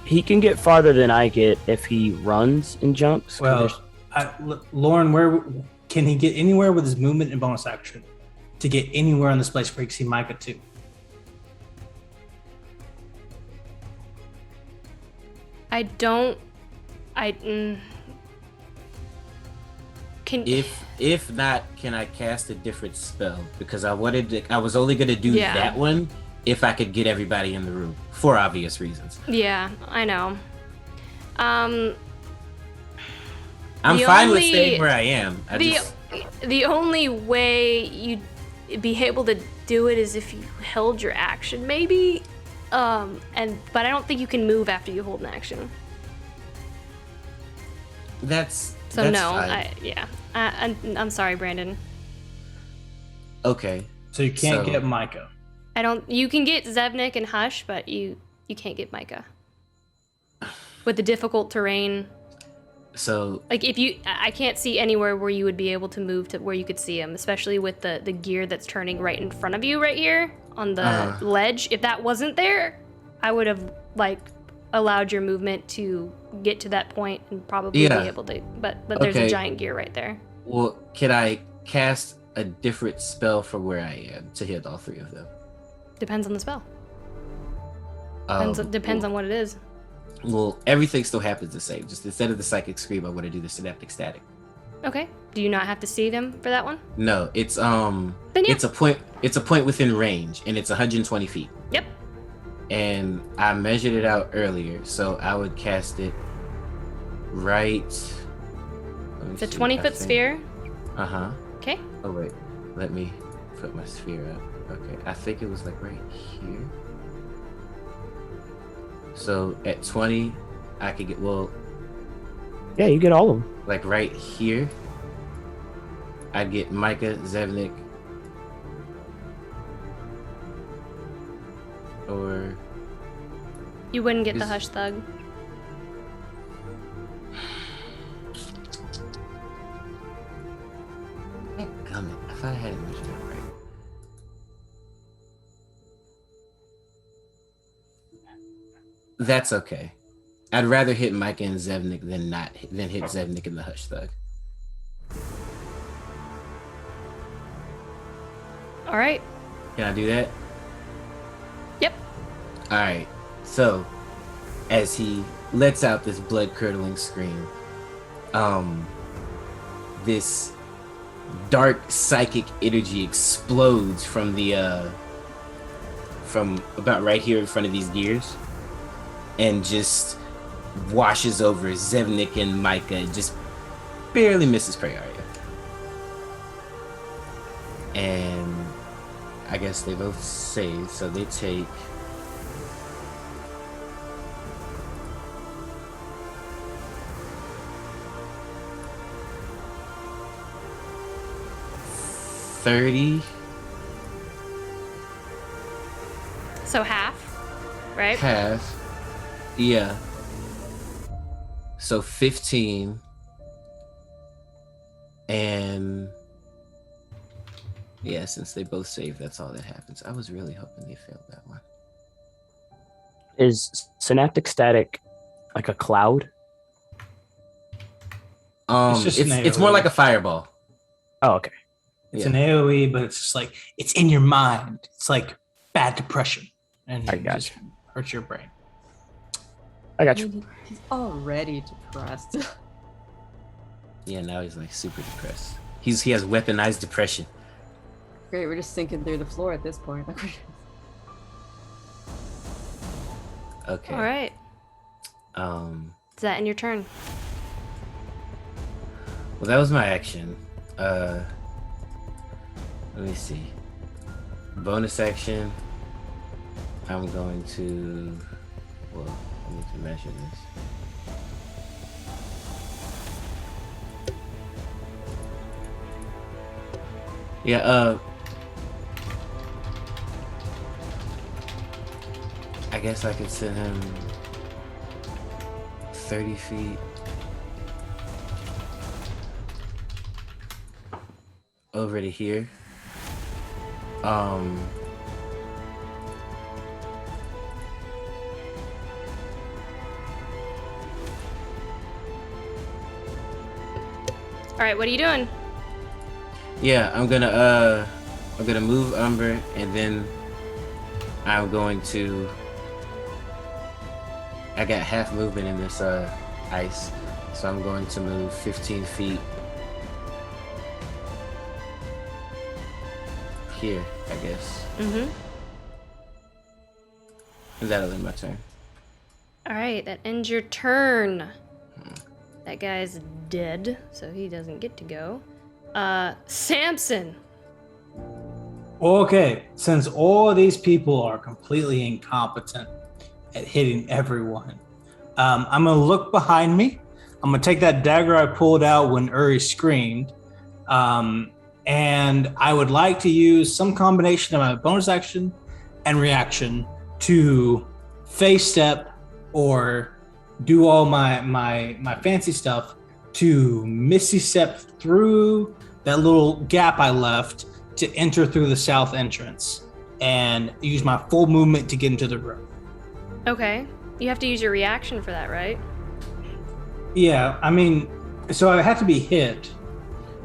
S2: He can get farther than I get if he runs and jumps. 'cause
S14: Well, Lauren, where can he get anywhere with his movement and bonus action to get anywhere in this place where he can see Micah too?
S1: Can
S4: If not, can I cast a different spell? Because I was only gonna do
S1: Yeah.
S4: that one if I could get everybody in the room for obvious reasons.
S1: Yeah, I know.
S4: I'm
S1: The
S4: fine with
S1: only-
S4: staying where I am.
S1: The only way you'd be able to do it is if you held your action, maybe. But I don't think you can move after you hold an action.
S4: That's
S1: So
S4: that's
S1: no,
S4: fine.
S1: I'm sorry, Brandon.
S4: Okay.
S14: So you can't get Micah.
S1: You can get Zevnik and Hush, but you can't get Micah. With the difficult terrain.
S4: So
S1: Like I can't see anywhere where you would be able to move to where you could see him, especially with the gear that's turning right in front of you right here on the ledge. If that wasn't there, I would have allowed your movement to get to that point and probably be able to. But there's a
S4: Okay.
S1: giant gear right there.
S4: well, can I cast a different spell from where I am to hit all three of them?
S1: Depends on the spell.
S4: Um,
S1: Depends on what it is.
S4: Well, everything still happens the same. Just instead of the psychic scream, I want to do the synaptic static.
S1: Okay. Do you not have to see them for that one?
S4: No, it's
S1: Then yeah.
S4: it's a point within range, and it's 120 feet.
S1: Yep.
S4: And I measured it out earlier, so I would cast it right.
S1: It's a 20-foot sphere.
S4: Uh huh.
S1: Okay.
S4: Oh wait, let me put my sphere up. Okay, I think it was like right here. So at 20, I could get
S2: Yeah, you get all of them.
S4: like right here. I'd get Micah, Zevnik, or
S1: You wouldn't get the
S4: Is-
S1: Hush Thug.
S4: Gummit. I thought I had it measured up right. That's okay. I'd rather hit Micah and Zevnik than hit Zevnik and the Hush Thug.
S1: All right.
S4: Can I do that?
S1: Yep.
S4: All right. So, as he lets out this blood-curdling scream, this dark psychic energy explodes from about right here in front of these gears, and just washes over Zevnik and Micah, and just barely misses Prayaria. And I guess they both saved, so they take 30.
S1: So half, right?
S4: Half. Yeah. So 15. And yeah, since they both saved, that's all that happens. I was really hoping they failed that one.
S2: Is synaptic static like a cloud?
S4: It's more like a fireball.
S2: Oh, okay.
S14: It's an AoE, but it's just like it's in your mind. It's like bad depression, and it just hurts your brain.
S2: I got you.
S3: He's already depressed.
S4: Yeah, now he's like super depressed. He has weaponized depression.
S3: Great, we're just sinking through the floor at this point.
S4: Okay.
S1: All right. Is that in your turn?
S4: Well, that was my action. Let me see. Bonus action. I'm going to. Well, I need to measure this. Yeah. I guess I could send him 30 feet. Over to here.
S1: All right, what are you doing?
S4: Yeah, I'm gonna move Umber, and then I'm going to. I got half movement in this ice, so I'm going to move 15 feet here, I guess.
S1: Mm-hmm.
S4: And that'll end my turn.
S1: All right, that ends your turn. That guy's dead, so he doesn't get to go. Samson.
S14: Okay, since all of these people are completely incompetent at hitting everyone, I'm gonna look behind me. I'm gonna take that dagger I pulled out when Uri screamed, and I would like to use some combination of my bonus action and reaction to face step or do all my fancy stuff to misty step through that little gap I left to enter through the south entrance and use my full movement to get into the room.
S1: Okay, you have to use your reaction for that, right?
S14: Yeah, I mean, so I have to be hit.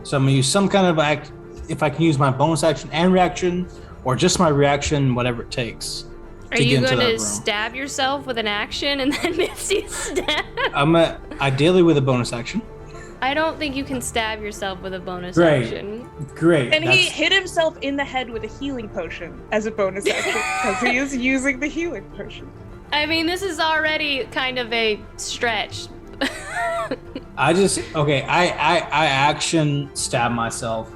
S14: So I'm gonna use some kind of act, if I can use my bonus action and reaction, or just my reaction, whatever it takes.
S1: Are you going to stab yourself with an action and then Misty stab?
S14: Ideally with a bonus action.
S1: I don't think you can stab yourself with a bonus
S14: Great.
S1: action.
S14: Great.
S5: And he hit himself in the head with a healing potion as a bonus action because he is using the healing potion.
S1: I mean, this is already kind of a stretch.
S14: I action stab myself,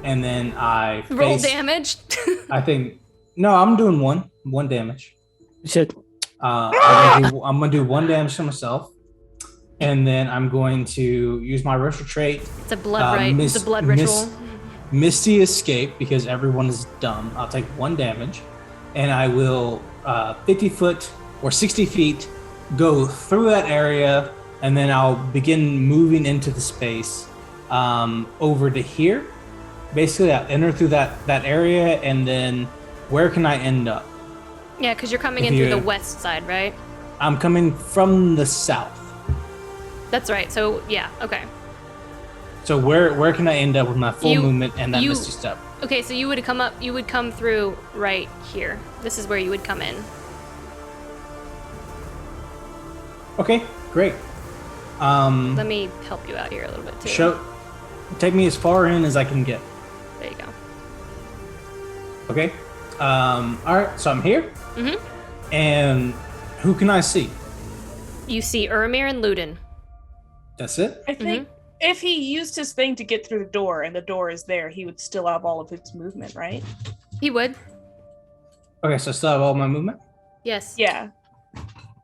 S14: and then I
S1: roll damage.
S14: I think I'm doing one damage.
S2: Shit.
S14: I'm gonna do 1 damage to myself, and then I'm going to use my retro trait.
S1: It's a blood it's a blood ritual.
S14: Misty escape because everyone is dumb. I'll take 1 damage, and I will 50 foot or 60 feet go through that area, and then I'll begin moving into the space over to here. Basically, I'll enter through that area, and then where can I end up?
S1: Yeah, because you're coming in through the west side, right?
S14: I'm coming from the south.
S1: That's right. So yeah, okay.
S14: So where can I end up with my full movement and that
S1: you-
S14: misty step?
S1: Okay, so you would come through right here. This is where you would come in.
S14: Okay, great.
S1: Let me help you out here a little bit too.
S14: Take me as far in as I can get.
S1: There you go.
S14: Okay. All right. So I'm here.
S1: Mm-hmm.
S14: And who can I see?
S1: You see Urimir and Luden.
S14: That's it.
S5: I think if he used his thing to get through the door and the door is there, he would still have all of his movement, right?
S1: He would.
S14: Okay, so I still have all my movement.
S1: Yes.
S5: Yeah.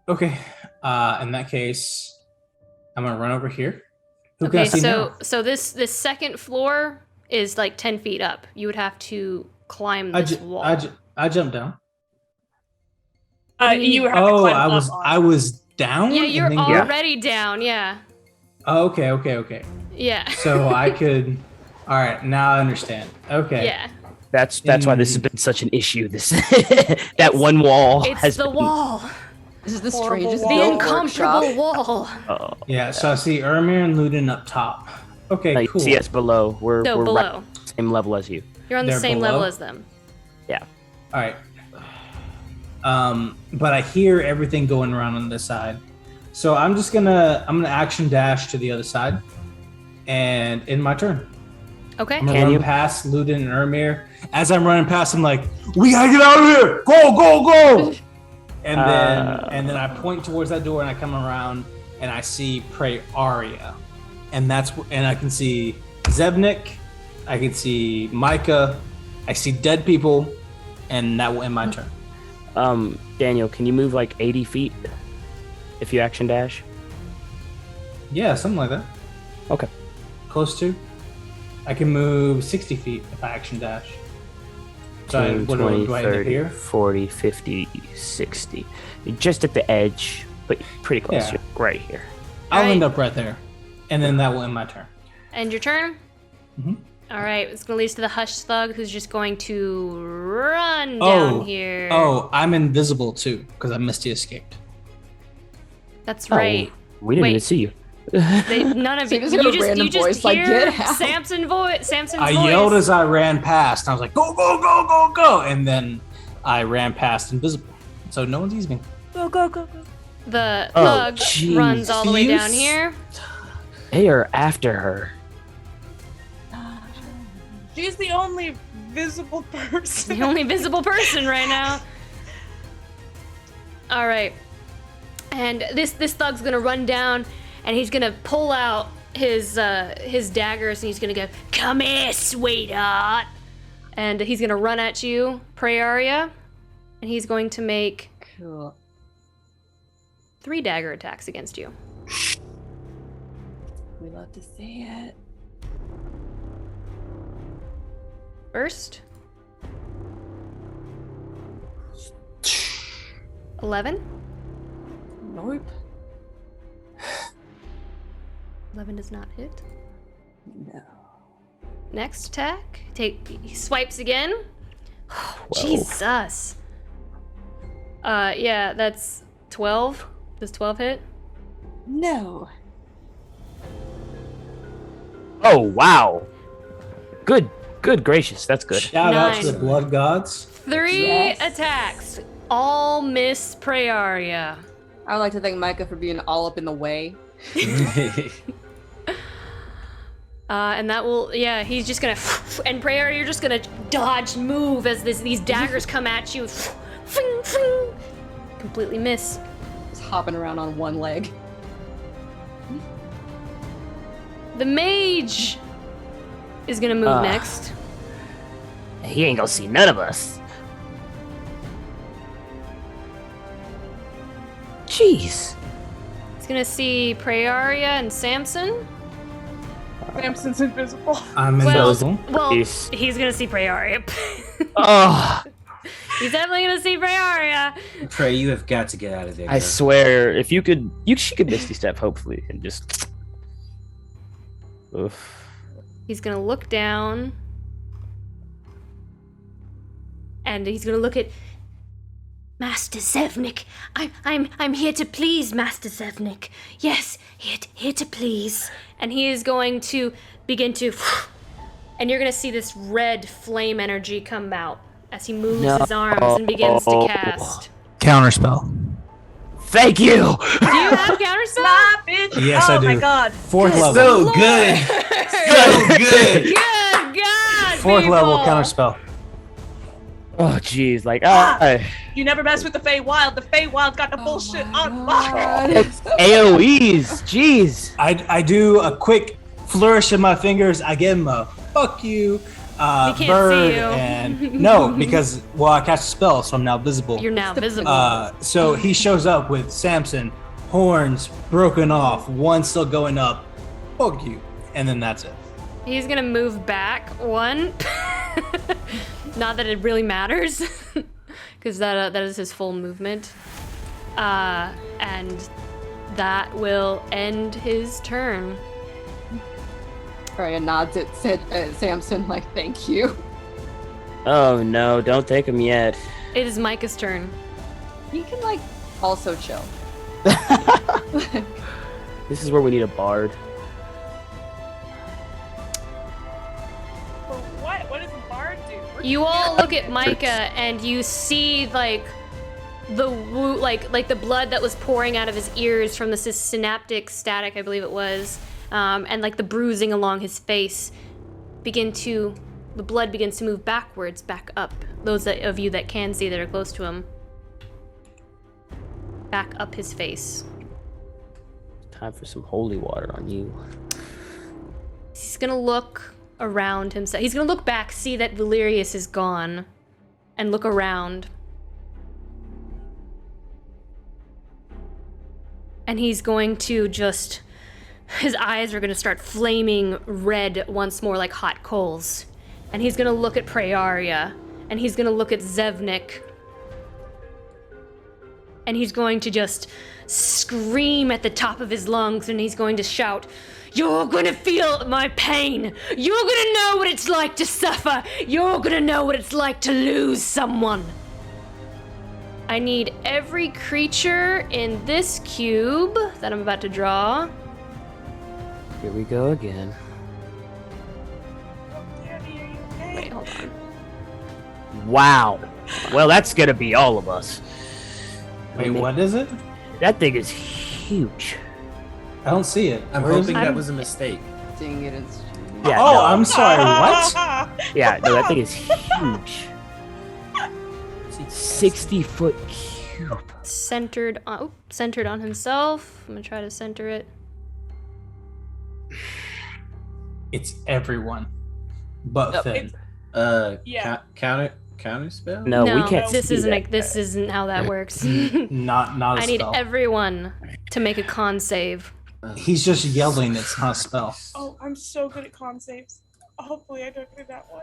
S14: Okay. In that case, I'm gonna run over here. Who can I
S1: Okay,
S14: see now?
S1: so this second floor is like 10 feet up. You would have to climb this wall.
S14: I jumped down.
S5: You have to climb up on
S14: I was down.
S1: Yeah,
S14: and
S1: you're
S14: then
S1: already down. Yeah.
S14: Oh, okay.
S1: Yeah.
S14: So I could. All right, now I understand. Okay.
S1: Yeah.
S2: That's why this has been such an issue. This that one wall
S1: It's
S2: has
S1: the
S2: been,
S1: wall.
S3: This is the
S5: Horrible
S3: strangest
S5: wall.
S1: The
S3: built
S1: uncomfortable
S3: workshop.
S1: wall.
S2: Oh,
S14: Yeah. So I see Urimir and Luden up top. Okay,
S2: you
S14: cool.
S2: see us below. We're
S1: No,
S2: right
S1: below.
S2: at the same level as you.
S1: You're on the
S14: They're
S1: same
S14: below?
S1: level as them.
S2: Yeah.
S14: All right. But I hear everything going around on this side, so I'm gonna action dash to the other side, and in my turn,
S1: Okay.
S14: I'm gonna
S2: Can
S14: run
S2: you?
S14: past Luden and Urimir. As I'm running past, I'm like, "We gotta get out of here! Go!" And then I point towards that door, and I come around, and I see Prey Aria, and I can see Zebnik, I can see Micah, I see dead people, and that will end my turn.
S2: Daniel, can you move like 80 feet if you action dash?
S14: Yeah, something like that.
S2: Okay.
S14: Close to. I can move 60 feet if I action dash. So
S2: 10,
S14: what
S2: 20,
S14: do I end up
S2: 30,
S14: here?
S2: 40, 50, 60. You're just at the edge, but pretty close.
S14: Yeah.
S2: You're right here.
S14: I'll
S1: Alright.
S14: end up right there. And then that will end my turn.
S1: End your turn?
S14: Mhm.
S1: All right, it's going to lead us to the Hush Thug, who's just going to run down here.
S14: Oh, I'm invisible too, because I Misty escaped.
S1: That's
S2: Oh,
S1: right.
S2: we didn't
S1: Wait.
S2: even see you.
S1: None of
S3: So
S1: you.
S3: you just heard a
S1: You
S3: random
S1: just
S3: voice, like,
S1: hear
S3: "Get out."
S1: Samson's voice.
S14: I yelled as I ran past. I was like, go, go, go, go, go. And then I ran past invisible. So no one sees me.
S5: Go, go, go, go.
S1: The
S2: Oh,
S1: thug
S2: jeez.
S1: runs all the way
S14: You
S1: down here.
S2: They are after her.
S5: She's the only visible person.
S1: The only visible person right now. All right. And this thug's gonna run down, and he's gonna pull out his daggers, and he's gonna go, "Come here, sweetheart!" And he's gonna run at you, Praeria, and he's going to make
S3: Cool.
S1: 3 dagger attacks against you.
S3: We love to see it.
S1: First, 11.
S3: Nope.
S1: 11 does not hit.
S3: No.
S1: Next attack, he swipes again. Jesus. Yeah, that's 12. Does 12 hit?
S3: No.
S2: Oh, wow. Good gracious. That's good.
S14: Shout out to the
S1: 9.
S14: blood gods.
S1: 3
S3: Yes.
S1: attacks. All miss Praeria.
S3: I would like to thank Micah for being all up in the way.
S1: And that will, yeah, he's just gonna, and Praeria, you're just gonna dodge, move as these daggers come at you. Fing, fing. Completely miss.
S3: Just hopping around on one leg.
S1: The mage is gonna move next.
S2: He ain't gonna see none of us. Jeez.
S1: He's gonna see Praeria and Samson.
S5: Samson's invisible.
S14: I'm
S1: Well,
S14: invisible.
S1: well,
S2: Peace.
S1: he's gonna see Praeria.
S2: Oh,
S1: He's definitely gonna see Praeria.
S4: Trey, you have got to get out of there.
S2: I
S4: girl.
S2: swear, if she could Misty Step, hopefully, and just. Oof.
S1: He's gonna look down. And he's gonna look at Master Zevnik, I'm here to please, Master Zevnik. Yes, here to please. And he is going to begin to, and you're gonna see this red flame energy come out as he moves his arms and begins to cast.
S14: Counterspell.
S2: Thank you.
S1: Do you have counterspell?
S5: Stop, bitch!
S14: Yes,
S5: oh
S14: I do.
S5: my god.
S14: 4th level.
S4: So good. So good.
S1: Good God,
S14: 4th level
S1: people.
S14: counterspell.
S2: Oh, jeez. Like,
S5: You never mess with the Feywild. The Feywild got the bullshit on lock.
S2: AoEs. Jeez.
S14: I do a quick flourish of my fingers. I give him a fuck you,
S1: can't
S14: bird,
S1: see you.
S14: and no, because I cast a spell, so I'm now visible.
S1: You're now visible.
S14: So he shows up with Samson, horns broken off, one still going up. Fuck you, and then that's it.
S1: He's gonna move back one. Not that it really matters, because that is his full movement. And that will end his turn.
S3: Arya nods at Samson like, thank you.
S2: Oh no, don't take him yet.
S1: It is Micah's turn.
S3: He can, like, also chill.
S2: This is where we need a bard.
S5: For what? What does a bard do?
S1: You all look at Micah and you see like the like the blood that was pouring out of his ears from the synaptic static, I believe it was, and like the bruising along his face the blood begins to move backwards, back up. Those of you that can see that are close to him, back up his face.
S2: Time for some holy water on you.
S1: He's gonna look around himself. He's gonna look back, see that Valerius is gone, and look around. And he's going to just... His eyes are gonna start flaming red once more like hot coals. And he's gonna look at Praeria, and he's gonna look at Zevnik. And he's going to just scream at the top of his lungs, and he's going to shout, "You're gonna feel my pain! You're gonna know what it's like to suffer! You're gonna know what it's like to lose someone!" I need every creature in this cube that I'm about to draw.
S2: Here we go again.
S1: Wait, hold on.
S2: Wow. Well, that's gonna be all of us.
S14: Wait, what is it?
S2: That thing is huge.
S14: I don't see it.
S4: I'm
S14: Where is
S4: hoping
S14: it?
S4: that was a mistake.
S3: Seeing it as...
S2: Yeah,
S14: Oh,
S2: no.
S14: I'm sorry. What?
S2: Yeah, no, that thing is huge. 60-foot cube.
S1: Centered on himself. I'm gonna try to center it.
S14: It's everyone, but Finn.
S5: Yeah.
S4: Counter spell?
S2: No, we can't.
S1: This
S2: see
S1: isn't
S2: that.
S1: like this isn't how that works.
S14: Not a
S1: I need
S14: spell.
S1: everyone to make a con save.
S14: He's just yelling. It's not a spell.
S5: Oh, I'm so good at con saves. Hopefully I don't do that one.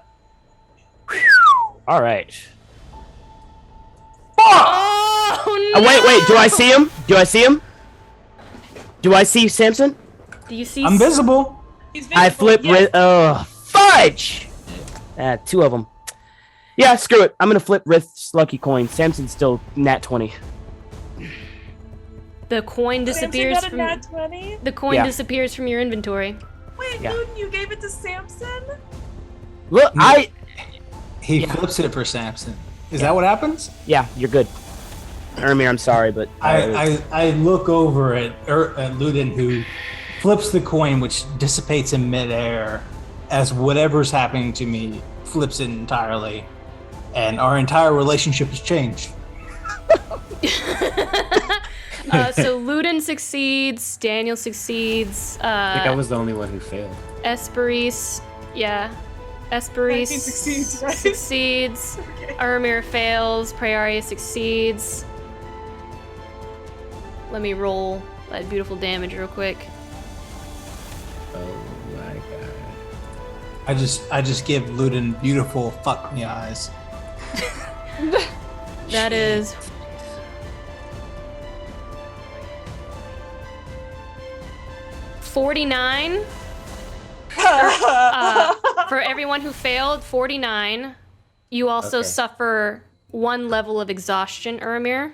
S2: All right.
S1: Oh no!
S2: Wait. Do I see him? Do I see Samson?
S1: Do you see?
S14: I'm visible.
S5: He's visible.
S2: I flip.
S5: yes.
S2: Fudge! Two of them. Yeah, screw it. I'm gonna flip Rith's lucky coin. Samson's still nat 20.
S1: The coin disappears
S5: Samson
S1: from
S5: got a nat 20?
S1: the coin
S2: Yeah.
S1: disappears from your inventory.
S5: Wait,
S2: Yeah.
S5: Newton, you gave it to Samson?
S2: Look,
S14: He flips it for Samson. Is that what happens?
S2: Yeah, you're good. Urimir, I'm sorry, but
S14: I look over at Ludin, who flips the coin, which dissipates in midair, as whatever's happening to me flips it entirely, and our entire relationship has changed.
S1: So Ludin succeeds, Daniel succeeds,
S4: I think I was the only one who failed.
S1: Esperis, yeah. Esperis
S5: 19 succeeds, right?
S1: succeeds.
S5: Okay.
S1: Urimir fails, Praeria succeeds. Let me roll that beautiful damage real quick.
S4: Oh my god.
S14: I just give Ludin beautiful fuck me eyes.
S1: That is 49. For everyone who failed, 49. You also
S4: Okay.
S1: suffer 1 level of exhaustion, Urimir.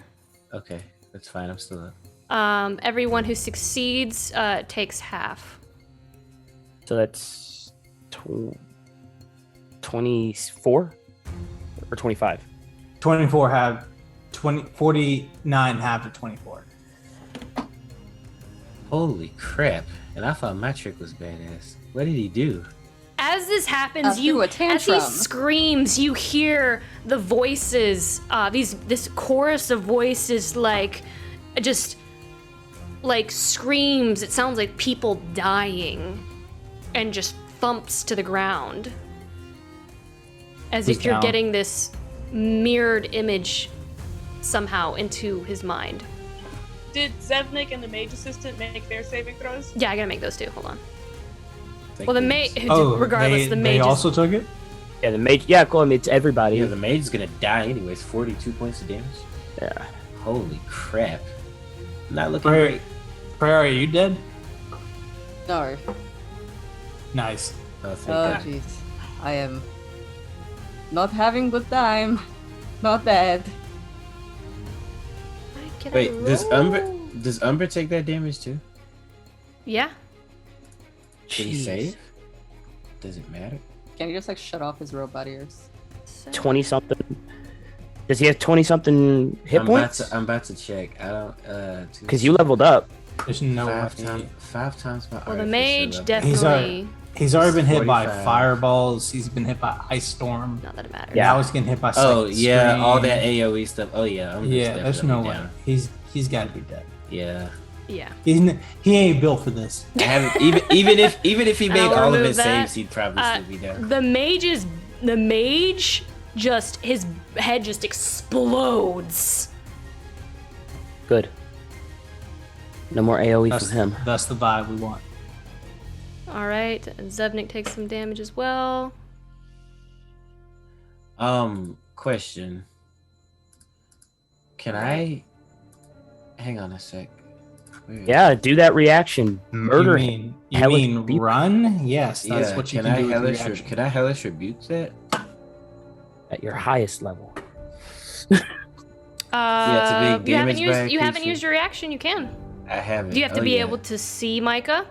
S4: Okay, that's fine. I'm still up.
S1: Everyone who succeeds takes half.
S2: So that's 24 or 25.
S14: 24 have 49 have the 24.
S4: Holy crap! And I thought my trick was badass. What did he do?
S1: As this happens,
S3: threw a
S1: as he
S3: tantrum.
S1: screams, you hear the voices, this chorus of voices, like, just, like, screams. It sounds like people dying, and just thumps to the ground. As
S14: He's
S1: if you're
S14: down.
S1: getting this mirrored image somehow into his mind.
S5: Did Zevnik and the mage assistant make their saving throws?
S1: Yeah, I gotta make those too. Hold on.
S4: Thank
S1: Well, the
S4: goodness.
S1: mage,
S14: Oh,
S1: regardless, the mage
S14: they
S1: is-
S14: also took it?
S2: Yeah, the mage. Yeah, cool. I mean, it's everybody.
S4: Yeah, the mage's gonna die anyways. 42 points of damage.
S2: Yeah.
S4: Holy crap! Not looking
S14: Prayer,
S4: great.
S14: Prayer, are you dead?
S3: No.
S14: Nice.
S4: Oh, thank
S3: Oh,
S4: God.
S3: jeez. I am not having good time. Not bad.
S4: Wait, does Umber take that damage too?
S1: Yeah.
S4: Did he save? Does it matter?
S3: Can you just like shut off his robot ears?
S2: 20 something. Does he have 20 something hit points?
S4: I'm about to check. I don't.
S2: Because you leveled up.
S14: There's no
S4: five times my.
S1: Well, the
S4: artificial
S1: mage
S4: level.
S1: definitely.
S14: He's already been hit by
S4: 45.
S14: fireballs. He's been hit by ice storm.
S1: Not that it matters.
S14: Now he's getting hit by.
S4: Oh
S14: Psychic
S4: yeah,
S14: Scream.
S4: all that AOE stuff. Oh yeah,
S14: Yeah, there's no way. He's got to be dead.
S4: Yeah.
S1: Yeah.
S14: He ain't built for this.
S4: I haven't even if he made
S1: I'll
S4: all of
S1: remove
S4: his
S1: that.
S4: saves, he'd probably still be down.
S1: The mage just, his head just explodes.
S2: Good. No more AoE
S14: That's,
S2: from him.
S14: That's the vibe we want.
S1: All right, Zevnik takes some damage as well.
S4: Question. Can I hang on a sec?
S2: Yeah, do that reaction. Murder
S14: You
S2: him.
S14: mean, you
S2: Hellish
S14: mean
S2: rebuke.
S14: run? Yes, that's
S4: Yeah,
S14: what you
S4: can
S14: can
S4: I
S14: do with
S4: hellish
S14: reaction.
S4: can I hellish rebuke that?
S2: At your highest level.
S4: Yeah, it's a big
S1: you haven't
S4: damage by
S1: used you haven't
S4: creature.
S1: used your reaction. You can.
S4: I haven't.
S1: Do you have to
S4: Oh,
S1: be
S4: yeah.
S1: able to see Micah?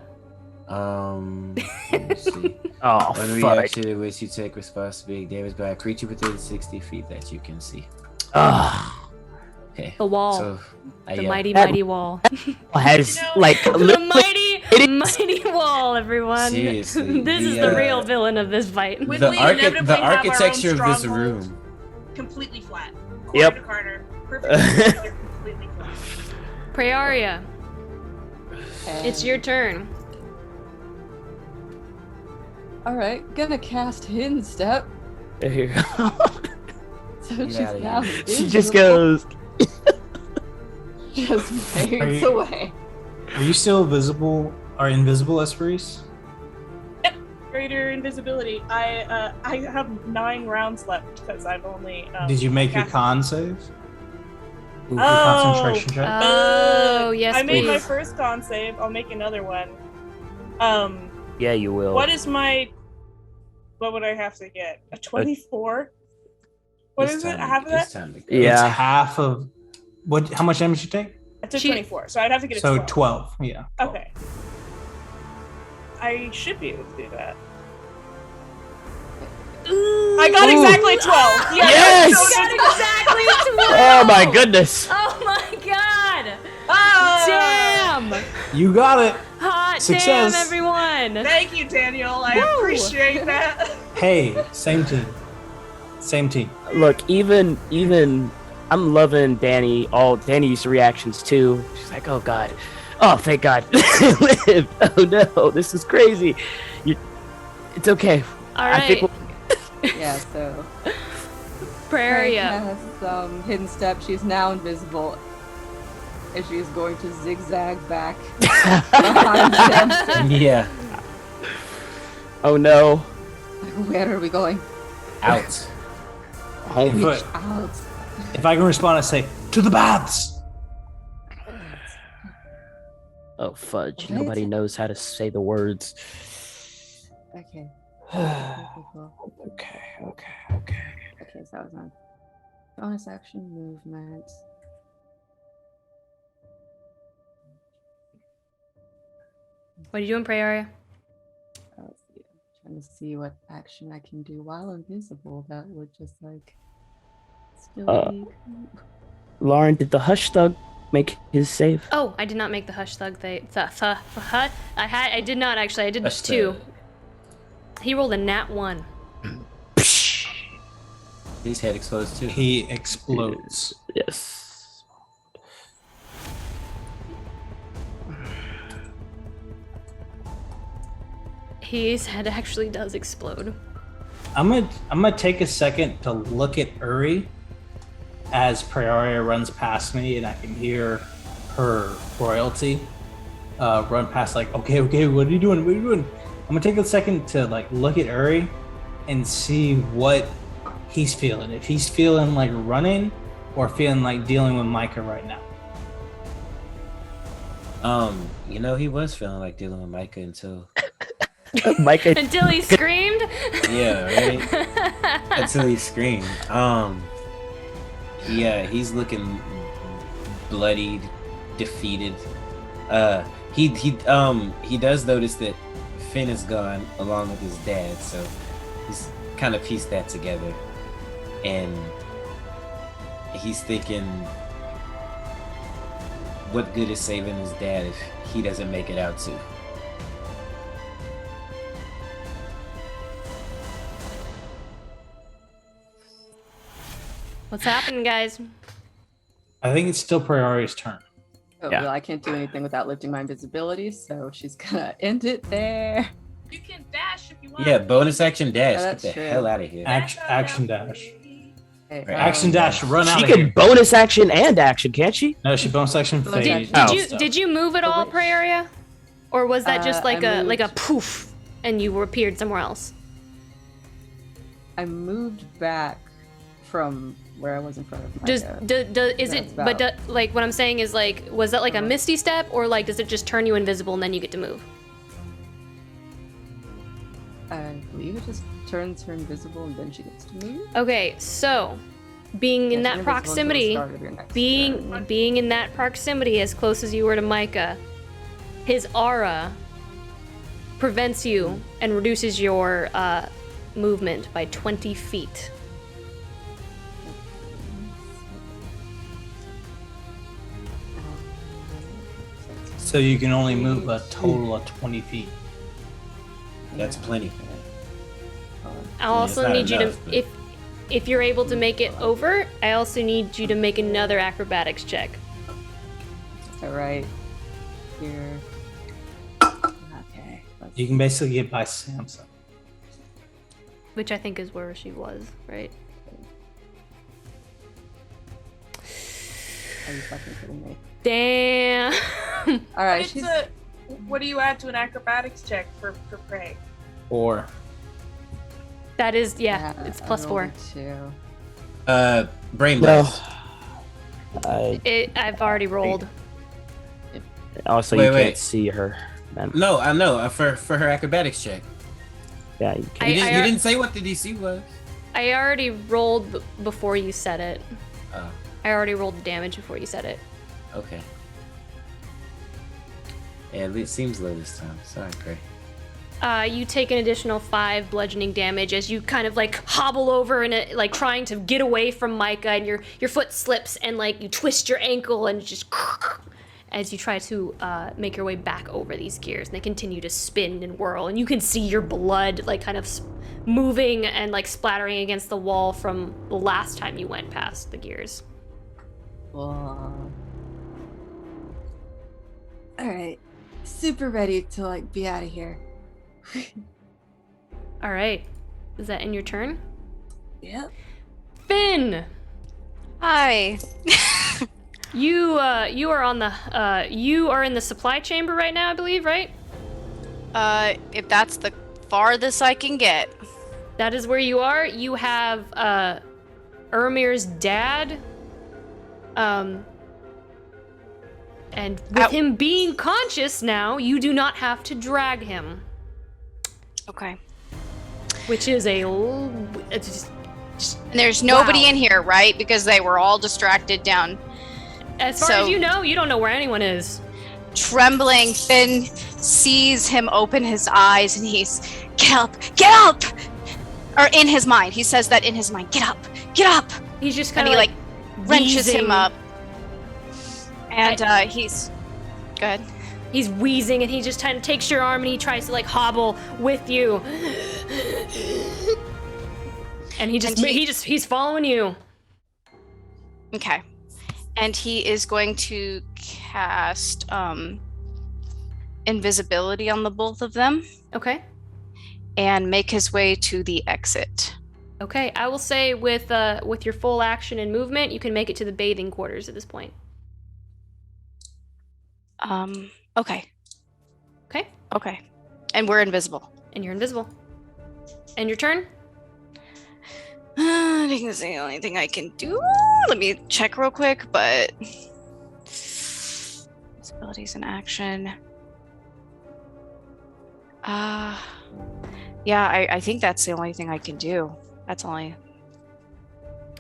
S4: Let me see.
S2: Oh,
S4: One
S2: fuck.
S4: reaction in which you take response to being damaged by a creature within 60 feet that you can see. Okay.
S1: The wall.
S4: So,
S1: The
S4: yeah.
S1: mighty wall.
S2: Has like
S1: the
S2: literally-
S1: mighty wall, everyone.
S4: Seriously,
S1: This is
S4: the,
S1: the real villain of this fight.
S5: Would
S4: the
S5: we inevitably
S4: the
S5: have our own
S4: architecture of this
S5: stronghold
S4: room.
S5: completely flat?
S2: Yep.
S5: Corner to corner. Perfect. Completely flat.
S1: Praeria, it's your turn.
S3: All right, gonna cast Hidden Step.
S2: There you go.
S3: So
S4: Get
S3: she's
S4: outta
S3: now
S4: here.
S2: She just goes.
S3: just
S14: Are
S3: fades
S14: you-
S3: away.
S14: Are you still visible or invisible, Esperis?
S5: Greater invisibility. I have 9 rounds left because I've only.
S14: Did you make your
S5: cast-
S14: con save? Your
S5: Oh,
S14: concentration check?
S1: Oh, yes,
S5: I made my
S1: please.
S5: first con save. I'll make another one.
S2: Yeah, you will.
S5: What is my? What would I have to get? A 24? What
S4: It's
S5: is it?
S4: time to-
S5: Half of
S4: it's
S5: that?
S4: time to go.
S14: It's
S2: Yeah.
S14: half of what? How much damage you take?
S5: I took 24, so I'd have to get a
S14: So
S5: 12.
S14: 12. Yeah.
S5: Okay. I should be able to do that. I got
S2: Ooh.
S5: exactly 12. Yeah,
S2: Yes!
S5: I got
S1: exactly 12.
S2: Oh my goodness.
S1: Oh my god!
S5: Ah!
S1: Damn!
S14: You got it.
S1: Hot
S14: Success.
S1: damn, everyone!
S5: Thank you, Daniel. I
S1: Woo!
S5: appreciate that.
S14: Hey, same team. Same team.
S2: Look, even I'm loving Danny's reactions too. She's like, oh god. Oh thank God. Live. Oh no, this is crazy. It's okay.
S1: All
S2: I think
S1: right.
S3: Yeah, so
S1: Praeria.
S3: has Hidden Step. She's now invisible. And she's going to zigzag back behind Samson.
S4: Yeah.
S2: Oh no.
S3: Where are we going?
S4: Out.
S2: Home.
S14: But
S3: Out.
S14: if I can respond, I say to the baths.
S2: Oh fudge.
S3: What?
S2: Nobody knows how to say the words.
S3: Okay.
S14: Okay.
S3: Okay, so that was on Bonus action movement.
S1: What are you doing, Praeria?
S3: Let's see. I'm trying to see what action I can do while invisible that would just like still be.
S2: Lauren, did the Hush Thug make his save?
S1: Oh, I did not make the Hush Thug thing. I did not actually. I did
S4: Hush
S1: 2. He rolled a nat 1.
S4: His head explodes too.
S14: He explodes.
S2: Yes.
S1: His head actually does explode.
S14: I'm gonna take a second to look at Uri as Praeria runs past me, and I can hear her royalty run past. Like, okay, what are you doing? What are you doing? I'm gonna take a second to like look at Uri and see what he's feeling. If he's feeling like running or feeling like dealing with Micah right now.
S4: He was feeling like dealing with Micah until
S2: Micah
S1: Until he screamed.
S4: Yeah, right. Until he screamed. Yeah, he's looking bloodied, defeated. He does notice that Finn is gone along with his dad, so he's kind of pieced that together, and he's thinking, what good is saving his dad if he doesn't make it out too?
S1: What's happening, guys?
S14: I think it's still Praeria's turn.
S3: Oh, well, I can't do anything without lifting my invisibility, so she's gonna end it there.
S5: You can dash if you want.
S4: Yeah, bonus action dash.
S3: Oh,
S4: Get
S3: that's
S4: the
S3: true.
S4: hell out of here.
S14: Action dash.
S3: Okay,
S14: Action dash, run out
S2: She
S14: of
S2: can
S14: here.
S2: bonus action and action, can't she?
S14: No, she bonus action phase.
S1: Did you move at all, Praeria? Or was that just like
S3: I
S1: a
S3: moved.
S1: poof and you appeared somewhere else?
S3: I moved back from where I was in front of my
S1: like what I'm saying is like, was that like a misty step, or like does it just turn you invisible and then you get to move?
S3: I believe it just turns her invisible and then she gets to move.
S1: Okay, so being in
S3: Yeah,
S1: that
S3: she's invisible until the
S1: proximity,
S3: start of your next
S1: being in that proximity as close as you were to Micah, his aura prevents you and reduces your movement by 20 feet.
S14: So you can only move a total of 20 feet.
S4: That's plenty.
S1: I also need you to, if you're able to make it over, I also need you to make another acrobatics check.
S3: All right. Here. Okay.
S14: You can basically get by Samson.
S1: Which I think is where she was, right?
S3: Are you fucking kidding me?
S1: Damn.
S3: All right.
S5: What do you add to an acrobatics check for prey?
S14: 4.
S1: That is, it's plus 4.
S4: Brain
S2: Well,
S4: blast.
S1: I've already rolled.
S2: Also,
S4: Wait,
S2: you
S4: wait.
S2: can't see her. Then.
S4: No, I know. For her acrobatics check.
S2: Yeah, you can't.
S4: You didn't say what the DC was.
S1: I already rolled before you said it.
S4: Oh.
S1: I already rolled the damage before you said it.
S4: Okay. Yeah, it seems low this time. Sorry, Gray.
S1: You take an additional 5 bludgeoning damage as you kind of like hobble over and like trying to get away from Micah, and your foot slips and like you twist your ankle and just as you try to make your way back over these gears, and they continue to spin and whirl, and you can see your blood like kind of moving and like splattering against the wall from the last time you went past the gears.
S3: All right. Super ready to like be out of here.
S1: All right. Is that in your turn?
S3: Yep.
S1: Finn!
S6: Hi.
S1: You are on the you are in the supply chamber right now, I believe, right?
S6: If that's the farthest I can get.
S1: That is where you are. You have Urimir's dad. And with him being conscious now, you do not have to drag him.
S6: Okay.
S1: Which is it's
S6: And there's nobody in here, right? Because they were all distracted down.
S1: As far as you know, you don't know where anyone is.
S6: Trembling, Finn sees him open his eyes and he's, get up, get up! Or in his mind, he says that in his mind, get up, get up!
S1: He's just kind
S6: of
S1: like
S6: wrenches
S1: wheezing.
S6: him up. And he's, go ahead.
S1: He's wheezing and he just kind of takes your arm and he tries to like hobble with you. And he's following you.
S6: Okay. And he is going to cast invisibility on the both of them.
S1: Okay.
S6: And make his way to the exit.
S1: Okay, I will say with your full action and movement, you can make it to the bathing quarters at this point.
S6: Okay.
S1: Okay.
S6: Okay. And we're invisible.
S1: And you're invisible. And your turn?
S6: I think that's the only thing I can do. Let me check real quick, but abilities in action. Yeah, I think that's the only thing I can do. That's only.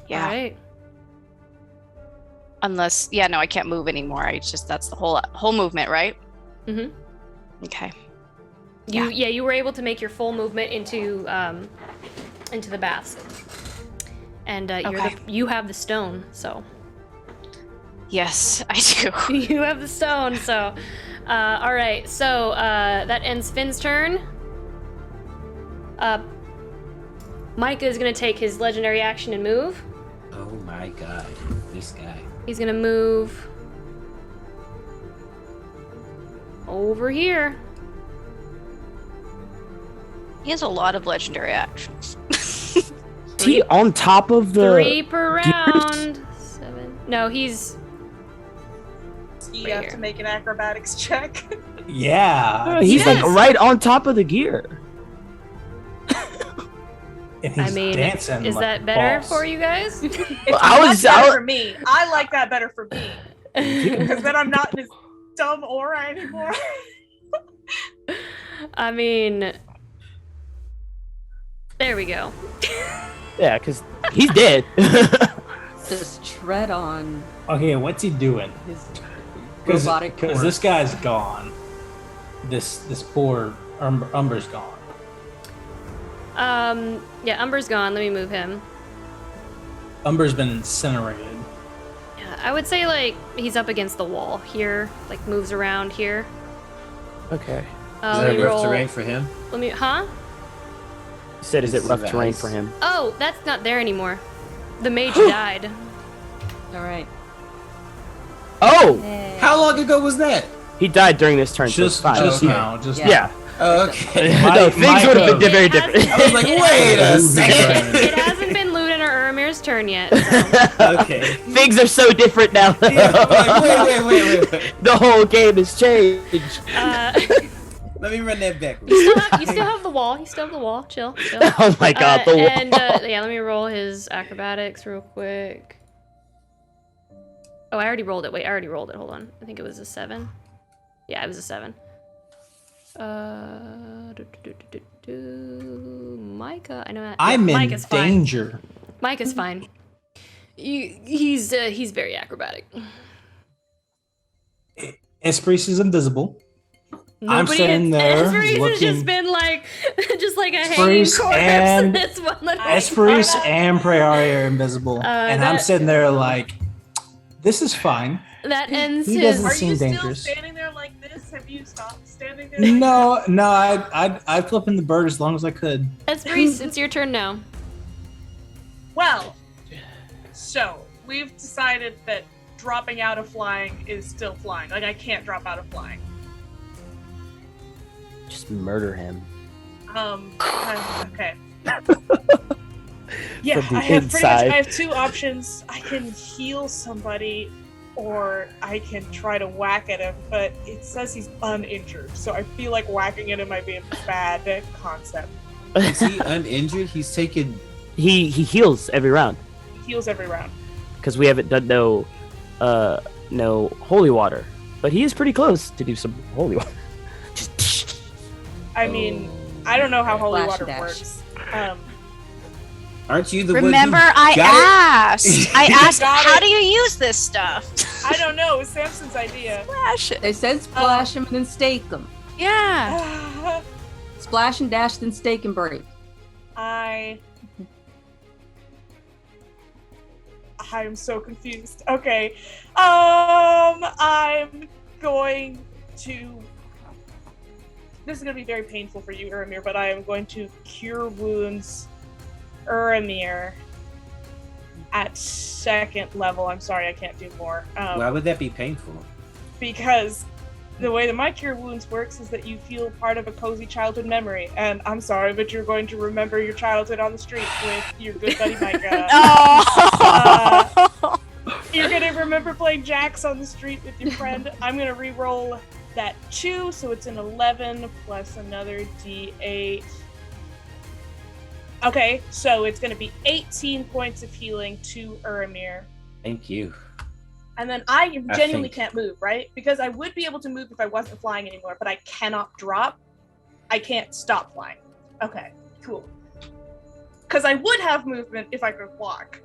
S6: Yeah.
S1: All right.
S6: Unless, no, I can't move anymore. That's the whole movement, right?
S1: Mm-hmm.
S6: Okay.
S1: You were able to make your full movement into the baths. And you have the stone, so.
S6: Yes, I do.
S1: You have the stone, so. All right, so that ends Finn's turn. Micah is going to take his legendary action and move.
S4: Oh my god, this guy.
S1: He's going to move over here.
S6: He has a lot of legendary actions.
S2: Is he on top of the
S1: 3 per round. 7. No, he's.
S5: You have to make an acrobatics check.
S14: Yeah.
S2: He's like right on top of the gear.
S14: And he's dancing
S1: is
S14: like
S1: that better
S14: boss.
S1: for you guys?
S5: It's better for me. I like that better for me. Because then I'm not in this dumb aura anymore.
S1: I mean, there we go.
S2: Yeah, because he's dead.
S3: Just tread on
S14: Okay, what's he doing?
S3: his robotic
S14: Because this guy's gone. This poor Umber's gone.
S1: Yeah, Umber's gone. Let me move him.
S14: Umber's been incinerated.
S1: Yeah, I would say like he's up against the wall here, like moves around here.
S2: Okay.
S4: Is
S1: Let
S4: that
S1: me
S4: rough
S1: roll.
S4: terrain for him?
S1: Let me, huh?
S2: You said, is it rough
S4: Nice.
S2: terrain for him?
S1: Oh, that's not there anymore. The mage died.
S3: All right.
S2: Oh!
S4: How long ago was that?
S2: He died during this turn.
S14: Just
S2: so it's fine.
S14: just now. Just
S2: Yeah.
S4: Oh, okay.
S2: No, things would have been very different.
S4: I was like, wait a second.
S1: It hasn't been Ludin or Urimir's turn yet. So.
S4: Okay.
S2: Things are so different now.
S4: Wait.
S2: The whole game has changed.
S4: Let me run that back.
S1: You still have the wall. You still have the wall. Chill.
S2: Oh my god, the wall.
S1: And yeah, let me roll his acrobatics real quick. Oh, I already rolled it. Wait, I already rolled it. Hold on. I think it was a 7. Yeah, it was a 7. Micah, I know that.
S14: I'm in
S1: Micah's fine.
S14: danger.
S1: Micah's fine. He's very acrobatic.
S14: Esprit is invisible. I'm sitting there
S1: Esprit has
S14: looking.
S1: just been like, just like a hanging
S14: Esprit
S1: corpse.
S14: and
S1: This one.
S14: Esprit and Praeria are invisible, and I'm
S1: that-
S14: sitting there like, this is fine.
S1: That ends
S14: He
S1: his.
S14: doesn't
S5: Are
S14: seem
S5: you still
S14: dangerous.
S5: standing there like this? Have you stopped standing there?
S14: No, I'd flip in the bird as long as I could.
S1: Esprit, it's your turn now.
S5: Well, so we've decided that dropping out of flying is still flying. Like I can't drop out of flying.
S2: Just murder him.
S5: Okay. Yeah,
S2: From the
S5: I have pretty much.
S2: inside.
S5: I have 2 options. I can heal somebody, or I can try to whack at him. But it says he's uninjured, so I feel like whacking at him might be a bad concept.
S4: Is he uninjured? He's taken.
S2: He heals every round
S5: He heals every round.
S2: because we haven't done no holy water, but he is pretty close to do some holy water.
S5: I mean, I don't know how holy
S3: Flash
S5: water
S3: dash.
S5: works.
S4: Aren't you the
S6: Remember,
S4: one who
S6: I
S4: got
S6: asked. I asked,
S5: Got
S6: how
S5: it.
S6: do you use this stuff?
S5: I don't know. It was Samson's idea.
S6: Splash it.
S3: They said splash them and then stake them.
S6: Yeah.
S3: Splash and dash, then stake and break.
S5: I'm so confused. Okay. I'm going to. This is going to be very painful for you, Urimir, but I am going to cure wounds Urimir at 2nd level. I'm sorry, I can't do more.
S4: Why would that be painful?
S5: Because the way that my cure wounds works is that you feel part of a cozy childhood memory. And I'm sorry, but you're going to remember your childhood on the street with your good buddy Micah. You're going to remember playing jacks on the street with your friend. I'm going to re-roll that 2, so it's an 11 plus another d8. Okay, so it's going to be 18 points of healing to Urimir.
S4: Thank you.
S5: And then I genuinely
S4: think-
S5: can't move, right? Because I would be able to move if I wasn't flying anymore, but I cannot drop. I can't stop flying. Okay, cool. Because I would have movement if I could walk.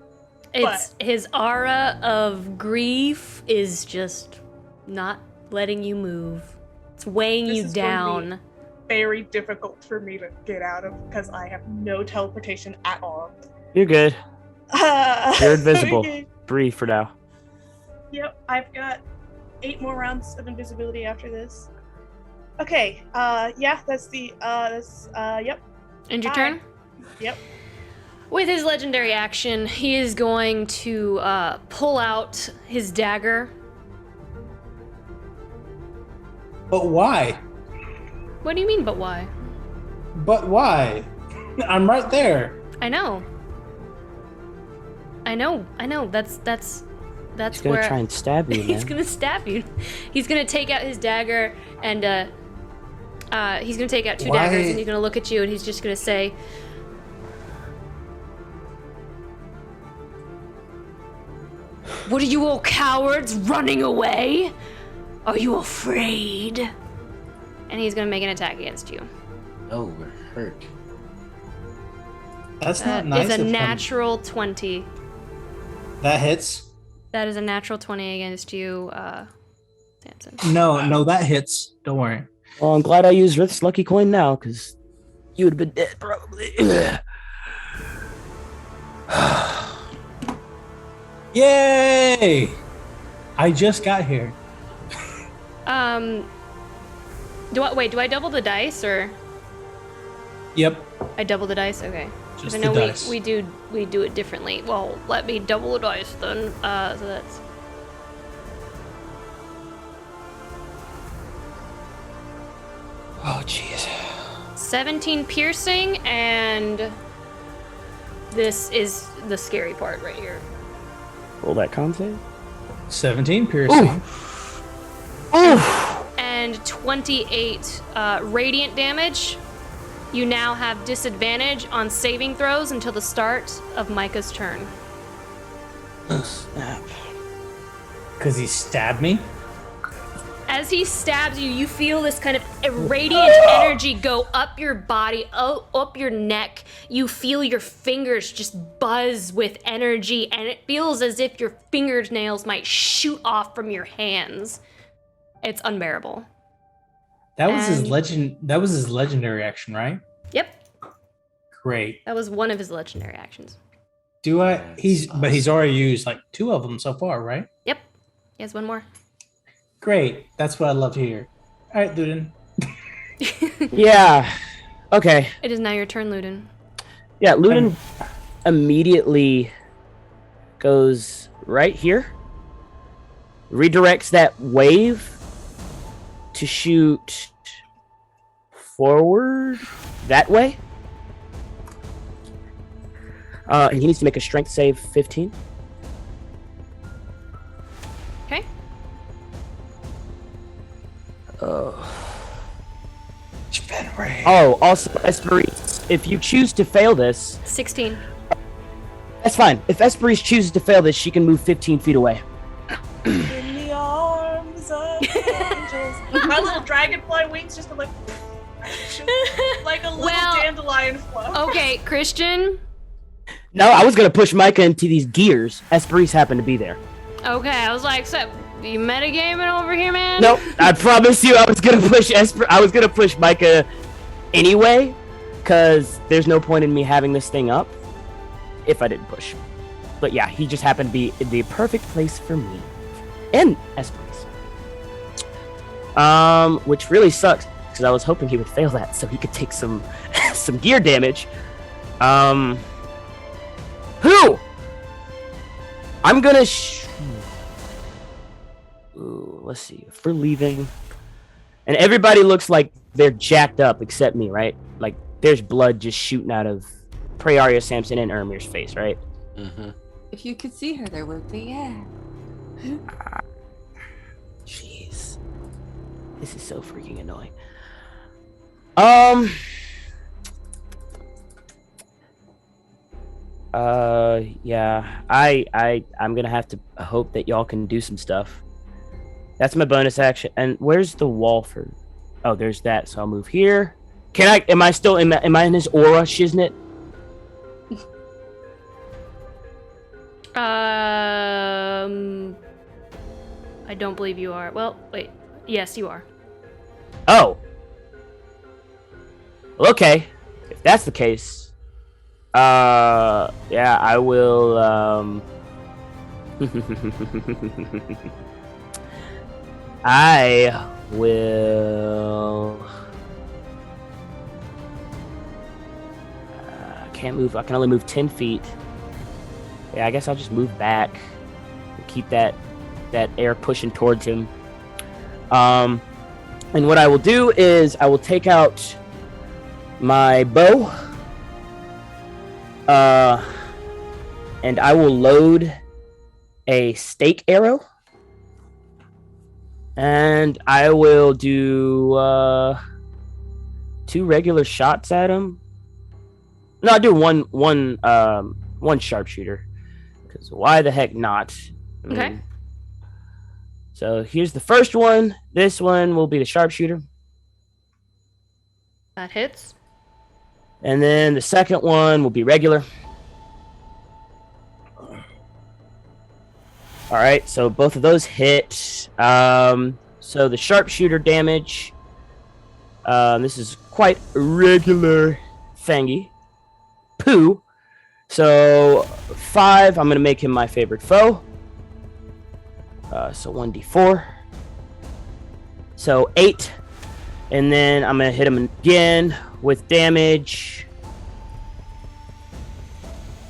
S1: It's his aura of grief is just not letting you move. It's weighing you
S5: This is going to
S1: down.
S5: be very difficult for me to get out of because I have no teleportation at all.
S2: You're good. You're invisible.
S5: Okay.
S2: Breathe for now.
S5: Yep, I've got 8 more rounds of invisibility after this. Okay, yeah, yep.
S1: End your
S5: Bye.
S1: turn?
S5: Yep.
S1: With his legendary action, he is going to pull out his dagger.
S14: But why?
S1: What do you mean, but why?
S14: But why? I'm right there.
S1: I know. That's
S2: He's gonna
S1: where
S2: try and stab you,
S1: he's
S2: man.
S1: gonna stab you. He's gonna take out his dagger and he's gonna take out 2 daggers and he's gonna look at you and he's just gonna say, "What are you all cowards running away? Are you afraid?" And he's gonna make an attack against you.
S4: Oh, we're hurt.
S14: That's not
S1: That
S14: nice.
S1: is a
S14: of him.
S1: natural 20.
S14: That hits.
S1: That is a natural 20 against you, Samson.
S14: No, that hits. Don't worry.
S2: Well, I'm glad I used Rith's lucky coin now, because you would have been dead, probably.
S14: Yay! I just got here.
S1: Do I double the dice or?
S14: Yep.
S1: I double the dice. Okay. 'Cause
S14: Just
S1: I
S14: the
S1: know
S14: dice.
S1: we do it differently. Well, let me double the dice then. So that's.
S2: Oh, jeez.
S1: 17 piercing, and this is the scary part right here.
S2: Roll that con save.
S14: 17 piercing.
S1: And 28 radiant damage. You now have disadvantage on saving throws until the start of Micah's turn.
S2: Snap.
S14: Because he stabbed me?
S1: As he stabs you, you feel this kind of radiant energy go up your body, up your neck. You feel your fingers just buzz with energy, and it feels as if your fingernails might shoot off from your hands. It's unbearable.
S14: That was his
S1: And-
S14: That was his legendary action, right?
S1: Yep,
S14: Great.
S1: that was one of his legendary actions.
S14: But he's already used like 2 of them so far, right?
S1: Yep, he has one more.
S14: Great. That's what I love to hear. All right, Ludin.
S2: Yeah. Okay.
S1: It is now your turn, Ludin.
S2: Yeah, Ludin immediately goes right here, redirects that wave to shoot forward that way. And he needs to make a strength save 15.
S1: Okay.
S2: Oh, also, Esperise, if you choose to fail this,
S1: 16.
S2: that's fine. If Esperise chooses to fail this, she can move 15 feet away.
S5: In the arms of angels. My little dragonfly wings just like a little dandelion fluff.
S1: Okay, Christian,
S2: No, I was gonna push Micah into these gears. Esperice happened to be there.
S1: Okay, I was like, so you metagaming over here, man?
S2: Nope, I promise you, I was gonna push Micah anyway, cause there's no point in me having this thing up if I didn't push. But yeah, he just happened to be in the perfect place for me and Esperice. Which really sucks because I was hoping he would fail that so he could take some some gear damage. Who? I'm gonna. Ooh, let's see. If we're leaving, and everybody looks like they're jacked up except me, right? Like there's blood just shooting out of Praeria, Samson, and Urimir's face, right?
S4: Mm-hmm.
S3: If you could see her, there would be, yeah.
S2: Jeez, this is so freaking annoying. Yeah, I'm gonna have to hope that y'all can do some stuff. That's my bonus action. And where's the wall for? Oh, there's that. So I'll move here. Can I? Am I still in? Am I in his aura, Shiznit?
S1: I don't believe you are. Well, wait. Yes, you are.
S2: Oh. Well, okay. If that's the case, yeah, I will. I will. I can't move. I can only move 10 feet. Yeah, I guess I'll just move back and keep that air pushing towards him. And what I will do is I will take out my bow. And I will load a stake arrow. And I will do 2 regular shots at him. No, I'll do one sharpshooter. Because why the heck not? I mean,
S1: Okay.
S2: So here's the first one. This one will be the sharpshooter.
S1: That hits.
S2: And then the second one will be regular. All right, so both of those hit. So the sharpshooter damage. This is quite regular thingy. Poo. So 5, I'm going to make him my favorite foe. So 1d4. So 8. And then I'm going to hit him again with damage.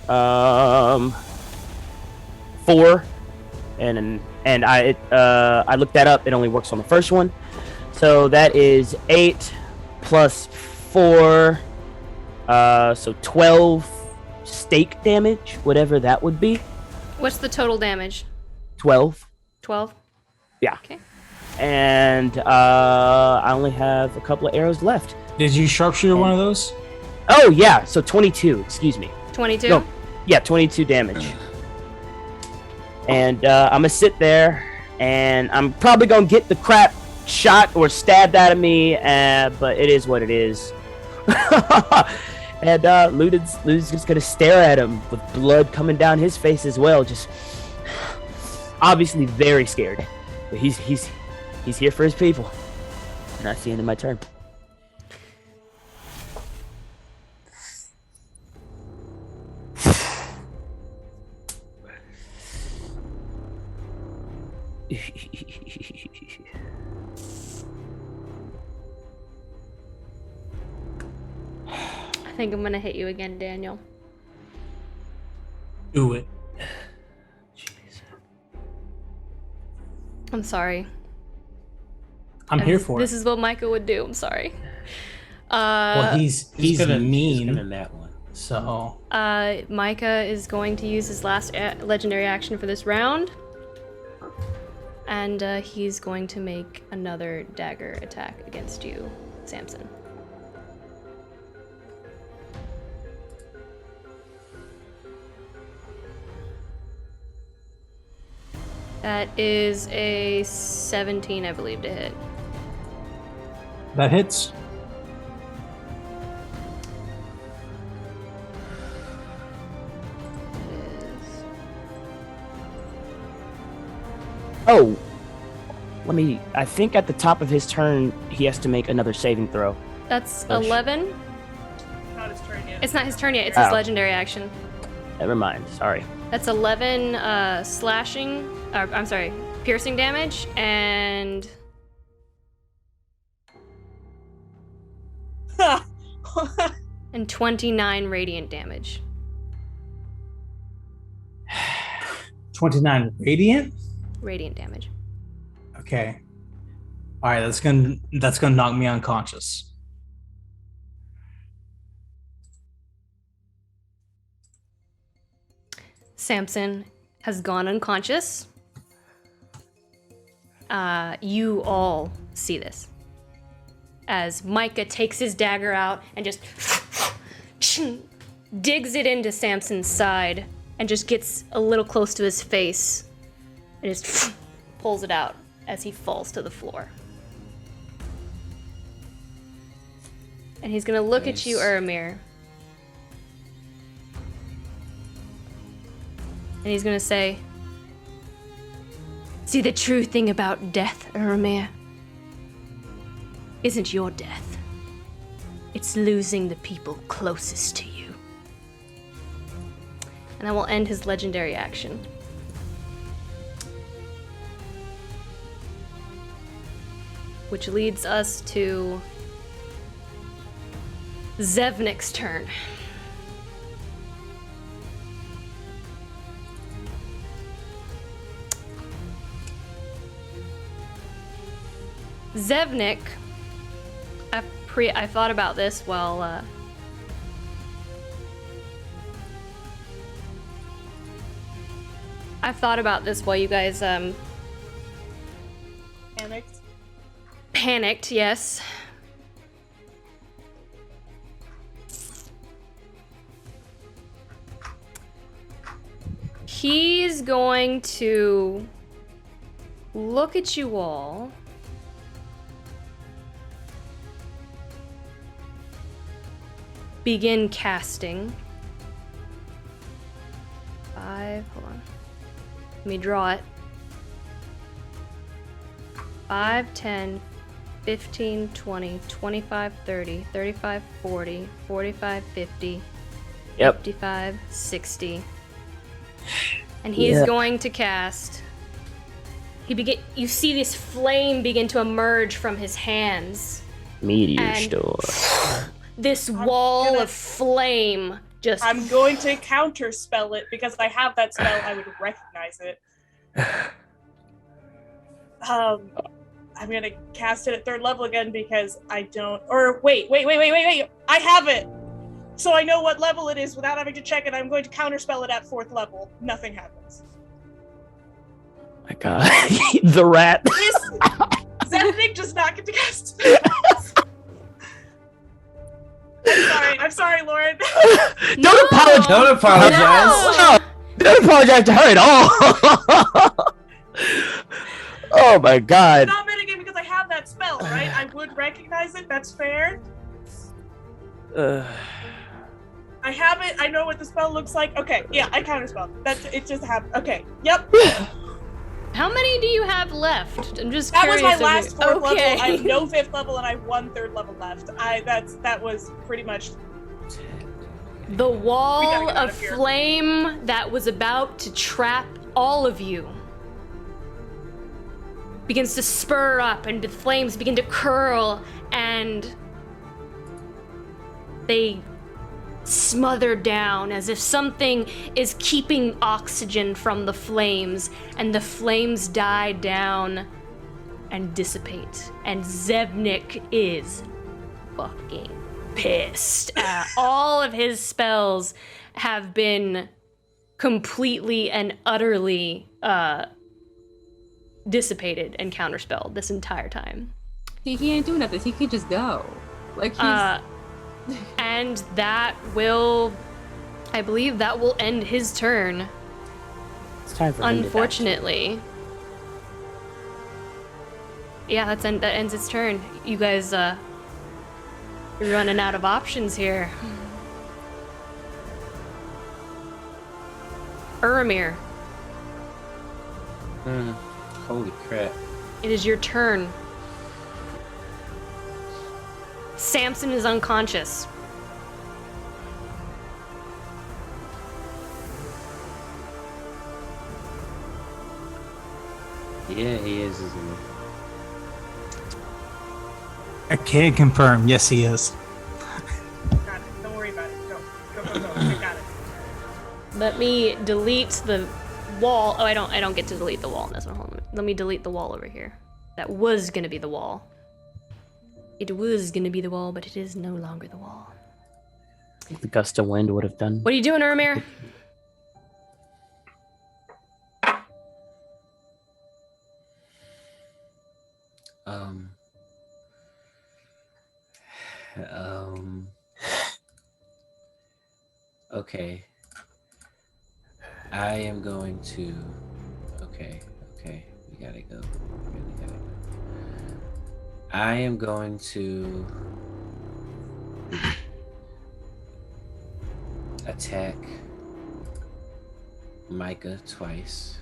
S2: 4. And I looked that up. It only works on the first one. So that is 8 plus 4. So 12 stake damage, whatever that would be.
S1: What's the total damage?
S2: 12.
S1: 12?
S2: Yeah.
S1: Okay.
S2: And I only have a couple of arrows left.
S14: Did you sharpshooter one of those?
S2: Oh, yeah. So 22. Excuse me.
S1: 22?
S2: No. Yeah, 22 damage. And I'm going to sit there, and I'm probably going to get the crap shot or stabbed out of me, but it is what it is. And Luden's just going to stare at him with blood coming down his face as well, just obviously very scared. But he's here for his people. And that's the end of my turn.
S1: I think I'm gonna hit you again, Daniel.
S14: Do it.
S1: I'm sorry.
S14: I'm here for
S1: This
S14: it.
S1: is what Micah would do. I'm sorry.
S14: Well, he's
S4: gonna
S14: mean.
S4: that one.
S14: So
S1: Micah is going to use his last legendary action for this round. And he's going to make another dagger attack against you, Samson. That is a 17, I believe, to hit.
S14: that hits.
S2: Oh, I think at the top of his turn, he has to make another saving throw.
S1: That's
S2: Oh,
S1: 11.
S5: Not his turn yet.
S1: It's not his turn yet. It's his
S2: Oh.
S1: legendary action.
S2: Never mind. Sorry.
S1: That's 11 piercing damage and and 29 radiant damage.
S14: 29 radiant.
S1: Radiant damage.
S14: Okay. All right, that's gonna knock me unconscious.
S1: Samson has gone unconscious. You all see this as Micah takes his dagger out and just digs it into Samson's side and just gets a little close to his face and just pulls it out as he falls to the floor. And he's gonna look at you, Urimir. And he's gonna say, "See, the true thing about death, Urimir, isn't your death. It's losing the people closest to you." And I will end his legendary action. Which leads us to Zevnik's turn. Zevnik, I thought about this while I've thought about this while you guys panicked, yes. He's going to look at you all. Begin casting. Hold on. Let me draw it. 5, 10, 15, 20, 25, 30, 35, 40, 45, 50,
S2: Yep.
S1: 55, 60. And he is going to cast. You see this flame begin to emerge from his hands.
S2: Meteor
S1: And-
S2: store.
S1: This wall of flame just.
S5: I'm going to counterspell it because I have that spell. I would recognize it. I'm gonna cast it at 3rd level again because I don't. Or wait! I have it, so I know what level it is without having to check it. I'm going to counterspell it at 4th level. Nothing happens.
S2: My God, the rat.
S5: Zevnik does not get to cast. I'm sorry, Lauren.
S2: Don't apologize.
S4: Don't apologize.
S2: No. Don't apologize to her at all. Oh my God.
S5: It's not mitigating because I have that spell, right? I would recognize it. That's fair. I have it. I know what the spell looks like. Okay, yeah, I counterspell. It just happened. Okay, yep.
S1: How many do you have left? I'm just
S5: That was
S1: curious.
S5: my last 4th level.
S1: Okay.
S5: I have no 5th level, and I have 1 3rd level left. That was pretty much.
S1: The wall
S5: get out
S1: of
S5: of here.
S1: flame that was about to trap all of you begins to spur up, and the flames begin to curl, and they smother down as if something is keeping oxygen from the flames, and the flames die down and dissipate. And Zevnik is fucking pissed. All of his spells have been completely and utterly dissipated and counterspelled this entire time.
S3: He ain't doing nothing. He could just go. Like he's.
S1: And that will, I believe that will end his turn.
S2: It's time for him to
S1: Unfortunately. Yeah, that ends its turn. You guys, you're running out of options here. Urimir.
S4: Holy crap.
S1: It is your turn. Samson is unconscious.
S4: Yeah, he is, isn't he?
S14: I can confirm. Yes, he is.
S5: Got it. Don't worry about it. Go. I got it.
S1: Let me delete the wall. Oh, I don't get to delete the wall. That's what. Hold on. Let me delete the wall over here. That was gonna be the wall. It was gonna be the wall, but it is no longer the wall.
S2: The gust of wind would have done.
S1: What are you doing, Urimir?
S4: Okay. I am going to. Okay. We gotta go. Really gotta go. I am going to attack Micah twice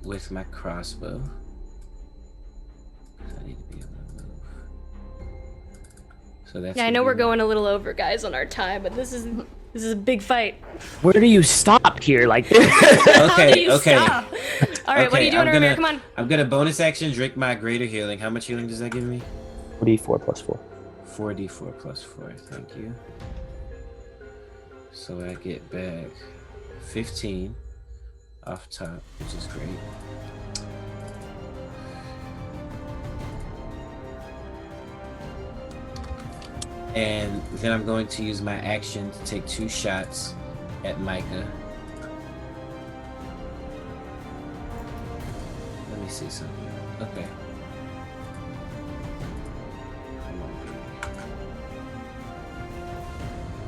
S4: with my crossbow. I need to be able to move. So that's.
S1: Yeah, I know we're going a little over, guys, on our time, but this is a big fight.
S2: Where do you stop here? Like,
S4: Okay.
S1: Stop? All right, what are you doing, Urimir? Come on.
S4: I'm gonna bonus action drink my greater healing. How much healing does that give me?
S2: 4d4 plus 4.
S4: 4d4 plus 4. Thank you. So I get back 15 off top, which is great. And then I'm going to use my action to take 2 shots at Micah. Let me see something. Okay. Come on, baby.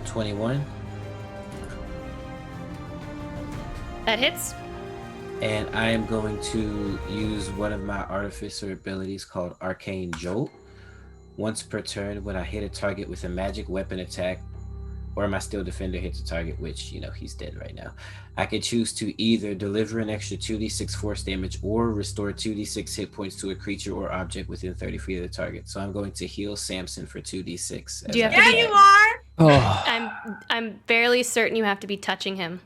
S4: 21.
S1: That hits.
S4: And I am going to use one of my artificer abilities called Arcane Jolt. Once per turn, when I hit a target with a magic weapon attack, or my steel defender hits a target, which, you know, he's dead right now, I could choose to either deliver an extra 2d6 force damage or restore 2d6 hit points to a creature or object within 30 feet of the target. So I'm going to heal Samson for 2d6.
S1: Do you have to
S5: Yeah,
S1: be-
S5: you are.
S4: Oh.
S1: I'm fairly certain you have to be touching him.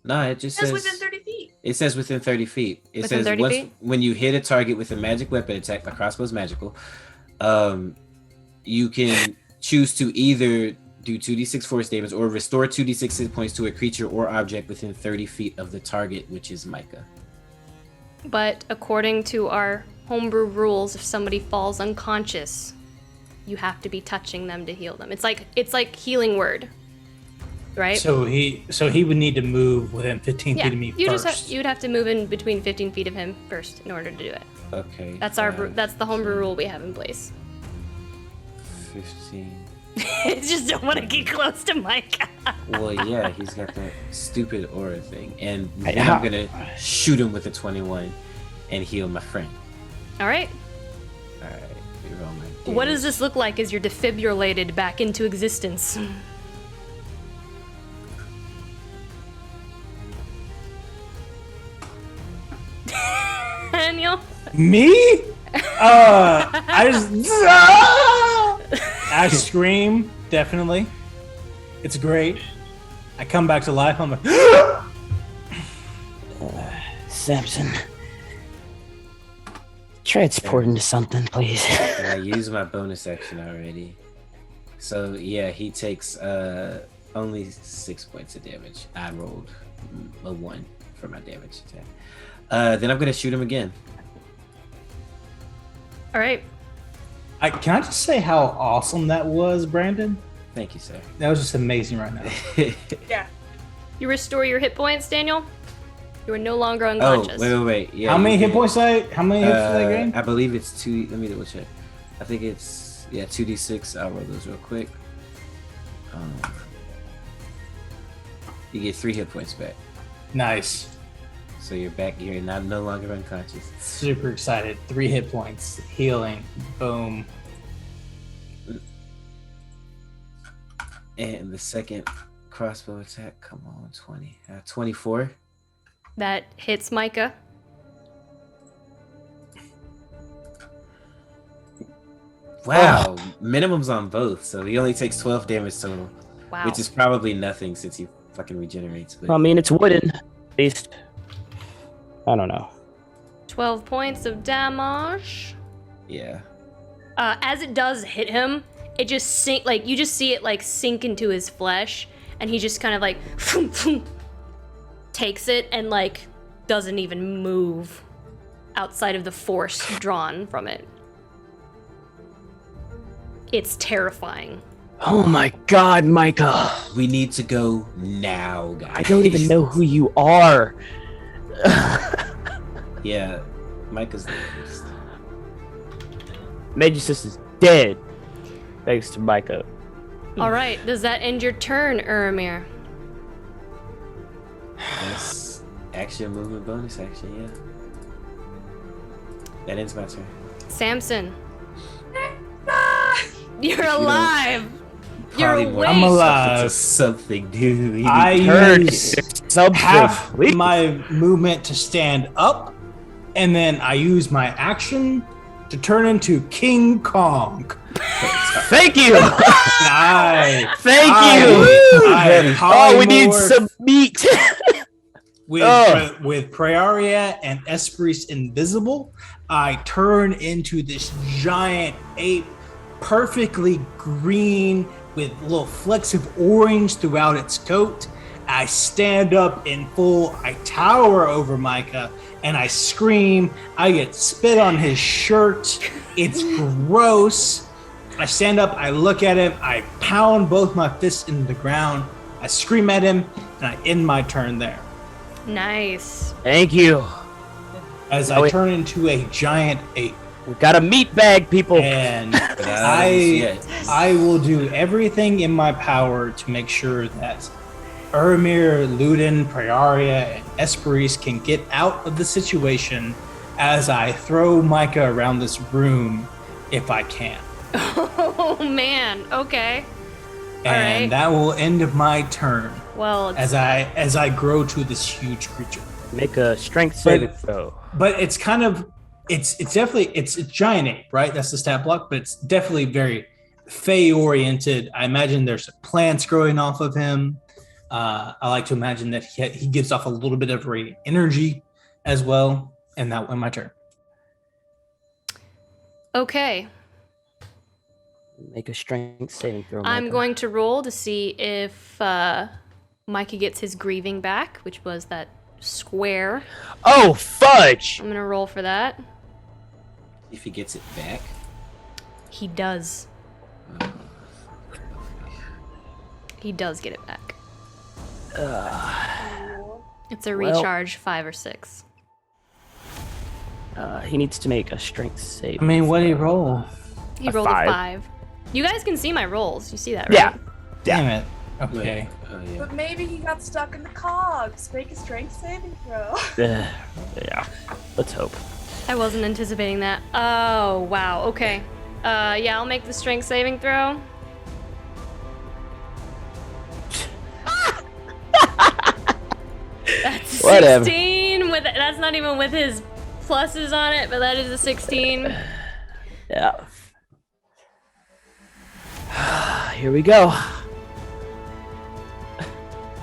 S4: No, it just
S5: That's
S4: says
S5: within 30 feet.
S4: It says within 30 feet. It
S1: Within
S4: says
S1: 30
S4: once
S1: feet?
S4: when you hit a target with a magic weapon attack, my crossbow's magical. You can choose to either do 2d6 force damage or restore 2d6 hit points to a creature or object within 30 feet of the target, which is Micah.
S1: But according to our homebrew rules, if somebody falls unconscious, you have to be touching them to heal them. It's like healing word, right?
S14: So he would need to move within 15 feet of me first.
S1: You'd have to move in between 15 feet of him first in order to do it.
S4: Okay.
S1: That's that's the homebrew rule we have in place.
S4: 15.
S1: I just don't want to get close to Mike.
S4: Well, yeah, he's got that stupid aura thing, and then I'm gonna shoot him with a 21 and heal my friend.
S1: All right.
S4: All right. We roll my
S1: What does this look like as you're defibrillated back into existence? Daniel?
S14: Me? I scream, definitely. It's great. I come back to life. I'm like,
S2: Samson. Transport into something, please.
S4: I used my bonus action already. So yeah, he takes only 6 points of damage. I rolled a 1 for my damage attack. Then I'm gonna shoot him again.
S1: All right.
S14: can I just say how awesome that was, Brandon?
S4: Thank you, sir.
S14: That was just amazing right now.
S5: Yeah.
S1: You restore your hit points, Daniel. You are no longer
S4: Oh,
S1: unconscious.
S4: wait. Yeah.
S14: How many
S4: you
S14: hit
S4: did.
S14: points how many hits did I gain?
S4: I believe it's 2. Let me double check. I think it's 2d6. I'll roll those real quick. You get 3 hit points back.
S14: Nice.
S4: So you're back. You're no longer unconscious.
S14: Super excited. 3 hit points. Healing. Boom.
S4: And the second crossbow attack. Come on, 20. 24.
S1: That hits Micah.
S4: Wow, minimum's on both, so he only takes 12 damage total.
S1: Wow.
S4: Which is probably nothing since he fucking regenerates. But
S2: I mean, it's wooden, at least. I don't know.
S1: 12 points of damage.
S4: yeah.
S1: As it does hit him, it just you just see it like sink into his flesh, and he just kind of like takes it and like doesn't even move outside of the force drawn from it. It's terrifying.
S2: Oh my god, Micah.
S4: We need to go now, guys.
S2: I don't even know who you are.
S4: Yeah, Micah's the worst.
S2: Magus is dead. Thanks to Micah.
S1: All right, does that end your turn, Urimir?
S4: That's action, movement, bonus action, yeah. That ends my turn.
S1: Samson. You're alive. You're
S4: Probably
S1: awake.
S14: I'm alive.
S4: To something, dude.
S14: I use
S2: something.
S14: half my movement to stand up, and then I use my action to turn into King Kong.
S2: Thank you.
S14: Thank you.
S2: Oh, we need some meat.
S14: With Praeria and Esprit invisible, I turn into this giant ape, perfectly green with little flecks of orange throughout its coat. I stand up in full, I tower over Micah, and I scream. I get spit on his shirt. It's gross. I stand up, I look at him, I pound both my fists into the ground, I scream at him, and I end my turn there.
S1: Nice.
S2: Thank you.
S14: As I turn into a giant ape.
S2: We got a meat bag, people.
S14: And I will do everything in my power to make sure that Urimir, Ludin, Praeria, and Esperis can get out of the situation as I throw Micah around this room if I can.
S1: Oh man. Okay.
S14: And that will end my turn.
S1: Well,
S14: as I grow to this huge creature.
S2: Make a strength saving throw.
S14: But it's kind of it's definitely it's giant ape, right? That's the stat block, but it's definitely very Fey oriented. I imagine there's plants growing off of him. I like to imagine that he gives off a little bit of radiant energy as well, and that went my turn.
S1: Okay.
S2: Make a strength saving throw.
S1: I'm going to roll to see if Micah gets his grieving back, which was that square.
S2: Oh, fudge!
S1: I'm going to roll for that.
S4: If he gets it back?
S1: He does. He does get it back. It's a recharge 5 or 6.
S2: He needs to make a strength save.
S14: I mean, what did he roll?
S1: He rolled a 5. You guys can see my rolls. You see that, right?
S2: Yeah.
S14: Damn it. Okay.
S5: But maybe he got stuck in the cogs. Make a strength saving throw.
S2: Yeah. Let's hope.
S1: I wasn't anticipating that. Oh, wow. Okay. Yeah, I'll make the strength saving throw. That's a 16. That's not even with his pluses on it, but that is a 16.
S2: Yeah. Here we go.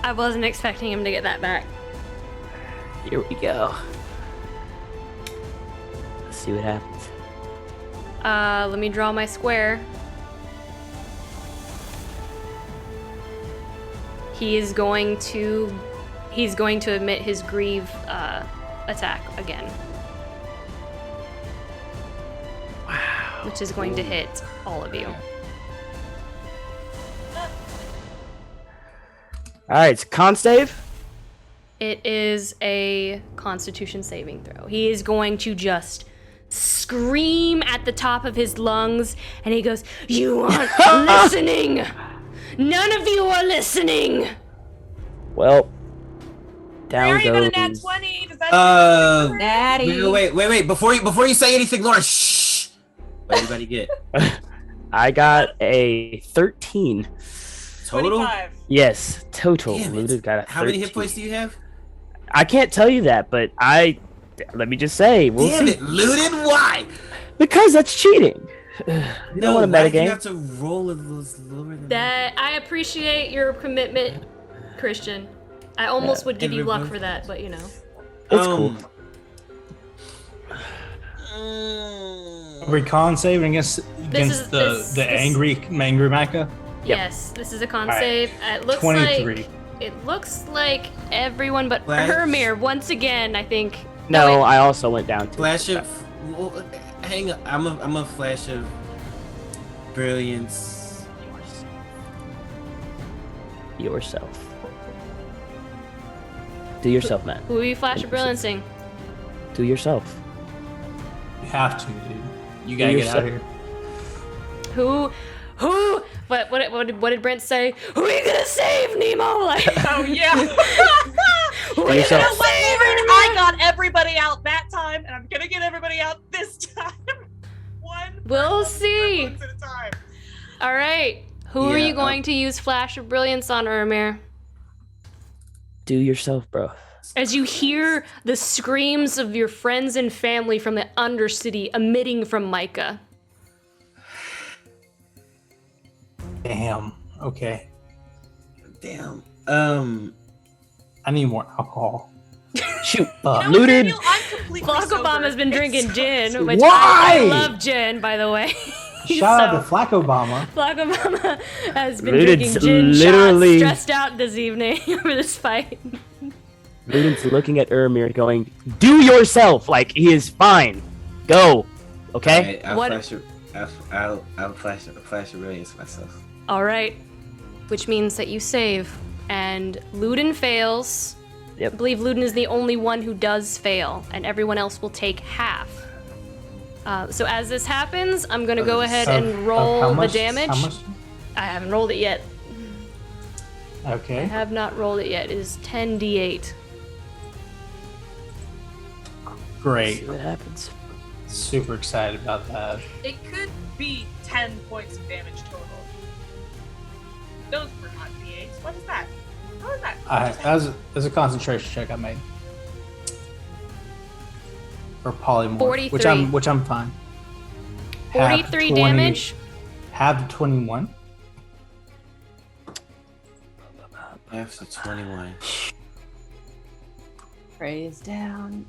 S1: I wasn't expecting him to get that back.
S2: Here we go. Let's see what happens.
S1: Let me draw my square. He's going to emit his grieve attack again.
S2: Wow.
S1: Which is going to hit all of you.
S2: Alright, it's con save?
S1: It is a Constitution saving throw. He is going to just scream at the top of his lungs, and he goes, "You aren't listening! None of you are listening!"
S2: Well, down
S5: Are you gonna nat
S2: goes.
S5: 20? Does that
S3: Daddy.
S4: Wait. Before you say anything, Laura, shh. What did everybody get?
S2: I got a 13.
S4: Total?
S5: 25.
S2: Yes, total.
S4: Damn it.
S2: Looted got a 13.
S4: How many hit points do you have?
S2: I can't tell you that, but let me just say, we'll
S4: Damn
S2: see.
S4: it, Looted, why?
S2: Because that's cheating. You don't want to
S4: why do
S2: metagame.
S4: you have to roll those lower than
S1: That I appreciate your commitment, Christian. I almost would give
S4: And
S1: you luck
S4: remove-
S1: for that, but you know.
S2: It's cool.
S14: Recon saving against
S1: is-
S14: the
S1: this-
S14: angry Micah.
S1: Yes, this is a con
S14: All right.
S1: save. It looks
S14: 23.
S1: like everyone but
S4: Flash.
S1: Urimir once again. I think.
S2: No, I also went down to
S4: Flash of, well, hang on, I'm a flash of brilliance.
S2: yourself. Do yourself, man.
S1: Who are you flash of brilliancing?
S2: Do yourself.
S14: You have to, dude. You gotta get out of here.
S1: Who? What did Brent say? Who are you gonna save, Nemo? Like,
S5: Oh yeah.
S1: who are you
S2: yourself.
S1: gonna save?
S5: I got everybody out that time, and I'm gonna get everybody out this time.
S1: We'll see.
S5: At a time.
S1: All right. Who are
S4: Yeah,
S1: you going to use Flash of Brilliance on, Urimir?
S2: Do yourself, bro.
S1: As you hear the screams of your friends and family from the Undercity emitting from Micah.
S14: Damn. Okay.
S4: Damn.
S14: I need more alcohol.
S2: Shoot.
S14: Looted.
S5: Daniel, I'm completely
S1: Barack
S5: sober.
S1: Obama's been drinking gin, which
S14: Why?
S1: I love gin, by the way.
S14: Shout out to Flack Obama.
S1: Barack Obama has been
S2: Ludin's
S1: drinking gin
S2: literally-
S1: shots, stressed out this evening over this fight.
S2: Luden's looking at Urimir going, do yourself! Like, he is fine. Go. Okay?
S4: Alright,
S1: What-
S4: I'll flash a brilliance myself.
S1: All right, which means that you save, and Luden fails.
S2: Yep.
S1: I believe Luden is the only one who does fail, and everyone else will take half. So as this happens, I'm gonna go ahead and roll
S14: how
S1: the
S14: much-
S1: damage.
S14: How much?
S1: I haven't rolled it yet. I
S14: Okay.
S1: have not rolled it yet. It is 10d8.
S14: Great.
S2: See what happens.
S14: Super excited about that.
S5: It could be 10 points of damage total. Those were not D8s. What is that? How is that?
S14: That was a concentration check I made. For polymorph,
S1: 43.
S14: which I'm fine. Have
S1: 43
S14: 20
S1: damage.
S14: Have 21.
S4: After 21.
S3: Praise down.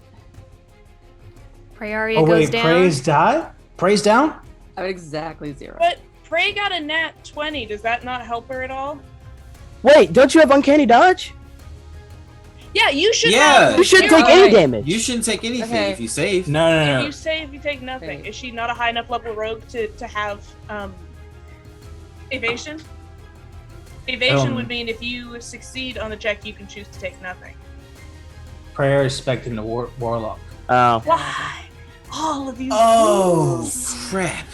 S1: Prayaria
S14: Oh
S1: goes
S14: wait,
S1: down.
S14: praise die? Praise down?
S3: I'm exactly 0.
S5: But Prey got a nat 20. Does that not help her at all?
S2: Wait, don't you have uncanny dodge?
S5: Yeah, you should.
S4: Yeah.
S5: have-
S2: You shouldn't
S5: you're
S2: take any
S5: right.
S2: damage.
S4: You shouldn't take anything
S3: Okay.
S4: if you save.
S14: No.
S5: If you save, you take nothing. Is she not a high enough level rogue to have evasion? Evasion would mean if you succeed on the check, you can choose to take nothing.
S14: Prayer is expecting the warlock.
S2: Oh.
S5: Why? All of these.
S4: Oh,
S5: rules.
S4: crap.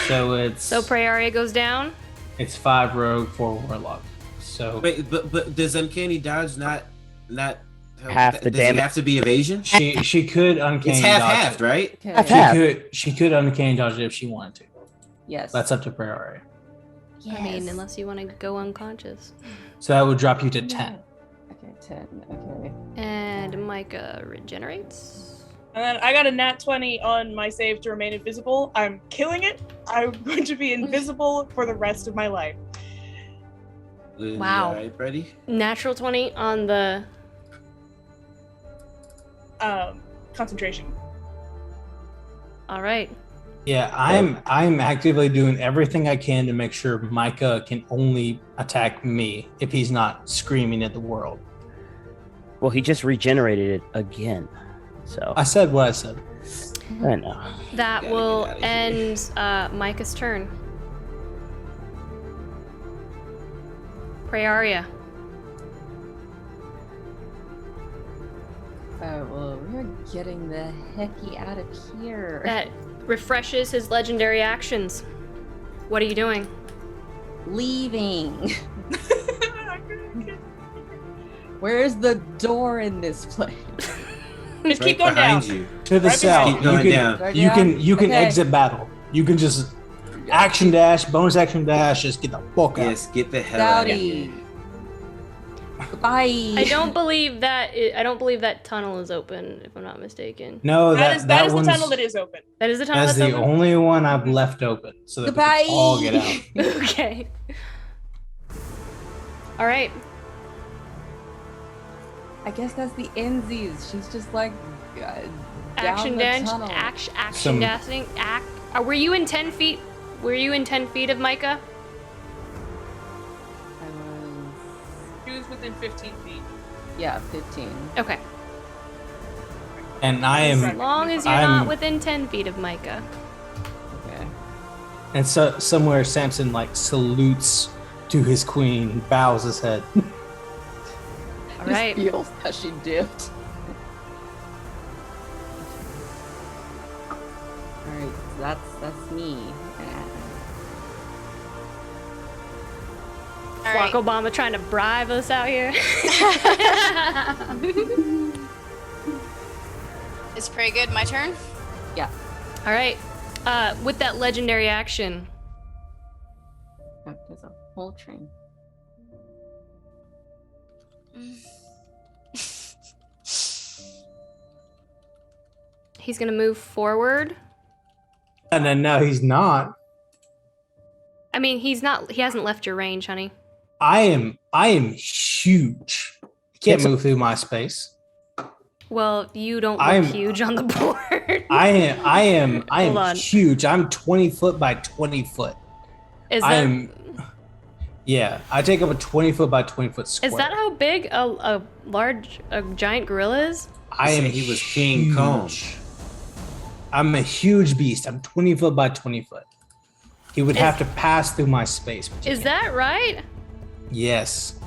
S14: So it's
S1: So Prayaria goes down.
S14: it's 5 rogue, 4 warlock. So
S4: Wait, but does uncanny dodge not
S2: Half the
S4: does it
S2: damage.
S4: have to be evasion?
S14: she could uncanny
S4: It's
S14: dodge.
S4: half right?
S3: Okay.
S2: Half.
S14: She could uncanny dodge it if she wanted to.
S3: Yes.
S14: That's up to Prayer.
S1: I mean, unless you want to go unconscious.
S14: So that would drop you to 10.
S3: Okay, 10. Okay.
S1: And Micah regenerates.
S5: And then I got a nat 20 on my save to remain invisible. I'm killing it. I'm going to be invisible for the rest of my life.
S1: Wow.
S4: Alright, ready?
S1: Natural 20 on the.
S5: Concentration.
S1: All right.
S14: Yeah, I'm actively doing everything I can to make sure Micah can only attack me if he's not screaming at the world.
S2: Well, he just regenerated it again. So
S14: I said what I said.
S2: I know.
S1: That
S4: Gotta
S1: will
S4: get outta here.
S1: end Micah's turn. Prayaria.
S3: Oh, well, we're getting the hecky out of here.
S1: That refreshes his legendary actions. What are you doing?
S3: Leaving. Where's the door in this place?
S5: Just keep
S4: Right
S5: going down.
S4: behind you.
S14: To the
S5: Right
S14: south.
S4: Keep going down.
S3: Right
S14: You
S3: down?
S14: can
S3: Okay.
S14: exit battle. You can just action dash, bonus action dash. Just get the fuck out.
S4: Yes, get the hell out of here.
S3: Bye.
S1: I don't believe that tunnel is open, if I'm not mistaken.
S14: No,
S5: that is the
S14: one's-
S5: tunnel that is open.
S1: That is the tunnel
S14: That's
S1: that's
S14: the
S1: open?
S14: only one I've left open, so that we can all get out.
S1: Okay. All right.
S3: I guess that's the Enzies. She's just like
S1: Action dash. Action dashing. Were you in 10 feet? Were you in 10 feet of Micah?
S5: She was within 15 feet.
S3: Yeah, 15.
S1: Okay.
S14: And I am.
S1: As long as you're not within 10 feet of Micah.
S3: Okay.
S14: And so somewhere Samson like salutes to his queen, bows his head.
S1: All right.
S3: Feels that she dipped. All right, so that's me.
S1: Barack Obama trying to bribe us out here.
S6: It's pretty good. My turn?
S3: Yeah.
S1: All right. With that legendary action.
S3: Oh, there's a whole train.
S1: He's gonna move forward.
S14: And then no, he's not.
S1: I mean, he hasn't left your range, honey.
S14: I am huge. You can't move through my space.
S1: Well, you don't
S14: I'm-
S1: look huge on the board.
S14: I am
S1: Hold on.
S14: huge. I'm 20 foot by 20 foot.
S1: Is that
S14: Yeah, I take up a 20 foot by 20 foot square.
S1: is that how big a giant gorilla is?
S14: I am.
S4: He was King Kong.
S14: I'm a huge beast. I'm 20 foot by 20 foot. He would have to pass through my space.
S1: Is that right?
S14: Yes.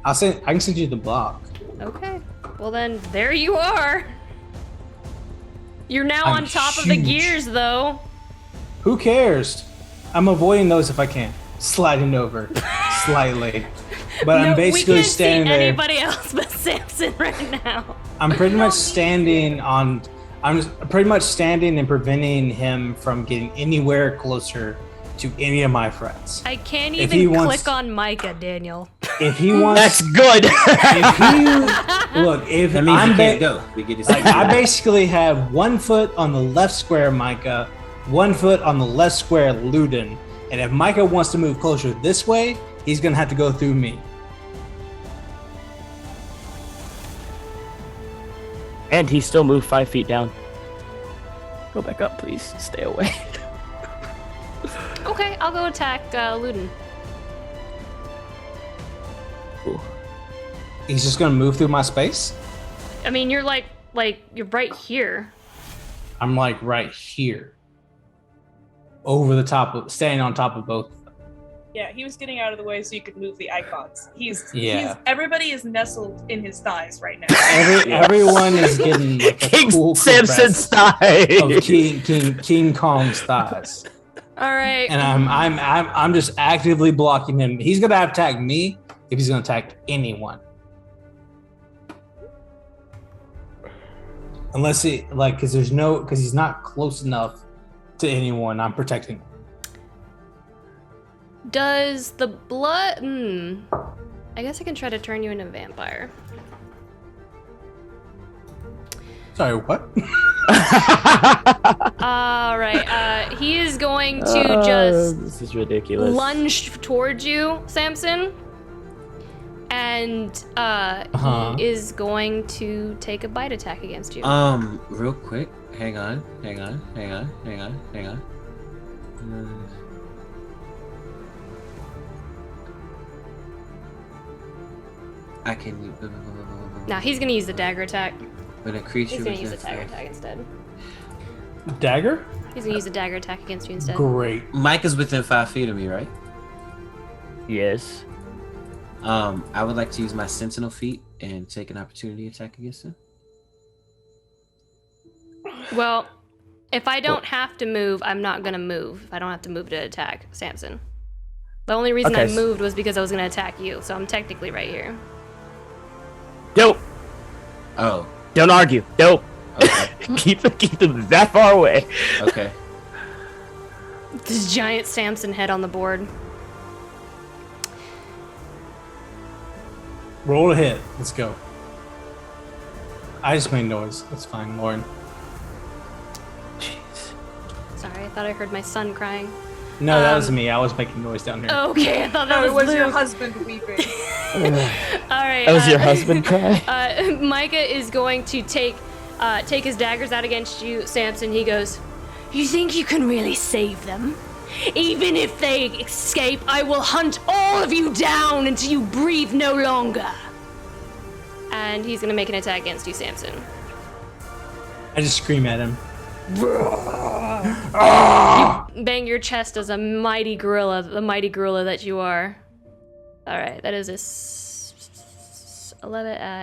S14: I can send you the block.
S1: Okay. Well then, there you are. You're now
S14: I'm
S1: on top of the
S14: huge.
S1: gears, though.
S14: Who cares? I'm avoiding those if I can. Sliding over slightly. But
S1: No,
S14: I'm basically
S1: we can't
S14: standing
S1: see
S14: there.
S1: anybody else but Samson right now.
S14: I'm pretty much standing on. I'm just pretty much standing and preventing him from getting anywhere closer to any of my friends.
S1: I can't
S14: If he
S1: even
S14: wants-
S1: click on Micah, Daniel.
S14: If he wants,
S2: That's good.
S14: if
S4: That means
S14: I'm
S4: you can't go. We get to
S14: like, I basically have 1 foot on the left square, Micah, 1 foot on the left square, Luden, and if Micah wants to move closer this way, he's gonna have to go through me.
S2: And he still moved 5 feet down. Go back up, please. Stay away.
S1: Okay, I'll go attack Luden.
S2: Cool.
S14: He's just gonna move through my space.
S1: I mean, you're like you're right here.
S14: I'm like right here, over the top of, standing on top of both.
S5: Yeah, he was getting out of the way so you could move the icons.
S14: Yeah.
S5: Everybody is nestled in his thighs right now.
S14: Everyone is getting like a
S2: King
S14: cool
S2: Samson's
S14: compress
S2: thigh.
S14: of King Kong's thighs.
S1: All right.
S14: And I'm just actively blocking him. He's gonna attack me if he's gonna attack anyone. Unless he because he's not close enough to anyone. I'm protecting him.
S1: Does the blood? I guess I can try to turn you into a vampire.
S14: Sorry, what?
S1: All right. He is going to just
S2: This is ridiculous.
S1: lunge towards you, Samson, and he is going to take a bite attack against you.
S4: Real quick. Hang on. I can.
S1: Now he's gonna use the dagger attack.
S4: When a creature
S1: He's gonna
S4: was
S1: use the
S4: in
S1: dagger
S4: five-
S1: attack instead.
S14: Dagger?
S1: He's gonna use the dagger attack against you instead.
S14: Great.
S4: Mike is within 5 feet of me, right?
S2: Yes.
S4: I would like to use my sentinel feat and take an opportunity attack against him.
S1: Well, if I don't have to move, I'm not gonna move. If I don't have to move to attack Samson. The only reason I
S2: Okay.
S1: moved was because I was gonna attack you, so I'm technically right here.
S2: Dope.
S4: Oh.
S2: Don't argue. Dope.
S4: Okay.
S2: keep them that far away.
S4: Okay.
S1: this giant Samson head on the board.
S14: Roll a hit. Let's go. I just made noise. That's fine, Lauren.
S1: Sorry, I thought I heard my son crying.
S14: No, that was me. I was making noise down here.
S1: Okay, I thought that
S5: No, it was your
S1: Luke.
S5: husband weeping.
S1: All right.
S2: That was your husband cry?
S1: Micah is going to take his daggers out against you, Samson. He goes, "You think you can really save them? Even if they escape, I will hunt all of you down until you breathe no longer." And he's gonna make an attack against you, Samson.
S14: I just scream at him.
S1: You bang your chest as a mighty gorilla, the mighty gorilla that you are. All right, that is a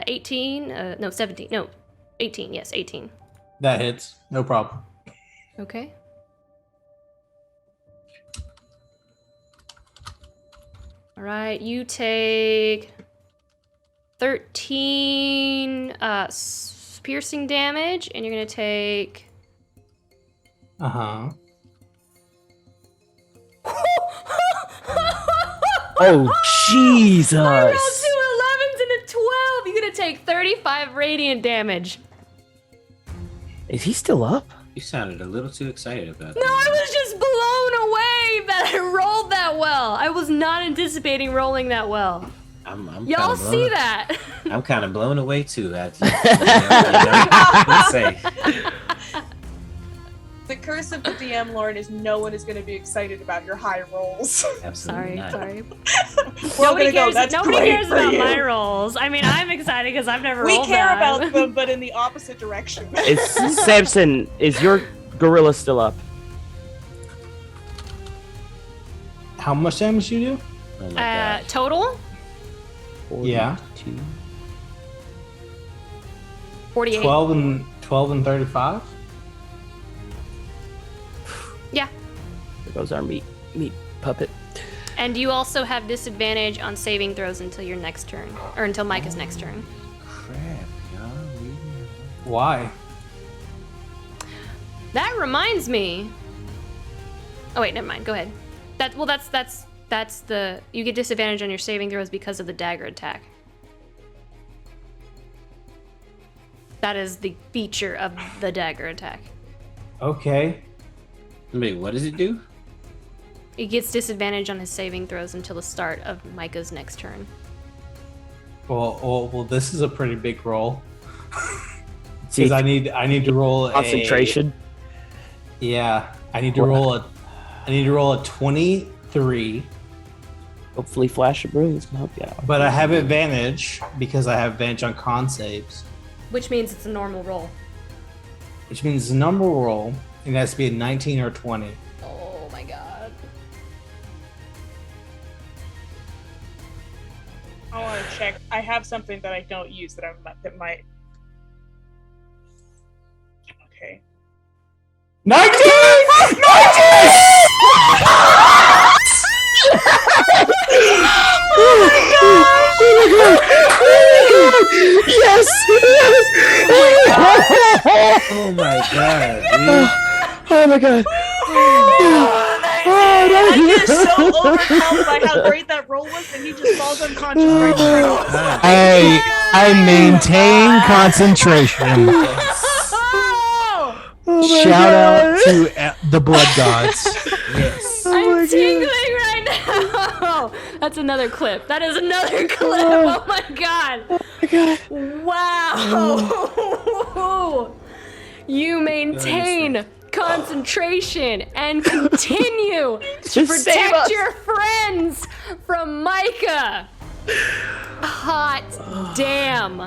S1: 18, no, 17, no, 18, yes, 18.
S14: That hits. No problem.
S1: Okay. All right, you take 13 piercing damage, and you're gonna take...
S14: Uh-huh.
S2: Oh, Jesus!
S1: I rolled 2 11s and a 12! You're gonna take 35 radiant damage.
S2: Is he still up?
S4: You sounded a little too excited about
S1: No, I was just blown away that I rolled that well. I was not anticipating rolling that well.
S4: I'm
S1: Y'all
S4: kinda
S1: see
S4: blown-
S1: that?
S4: I'm kind of blown away too. Let's say.
S5: The curse of the DM, Lauren, is no one is going to be excited about your high rolls.
S4: Absolutely
S1: Sorry.
S5: Nobody
S1: Nobody cares about my rolls. I mean, I'm excited because I've never
S5: We
S1: rolled
S5: care
S1: that.
S5: about them, but in the opposite direction.
S2: Samson, is your gorilla still up?
S14: How much damage you do?
S1: Total?
S14: Yeah.
S1: 48.
S14: 12 and 35?
S1: Yeah.
S2: There goes our meat puppet.
S1: And you also have disadvantage on saving throws until your next turn, or until Micah's next turn.
S4: Crap, y'all.
S14: Why?
S1: That reminds me. Oh wait, never mind. Go ahead. That's the you get disadvantage on your saving throws because of the dagger attack. That is the feature of the dagger attack.
S14: Okay.
S4: Wait, what does it do?
S1: He gets disadvantage on his saving throws until the start of Micah's next turn.
S14: Well, this is a pretty big roll.
S2: See,
S14: Because I need to roll
S2: concentration.
S14: Yeah, I need to roll a 23.
S2: Hopefully, Flash of Brilliance can help you out.
S14: But I have advantage because I have advantage on con saves,
S1: Which means it's a normal roll.
S14: which means the number roll it has to be a 19 or 20.
S1: Oh my god.
S5: I want to check. I have something that I don't use that might. Okay.
S14: 19!
S2: Yes!
S4: Oh my god, dude.
S2: Oh my god.
S5: I get so overcome by how great that roll was that he just falls unconscious right now.
S14: I maintain concentration. Shout out to the blood gods.
S4: Yes.
S1: I'm tingling right now. That's another clip. That is another clip. Oh my god. Wow. You maintain concentration and continue to
S2: Just save
S1: protect
S2: us.
S1: your friends from Micah. Hot damn.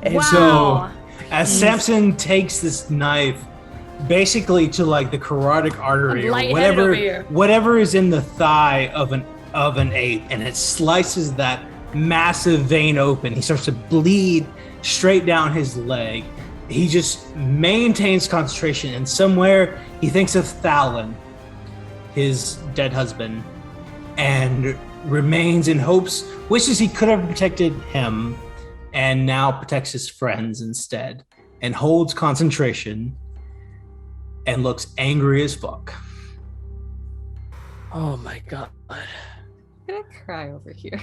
S14: And
S1: Wow.
S14: so, as Samson takes this knife, basically to like the carotid artery or
S1: lightheaded over here.
S14: whatever is in the thigh of an ape, and it slices that massive vein open. He starts to bleed straight down his leg. He just maintains concentration, and somewhere he thinks of Thalon, his dead husband, and remains in hopes, wishes he could have protected him, and now protects his friends instead, and holds concentration, and looks angry as fuck.
S2: Oh my god.
S3: I'm gonna cry over here.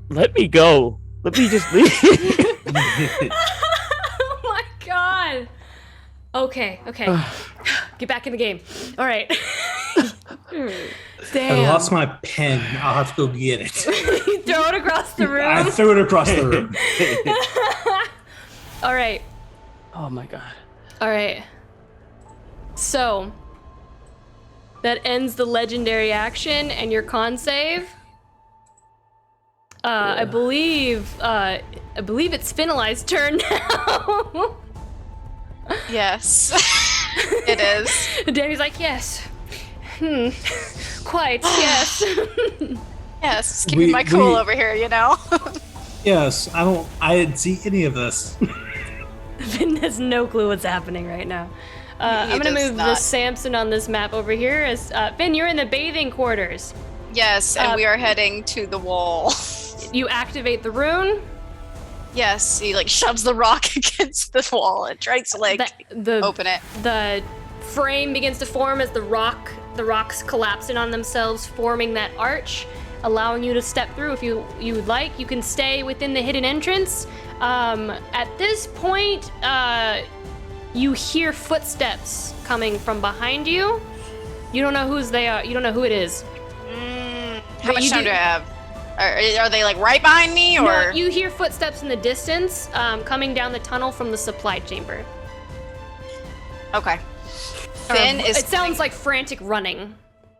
S2: Let me go. Let me just leave.
S1: Oh my god. Okay. Get back in the game. All right. Damn.
S14: I lost my pen. I'll have to go get it.
S1: You throw it across the room.
S14: I threw it across the room.
S1: All right.
S2: Oh my god.
S1: All right. So that ends the legendary action and your con save. I believe it's Finalized's turn now.
S6: Yes, it is.
S1: Danny's like, yes. Quite, yes.
S6: Yes, it's keeping my cool over here, you know?
S14: Yes, I didn't see any of this.
S1: Finn has no clue what's happening right now. I'm gonna move the Samson on this map over here. As Finn, you're in the bathing quarters.
S6: Yes, and we are heading to the wall.
S1: You activate the rune.
S6: Yes, he like shoves the rock against the wall and tries to like open it.
S1: The frame begins to form as the rocks collapse in on themselves, forming that arch, allowing you to step through if you would like. You can stay within the hidden entrance. At this point, you hear footsteps coming from behind you. You don't know whose they are. You don't know who it is.
S6: How much time do I have? Are they like right behind me, or?
S1: No, you hear footsteps in the distance, coming down the tunnel from the supply chamber.
S6: Okay. Finn is.
S1: It sounds like frantic running.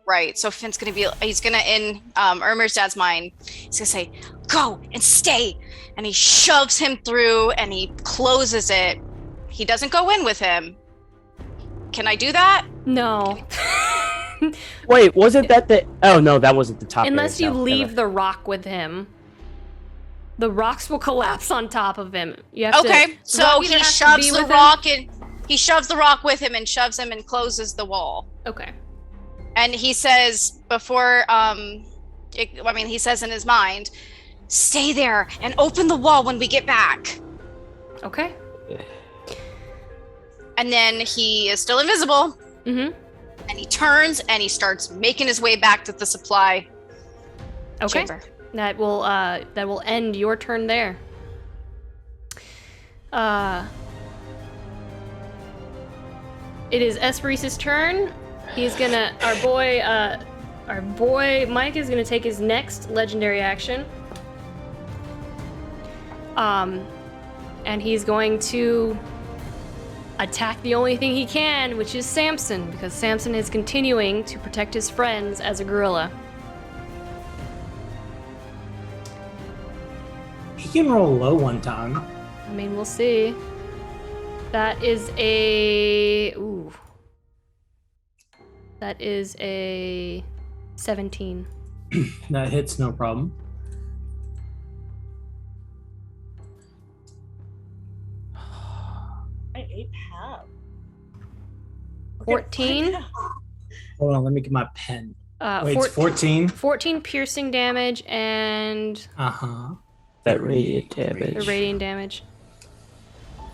S6: Right. So Finn's gonna be. He's gonna in Urimir's dad's mind. He's gonna say, "Go and stay," and he shoves him through and he closes it. He doesn't go in with him. Can I do that?
S1: No.
S2: Wait, wasn't that the? Oh no, that wasn't the top.
S1: Unless you leave the rock with him, the rocks will collapse on top of him. You have
S6: okay, so he shoves the rock and he shoves the rock with him and shoves him and closes the wall.
S1: Okay.
S6: And he says before, he says in his mind, "Stay there and open the wall when we get back."
S1: Okay.
S6: And then he is still invisible.
S1: Mm-hmm.
S6: And he turns and he starts making his way back to the supply chamber.
S1: That will end your turn there. It is Esperis's turn. He's gonna our boy Mike is gonna take his next legendary action. And he's going to attack the only thing he can, which is Samson, because Samson is continuing to protect his friends as a gorilla.
S14: He can roll low one time.
S1: I mean, we'll see. That is a... Ooh. That is a 17.
S14: That hits, no problem.
S5: I ate half.
S1: 14.
S14: Hold on, let me get my pen. Wait,
S1: 14.
S14: it's 14?
S1: 14 piercing damage and...
S2: That radiant damage.
S1: The radiant damage.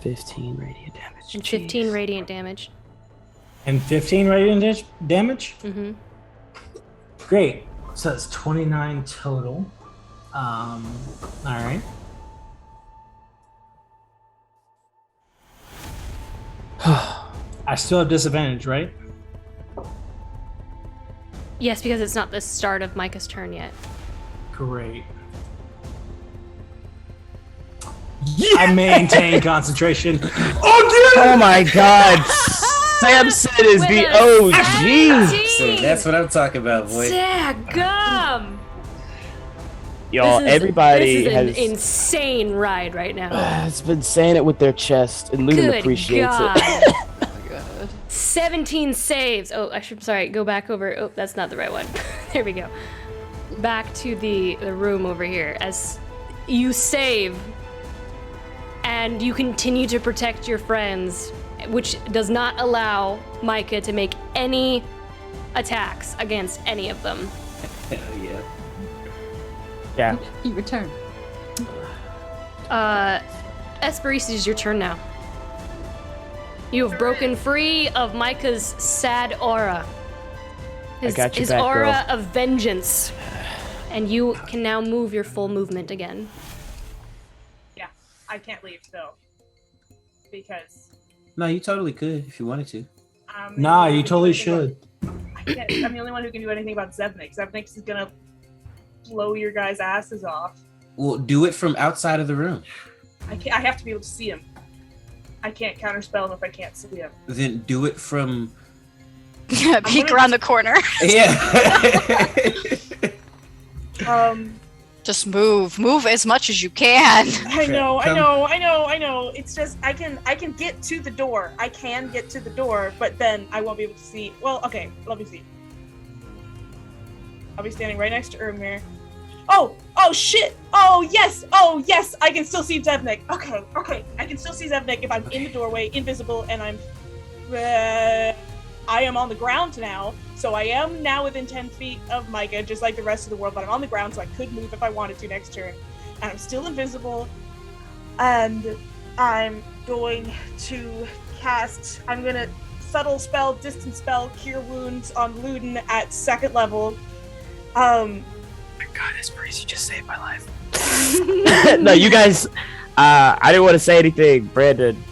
S2: 15 radiant damage.
S1: And 15 radiant damage.
S14: And 15 radiant damage?
S1: Mm-hmm.
S14: Great. So that's 29 total. All right. I still have disadvantage, right?
S1: Yes, because it's not the start of Micah's turn yet.
S14: Great. Yeah! I maintain concentration.
S2: Oh my god! Samson is the OG!
S4: So that's what I'm talking about, boy.
S1: Dadgum!
S2: Y'all, everybody
S1: this is
S2: has
S1: an insane ride right now.
S2: has been saying it with their chest, and Ludin
S1: Good
S2: appreciates
S1: God.
S2: it.
S1: 17 saves. Oh, sorry, go back over. Oh, that's not the right one. There we go. Back to the room over here. As you save, and you continue to protect your friends, which does not allow Micah to make any attacks against any of them.
S4: Hell yeah.
S2: Yeah.
S3: You return.
S1: Esperis, it is your turn now. You have broken free of Micah's sad aura. his
S2: back,
S1: aura
S2: girl.
S1: of vengeance. And you can now move your full movement again.
S5: Yeah, I can't leave though. Because
S4: No, you totally could if you wanted to.
S14: Nah, you totally should.
S5: I'm the only one who can do anything about Zevnik. Zevnik is gonna blow your guys' asses off.
S4: Well, do it from outside of the room.
S5: I have to be able to see him. I can't counterspell him if I can't see him.
S4: Then do it from.
S6: Peek around the corner.
S4: Yeah.
S6: Just move as much as you can.
S5: I know. It's just I can get to the door. I can get to the door, but then I won't be able to see. Well, okay, let me see. I'll be standing right next to Urimir. Oh shit! Oh yes! I can still see Zevnik. Okay. I can still see Zevnik if I'm in the doorway, invisible, and I am on the ground now, so I am now within 10 feet of Micah, just like the rest of the world, but I'm on the ground, so I could move if I wanted to next turn. And I'm still invisible, and I'm going to I'm gonna subtle spell, distance spell, cure wounds on Luden at 2nd level.
S7: God, Esperis, you just saved my life.
S2: No, you guys, I didn't want to say anything, Brandon,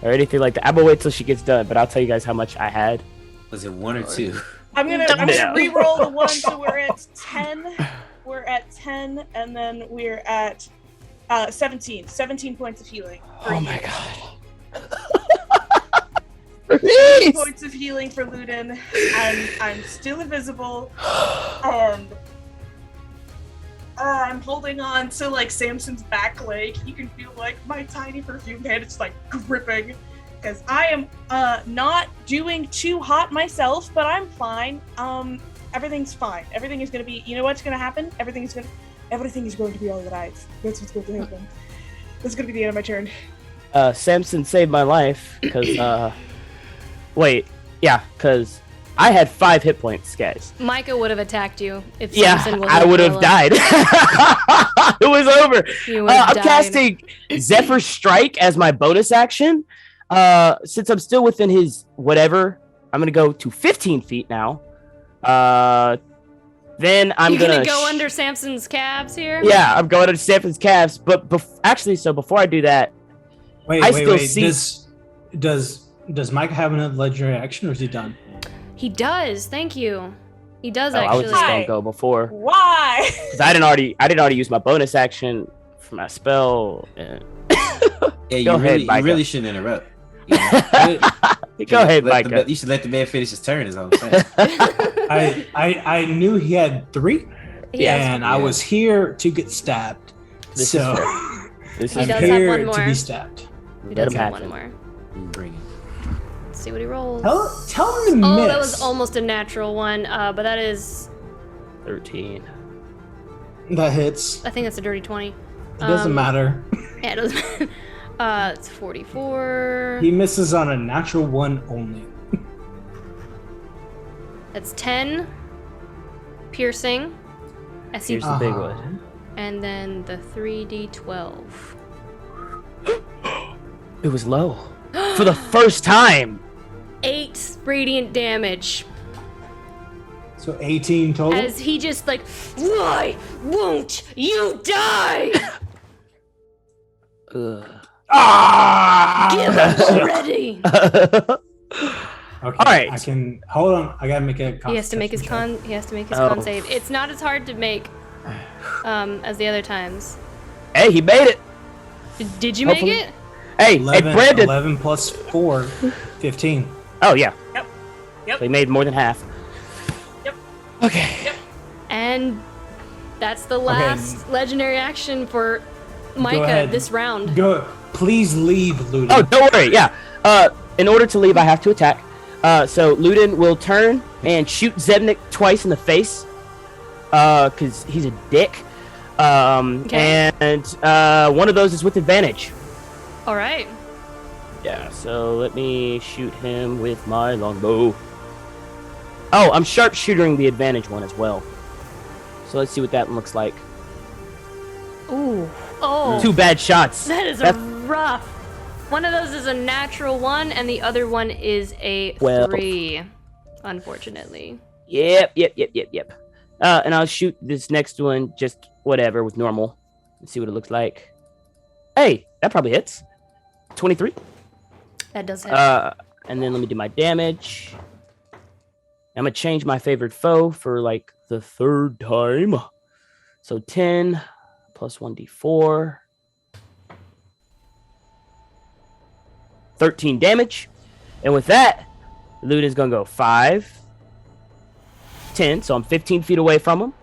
S2: or anything like that. I'm gonna wait till she gets done, but I'll tell you guys how much I had.
S4: Was it 1 or 2?
S5: I'm gonna re-roll the one, so we're at 10. We're at 10, and then we're at 17. 17 points of healing.
S2: Oh my god.
S5: 17 points of healing for Luden, and I'm still invisible, and I'm holding on to like Samson's back leg. You can feel like my tiny perfumed hand is like gripping, because I am not doing too hot myself, but I'm fine. Everything's fine. Everything is gonna be. You know what's gonna happen? Everything is going to be all right. That's what's going to happen. That's gonna be the end of my turn.
S2: Samson saved my life because because I had 5 hit points, guys.
S1: Micah would have attacked you if
S2: Yeah,
S1: Samson wasn't
S2: I would have died. It was over.
S1: You would have
S2: I'm
S1: died.
S2: casting Zephyr Strike as my bonus action. Since I'm still within his whatever, I'm gonna go to 15 feet now. Then I'm
S1: You're gonna
S2: gonna
S1: go under Samson's calves here?
S2: Yeah, I'm going under Samson's calves. But so before I do that, I still see.
S14: Does Mike have another legendary action, or is he done?
S1: He does. Thank you. He does
S2: I was
S1: actually.
S2: just gonna go before.
S5: Why?
S2: Because I didn't already use my bonus action for my spell. And...
S4: Yeah,
S2: you
S4: really shouldn't interrupt. You
S2: Go ahead, Micah.
S4: You should let the man finish his turn. Is all I'm saying.
S14: I knew he had 3, and I was here to get stabbed.
S2: This
S14: so
S2: is
S14: I'm
S1: does
S14: here
S1: have one
S14: to
S1: more.
S14: be stabbed.
S1: He does have one more.
S4: Bring it.
S1: Let's see what he rolls.
S14: Tell him to miss.
S1: Oh, that was almost a natural one, but that is
S2: 13.
S14: That hits.
S1: I think that's a dirty 20.
S14: It doesn't matter.
S1: Yeah, it doesn't. It's 44.
S14: He misses on a natural 1 only.
S1: That's 10 piercing.
S2: Here's the big one.
S1: And then the 3d12.
S2: It was low for the first time.
S1: 8 radiant damage.
S14: So 18 total.
S1: As he just like, why won't you die? Give up already.
S14: Okay,
S2: all right.
S14: I can hold on. I gotta make a.
S1: He has to make his con. He has to make his con save. It's not as hard to make as the other times.
S2: Hey, he made it.
S1: Did you make it?
S2: Hey,
S14: 11,
S2: Brandon.
S14: 11 plus 4, 15.
S2: Oh yeah.
S5: Yep.
S2: So he made more than half.
S5: Yep.
S2: Okay.
S5: Yep.
S1: And that's the last legendary action for
S14: Go
S1: Micah
S14: ahead.
S1: this round.
S14: Go. Please leave, Luden.
S2: Oh, don't worry. Yeah. In order to leave, I have to attack. So Luden will turn and shoot Zevnik twice in the face. Because he's a dick. And one of those is with advantage.
S1: All right.
S2: Yeah. So let me shoot him with my longbow. Oh, I'm sharpshootering the advantage one as well. So let's see what that one looks like.
S1: Ooh. Oh.
S2: 2 bad shots.
S1: That is rough. One of those is a natural 1, and the other one is a
S2: 12.
S1: 3. Unfortunately.
S2: Yep. And I'll shoot this next one just whatever with normal. Let's see what it looks like. Hey, that probably hits. 23.
S1: That does hit.
S2: And then let me do my damage. I'm gonna change my favorite foe for like the third time. So 10 plus 1d4. 13 damage. And with that, Luden's gonna go 5, 10. So I'm 15 feet away from him.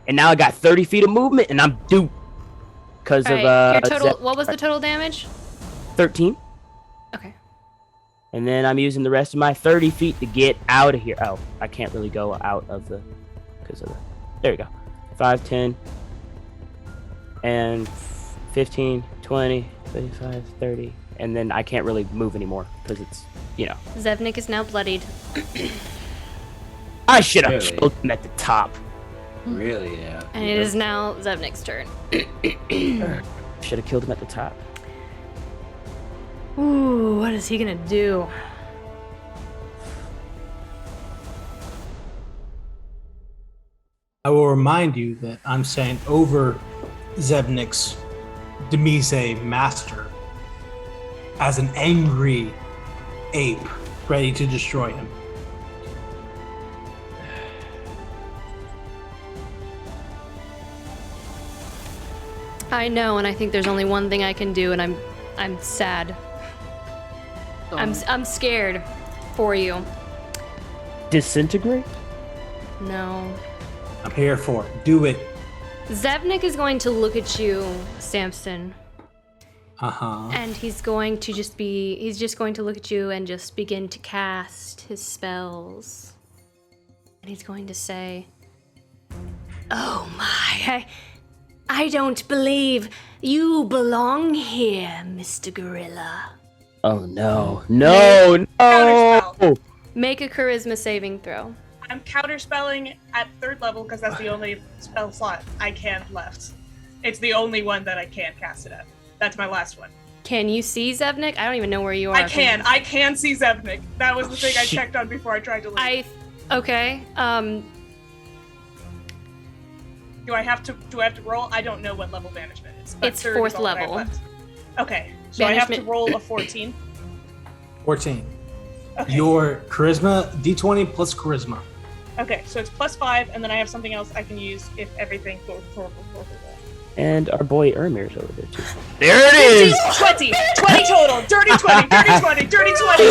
S2: And now I got 30 feet of movement, and I'm duped. Because of
S1: your total. What was the total damage?
S2: 13.
S1: Okay.
S2: And then I'm using the rest of my 30 feet to get out of here. Oh, I can't really go out of the... Because of the... There we go. 5, 10, and 15, 20, 25, 30. And then I can't really move anymore because it's, you know.
S1: Zevnik is now bloodied.
S2: I should have killed him at the top.
S4: Really, yeah.
S1: And it is now Zevnik's turn.
S2: Should have killed him at the top.
S1: Ooh, what is he gonna do?
S14: I will remind you that I'm saying over Zevnik's Demise master as an angry ape ready to destroy him.
S1: I know, and I think there's only one thing I can do, and I'm sad. I'm scared for you.
S2: Disintegrate?
S1: No.
S14: I'm here for it. Do it.
S1: Zevnik is going to look at you, Samson.
S14: Uh-huh.
S1: And he's going to he's just going to look at you and just begin to cast his spells. And he's going to say, "Oh my, I don't believe you belong here, Mr. Gorilla."
S2: Oh no. No!
S1: Make a charisma saving throw.
S5: I'm counterspelling at 3rd level because that's the only spell slot I can left. It's the only one that I can cast it at. That's my last one.
S1: Can you see Zevnik? I don't even know where you are.
S5: I can see Zevnik. That was the thing I checked on before I tried to leave.
S1: Okay.
S5: Do I have to roll? I don't know what level banishment is. But
S1: It's
S5: 3rd is
S1: 4th
S5: all that I have
S1: level.
S5: left. Okay. So I have to roll a 14.
S14: 14.
S5: Okay.
S14: Your charisma, D20 plus charisma.
S5: Okay, so it's +5, and then I have something else I can use if everything goes.
S2: And our boy Urimir's over there too. There it is!
S5: 20 total! Dirty 20! Dirty 20! Dirty 20!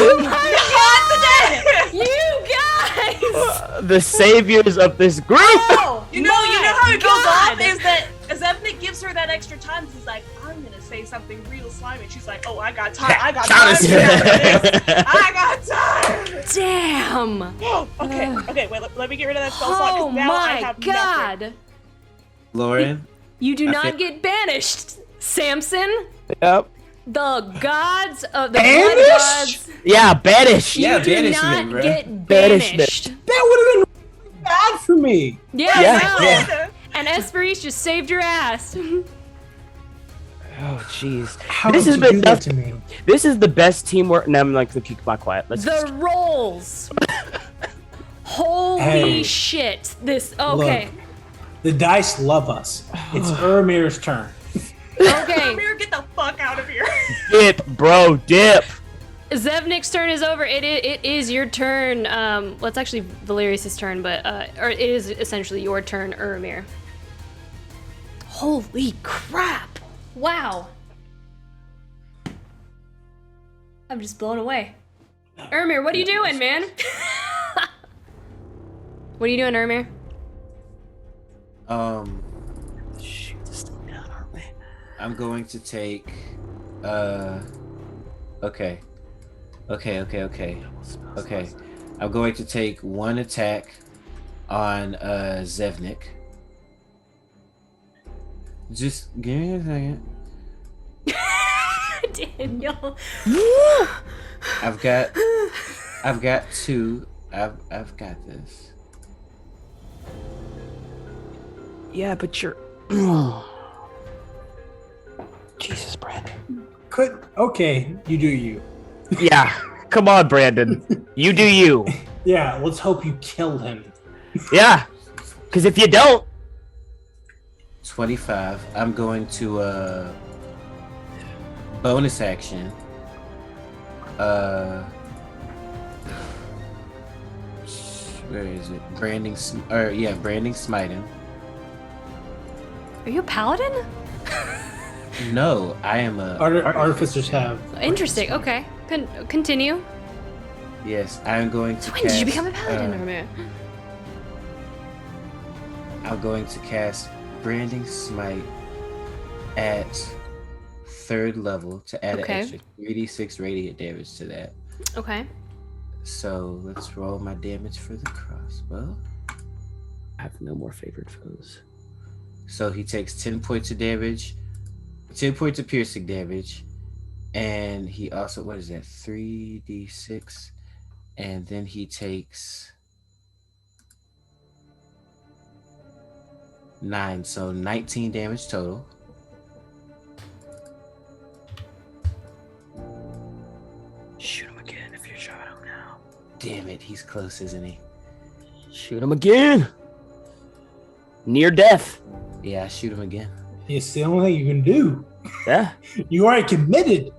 S1: You guys!
S2: The saviors of this group!
S5: Oh, you know how it goes off is that Zevnik gives her that extra time. He's like, I'm gonna say something real slimy. She's like, oh, I got time. I got time. I got time.
S1: Damn.
S5: Okay. Wait. Let me get rid of that spell slot.
S1: Oh
S5: Now I
S1: my
S5: have
S1: god!
S5: nothing.
S4: Lauren?
S1: You do not get banished, Samson.
S2: Yep.
S1: The gods of the
S2: Banished?
S1: blood gods.
S2: Yeah, banished.
S1: You do not get banished.
S14: That would have been really bad for me.
S1: Yeah, I know. And Esperise just saved your ass.
S2: Oh, jeez.
S14: How
S2: This
S14: did
S2: has
S14: you
S2: been
S14: do that to me?
S2: This is the best teamwork. Now I'm like, keep my quiet. Let's
S1: The rolls. Holy
S14: Hey.
S1: shit. This, okay.
S14: Look, the dice love us. It's Urimir's turn.
S1: Okay.
S5: Urimir, get the fuck out of here.
S2: Dip, bro, dip.
S1: Zevnik's turn is over. It is your turn. Well, it's actually Valerius' turn, but or it is essentially your turn, Urimir. Holy crap! Wow. I'm just blown away. Urimir, what are you doing, man? What are you doing, Urimir?
S2: Shoot this thing down, aren't we?
S4: I'm going to take okay. I'm going to take 1 attack on Zevnik. Just give me a second.
S1: Daniel.
S4: I've got 2. I've got this.
S2: Yeah, but you're. Jesus, Brandon.
S14: Okay, you do you.
S2: Yeah, come on, Brandon. You do you.
S14: Yeah, let's hope you kill him.
S2: Yeah, because if you don't,
S4: 25. I'm going to bonus action. Where is it? Branding smite him.
S1: Are you a paladin?
S4: No, I am a
S14: Artificers have.
S1: Interesting. Okay. Continue.
S4: Yes, I'm going to.
S1: So when did you become a paladin, Urimir?
S4: I'm going to cast Branding Smite at 3rd level to add an extra 3d6 radiant damage to that.
S1: Okay.
S4: So let's roll my damage for the crossbow.
S2: I have no more favored foes.
S4: So he takes 10 points of damage, 10 points of piercing damage, and he also, what is that, 3d6, and then he takes 9, so 19 damage total.
S13: Shoot him again if you're shadow now.
S4: Damn it, he's close, isn't he?
S2: Shoot him again. Near death.
S4: Yeah, shoot him again.
S14: It's the only thing you can do.
S2: Yeah.
S14: You already committed.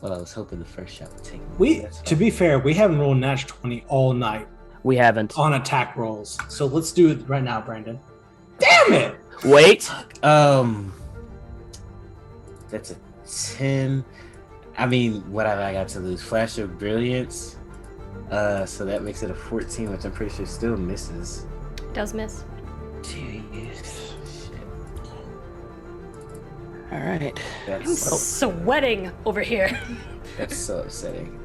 S4: Well, I was hoping the first shot would take him.
S14: To be fair, we haven't rolled Natch 20 all night.
S2: We haven't.
S14: On attack rolls. So let's do it right now, Brandon. Damn it!
S2: Wait.
S4: That's a 10. I mean, what have I got to lose? Flash of Brilliance. So that makes it a 14, which I'm pretty sure still misses.
S1: Does miss.
S4: Jeez.
S2: All right.
S1: I'm sweating over here.
S4: That's so upsetting.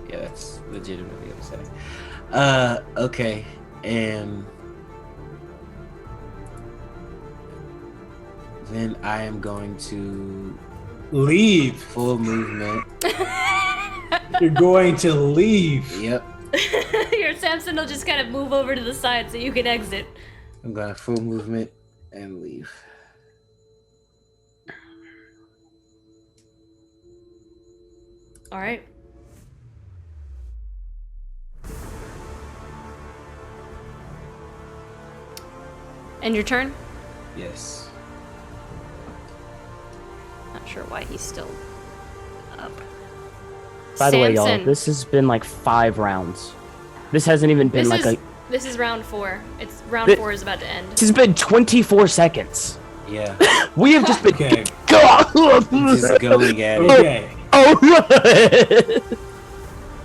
S4: Yeah, that's legitimately upsetting. Okay, and then I am going to
S14: leave.
S4: Full movement.
S14: You're going to leave.
S4: Yep.
S1: Your Samson will just kind of move over to the side so you can exit.
S4: I'm going to full movement and leave.
S1: All right. And your turn?
S4: Yes.
S1: Not sure why he's still up.
S2: By the way, y'all,
S1: Samson.
S2: this has been like 5 rounds. This hasn't even been
S1: This is round 4. It's round 4 is about to end.
S2: This has been 24 seconds.
S4: Yeah.
S2: We have just been
S4: just going at it.
S14: Okay.
S2: Oh.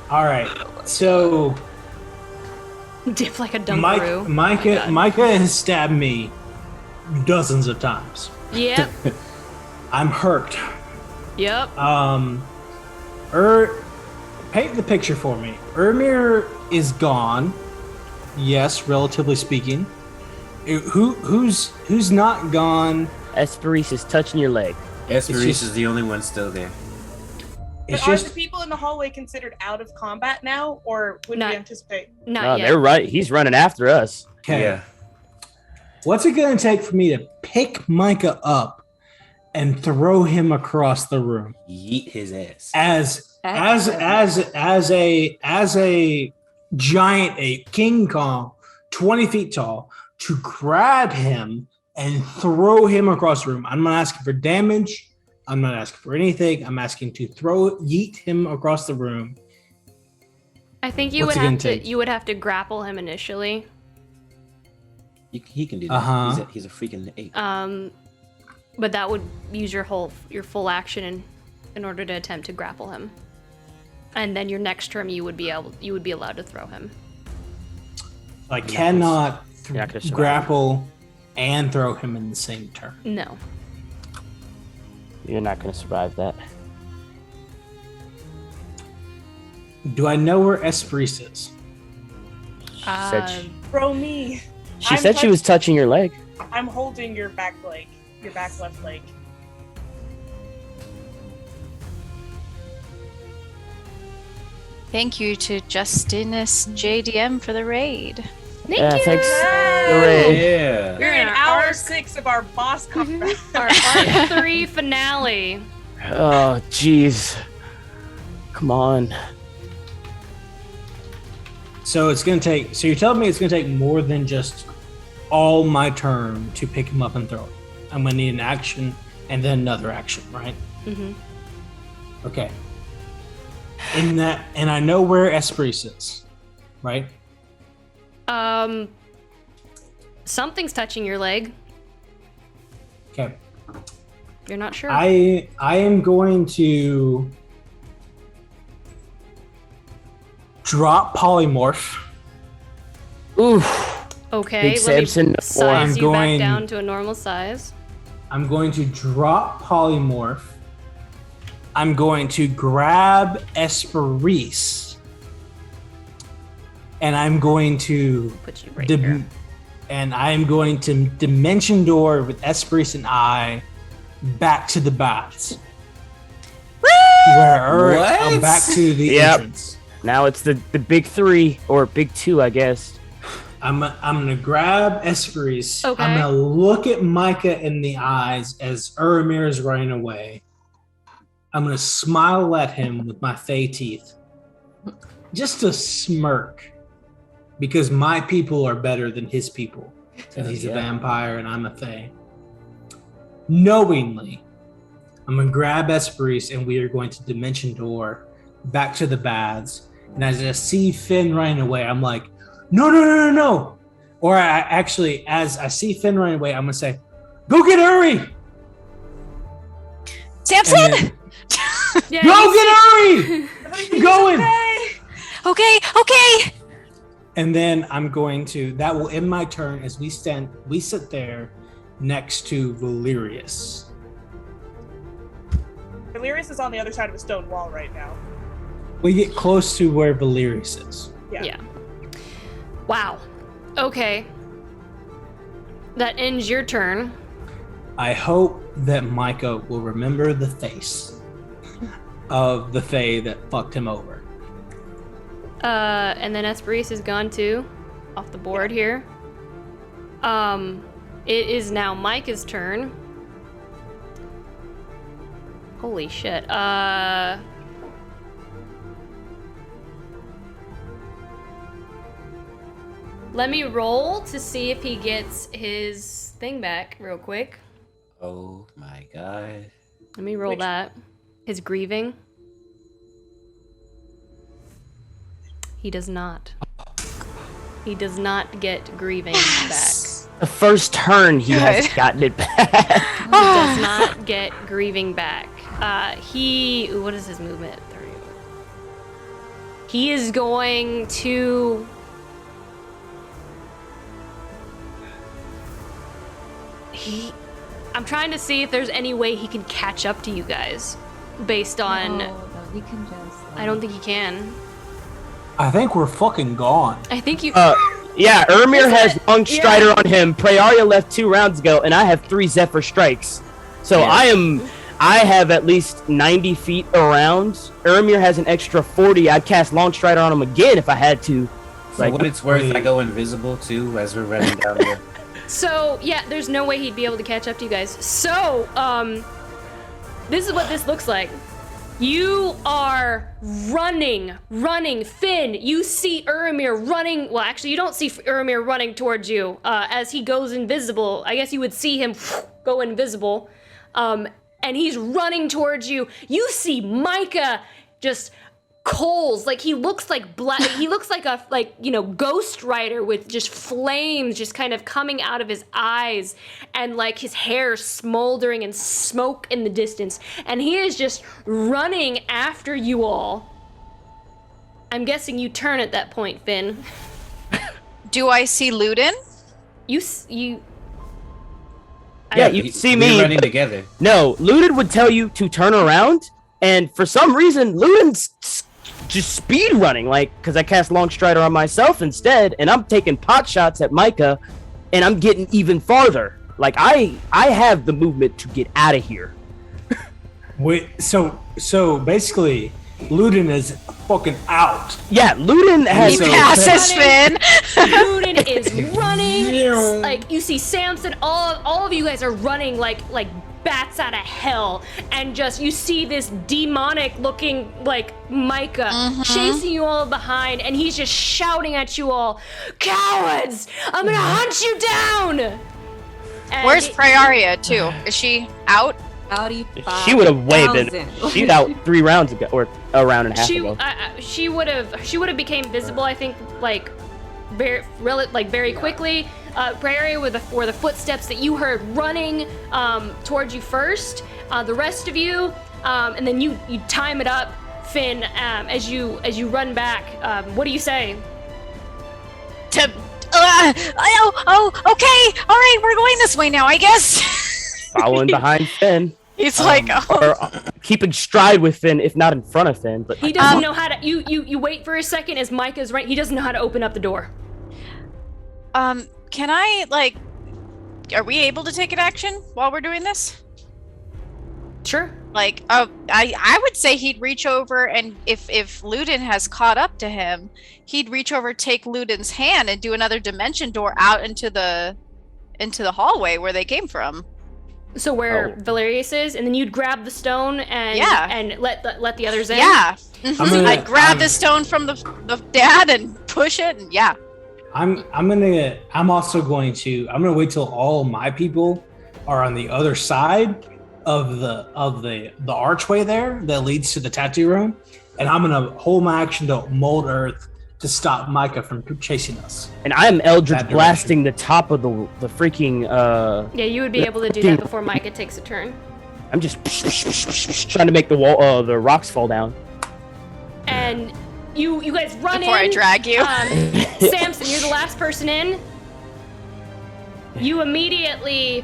S14: All right. So
S1: Dip like a dunkaroo.
S14: Micah has stabbed me dozens of times.
S1: Yep.
S14: I'm hurt.
S1: Yep.
S14: Paint the picture for me. Urimir is gone. Yes, relatively speaking. Who's not gone?
S2: Esperis is touching your leg.
S4: Esperis is the only one still there.
S5: But are the people in the hallway considered out of combat now, or would we anticipate?
S1: Not yet.
S2: They're right. He's running after us.
S14: Okay.
S4: Yeah.
S14: What's it gonna take for me to pick Micah up and throw him across the room?
S4: Yeet his ass.
S14: As a giant ape, King Kong, 20 feet tall, to grab him and throw him across the room. I'm not asking for damage. I'm not asking for anything. I'm asking to yeet him across the room.
S1: I think you would have to grapple him initially.
S4: He can do that. He's a freaking ape.
S1: But that would use your full action in order to attempt to grapple him. And then your next turn you would be allowed to throw him.
S14: I cannot grapple and throw him in the same turn.
S1: No.
S2: You're not going to survive that.
S14: Do I know where Esperis is?
S5: Throw me.
S2: She said she was touching your leg.
S5: I'm holding your back leg, your back left leg.
S6: Thank you to Justinus JDM for the raid.
S1: Thank you.
S2: Thanks.
S4: Yeah.
S5: We're in hour 6 of our boss combat.
S1: Our Arc 3 finale.
S2: Oh, jeez. Come on.
S14: So it's gonna take. So you're telling me it's gonna take more than just all my turn to pick him up and throw it. I'm gonna need an action and then another action, right?
S1: Mm-hmm.
S14: Okay. In that, and I know where Esprit is, right?
S1: Something's touching your leg.
S14: Okay.
S1: You're not sure.
S14: I am going to drop polymorph.
S2: Oof.
S1: Okay,
S2: Big
S1: let me
S2: Samson,
S1: size you
S14: going-
S1: back down to a normal size.
S14: I'm going to drop polymorph. I'm going to grab Esprit. And I'm going to
S1: put you right here.
S14: And I'm going to dimension door with Esprit and I back to the baths. Where I'm back to the entrance.
S2: Now it's the big 3 or big 2, I guess.
S14: I'm gonna grab Esprit.
S1: Okay.
S14: I'm gonna look at Micah in the eyes as Urimir is running away. I'm gonna smile at him with my fey teeth. Just a smirk. Because my people are better than his people. And he's a vampire and I'm a fae. Knowingly, I'm gonna grab Esprit and we are going to dimension door back to the baths. And as I see Finn running away, I'm like, no. Or as I see Finn running away, I'm gonna say, go get Uri!
S6: Samson!
S1: Yeah,
S14: go get Uri! I'm going!
S6: Okay.
S14: And then I'm going to, that will end my turn as we sit there next to Valerius.
S5: Valerius is on the other side of a stone wall right now.
S14: We get close to where Valerius is.
S5: Yeah.
S1: Wow. Okay. That ends your turn.
S14: I hope that Micah will remember the face of the fae that fucked him over.
S1: And then Esprit is gone too, off the board here. It is now Micah's turn. Holy shit. Let me roll to see if he gets his thing back real quick.
S4: Oh my god.
S1: Let me roll that. His grieving. He does not. He does not get grieving back.
S2: The first turn he has gotten it back.
S1: He does not get grieving back. What is his movement? He is going to... I'm trying to see if there's any way he can catch up to you guys based on...
S10: No, we can just...
S1: I don't think he can.
S14: I think we're fucking gone.
S1: I think you...
S2: Yeah, Urimir has Long Strider on him. Praeria left 2 rounds ago, and I have 3 Zephyr Strikes. So I have at least 90 feet around. Urimir has an extra 40. I'd cast Long Strider on him again if I had to.
S4: For what it's worth, I go invisible too as we're running down here.
S1: So, yeah, there's no way he'd be able to catch up to you guys. So, this is what this looks like. You are running. Finn, you see Urimir running. Well, actually, you don't see Urimir running towards you as he goes invisible. I guess you would see him go invisible. And he's running towards you. You see Micah just coals. Like, he looks like black. He looks like a, Ghost Rider with just flames just kind of coming out of his eyes and, like, his hair smoldering and smoke in the distance. And he is just running after you all. I'm guessing you turn at that point, Finn.
S6: Do I see Ludin?
S1: You
S2: Yeah, you see me.
S4: We're running together.
S2: No, Ludin would tell you to turn around, and for some reason, Ludin's just speed running, because I cast Long Strider on myself instead, and I'm taking pot shots at Micah, and I'm getting even farther. Like, I have the movement to get out of here.
S14: Wait, so basically, Ludin is fucking out.
S2: Yeah, Ludin has...
S6: He passes Finn.
S1: Ludin is running. Like, you see Samson, all of you guys are running like bats out of hell, and just you see this demonic looking like Micah chasing you all behind, and he's just shouting at you all, "Cowards! I'm gonna hunt you down!" And
S6: Where's Prioria too? Is she out?
S2: She would have way been. She's out 3 rounds ago, or a round and a half ago.
S1: She would have became visible, I think, like very quickly. Prairie were the footsteps that you heard running towards you first. The rest of you, and then you time it up, Finn, as you run back. What do you say?
S6: Okay, all right, we're going this way now, I guess.
S2: Following behind Finn.
S6: He's like,
S2: or keeping stride with Finn, if not in front of Finn. But
S1: He doesn't know how to. You wait for a second as Micah's right. He doesn't know how to open up the door.
S6: Can I, like, are we able to take an action while we're doing this?
S1: Sure.
S6: Like, I would say he'd reach over, and if Ludin has caught up to him, he'd reach over, take Ludin's hand, and do another dimension door out into the hallway where they came from.
S1: So where Valerius is, and then you'd grab the stone and and let the others in.
S6: Yeah. I'd grab the stone from the dad and push it, and yeah.
S14: I'm also going to wait till all my people are on the other side of the archway there that leads to the tattoo room, and I'm gonna hold my action to mold earth to stop Micah from chasing us.
S2: And I am Eldritch blasting the top of the freaking.
S1: Yeah, you would be able to do that before Micah takes a turn.
S2: I'm just trying to make the wall, the rocks fall down.
S1: And you guys run
S6: before
S1: in.
S6: I drag you.
S1: Samson, you're the last person in. You immediately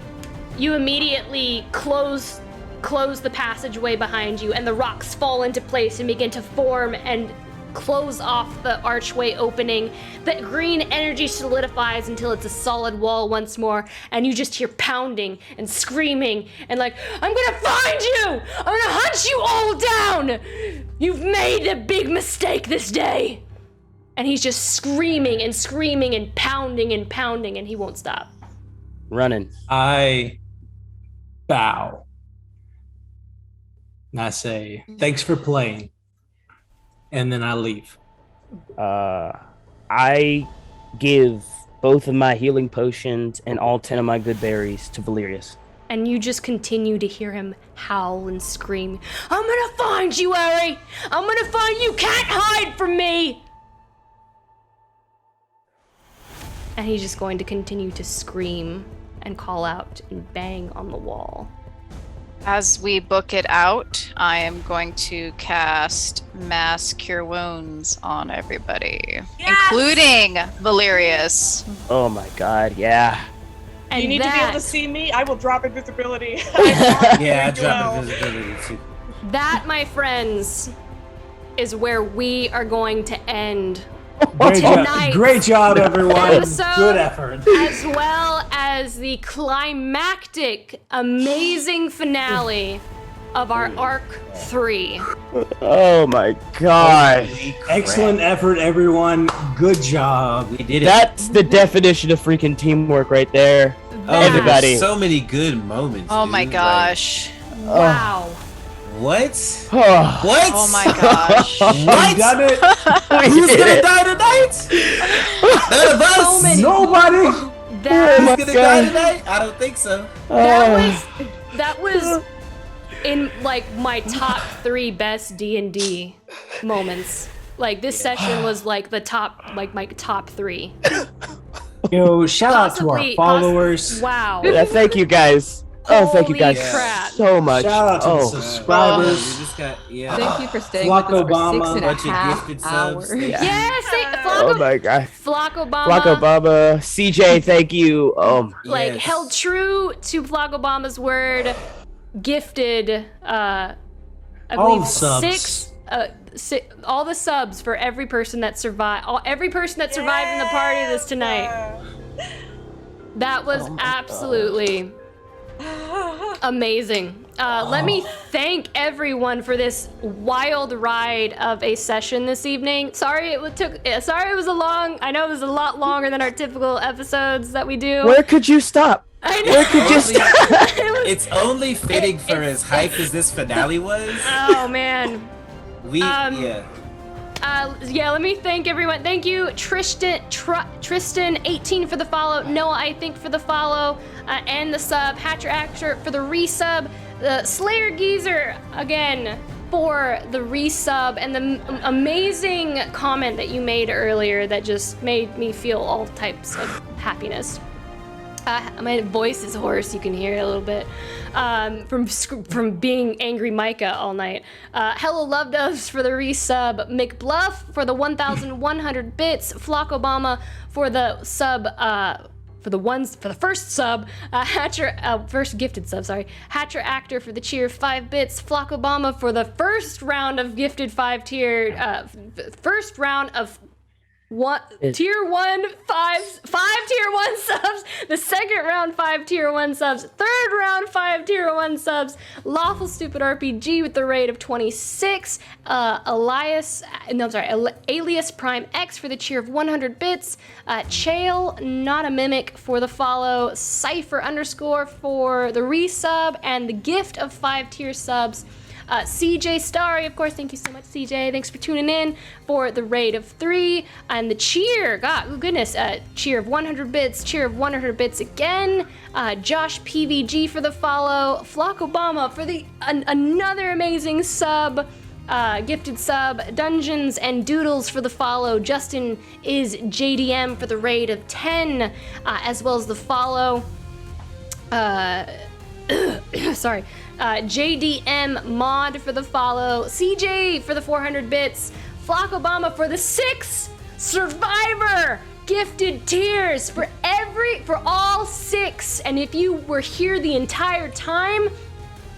S1: close the passageway behind you, and the rocks fall into place and begin to form and close off the archway opening. That green energy solidifies until it's a solid wall once more, and you just hear pounding and screaming and like, "I'm gonna find you! I'm gonna hunt you all down! You've made a big mistake this day!" And he's just screaming and screaming and pounding, and he won't stop.
S2: Running.
S14: I bow. And I say, "Thanks for playing." And then I leave.
S2: I give both of my healing potions and all 10 of my good berries to Valerius.
S1: And you just continue to hear him howl and scream, "I'm gonna find you, Harry! I'm gonna find you! Can't hide from me!" And he's just going to continue to scream and call out and bang on the wall.
S6: As we book it out, I am going to cast Mass Cure Wounds on everybody, including Valerius.
S2: Oh my god, yeah.
S1: And
S5: you need to be able to see me. I will drop invisibility.
S4: I drop invisibility too.
S1: That, my friends, is where we are going to end
S14: Great job, everyone.
S1: episode,
S14: Good effort.
S1: as well as the climactic, amazing finale of our Arc 3.
S2: Oh my god.
S14: Excellent effort, everyone. Good job.
S4: We did it.
S2: That's the definition of freaking teamwork right there. Everybody.
S4: So many good moments.
S6: Oh
S4: dude.
S6: my gosh.
S1: Wow.
S4: What?
S2: What?
S6: Oh my gosh.
S4: What?
S14: We done it.
S4: Who's gonna die tonight? None of us.
S14: Nobody.
S4: Who's gonna die tonight? I don't think so.
S1: That was in like my top 3 best D&D moments. Like this session was like the top, like my top 3.
S14: Yo, shout out to our followers.
S1: Wow.
S2: Yeah, thank you guys. Oh, thank you guys
S1: Holy crap.
S2: so much.
S14: Shout out to the subscribers.
S4: We just got,
S3: Thank you for staying
S14: Flock
S3: with us
S14: Obama,
S3: for 6 and a
S4: bunch of
S3: half
S4: gifted
S3: hours.
S4: subs.
S1: Yes,
S2: Oh my god.
S1: Flock Obama.
S2: Flock Obama. CJ, thank you.
S1: Like held true to Flock Obama's word, gifted I
S14: All
S1: believe
S14: the subs.
S1: 6 all the subs for every person that survived. Every person that survived in the party this tonight. That was absolutely amazing. Let me thank everyone for this wild ride of a session this evening. Sorry it was a long. I know it was a lot longer than our typical episodes that we do.
S2: Where could you stop?
S1: I know.
S2: Where could just
S4: It's only fitting for as hype as this finale was.
S1: Oh man.
S4: Yeah.
S1: Let me thank everyone. Thank you, Tristan 18 for the follow, Noah I think for the follow, and the sub, Hatcher Actor for the resub, the Slayer Geezer again for the resub, and the amazing comment that you made earlier that just made me feel all types of happiness. My voice is hoarse, you can hear it a little bit, from being angry Micah all night. Hello Love Doves for the resub, McBluff for the 1,100 bits, Flock Obama for the sub, for the first sub, Hatcher, first gifted sub, sorry. Hatcher Actor for the cheer of 5 bits, Flock Obama for the first round of gifted 5 tier, first round of tier 1 5 tier 1 subs, the second round 5 tier 1 subs, third round 5 tier 1 subs, Lawful Stupid RPG with the rate of 26, Alias Prime X for the cheer of 100 bits, Chael Not a Mimic for the follow, Cypher _ for the resub, and the gift of 5 tier subs. CJ Starry, of course, thank you so much, CJ. Thanks for tuning in for the raid of 3. And the cheer, cheer of 100 bits, cheer of 100 bits again. Josh PVG for the follow. Flock Obama for the another amazing sub, gifted sub. Dungeons and Doodles for the follow. Justin is JDM for the raid of 10, as well as the follow. Sorry. JDM Mod for the follow, CJ for the 400 bits, Flock Obama for the 6 Survivor gifted tiers for all 6. And if you were here the entire time,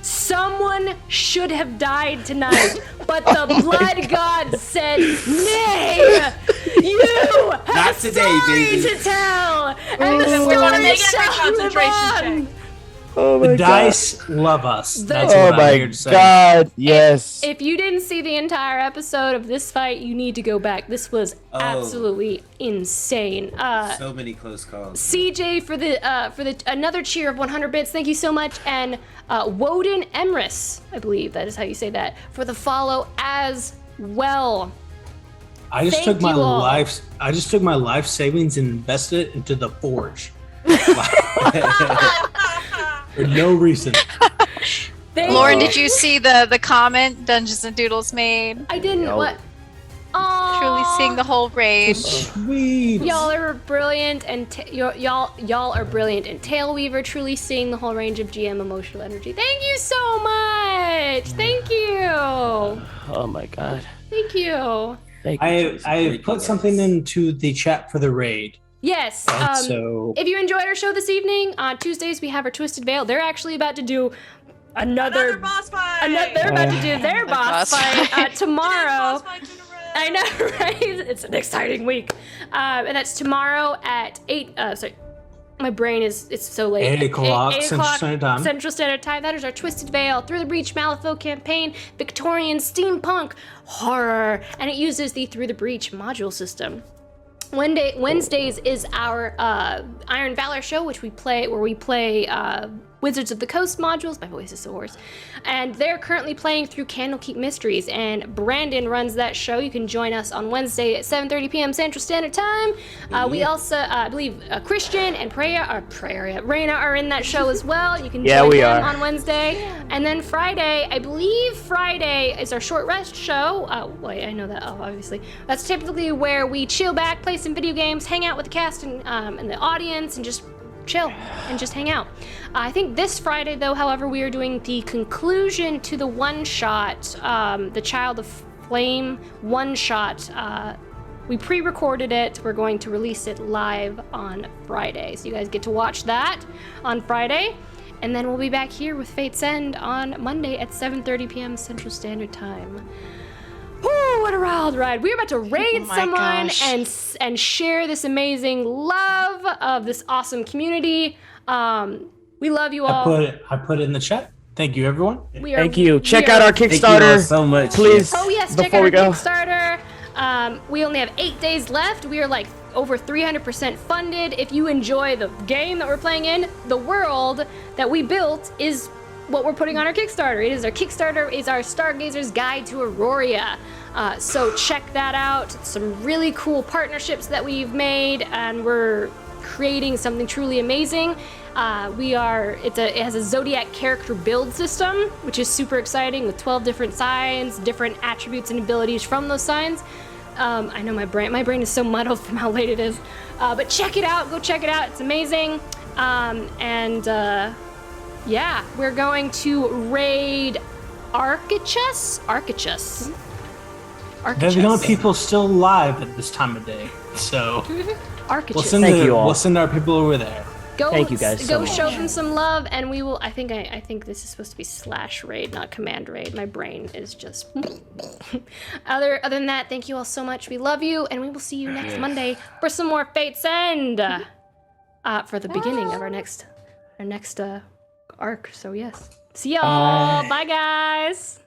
S1: someone should have died tonight, but the blood god said, nay, you have
S4: Not
S1: a
S4: today,
S1: story
S4: baby.
S1: to tell, and the story shall live on.
S2: Oh my
S14: The
S2: god.
S14: dice love us. That's
S2: Oh
S14: what I'm
S2: my
S14: here to say.
S2: god, yes.
S1: If you didn't see the entire episode of this fight, you need to go back. This was absolutely insane.
S4: So many close calls.
S1: CJ for the another cheer of 100 bits. Thank you so much, and Woden Emrys, I believe that is how you say that, for the follow as well.
S14: I just
S1: Thank
S14: took my
S1: you all.
S14: life savings and invested it into the forge. For no reason.
S6: Lauren, did you see the comment Dungeons and Doodles made?
S1: I didn't.
S2: No.
S1: What?
S6: Truly seeing the whole raid.
S14: Sweet.
S1: Y'all are brilliant, and y'all are brilliant. And Tailweaver, truly seeing the whole range of GM emotional energy. Thank you so much. Thank you.
S2: Oh my god.
S1: Thank you.
S2: Thank you.
S14: I put something into the chat for the raid.
S1: Yes.
S14: So
S1: If you enjoyed our show this evening, on Tuesdays we have our Twisted Veil. They're actually about to do another
S5: boss fight.
S1: They're about to do their boss fight tomorrow.
S5: Boss fights in a row.
S1: I know, right? It's an exciting week, and that's tomorrow at 8. Sorry, my brain it's so late.
S14: 8 o'clock
S1: 8
S14: Central Standard Time.
S1: Central Standard Time. That is our Twisted Veil Through the Breach Malifaux campaign, Victorian steampunk horror, and it uses the Through the Breach module system. Wednesdays is our Iron Valor show, where we play Wizards of the Coast modules. My voice is so hoarse. And they're currently playing through Candlekeep Mysteries, and Brandon runs that show. You can join us on Wednesday at 7:30 p.m. Central Standard Time. We also, I believe, Christian and Reyna are in that show as well. You can join them on Wednesday. And then Friday, I believe Friday is our short rest show. Wait, I know that, obviously. That's typically where we chill back, play some video games, hang out with the cast and the audience, and just chill and just hang out. I think this Friday, though, however, we are doing the conclusion to the one-shot, the Child of Flame one-shot. We pre-recorded it. We're going to release it live on Friday. So you guys get to watch that on Friday. And then we'll be back here with Fate's End on Monday at 7:30 p.m. Central Standard Time. Woo, what a wild ride. We're about to raid someone and share this amazing love of this awesome community. We love you all.
S14: I put it in the chat. Thank you, everyone.
S2: Thank you. Check out our Kickstarter.
S4: Thank you all so much.
S2: Please.
S1: Oh yes, check
S2: before
S1: out
S2: we
S1: our
S2: go.
S1: Kickstarter. We only have 8 days left. We are like over 300% funded. If you enjoy the game that we're playing in, the world that we built is what we're putting on our Kickstarter. It is our Kickstarter, is our Stargazer's Guide to Aurora. So check that out. Some really cool partnerships that we've made, and we're creating something truly amazing. It has a Zodiac character build system, which is super exciting, with 12 different signs, different attributes and abilities from those signs. I know my brain is so muddled from how late it is, but check it out. Go check it out. It's amazing. Yeah, we're going to raid Archichus.
S14: They're the only people still alive at this time of day, so
S1: Archichus.
S14: we'll send our people over there.
S1: Thank you guys. Go show them some love, and we will. I think this is supposed to be /raid, not command raid. My brain is just. Other than that, thank you all so much. We love you, and we will see you next Monday for some more Fate's End. For the beginning of our next arc. So yes, see y'all. Bye guys.